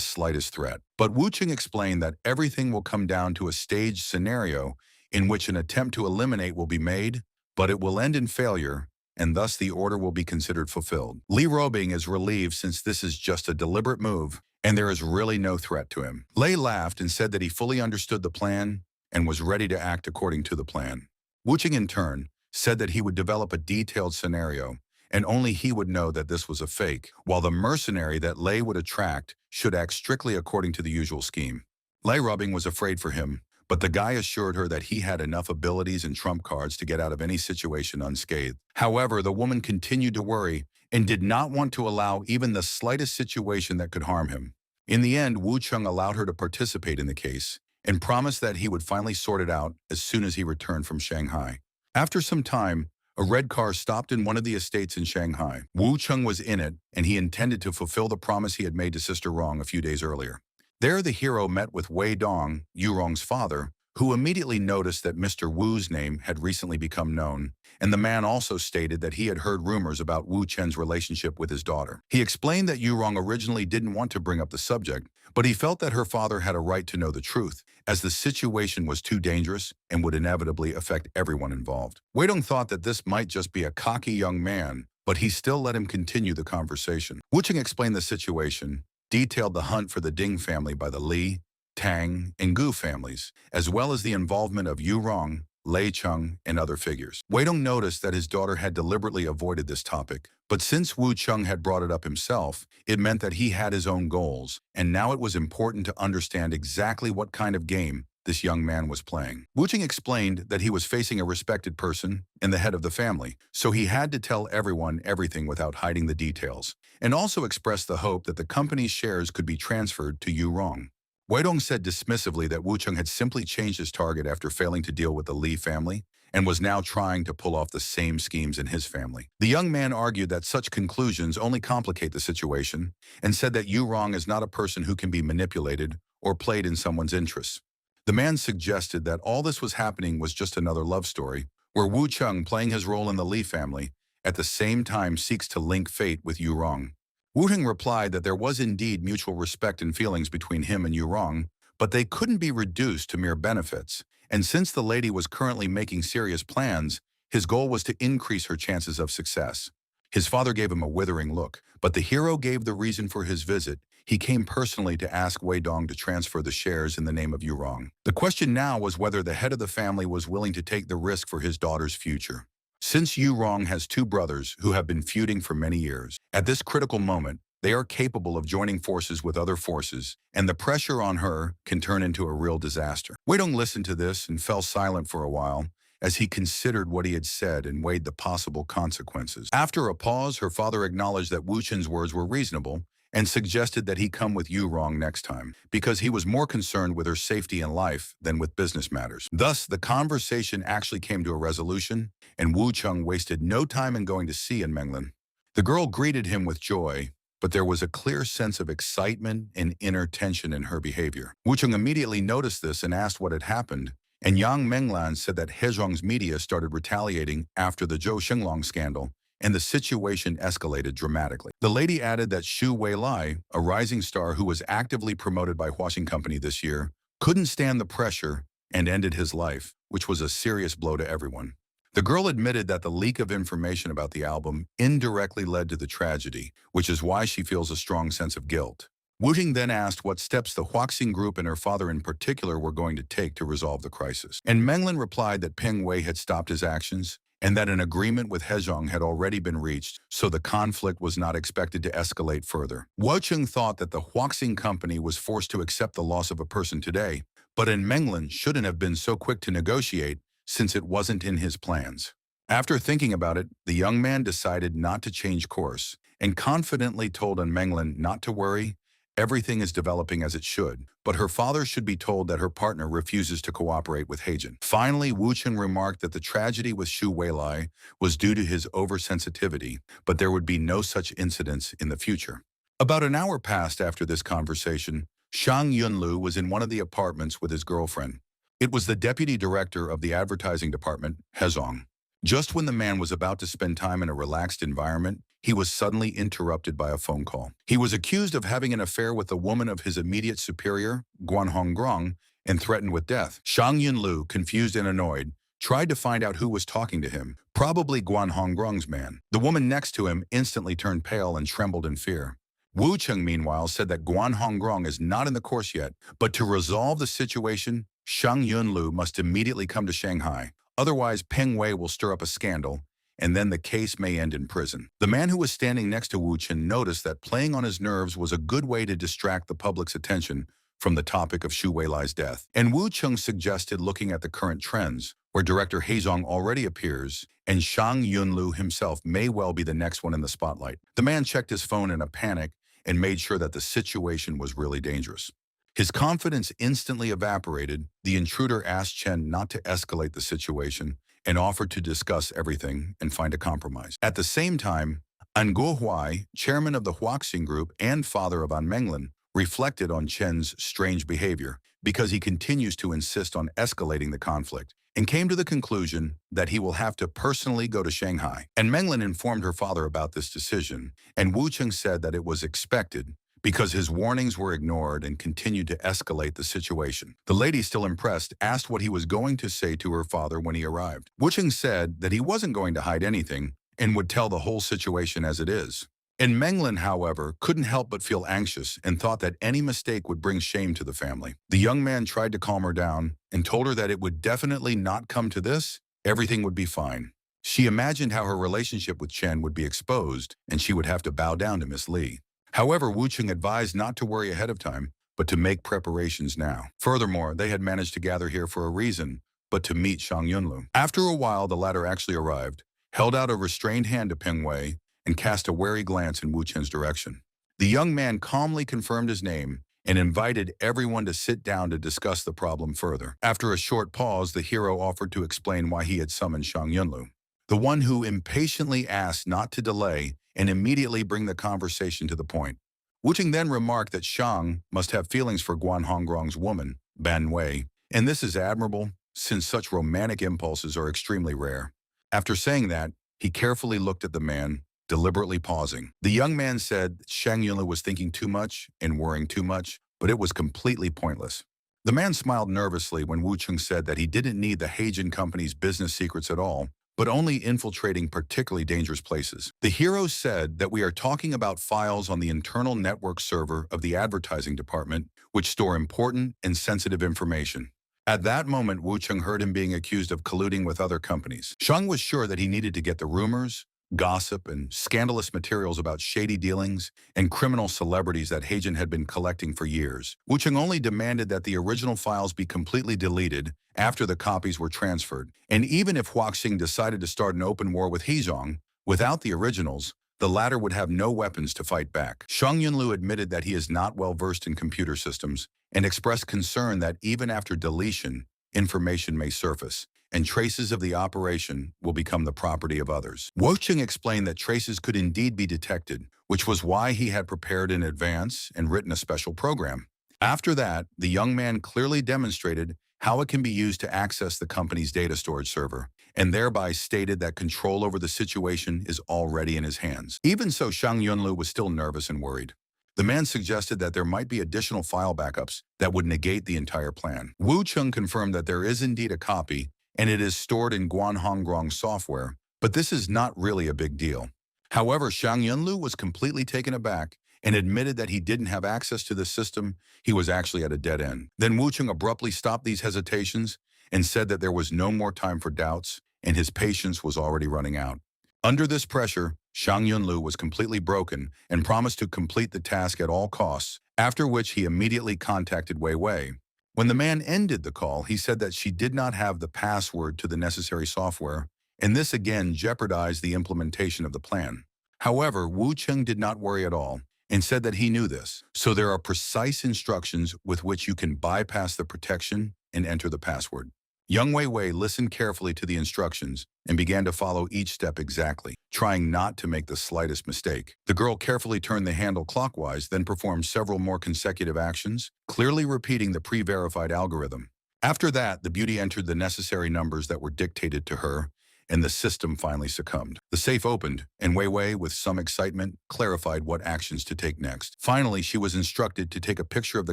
Speaker 1: slightest threat. But Wu Qing explained that everything will come down to a staged scenario in which an attempt to eliminate will be made, but it will end in failure, and thus the order will be considered fulfilled. Li Ruobing is relieved since this is just a deliberate move, and there is really no threat to him. Lei laughed and said that he fully understood the plan and was ready to act according to the plan. Wu Qing, in turn, said that he would develop a detailed scenario, and only he would know that this was a fake, while the mercenary that Lei would attract should act strictly according to the usual scheme. Lei Rubbing was afraid for him, but the guy assured her that he had enough abilities and trump cards to get out of any situation unscathed. However, the woman continued to worry and did not want to allow even the slightest situation that could harm him. In the end, Wu Chung allowed her to participate in the case and promised that he would finally sort it out as soon as he returned from Shanghai. After some time, a red car stopped in one of the estates in Shanghai. Wu Chung was in it, and he intended to fulfill the promise he had made to Sister Rong a few days earlier. There, the hero met with Wei Dong, Yu Rong's father, who immediately noticed that Mr. Wu's name had recently become known, and the man also stated that he had heard rumors about Wu Chen's relationship with his daughter. He explained that Yu Rong originally didn't want to bring up the subject, but he felt that her father had a right to know the truth, as the situation was too dangerous and would inevitably affect everyone involved. Wei Dong thought that this might just be a cocky young man, but he still let him continue the conversation. Wu Ching explained the situation, detailed the hunt for the Ding family by the Li, Tang, and Gu families, as well as the involvement of Yu Rong, Lei Chung, and other figures. Wei Dong noticed that his daughter had deliberately avoided this topic, but since Wu Chung had brought it up himself, it meant that he had his own goals, and now it was important to understand exactly what kind of game this young man was playing. Wu Chung explained that he was facing a respected person and the head of the family, so he had to tell everyone everything without hiding the details, and also expressed the hope that the company's shares could be transferred to Yu Rong. Wei Dong said dismissively that Wu Chung had simply changed his target after failing to deal with the Li family and was now trying to pull off the same schemes in his family. The young man argued that such conclusions only complicate the situation and said that Yu Rong is not a person who can be manipulated or played in someone's interests. The man suggested that all this was happening was just another love story, where Wu Chung, playing his role in the Li family, at the same time seeks to link fate with Yu Rong. Wu Ting replied that there was indeed mutual respect and feelings between him and Yu Rong, but they couldn't be reduced to mere benefits, and since the lady was currently making serious plans, his goal was to increase her chances of success. His father gave him a withering look, but the hero gave the reason for his visit. He came personally to ask Wei Dong to transfer the shares in the name of Yu Rong. The question now was whether the head of the family was willing to take the risk for his daughter's future. Since Yu Rong has two brothers who have been feuding for many years, at this critical moment, they are capable of joining forces with other forces, and the pressure on her can turn into a real disaster. Wei Dong listened to this and fell silent for a while as he considered what he had said and weighed the possible consequences. After a pause, her father acknowledged that Wu Chen's words were reasonable and suggested that he come with Yu Rong next time, because he was more concerned with her safety and life than with business matters. Thus, the conversation actually came to a resolution, and Wu Chung wasted no time in going to see Menglin. The girl greeted him with joy, but there was a clear sense of excitement and inner tension in her behavior. Wu Chung immediately noticed this and asked what had happened, and Yang Menglan said that Hezhong's media started retaliating after the Zhou Xinglong scandal, and the situation escalated dramatically. The lady added that Xu Weilai, a rising star who was actively promoted by Huaxing Company this year, couldn't stand the pressure and ended his life, which was a serious blow to everyone. The girl admitted that the leak of information about the album indirectly led to the tragedy, which is why she feels a strong sense of guilt. Wu Ting then asked what steps the Huaxing group and her father in particular were going to take to resolve the crisis. And Menglin replied that Peng Wei had stopped his actions and that an agreement with Hezhong had already been reached, so the conflict was not expected to escalate further. Wu Chung thought that the Huaxing Company was forced to accept the loss of a person today, but Menglin shouldn't have been so quick to negotiate since it wasn't in his plans. After thinking about it, the young man decided not to change course and confidently told An Menglin not to worry. Everything is developing as it should, but her father should be told that her partner refuses to cooperate with Heijin. Finally, Wu Cheng remarked that the tragedy with Shu Weilai was due to his oversensitivity, but there would be no such incidents in the future. About an hour passed after this conversation. Shang Yunlu was in one of the apartments with his girlfriend. It was the deputy director of the advertising department, Hezong. Just when the man was about to spend time in a relaxed environment, he was suddenly interrupted by a phone call. He was accused of having an affair with a woman of his immediate superior, Guan Honggrong, and threatened with death. Shang Yunlu, confused and annoyed, tried to find out who was talking to him, probably Guan Honggrong's man. The woman next to him instantly turned pale and trembled in fear. Wu Cheng, meanwhile, said that Guan Honggrong is not in the course yet, but to resolve the situation, Shang Yunlu must immediately come to Shanghai. Otherwise, Peng Wei will stir up a scandal, and then the case may end in prison. The man who was standing next to Wu Chen noticed that playing on his nerves was a good way to distract the public's attention from the topic of Shu Weilai's death. And Wu Cheng suggested looking at the current trends, where director Heizong already appears, and Shang Yunlu himself may well be the next one in the spotlight. The man checked his phone in a panic and made sure that the situation was really dangerous. His confidence instantly evaporated. The intruder asked Chen not to escalate the situation and offered to discuss everything and find a compromise. At the same time, An Guohuai, chairman of the Huaxing Group and father of An Menglin, reflected on Chen's strange behavior because he continues to insist on escalating the conflict and came to the conclusion that he will have to personally go to Shanghai. And Menglin informed her father about this decision, and Wu Cheng said that it was expected because his warnings were ignored and continued to escalate the situation. The lady, still impressed, asked what he was going to say to her father when he arrived. Wu Cheng said that he wasn't going to hide anything and would tell the whole situation as it is. And Menglin, however, couldn't help but feel anxious and thought that any mistake would bring shame to the family. The young man tried to calm her down and told her that it would definitely not come to this. Everything would be fine. She imagined how her relationship with Chen would be exposed and she would have to bow down to Miss Li. However, Wu Cheng advised not to worry ahead of time, but to make preparations now. Furthermore, they had managed to gather here for a reason, but to meet Shang Yunlu. After a while, the latter actually arrived, held out a restrained hand to Peng Wei, and cast a wary glance in Wu Chen's direction. The young man calmly confirmed his name and invited everyone to sit down to discuss the problem further. After a short pause, the hero offered to explain why he had summoned Shang Yunlu, the one who impatiently asked not to delay and immediately bring the conversation to the point. Wu Cheng then remarked that Shang must have feelings for Guan Honggrong's woman, Ban Wei, and this is admirable since such romantic impulses are extremely rare. After saying that, he carefully looked at the man, deliberately pausing. The young man said that Shang Yunlu was thinking too much and worrying too much, but it was completely pointless. The man smiled nervously when Wu Cheng said that he didn't need the Heijin company's business secrets at all, but only infiltrating particularly dangerous places. The hero said that we are talking about files on the internal network server of the advertising department, which store important and sensitive information. At that moment, Wu Cheng heard him being accused of colluding with other companies. Shang was sure that he needed to get the rumors, gossip, and scandalous materials about shady dealings and criminal celebrities that Heijin had been collecting for years. Wu Cheng only demanded that the original files be completely deleted after the copies were transferred. And even if Huaxing decided to start an open war with Heizong, without the originals, the latter would have no weapons to fight back. Shang Yunlu admitted that he is not well versed in computer systems and expressed concern that even after deletion, information may surface, and traces of the operation will become the property of others. Wu Cheng explained that traces could indeed be detected, which was why he had prepared in advance and written a special program. After that, the young man clearly demonstrated how it can be used to access the company's data storage server, and thereby stated that control over the situation is already in his hands. Even so, Shang Yunlu was still nervous and worried. The man suggested that there might be additional file backups that would negate the entire plan. Wu Cheng confirmed that there is indeed a copy, and it is stored in Guan Honggrong software, but this is not really a big deal. However, Shang Yunlu was completely taken aback and admitted that he didn't have access to the system. He was actually at a dead end. Then Wu Cheng abruptly stopped these hesitations and said that there was no more time for doubts and his patience was already running out. Under this pressure, Shang Yunlu was completely broken and promised to complete the task at all costs, after which he immediately contacted Wei Wei. When the man ended the call, he said that she did not have the password to the necessary software, and this again jeopardized the implementation of the plan. However, Wu Cheng did not worry at all and said that he knew this. So there are precise instructions with which you can bypass the protection and enter the password. Young Wei Wei listened carefully to the instructions and began to follow each step exactly, trying not to make the slightest mistake. The girl carefully turned the handle clockwise, then performed several more consecutive actions, clearly repeating the pre-verified algorithm. After that, the beauty entered the necessary numbers that were dictated to her, and the system finally succumbed. The safe opened, and Wei Wei, with some excitement, clarified what actions to take next. Finally, she was instructed to take a picture of the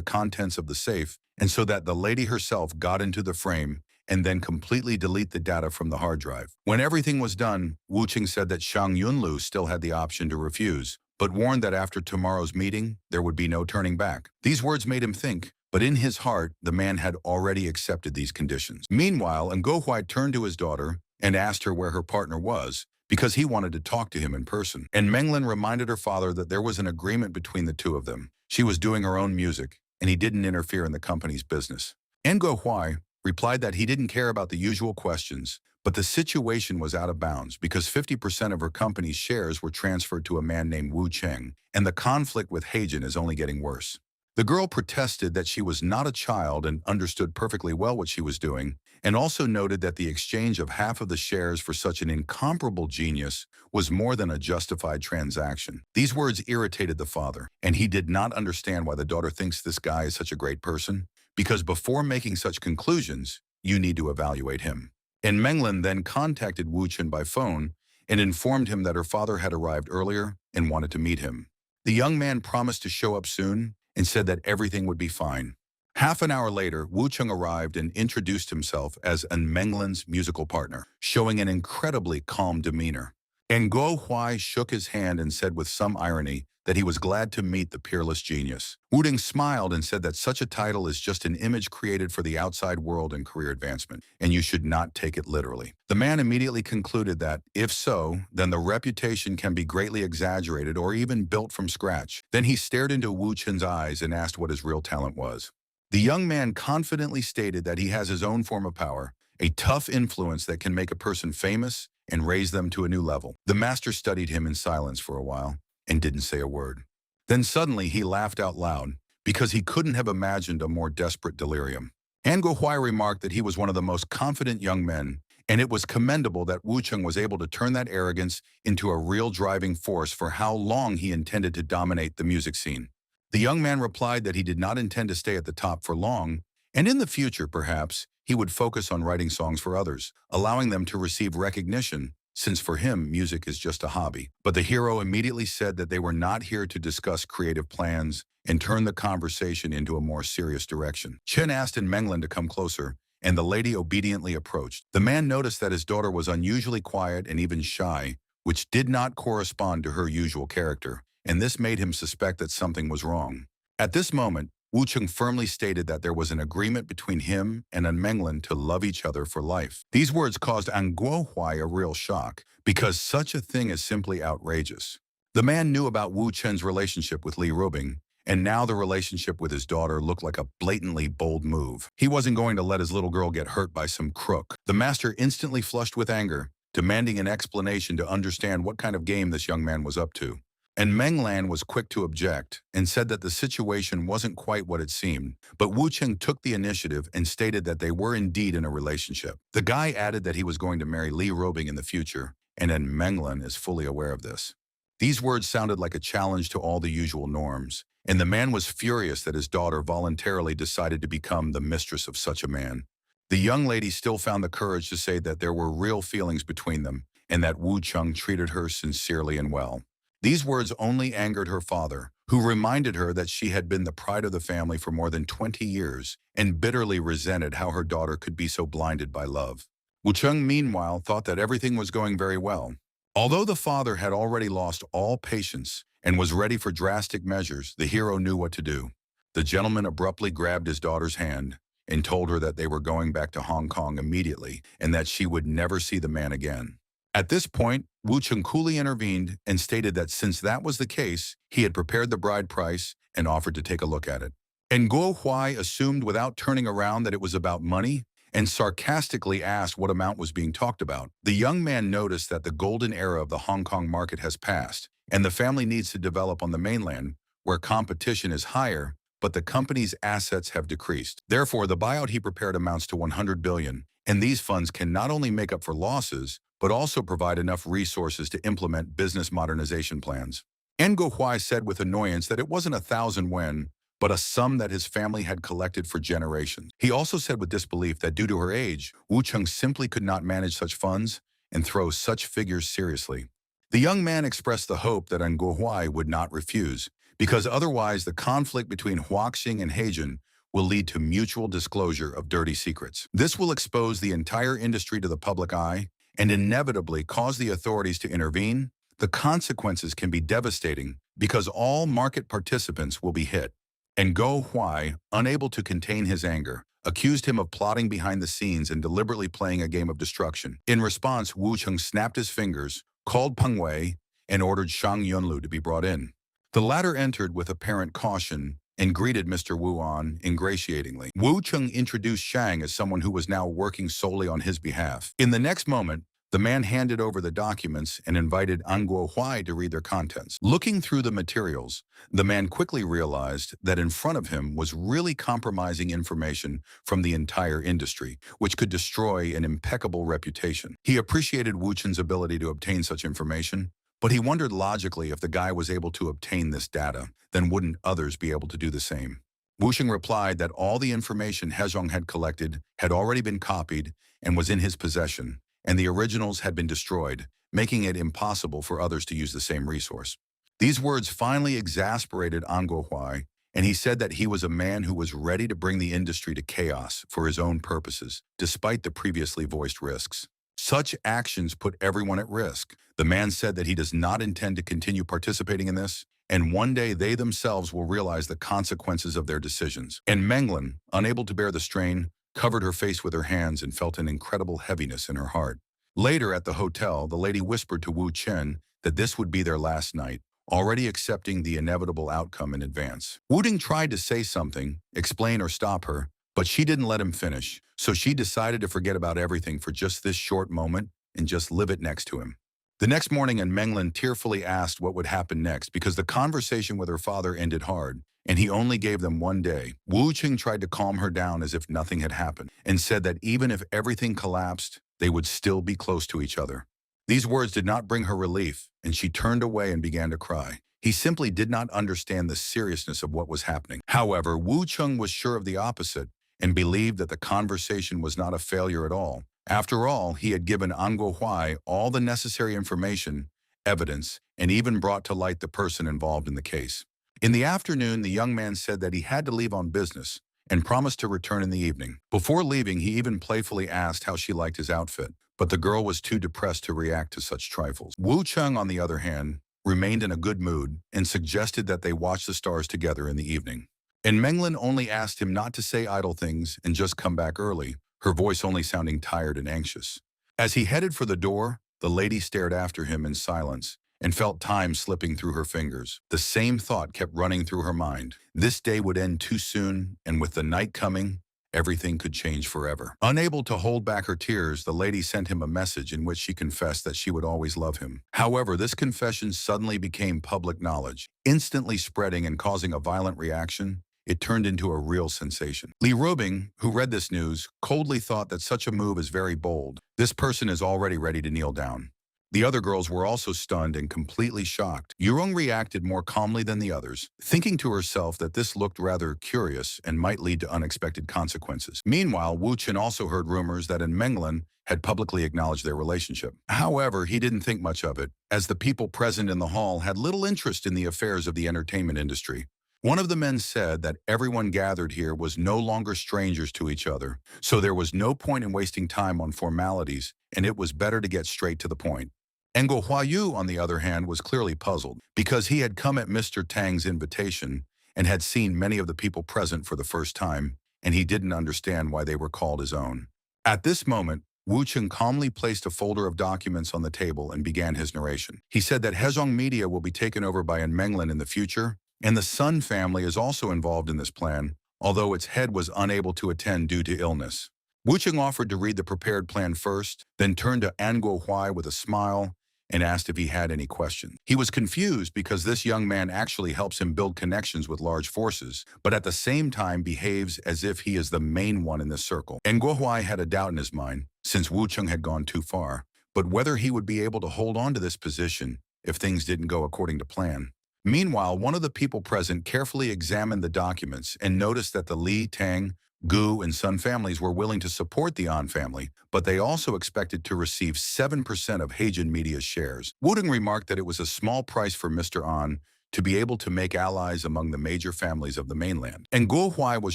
Speaker 1: contents of the safe, and so that the lady herself got into the frame and then completely delete the data from the hard drive. When everything was done, Wu Qing said that Shang Yunlu still had the option to refuse, but warned that after tomorrow's meeting, there would be no turning back. These words made him think, but in his heart, the man had already accepted these conditions. Meanwhile, Ngo Huai turned to his daughter and asked her where her partner was, because he wanted to talk to him in person. And Menglin reminded her father that there was an agreement between the two of them. She was doing her own music, and he didn't interfere in the company's business. Ngo Huai replied that he didn't care about the usual questions, but the situation was out of bounds because 50% of her company's shares were transferred to a man named Wu Cheng, and the conflict with Heijin is only getting worse. The girl protested that she was not a child and understood perfectly well what she was doing, and also noted that the exchange of half of the shares for such an incomparable genius was more than a justified transaction. These words irritated the father, and he did not understand why the daughter thinks this guy is such a great person, because before making such conclusions, you need to evaluate him. And Menglin then contacted Wu Chen by phone and informed him that her father had arrived earlier and wanted to meet him. The young man promised to show up soon and said that everything would be fine. Half an hour later, Wu Cheng arrived and introduced himself as An Menglin's musical partner, showing an incredibly calm demeanor. And Guo Huai shook his hand and said with some irony that he was glad to meet the peerless genius. Wu Ding smiled and said that such a title is just an image created for the outside world and career advancement, and you should not take it literally. The man immediately concluded that, if so, then the reputation can be greatly exaggerated or even built from scratch. Then he stared into Wu Chen's eyes and asked what his real talent was. The young man confidently stated that he has his own form of power, a tough influence that can make a person famous and raise them to a new level. The master studied him in silence for a while and didn't say a word. Then suddenly he laughed out loud because he couldn't have imagined a more desperate delirium. Ngo Huai remarked that he was one of the most confident young men, and it was commendable that Wu Cheng was able to turn that arrogance into a real driving force for how long he intended to dominate the music scene. The young man replied that he did not intend to stay at the top for long, and in the future, perhaps, he would focus on writing songs for others, allowing them to receive recognition, since for him, music is just a hobby. But the hero immediately said that they were not here to discuss creative plans and turned the conversation into a more serious direction. Chen asked in Menglin to come closer, and the lady obediently approached. The man noticed that his daughter was unusually quiet and even shy, which did not correspond to her usual character, and this made him suspect that something was wrong. At this moment, Wu Cheng firmly stated that there was an agreement between him and An Menglin to love each other for life. These words caused An Guo Huai a real shock, because such a thing is simply outrageous. The man knew about Wu Chen's relationship with Li Rubing, and now the relationship with his daughter looked like a blatantly bold move. He wasn't going to let his little girl get hurt by some crook. The master instantly flushed with anger, demanding an explanation to understand what kind of game this young man was up to. And Menglan was quick to object and said that the situation wasn't quite what it seemed, but Wu Cheng took the initiative and stated that they were indeed in a relationship. The guy added that he was going to marry Li Robing in the future, and Menglan is fully aware of this. These words sounded like a challenge to all the usual norms, and the man was furious that his daughter voluntarily decided to become the mistress of such a man. The young lady still found the courage to say that there were real feelings between them, and that Wu Cheng treated her sincerely and well. These words only angered her father, who reminded her that she had been the pride of the family for more than 20 years and bitterly resented how her daughter could be so blinded by love. Wu Cheng, meanwhile, thought that everything was going very well. Although the father had already lost all patience and was ready for drastic measures, the hero knew what to do. The gentleman abruptly grabbed his daughter's hand and told her that they were going back to Hong Kong immediately and that she would never see the man again. At this point, Wu Cheng coolly intervened and stated that since that was the case, he had prepared the bride price and offered to take a look at it. And Guo Huai assumed without turning around that it was about money and sarcastically asked what amount was being talked about. The young man noticed that the golden era of the Hong Kong market has passed, and the family needs to develop on the mainland, where competition is higher, but the company's assets have decreased. Therefore, the buyout he prepared amounts to 100 billion, and these funds can not only make up for losses, but also provide enough resources to implement business modernization plans. Ngo Huai said with annoyance that it wasn't 1,000 yuan, but a sum that his family had collected for generations. He also said with disbelief that due to her age, Wu Cheng simply could not manage such funds and throw such figures seriously. The young man expressed the hope that Ngo Huai would not refuse, because otherwise the conflict between Huaxing and Heijin will lead to mutual disclosure of dirty secrets. This will expose the entire industry to the public eye and inevitably cause the authorities to intervene. The consequences can be devastating because all market participants will be hit. And Go Huai, unable to contain his anger, accused him of plotting behind the scenes and deliberately playing a game of destruction. In response, Wu Cheng snapped his fingers, called Peng Wei, and ordered Shang Yunlu to be brought in. The latter entered with apparent caution and greeted Mr. Wu An ingratiatingly. Wu Cheng introduced Shang as someone who was now working solely on his behalf. In the next moment, the man handed over the documents and invited Ngo Huai to read their contents. Looking through the materials, the man quickly realized that in front of him was really compromising information from the entire industry, which could destroy an impeccable reputation. He appreciated Wu Chen's ability to obtain such information, but he wondered logically if the guy was able to obtain this data, then wouldn't others be able to do the same? Wu Cheng replied that all the information Hezhong had collected had already been copied and was in his possession, and the originals had been destroyed, making it impossible for others to use the same resource. These words finally exasperated Ngo Huai, and he said that he was a man who was ready to bring the industry to chaos for his own purposes, despite the previously voiced risks. Such actions put everyone at risk. The man said that he does not intend to continue participating in this, and one day they themselves will realize the consequences of their decisions. And Menglin, unable to bear the strain, covered her face with her hands and felt an incredible heaviness in her heart. Later at the hotel, the lady whispered to Wu Chen that this would be their last night, already accepting the inevitable outcome in advance. Wu Ding tried to say something, explain or stop her, but she didn't let him finish, so she decided to forget about everything for just this short moment and just live it next to him. The next morning, Menglin tearfully asked what would happen next because the conversation with her father ended hard, and he only gave them one day. Wu Qing tried to calm her down as if nothing had happened, and said that even if everything collapsed, they would still be close to each other. These words did not bring her relief, and she turned away and began to cry. He simply did not understand the seriousness of what was happening. However, Wu Cheng was sure of the opposite and believed that the conversation was not a failure at all. After all, he had given Ngo Huai all the necessary information, evidence, and even brought to light the person involved in the case. In the afternoon, the young man said that he had to leave on business and promised to return in the evening. Before leaving, he even playfully asked how she liked his outfit, but the girl was too depressed to react to such trifles. Wu Cheng, on the other hand, remained in a good mood and suggested that they watch the stars together in the evening. And Menglin only asked him not to say idle things and just come back early, her voice only sounding tired and anxious. As he headed for the door, the lady stared after him in silence and felt time slipping through her fingers. The same thought kept running through her mind. This day would end too soon, and with the night coming, everything could change forever. Unable to hold back her tears, the lady sent him a message in which she confessed that she would always love him. However, this confession suddenly became public knowledge, instantly spreading and causing a violent reaction. It turned into a real sensation. Li Robing, who read this news, coldly thought that such a move is very bold. This person is already ready to kneel down. The other girls were also stunned and completely shocked. Yurong reacted more calmly than the others, thinking to herself that this looked rather curious and might lead to unexpected consequences. Meanwhile, Wu Chen also heard rumors that Menglin had publicly acknowledged their relationship. However, he didn't think much of it, as the people present in the hall had little interest in the affairs of the entertainment industry. One of the men said that everyone gathered here was no longer strangers to each other, so there was no point in wasting time on formalities, and it was better to get straight to the point. Ngo Huayu, on the other hand, was clearly puzzled, because he had come at Mr. Tang's invitation and had seen many of the people present for the first time, and he didn't understand why they were called his own. At this moment, Wu Cheng calmly placed a folder of documents on the table and began his narration. He said that Hezhong Media will be taken over by Menglin in the future, and the Sun family is also involved in this plan, although its head was unable to attend due to illness. Wu Cheng offered to read the prepared plan first, then turned to An Guo with a smile and asked if he had any questions. He was confused because this young man actually helps him build connections with large forces, but at the same time behaves as if he is the main one in this circle. And Guo had a doubt in his mind, since Wu Cheng had gone too far, but whether he would be able to hold on to this position if things didn't go according to plan. Meanwhile, one of the people present carefully examined the documents and noticed that the Li, Tang, Gu, and Sun families were willing to support the An family, but they also expected to receive 7% of Heijin Media's shares. Wuding remarked that it was a small price for Mr. An to be able to make allies among the major families of the mainland. And Guo Huai was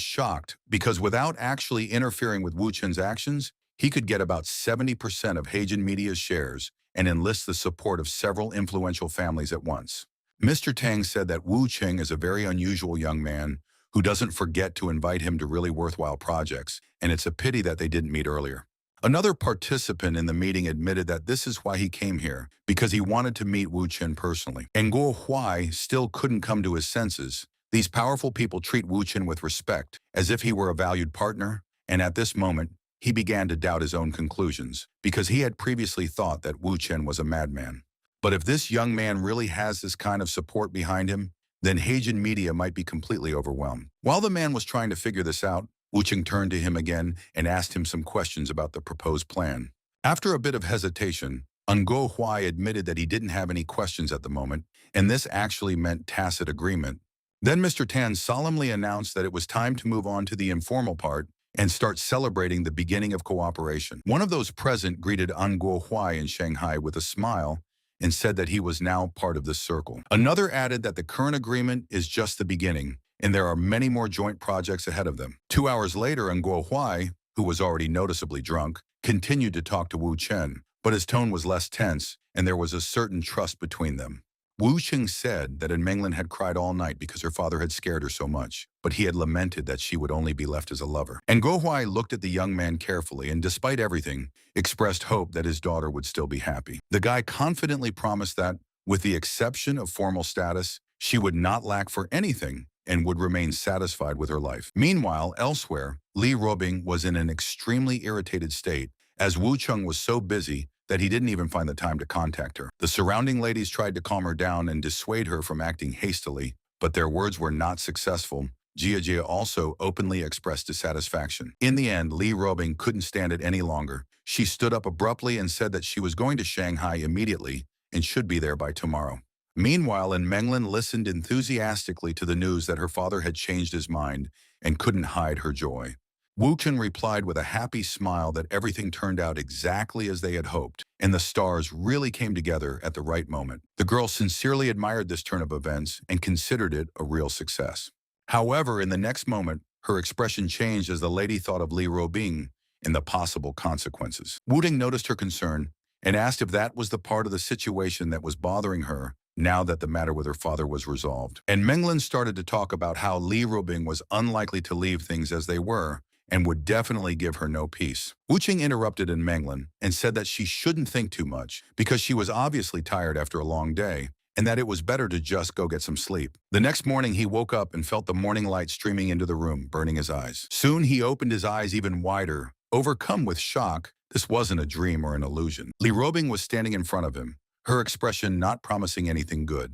Speaker 1: shocked because without actually interfering with Wu Chen's actions, he could get about 70% of Heijin Media's shares and enlist the support of several influential families at once. Mr. Tang said that Wu Cheng is a very unusual young man who doesn't forget to invite him to really worthwhile projects, and it's a pity that they didn't meet earlier. Another participant in the meeting admitted that this is why he came here, because he wanted to meet Wu Chen personally. And Guo Huai still couldn't come to his senses. These powerful people treat Wu Chen with respect, as if he were a valued partner, and at this moment, he began to doubt his own conclusions, because he had previously thought that Wu Chen was a madman. But if this young man really has this kind of support behind him, then Heijin Media might be completely overwhelmed. While the man was trying to figure this out, Wu Cheng turned to him again and asked him some questions about the proposed plan. After a bit of hesitation, Ngo Huai admitted that he didn't have any questions at the moment, and this actually meant tacit agreement. Then Mr. Tan solemnly announced that it was time to move on to the informal part and start celebrating the beginning of cooperation. One of those present greeted Ngo Huai in Shanghai with a smile and said that he was now part of this circle. Another added that the current agreement is just the beginning, and there are many more joint projects ahead of them. 2 hours later, Guo Huai, who was already noticeably drunk, continued to talk to Wu Chen, but his tone was less tense, and there was a certain trust between them. Wu Cheng said that Menglan had cried all night because her father had scared her so much, but he had lamented that she would only be left as a lover. And Guo Huai looked at the young man carefully and, despite everything, expressed hope that his daughter would still be happy. The guy confidently promised that, with the exception of formal status, she would not lack for anything and would remain satisfied with her life. Meanwhile, elsewhere, Li Robing was in an extremely irritated state, as Wu Cheng was so busy that he didn't even find the time to contact her. The surrounding ladies tried to calm her down and dissuade her from acting hastily, but their words were not successful. Jia also openly expressed dissatisfaction. In the end, Li Robing couldn't stand it any longer. She stood up abruptly and said that she was going to Shanghai immediately and should be there by tomorrow. Meanwhile, Menglan listened enthusiastically to the news that her father had changed his mind and couldn't hide her joy. Wu Chen replied with a happy smile that everything turned out exactly as they had hoped, and the stars really came together at the right moment. The girl sincerely admired this turn of events and considered it a real success. However, in the next moment, her expression changed as the lady thought of Li Robing and the possible consequences. Wu Ding noticed her concern and asked if that was the part of the situation that was bothering her now that the matter with her father was resolved. And Menglan started to talk about how Li Robing was unlikely to leave things as they were and would definitely give her no peace. Wu Cheng interrupted Menglan and said that she shouldn't think too much because she was obviously tired after a long day and that it was better to just go get some sleep. The next morning, he woke up and felt the morning light streaming into the room, burning his eyes. Soon, he opened his eyes even wider, overcome with shock. This wasn't a dream or an illusion. Li Robing was standing in front of him, her expression not promising anything good.